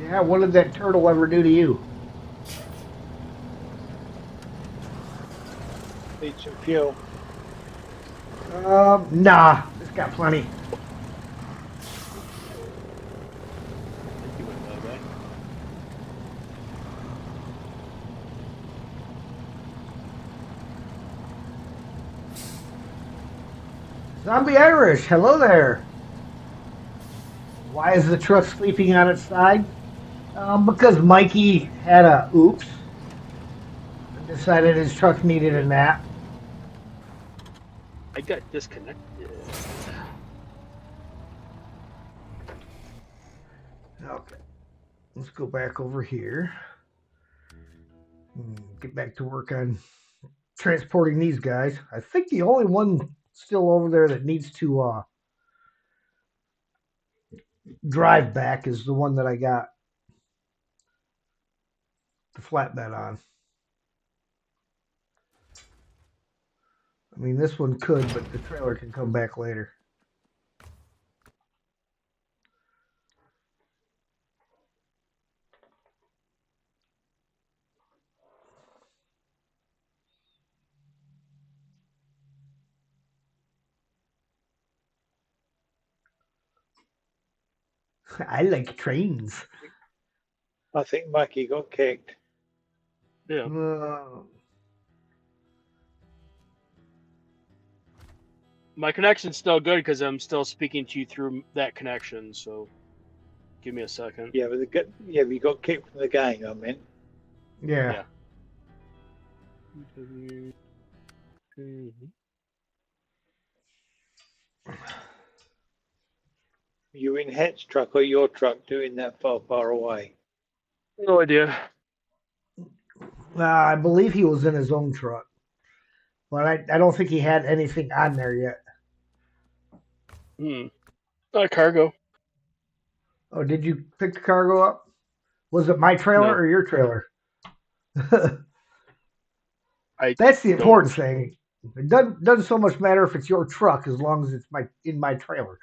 Yeah, what did that turtle ever do to you? Need some fuel. Nah. Got plenty. Thank you, my guy. Zombie Irish, hello there. Why is the truck sleeping on its side? Because Mikey had a oops and decided his truck needed a nap. I got disconnected. Okay, let's go back over here. Get back to work on transporting these guys. I think the only one still over there that needs to drive back is the one that I got the flatbed on. I mean, this one could, but the trailer can come back later. I like trains. I think Mikey got kicked. Yeah. My connection's still good because I'm still speaking to you through that connection. So, give me a second. Yeah, but we got kicked from the gang. I mean, Yeah. you in Het's truck or your truck doing that far away? No idea. I believe he was in his own truck, but I don't think he had anything on there yet. Cargo. Oh, did you pick the cargo up? Was it my trailer No. or your trailer? I That's the don't. important thing. It doesn't so much matter if it's your truck as long as it's in my trailer.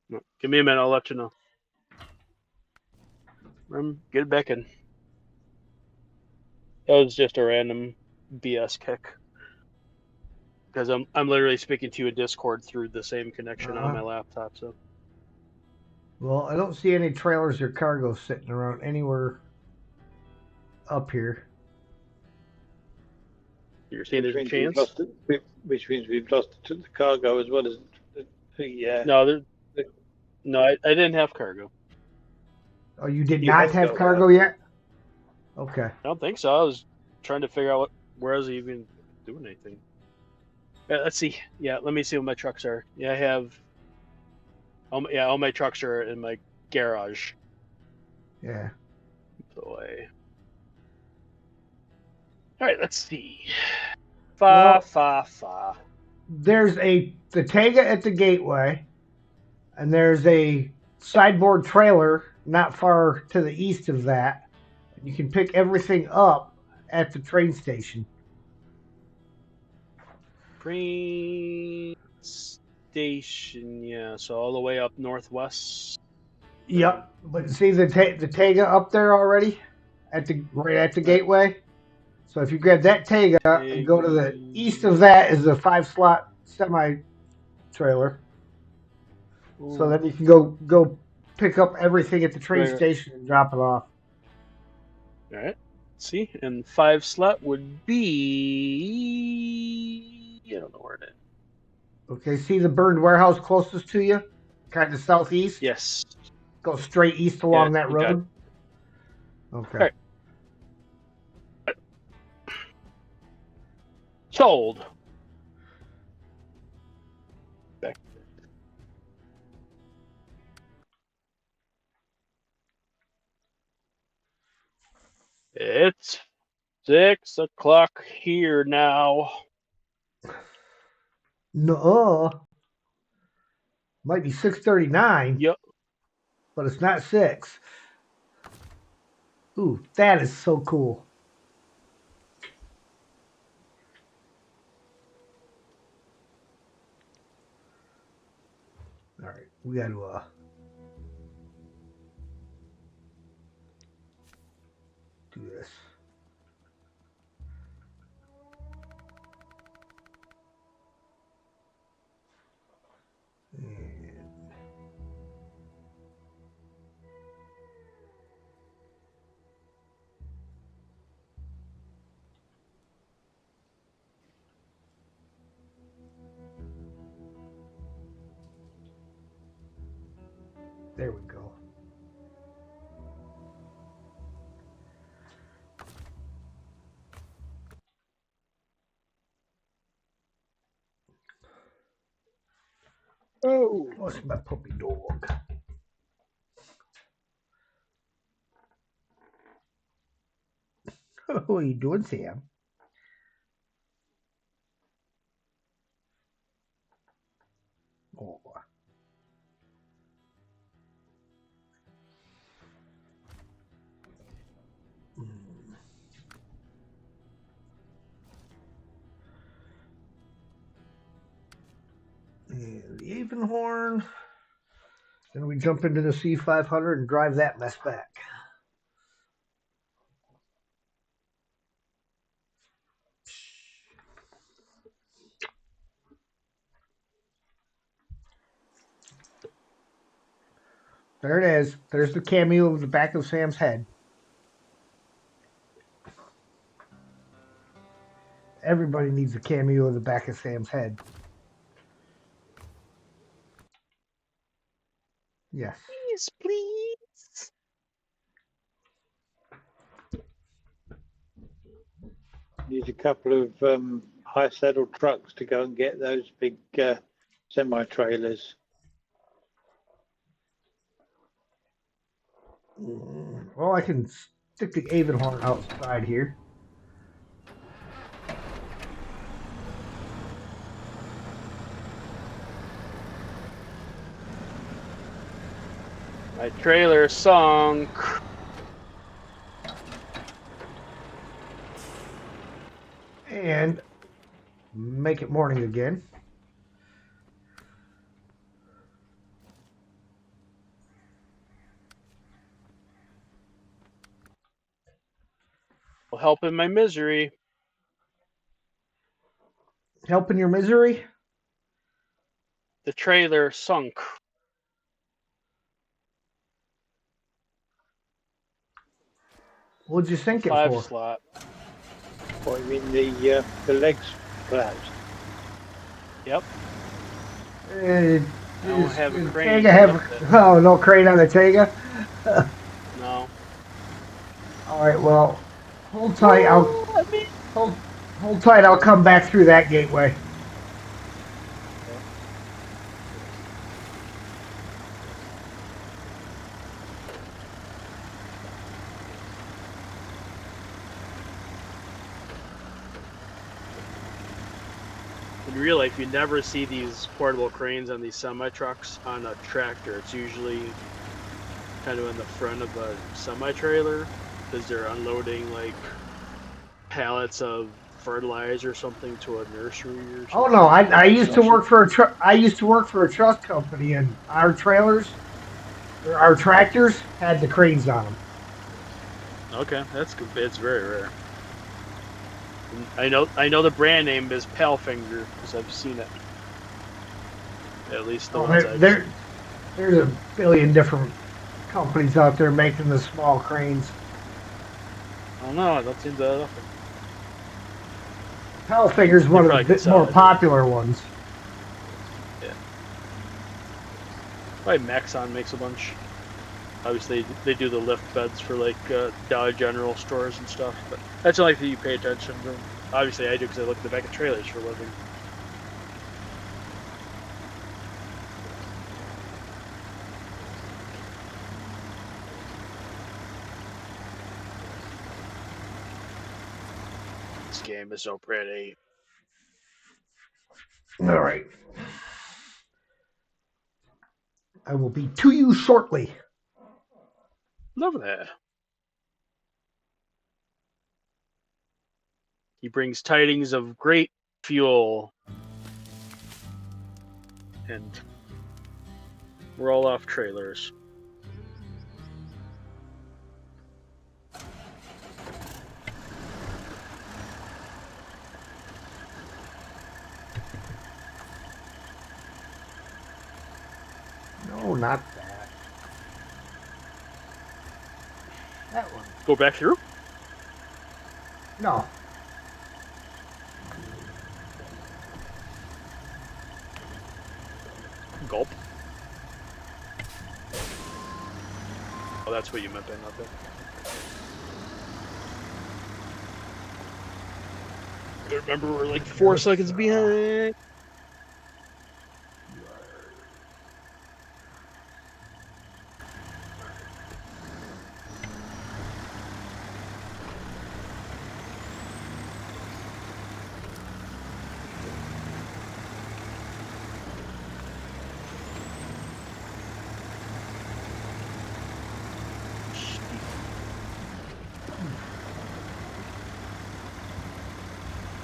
No. Give me a minute. I'll let you know. Get it back in. That was just a random BS kick. Because I'm literally speaking to you in Discord through the same connection on my laptop. So. Well, I don't see any trailers or cargo sitting around anywhere up here. You're saying there's a chance? Which means we've lost the cargo as well as the. No, I didn't have cargo. Oh, you did You not have have got cargo cargo. yet? Okay. I don't think so. I was trying to figure out where I was even doing anything. Let's see. Yeah, let me see what my trucks are. Yeah, I have. All my trucks are in my garage. Yeah. So all right, let's see. Well, Fa. there's the Tega at the gateway, and there's a sideboard trailer not far to the east of that. You can pick everything up at the train station. Train station, yeah. So all the way up northwest. Yep, but see the Tega up there already right at the gateway. So if you grab that Tega and go to the east of that is a 5-slot semi trailer. So then you can go pick up everything at the train station and drop it off. All right. See, and 5-slot would be. I don't know where it is. Okay, see the burned warehouse closest to you, kind of southeast. Yes. Go straight east along that road. Okay. All right. Sold. Back. It's 6 o'clock here now. No. Might be 6:39. Yep. But it's not 6. Ooh, that is so cool. All right, we got to do this. There we go. Oh, What's my puppy dog? What are you doing, Sam? Oh. Mm. And the Avonhorn. Then we jump into the C500 and drive that mess back. There it is. There's the cameo of the back of Sam's head. Everybody needs a cameo of the back of Sam's head. Yes. Please, please. need a couple of high saddle trucks to go and get those big semi-trailers. Well, I can stick the Avonhorn outside here. My trailer sunk. And make it morning again. Will help in my misery. Help in your misery? The trailer sunk. What'd you sink it 5 for? slot. What, you mean the legs collapsed? Yep. I don't have a crane Tega to have, lift it. oh, no crane on the Tega? No. All right, well, hold tight. Hold tight. I'll come back through that gateway. In real life, you never see these portable cranes on these semi-trucks on a tractor. It's usually kind of in the front of a semi-trailer because they're unloading like pallets of fertilizer or something to a nursery or something. Oh no, I used to work for I used to work for a trust company, and our trailers, or our tractors had the cranes on them. Okay, that's good. It's very rare. And I know the brand name is Palfinger because I've seen it. At least the ones I've seen. There's a billion different companies out there making the small cranes. I don't know. I don't see that often. Palfinger's one of the bit more popular ones. Yeah. Probably Maxon makes a bunch. Obviously, they do the lift beds for like Dollar General stores and stuff, but that's the only thing you pay attention to. Obviously, I do because I look at the back of trailers for a living. This game is so pretty. All right. I will be to you shortly. Love that. He brings tidings of great fuel. And we're all off trailers. No, not that. That one. Go back through? No. Gulp. Oh, that's what you meant by nothing. I remember we're like 4 seconds behind.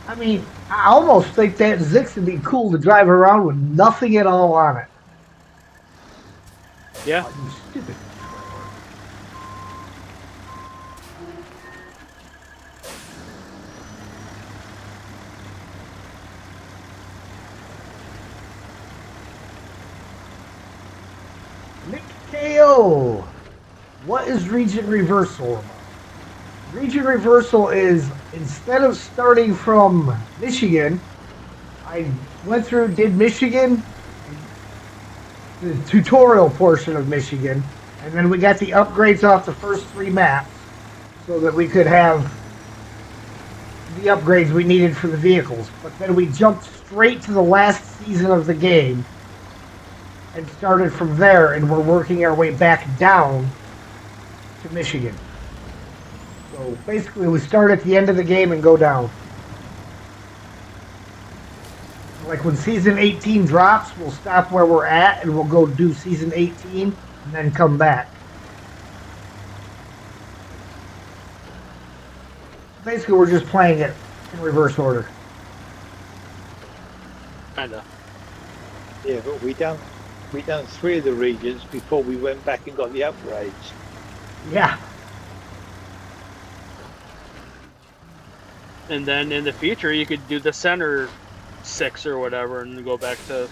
I mean, I almost think that Zix would be cool to drive around with nothing at all on it. Yeah. Oh, you stupid. Nick KO. What is region reversal about? Region reversal is instead of starting from Michigan, I went through, did Michigan, the tutorial portion of Michigan, and then we got the upgrades off the first 3 maps so that we could have the upgrades we needed for the vehicles. But then we jumped straight to the last season of the game and started from there, and we're working our way back down to Michigan. So basically, we start at the end of the game and go down. Like when season 18 drops, we'll stop where we're at and we'll go do season 18 and then come back. Basically, we're just playing it in reverse order. Kinda. Yeah, but we done 3 of the regions before we went back and got the upgrades. Yeah. And then in the future, you could do the center 6 or whatever, and go back to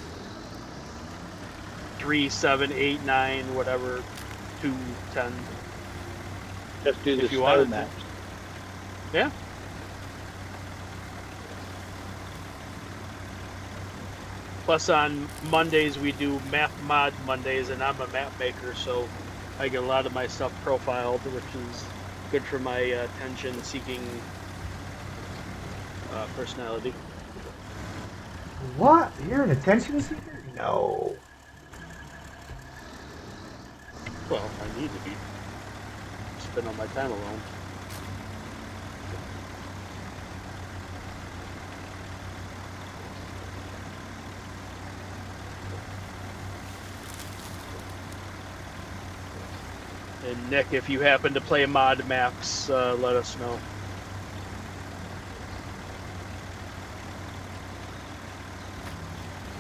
3, 7, 8, 9, whatever, 2, 10. Just do the If you snow wanted to. maps. Yeah. Plus, on Mondays we do map mod Mondays, and I'm a map maker, so I get a lot of my stuff profiled, which is good for my attention-seeking personality. What? You're an attention seeker? No. Well, I need to be. Spend all my time alone. And Nick, if you happen to play mod maps, let us know.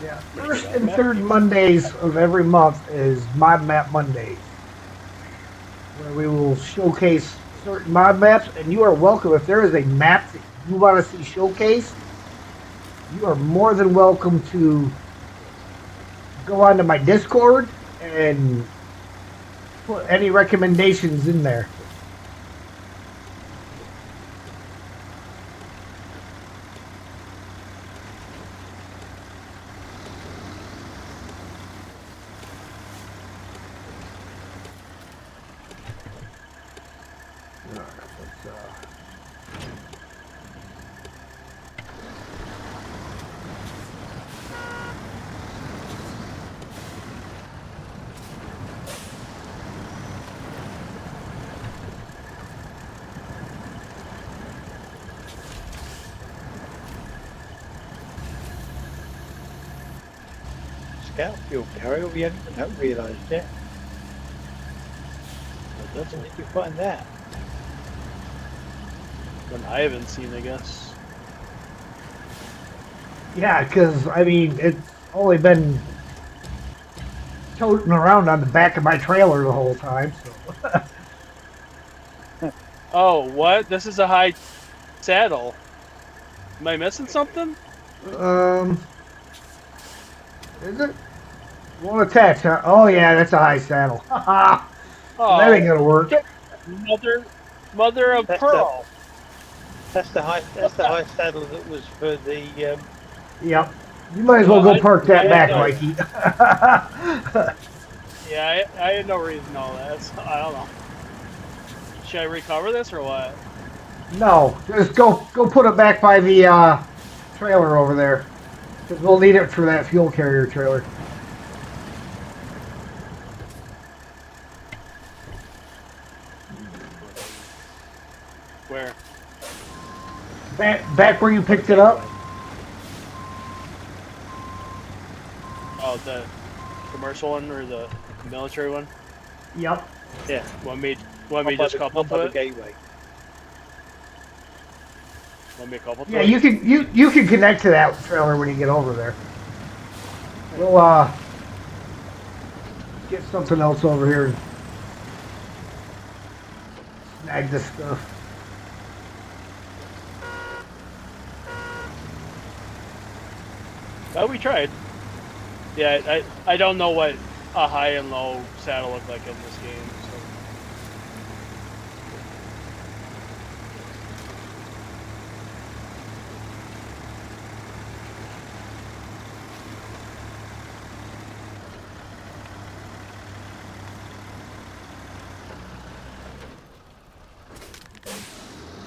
Yeah. First and third Mondays of every month is Mod Map Mondays, where we will showcase certain mod maps, and you are welcome. If there is a map that you want to see showcased, you are more than welcome to go onto my Discord and put any recommendations in there. Scout fuel carrier, we haven't realised yet. Where did you find that? One I haven't seen, I guess. Yeah, because, I mean, it's only been toting around on the back of my trailer the whole time, so. Oh, what? This is a high saddle. Am I missing something? Is it? Won't attach, huh? Oh, yeah, that's a high saddle. Oh, That ain't gonna work. Mother of That's pearl. That's the high saddle that was for the Yep. You might as well go park that I back, know. Mikey. Yeah, I had no reason to know that. So, I don't know. Should I recover this or what? No, just go put it back by the trailer over there. Because we'll need it for that fuel carrier trailer. Where? Back where you picked it up. Oh, the commercial one or the military one? Yep. Yeah. Want me to just couple up by to the it? gateway. Want me to couple to Yeah, it? you can connect to that trailer when you get over there. We'll get something else over here and snag this stuff. Oh, we tried. Yeah, I don't know what a high and low saddle look like in this game. So.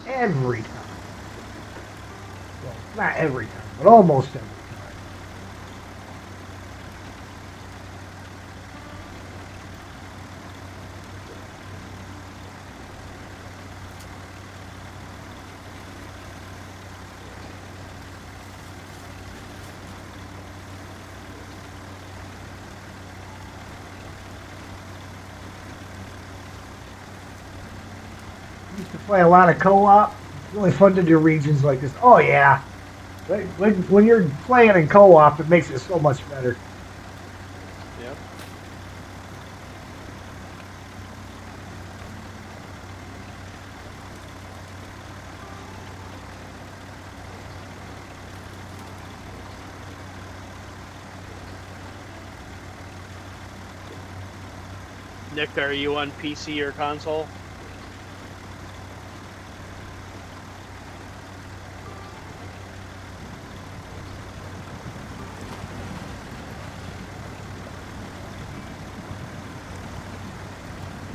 Every time. Well, not every time, but almost every time. Used to play a lot of co-op. It's really fun to do regions like this. Oh yeah, when you're playing in co-op, it makes it so much better. Yep. Nick, are you on PC or console?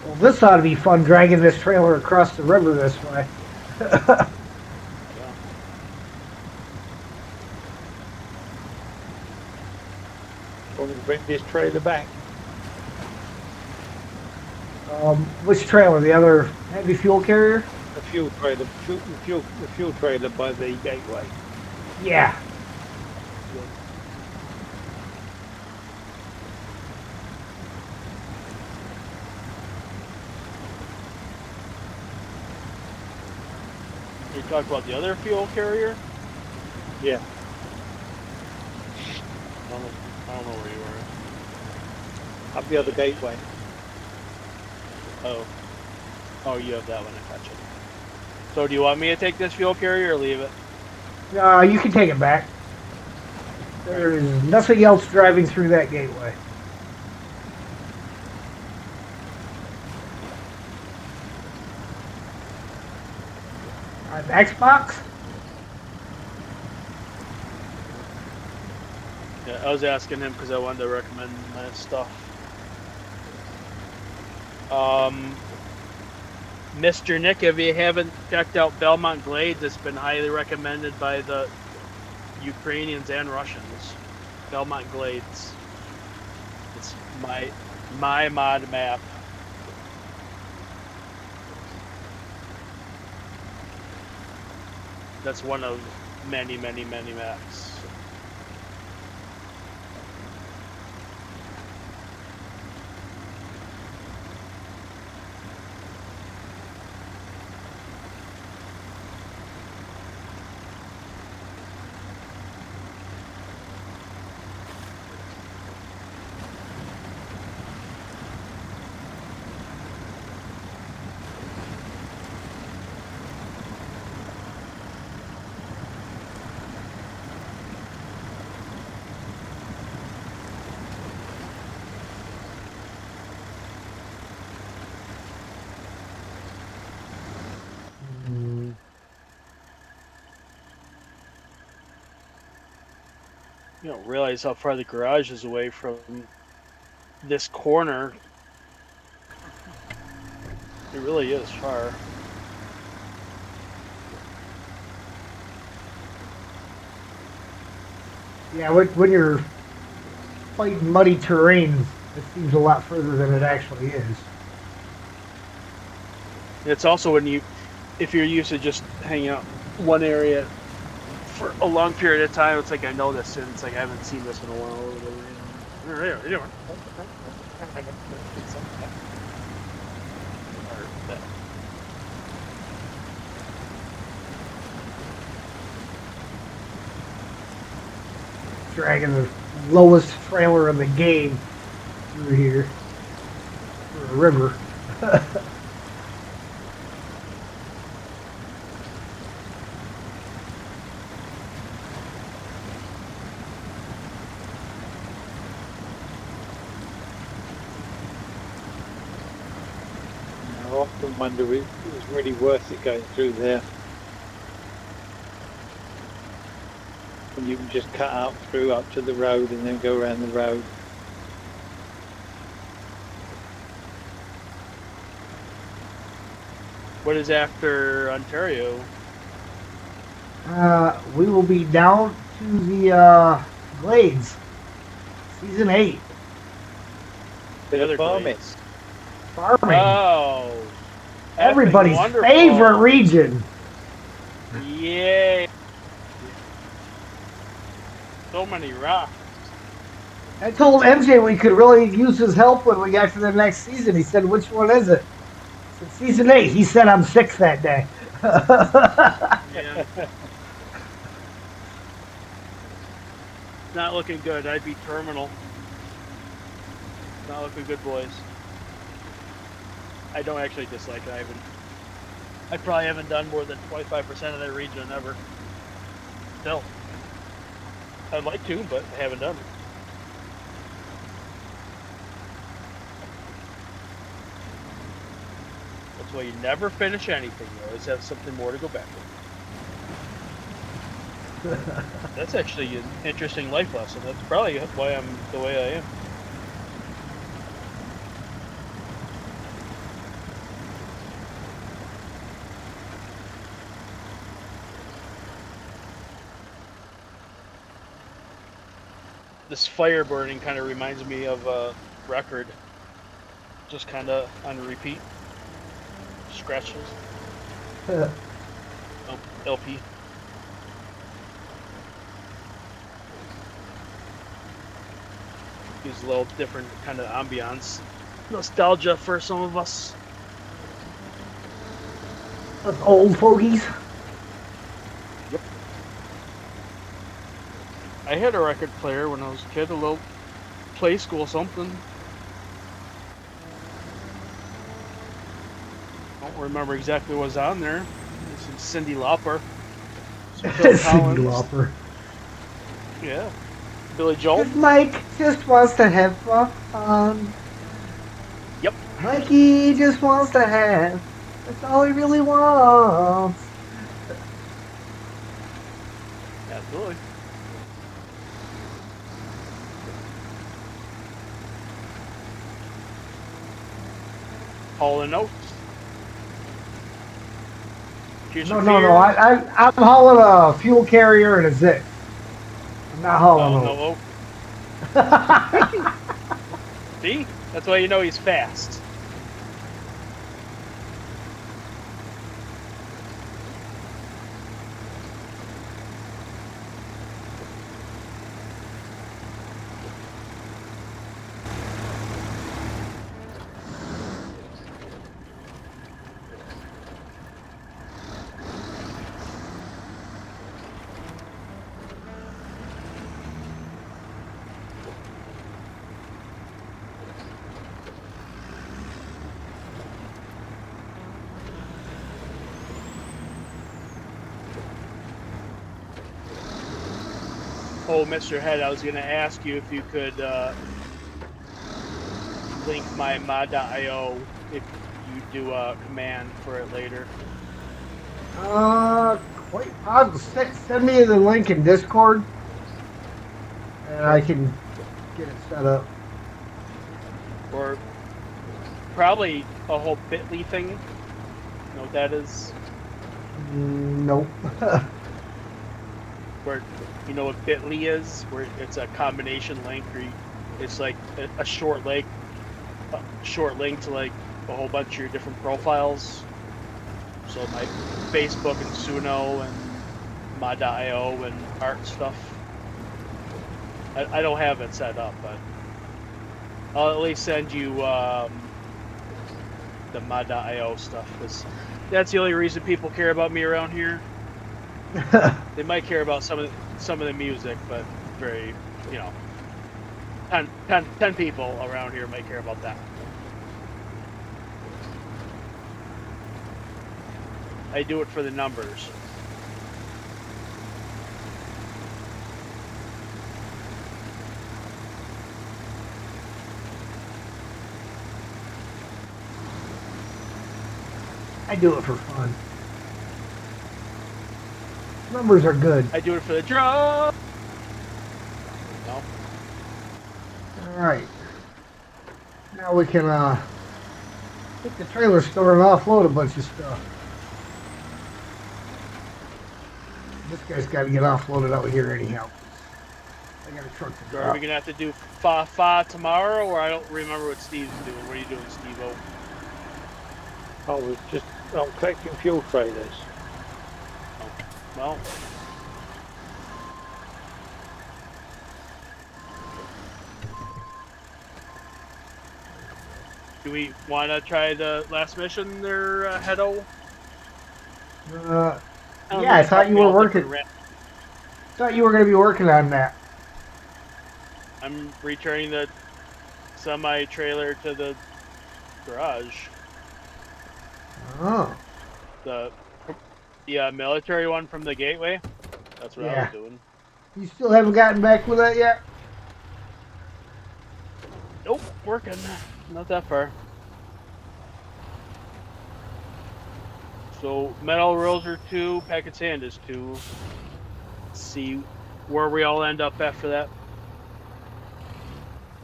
Well, this ought to be fun dragging this trailer across the river this way. Yeah. Want to bring this trailer back? Which trailer? The other heavy fuel carrier? The fuel trailer, the fuel trailer by the gateway. Yeah. You talk about the other fuel carrier? Yeah. I don't know where you were. Up the other gateway. Oh. Oh, you have that one. I got you. So do you want me to take this fuel carrier or leave it? You can take it back. There is nothing else driving through that gateway. On Xbox? Yeah, I was asking him because I wanted to recommend my stuff. Mr. Nick, if you haven't checked out Belmont Glades, it's been highly recommended by the Ukrainians and Russians. Belmont Glades. It's my mod map. That's one of many, many, many maps. You don't realize how far the garage is away from this corner. It really is far. Yeah, when you're fighting muddy terrain, it seems a lot further than it actually is. It's also when if you're used to just hanging out one area for a long period of time, it's like I know this, and it's like I haven't seen this in a while. Dragging the lowest trailer in the game through here for a river. I often wonder if it was really worth it going through there. When you can just cut out through up to the road and then go around the road. What is after Ontario? We will be down to the Glades, season 8, Bit The other of farming. Glades. farming. Oh, Everybody's effing wonderful. favorite region. Yay! So many rocks. I told MJ we could really use his help when we got to the next season. He said, "Which one is it?" I said, "Season 8." He said, "I'm 6 that day." Yeah. Not looking good. I'd be terminal. Not looking good, boys. I don't actually dislike it. I probably haven't done more than 25% of that region ever. Still. I'd like to, but I haven't done it. That's why you never finish anything. You always have something more to go back to. That's actually an interesting life lesson. That's probably why I'm the way I am. This fire burning kind of reminds me of a record. Just kind of on repeat. Scratches. LP. Gives a little different kind of ambiance. Nostalgia for some of us. Us old fogies. I had a record player when I was a kid, a little play school something. I don't remember exactly what was on there. Some Cyndi Lauper. Some Phil Cyndi Collins. Lauper. Yeah. Billy Joel. Mike just wants to have fun. Yep. Mikey just wants to have. That's all he really wants. Absolutely. Hauling Oats. Tears No, for no, no. Fears. I'm hauling a fuel carrier and a zip. I'm not hauling Oh, oats. no oat. See? That's why you know he's fast. Oh, Mr. Head, I was going to ask you if you could link my mod.io if you do a command for it later. Quite positive. Send me the link in Discord, and I can get it set up. Or Probably a whole bit.ly thing. You know what that is? Nope. Where, you know what bit.ly is? Where it's a combination link, or it's like a short link to like a whole bunch of your different profiles. So my Facebook and Suno and my.io and art stuff. I don't have it set up, but I'll at least send you the my.io stuff, because that's the only reason people care about me around here. They might care about some of the music, but very, you know, 10 people around here might care about that. I do it for the numbers. I do it for fun. Numbers are good. I do it for the drum. No. Alright. Now we can hit the trailer store and offload a bunch of stuff. This guy's got to get offloaded out here anyhow. I got a truck to So are drop. we gonna have to do fa tomorrow, or I don't remember what Steve's doing? What are you doing, Steve-O? I'm collecting fuel trailers. Well, do we want to try the last mission there, Hedo? Yeah, I thought you were working. Thought you were going to be working on that. I'm returning the semi-trailer to the garage. Oh. The military one from the gateway. That's what I was doing. You still haven't gotten back with that yet? Nope, working. Not that far. So metal rolls are 2, packet sand is 2. Let's see where we all end up after that.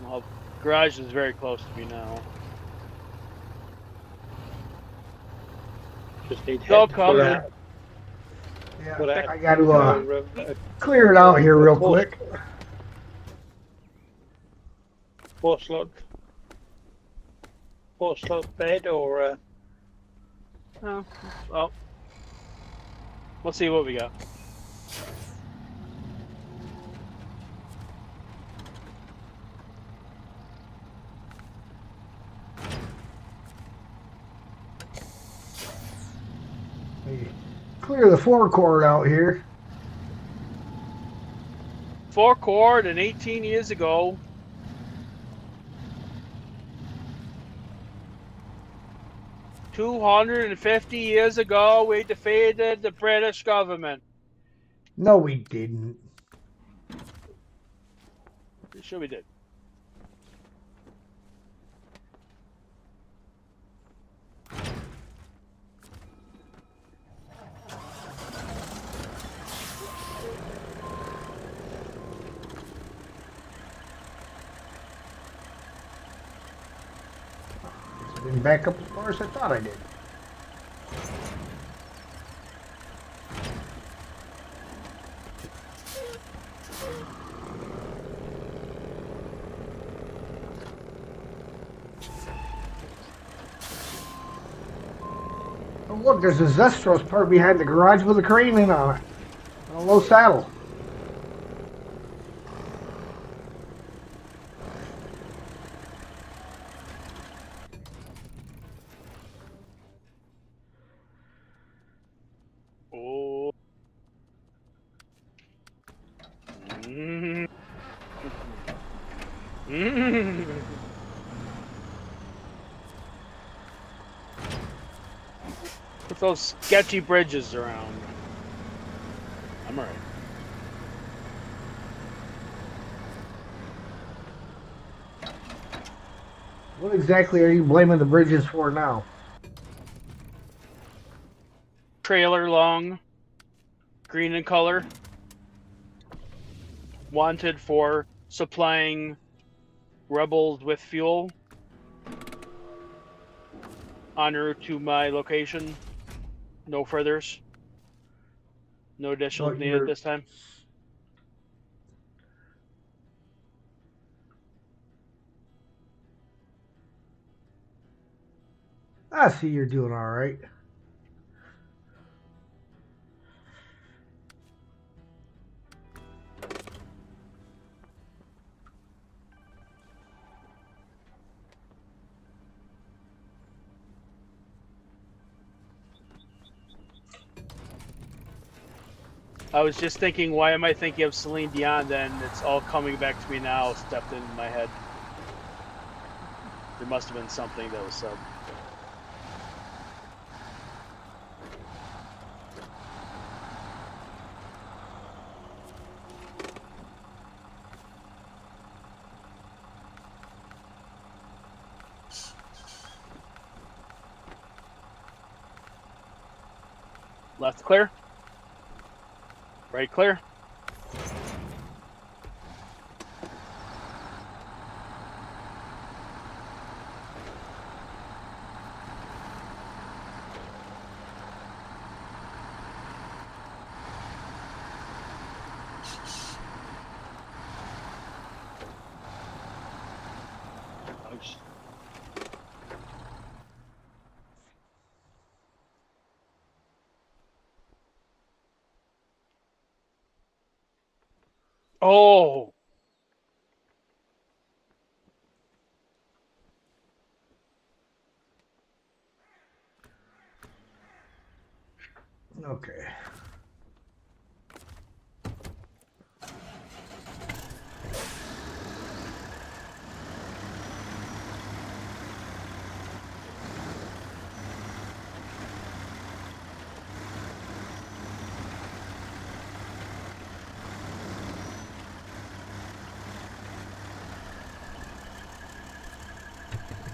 Well, garage is very close to me now. Just need They'll head come. Yeah, I got to clear it out here real quick. 4-slot bed or Oh, well, let's see what we got. Clear the forecourt out here. 4-cord and 18 years ago. $250 ago, we defeated the British government. No, we didn't. Pretty sure we did. I didn't back up as far as I thought I did. Oh look, there's a Zestros part behind the garage with a crane in on it. On a low saddle. Oh. Put those sketchy bridges around. I'm alright. What exactly are you blaming the bridges for now? Trailer long, green in color. Wanted for supplying rebels with fuel. en route to my location. No furthers. No additional But needed this time. I see you're doing all right. I was just thinking, why am I thinking of Celine Dion? Then it's all coming back to me now. Stepped in my head. There must have been something that was said. Left clear. Right clear. Nice. Oh, Okay.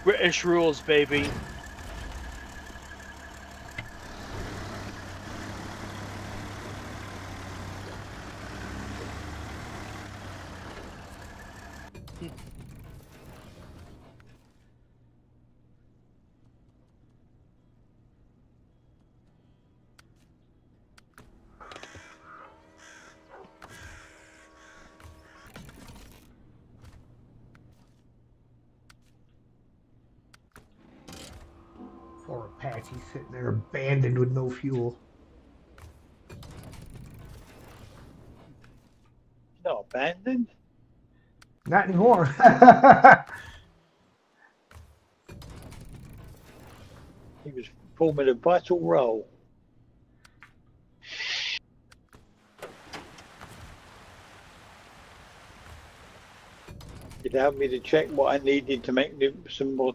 British rules, baby. Poor Apache sitting there abandoned with no fuel. Not abandoned. Not anymore. He was performing a vital role. It allowed me to check what I needed to make some more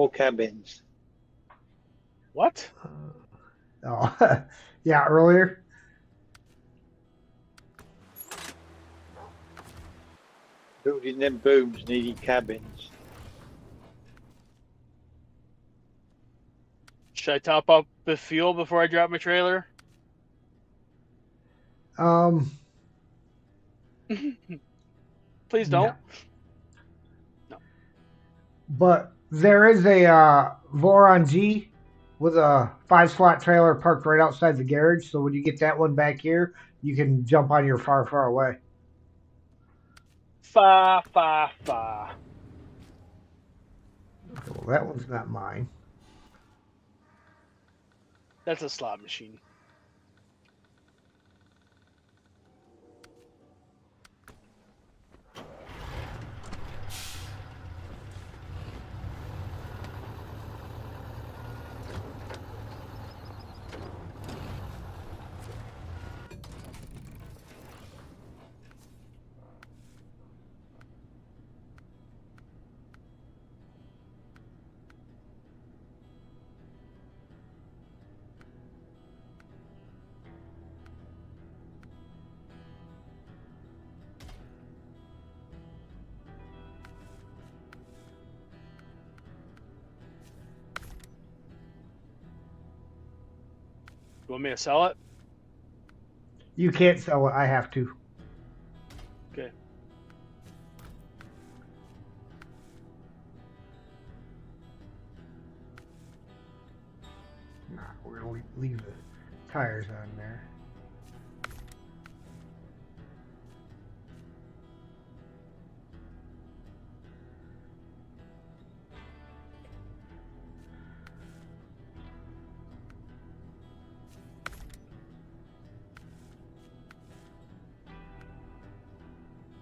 cabins. What? Oh, yeah, earlier. Building them booms needed cabins. Should I top up the fuel before I drop my trailer? Um, Please don't. No. But there is a Voron G with a 5-slot trailer parked right outside the garage. So when you get that one back here, you can jump on your far, far away. Fa, fa, fa. Okay, well, that one's not mine. That's a slot machine. You want me to sell it? You can't sell it. I have to. Okay. We're gonna leave the tires on there.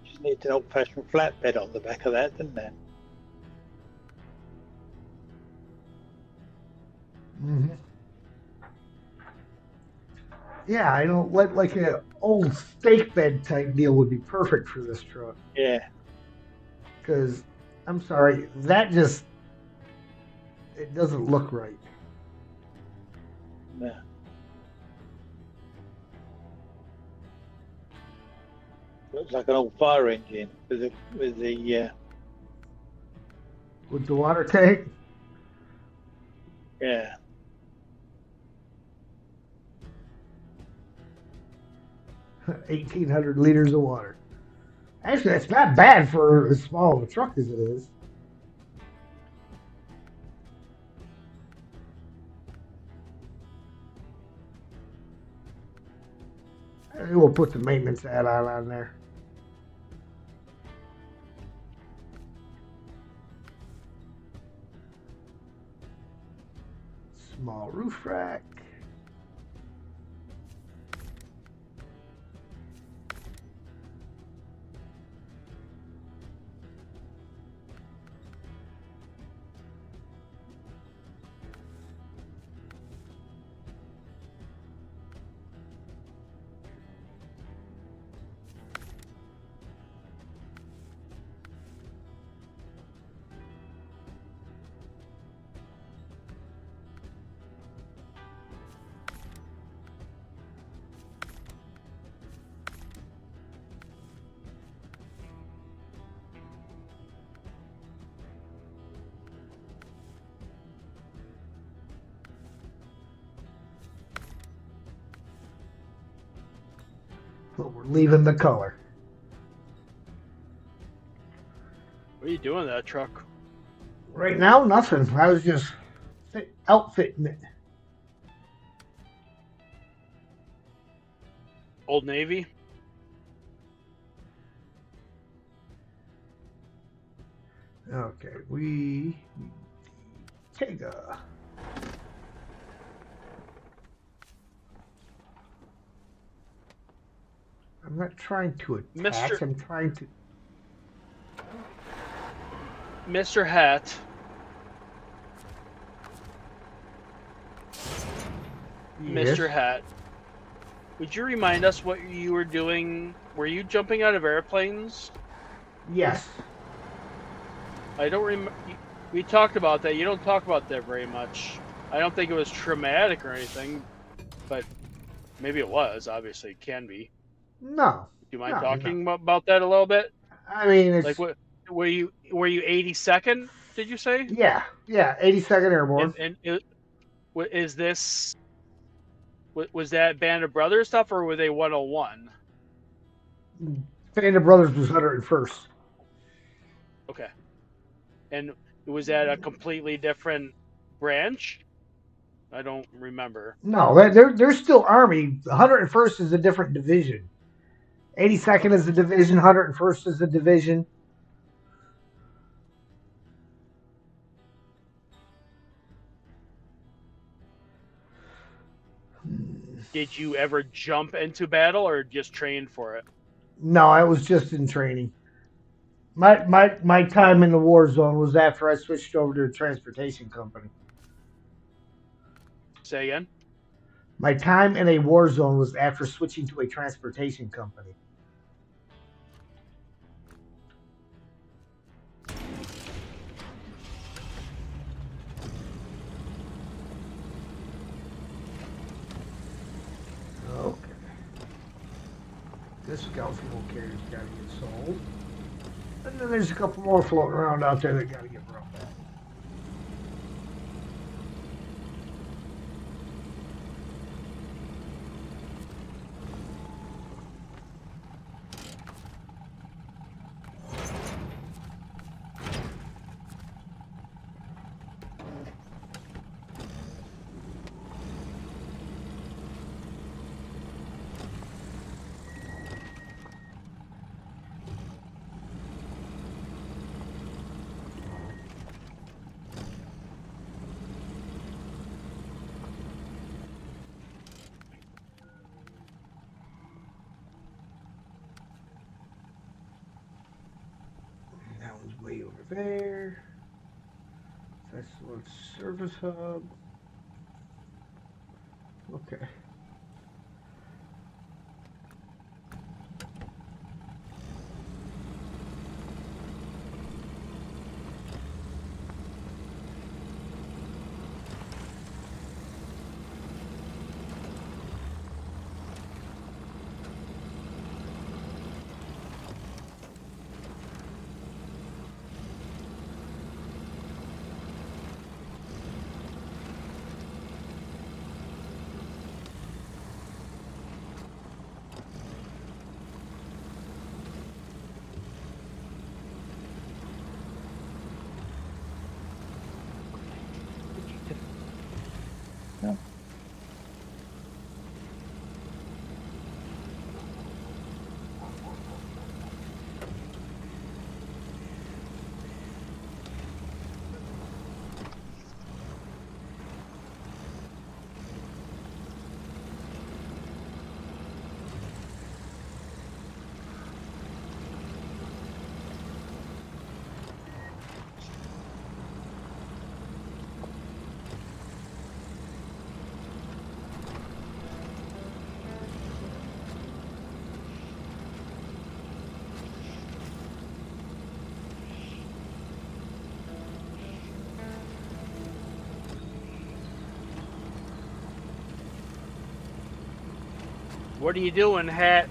Just needs an old-fashioned flatbed on the back of that, doesn't it? Mm-hmm. Yeah, I don't like an old stake bed type deal would be perfect for this truck. Yeah. Because I'm sorry, that just it doesn't look right. No. Looks like an old fire engine with the With the water tank. yeah. 1,800 liters of water. Actually, that's not bad for as small of a truck as it is. And we'll put the maintenance add-on on there. Small roof rack. But we're leaving the color. What are you doing to that truck? Right now, nothing. I was just outfitting it. Old Navy? Okay, we take a. I'm not trying to attach. Mr. I'm trying to. Mr. Hat. Yes. Mr. Hat. Would you remind us what you were doing? Were you jumping out of airplanes? Yes. I don't remember. We talked about that. You don't talk about that very much. I don't think it was traumatic or anything, but maybe it was. Obviously, it can be. No. Do you mind No, talking about that a little bit? I mean, it's Like, what were you 82nd? Did you say? yeah, 82nd Airborne. Is this was that Band of Brothers stuff or were they 101? Band of Brothers was 101st. Okay. And was that a completely different branch? I don't remember. No, they're still Army. 101st is a different division. 82nd is a division. 101st is a division. Did you ever jump into battle or just train for it? No, I was just in training. My time in the war zone was after I switched over to a transportation company. Say again? My time in a war zone was after switching to a transportation company. Okay. This scout fuel carrier's got to get sold. And then there's a couple more floating around out there that got to get brought back. way over there. That's the service hub. Okay. What are you doing, Hat?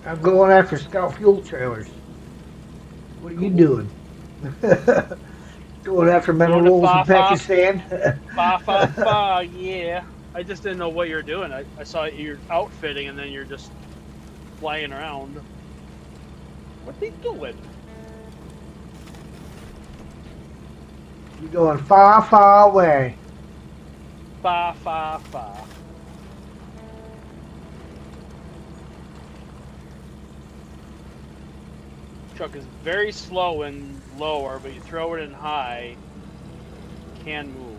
I'm going after scout fuel trailers. What are you doing? Going after metal Going to rolls and fa Pakistan? fa, yeah. I just didn't know what you were doing. I saw you're outfitting and then you're just flying around. What they doing? You're going far, far away. Fa. Truck is very slow and lower, but you throw it in high, it can move.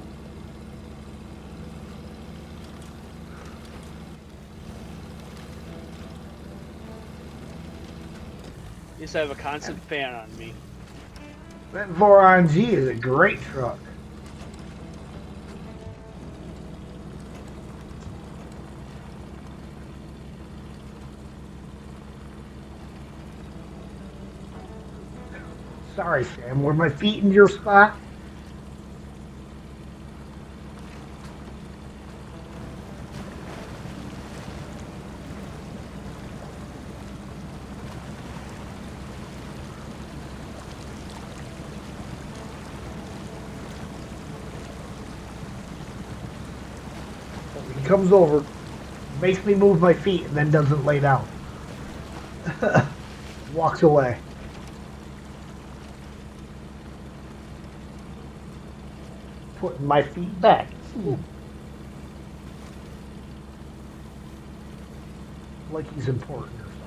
Used to have a constant fan on me. That Voron G is a great truck. Sorry, Sam. Were my feet in your spot? He comes over, makes me move my feet, and then doesn't lay down. Walks away. Putting my feet back. Like he's important or something.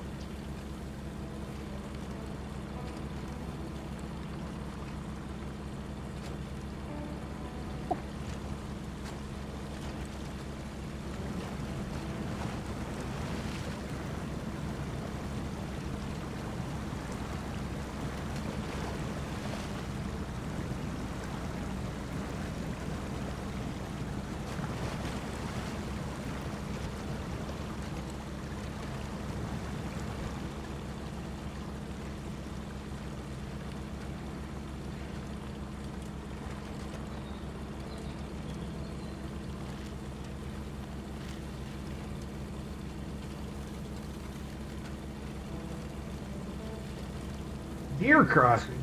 Deer crossing.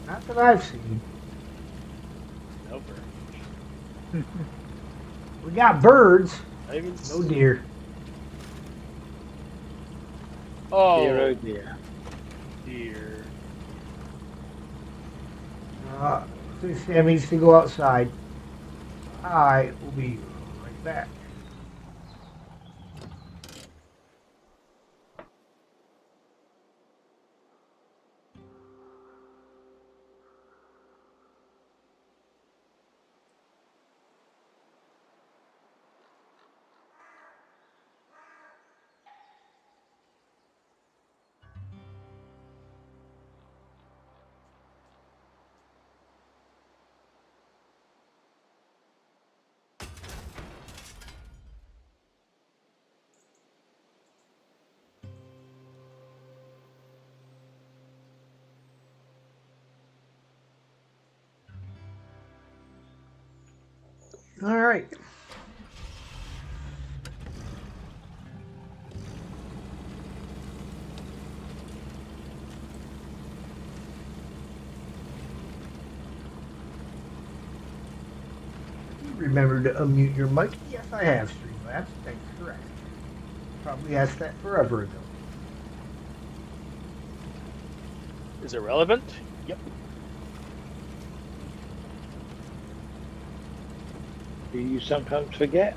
Not that I've seen. Over. We got birds. I even No deer. Oh, Dear, oh dear. dear. I think Sam needs to go outside. I will be right back. All right. Remember to unmute your mic. Yes, I have, Streamlabs. Thanks for asking. Probably asked that forever ago. Is it relevant? Yep. Do you sometimes forget?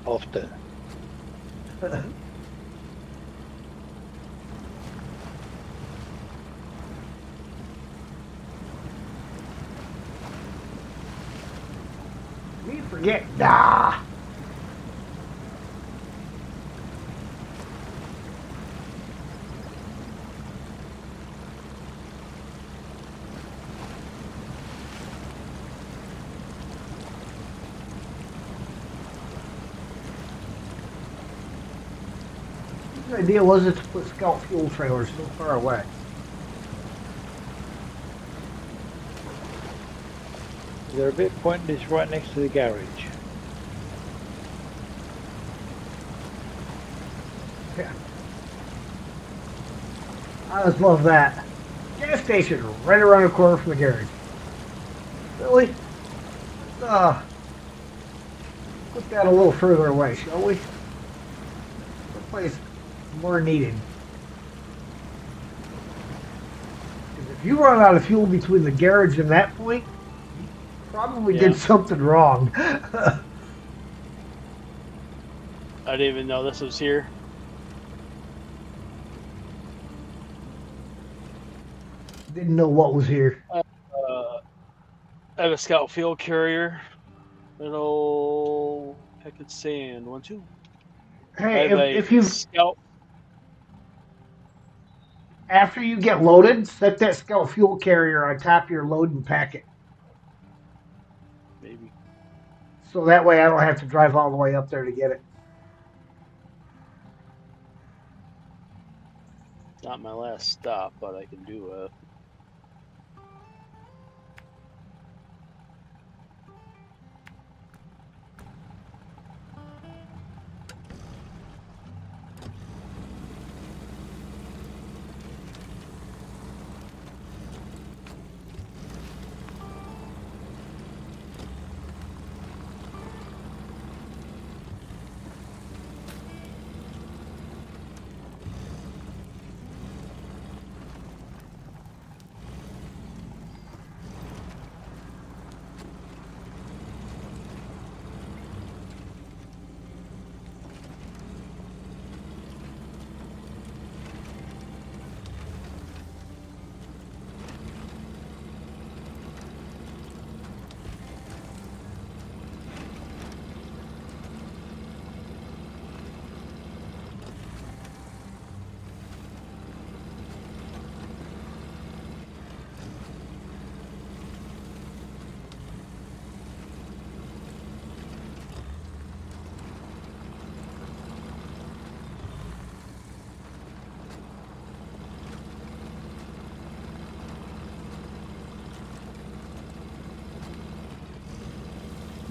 Often. Me forget. Nah. The idea wasn't to put scout fuel trailers so far away. They're a bit pointless right next to the garage. Yeah. I just love that. Gas station right around the corner from the garage. Really? Put that a little further away, shall we? The place more needed. Because if you run out of fuel between the garage and that point, you probably Yeah. did something wrong. I didn't even know this was here. Didn't know what was here. I have a scout field carrier. Little packet sand. 1, 2. I Hey, have if a you scout. after you get loaded, set that scout fuel carrier on top of your loading packet. Maybe. So that way I don't have to drive all the way up there to get it. Not my last stop, but I can do it.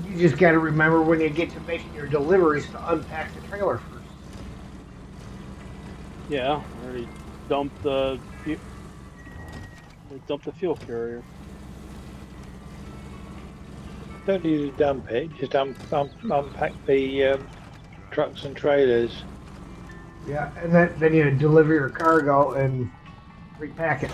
You just got to remember when you get to making your deliveries to unpack the trailer first. Yeah, I already dumped the fuel carrier. Don't need to dump it, just unpack the trucks and trailers. Yeah, and then you deliver your cargo and repack it.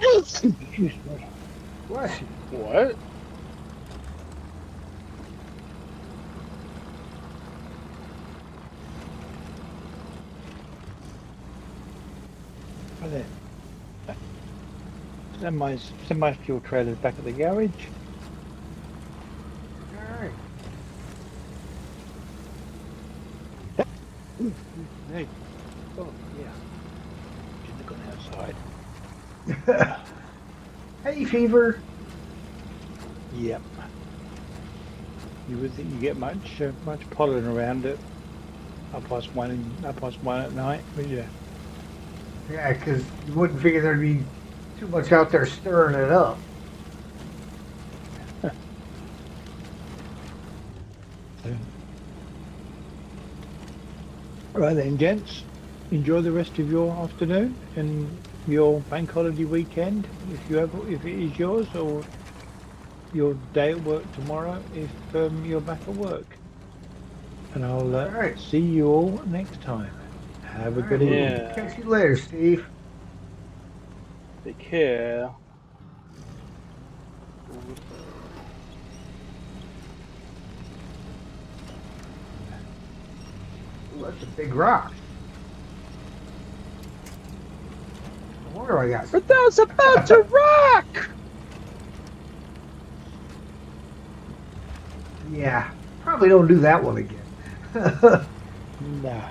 Excuse me. Bless you. What? Right there. Semi fuel trailer's back at the garage. All right. Hey. Oh yeah. Shouldn't have gone outside. Hey, Fever. Yep. You get much pollen around it. Up past one at night, would you? Yeah, because you wouldn't figure there'd be too much out there stirring it up. Right then, gents. Enjoy the rest of your afternoon and your bank holiday weekend, if it is yours, or your day at work tomorrow if you're back at work. And I'll Alright. see you all next time. Have a good All right, evening. Yeah. Catch you later, Steve. Take care. Ooh, that's a big rock. No wonder I got. But that was about to rock! Yeah, probably don't do that one again. Nah.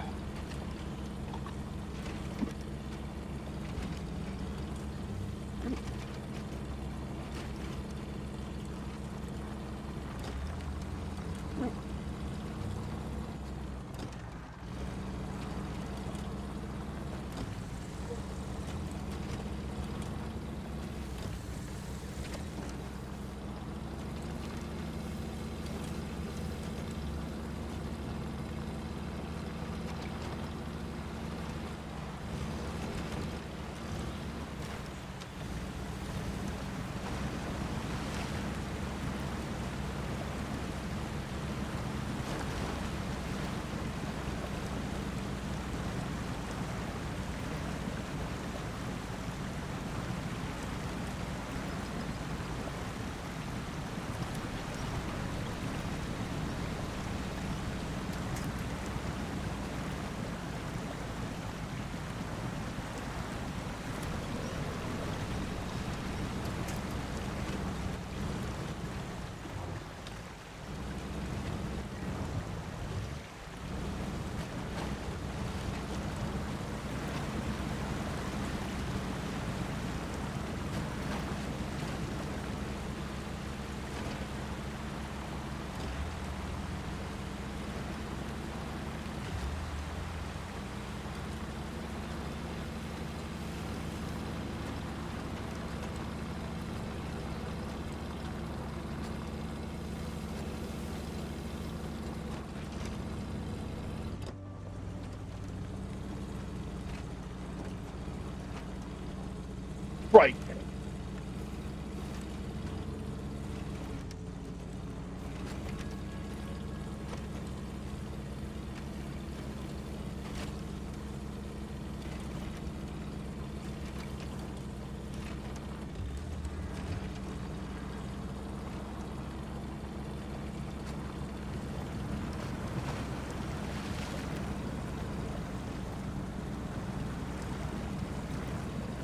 Right.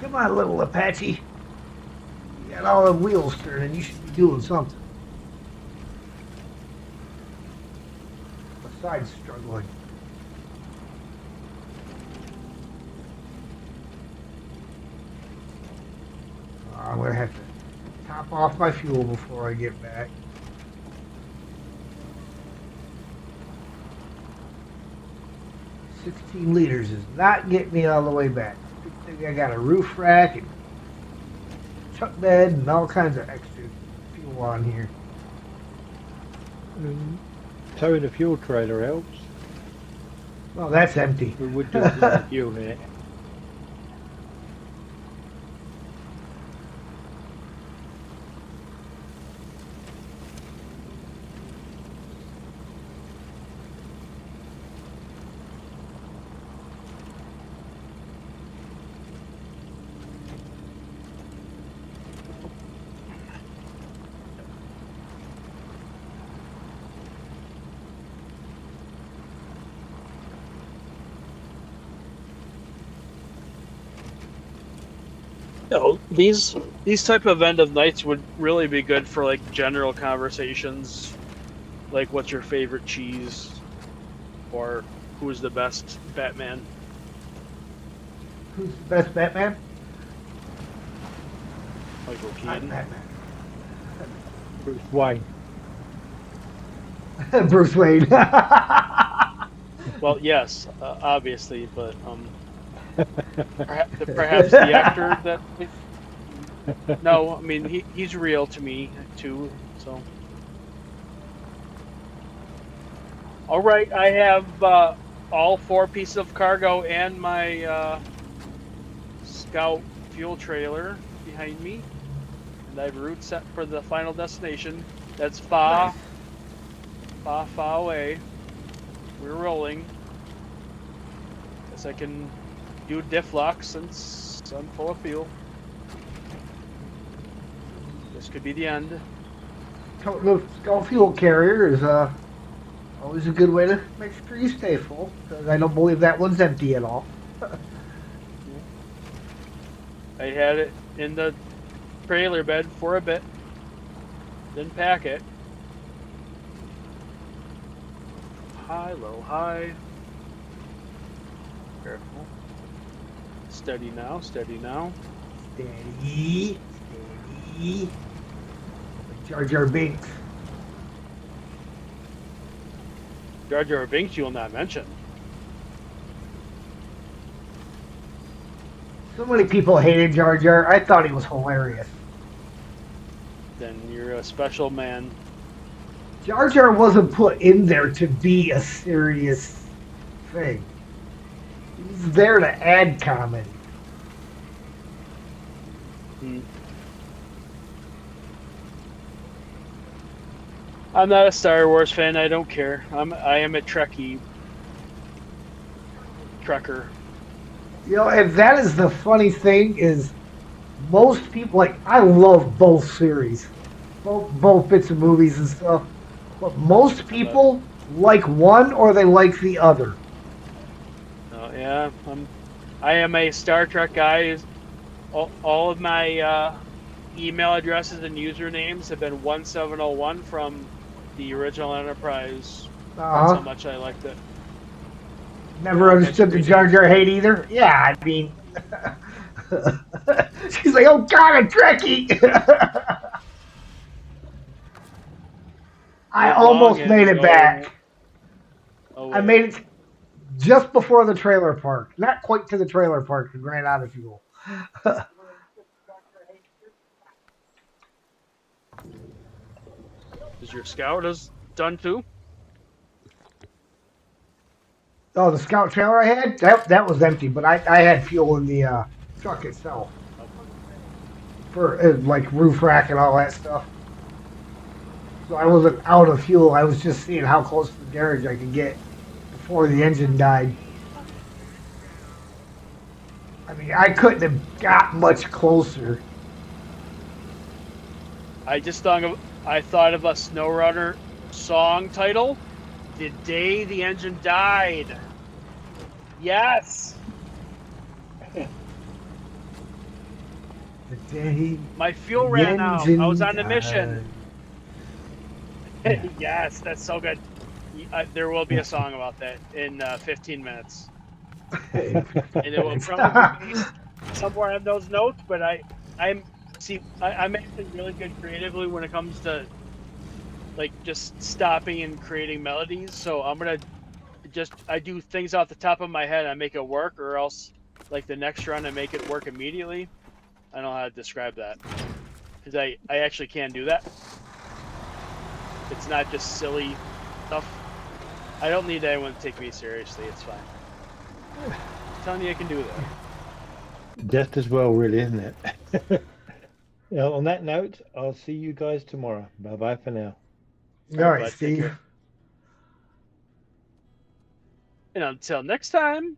Come on, little Apache. You got all the wheels turning. You should be doing something. Besides struggling. I'm going to have to top off my fuel before I get back. $16 is not getting me all the way back. Good thing I got a roof rack and truck bed and all kinds of extra fuel on here. Towing a fuel trailer helps. Well, that's empty. We would do the fuel there. These type of end of nights would really be good for like general conversations, like what's your favorite cheese, or who's the best Batman. Who's the best Batman? Michael I'm Keaton. Batman. Bruce Wayne. Bruce Wayne. Well, yes, obviously, but perhaps the actor that. No, I mean he's real to me too. So, all right, I have all 4 pieces of cargo and my scout fuel trailer behind me, and I have a route set for the final destination. That's Nice. far away. We're rolling. Guess I can do diff lock since I'm full of fuel. This could be the end. The Skull Fuel Carrier is always a good way to make sure you stay full, because I don't believe that one's empty at all. I had it in the trailer bed for a bit, then pack it. High, low, high. Careful. Steady now, steady now. Steady, steady. Jar Jar Binks. Jar Jar Binks you will not mention. So many people hated Jar Jar. I thought he was hilarious. Then you're a special man. Jar Jar wasn't put in there to be a serious thing. He's there to add comedy. I'm not a Star Wars fan. I don't care. I am a Trekkie. Trekker. You know, and that is the funny thing is most people like I love both series. Both bits of movies and stuff. But most people like one or they like the other. Oh yeah, I am a Star Trek guy. All of my email addresses and usernames have been 1701 from the original Enterprise. That's how much I liked it. Never understood the Jar Jar hate either. Yeah, I mean, she's like, "Oh God, a Trekkie." I almost made it back. I made it just before the trailer park. Not quite to the trailer park and ran out of fuel. Is your scout is done too? Oh, the scout trailer I had that was empty, but I had fuel in the truck itself for like roof rack and all that stuff. So I wasn't out of fuel. I was just seeing how close to the garage I could get before the engine died. I mean, I couldn't have got much closer. I thought of a Snowrunner song title. The Day the Engine Died. Yes. The day My fuel the ran out. I was on a engine mission. died. Yes, that's so good. There will be a song about that in 15 minutes. And it will probably be somewhere on those notes, but I'm actually really good creatively when it comes to like just stopping and creating melodies. So I'm gonna I do things off the top of my head. I make it work, or else like the next run I make it work immediately. I don't know how to describe that because I actually can do that. It's not just silly stuff. I don't need anyone to take me seriously. It's fine. I'm telling you, I can do that. Just as well, really, isn't it? On that note, I'll see you guys tomorrow. Bye bye for now. All right, Steve. And until next time.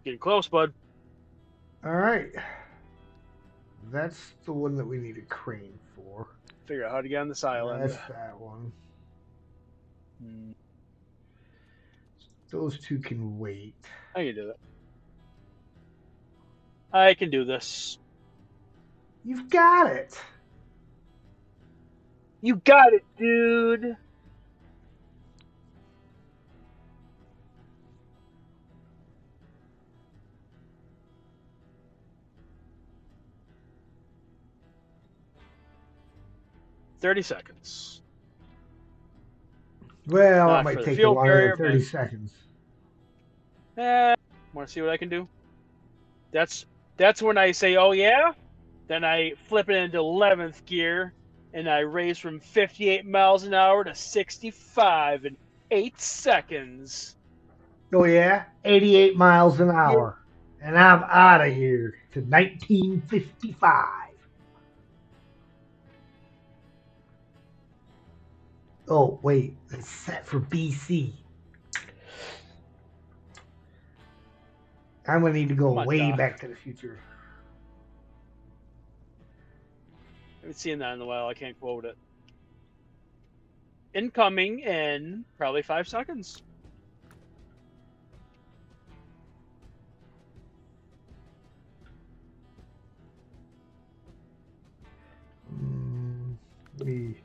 Getting close, bud. All right. That's the one that we need a crane for. Figure out how to get on this island. That's that one. Those two can wait. I can do that. I can do this. You've got it. You got it, dude. $30. Well, Not it might for the take you fuel longer barrier, than 30 but- seconds. Want to see what I can do? That's when I say, oh yeah? Then I flip it into 11th gear, and I race from 58 miles an hour to 65 in 8 seconds. Oh, yeah? 88 miles an hour. And I'm out of here to 1955. Oh, wait. It's set for BC. I'm going to need to go Come on, way Doc. back to the future. I haven't seen that in a while. I can't quote it. Incoming in probably 5 seconds. Let me...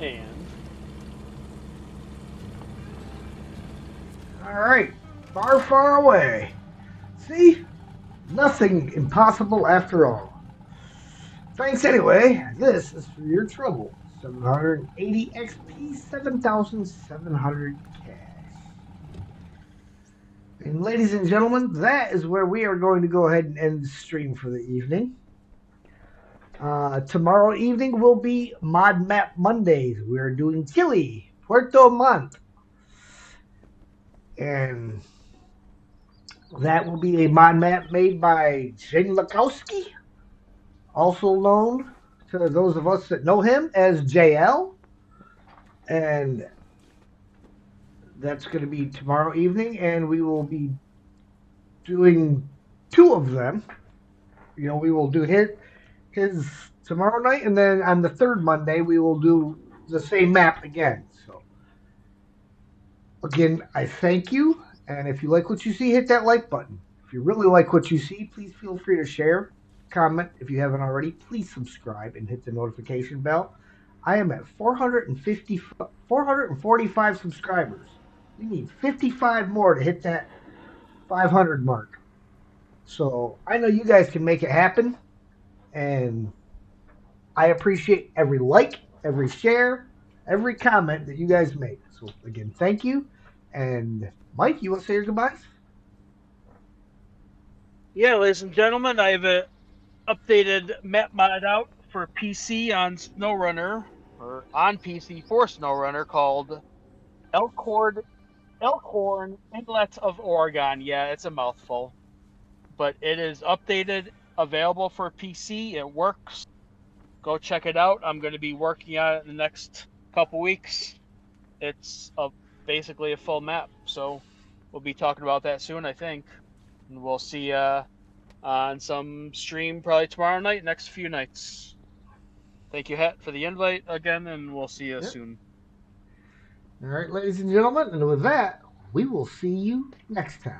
And All right. Far, far away. See? Nothing impossible after all. Thanks anyway. This is for your trouble. 780 XP, 7,700 cash. And ladies and gentlemen, that is where we are going to go ahead and end the stream for the evening. Tomorrow evening will be Mod Map Mondays. We are doing Chile, Puerto Montt. And that will be a mod map made by Jane Lakowski, also known to those of us that know him as JL. And that's going to be tomorrow evening, and we will be doing 2 of them. You know, we will do his tomorrow night, and then on the 3rd Monday, we will do the same map again. So, again, I thank you. And if you like what you see, hit that like button. If you really like what you see, please feel free to share, comment. If you haven't already, please subscribe and hit the notification bell. I am at 445 subscribers. We need 55 more to hit that 500 mark. So I know you guys can make it happen. And I appreciate every like, every share, every comment that you guys make. So again, thank you. And Mike, you want to say your goodbyes? yeah, ladies and gentlemen, I have an updated map mod out for PC on Snowrunner, or on PC for Snowrunner, called Elkhorn Inlet of Oregon. Yeah, it's a mouthful, but it is updated, available for PC. It works. Go check it out. I'm going to be working on it in the next couple weeks. It's basically a full map, so we'll be talking about that soon, I think. And we'll see on some stream probably tomorrow night, next few nights. Thank you, Het, for the invite again, and we'll see you soon. All right, ladies and gentlemen, and with that, we will see you next time.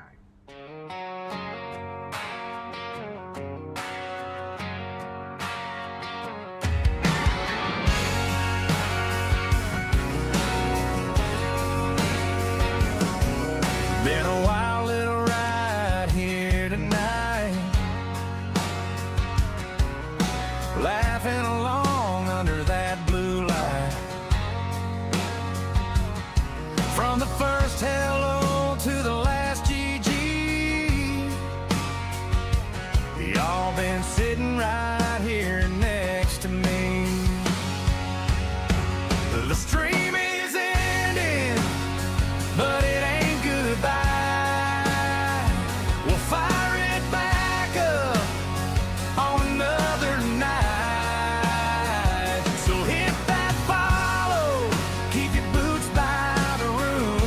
Been a wild little ride here tonight, laughing along under that blue light. From the first hello to the last GG, y'all been sitting right here next to me. The stream is ending, but it ain't goodbye. We'll fire it back up on another night. So hit that follow, keep your boots by the room.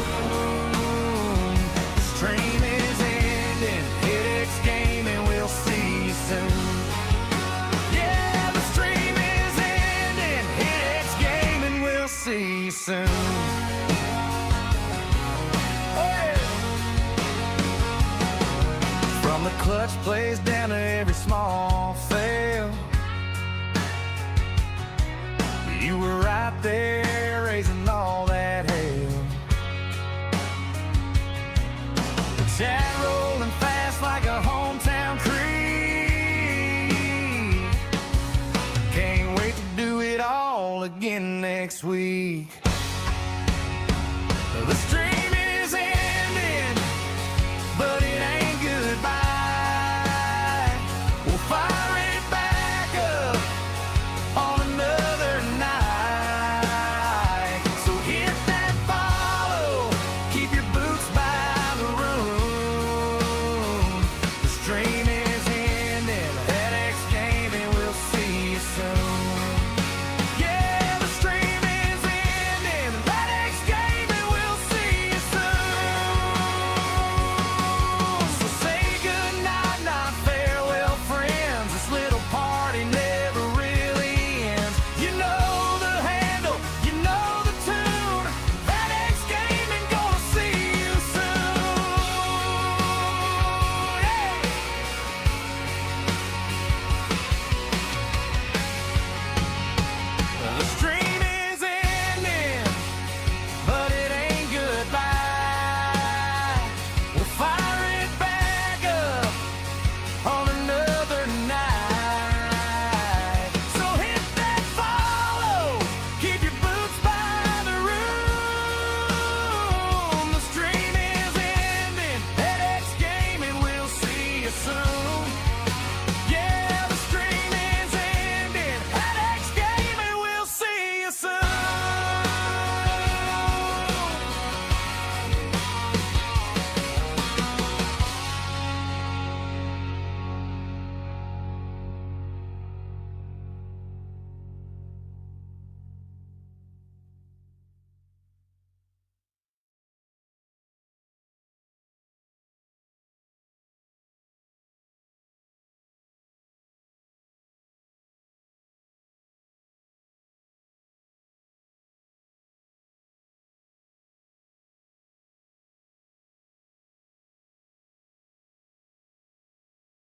clutch plays down to every small fail. You were right there raising all that hell. The chat rolling fast like a hometown creek. Can't wait to do it all again next week. The street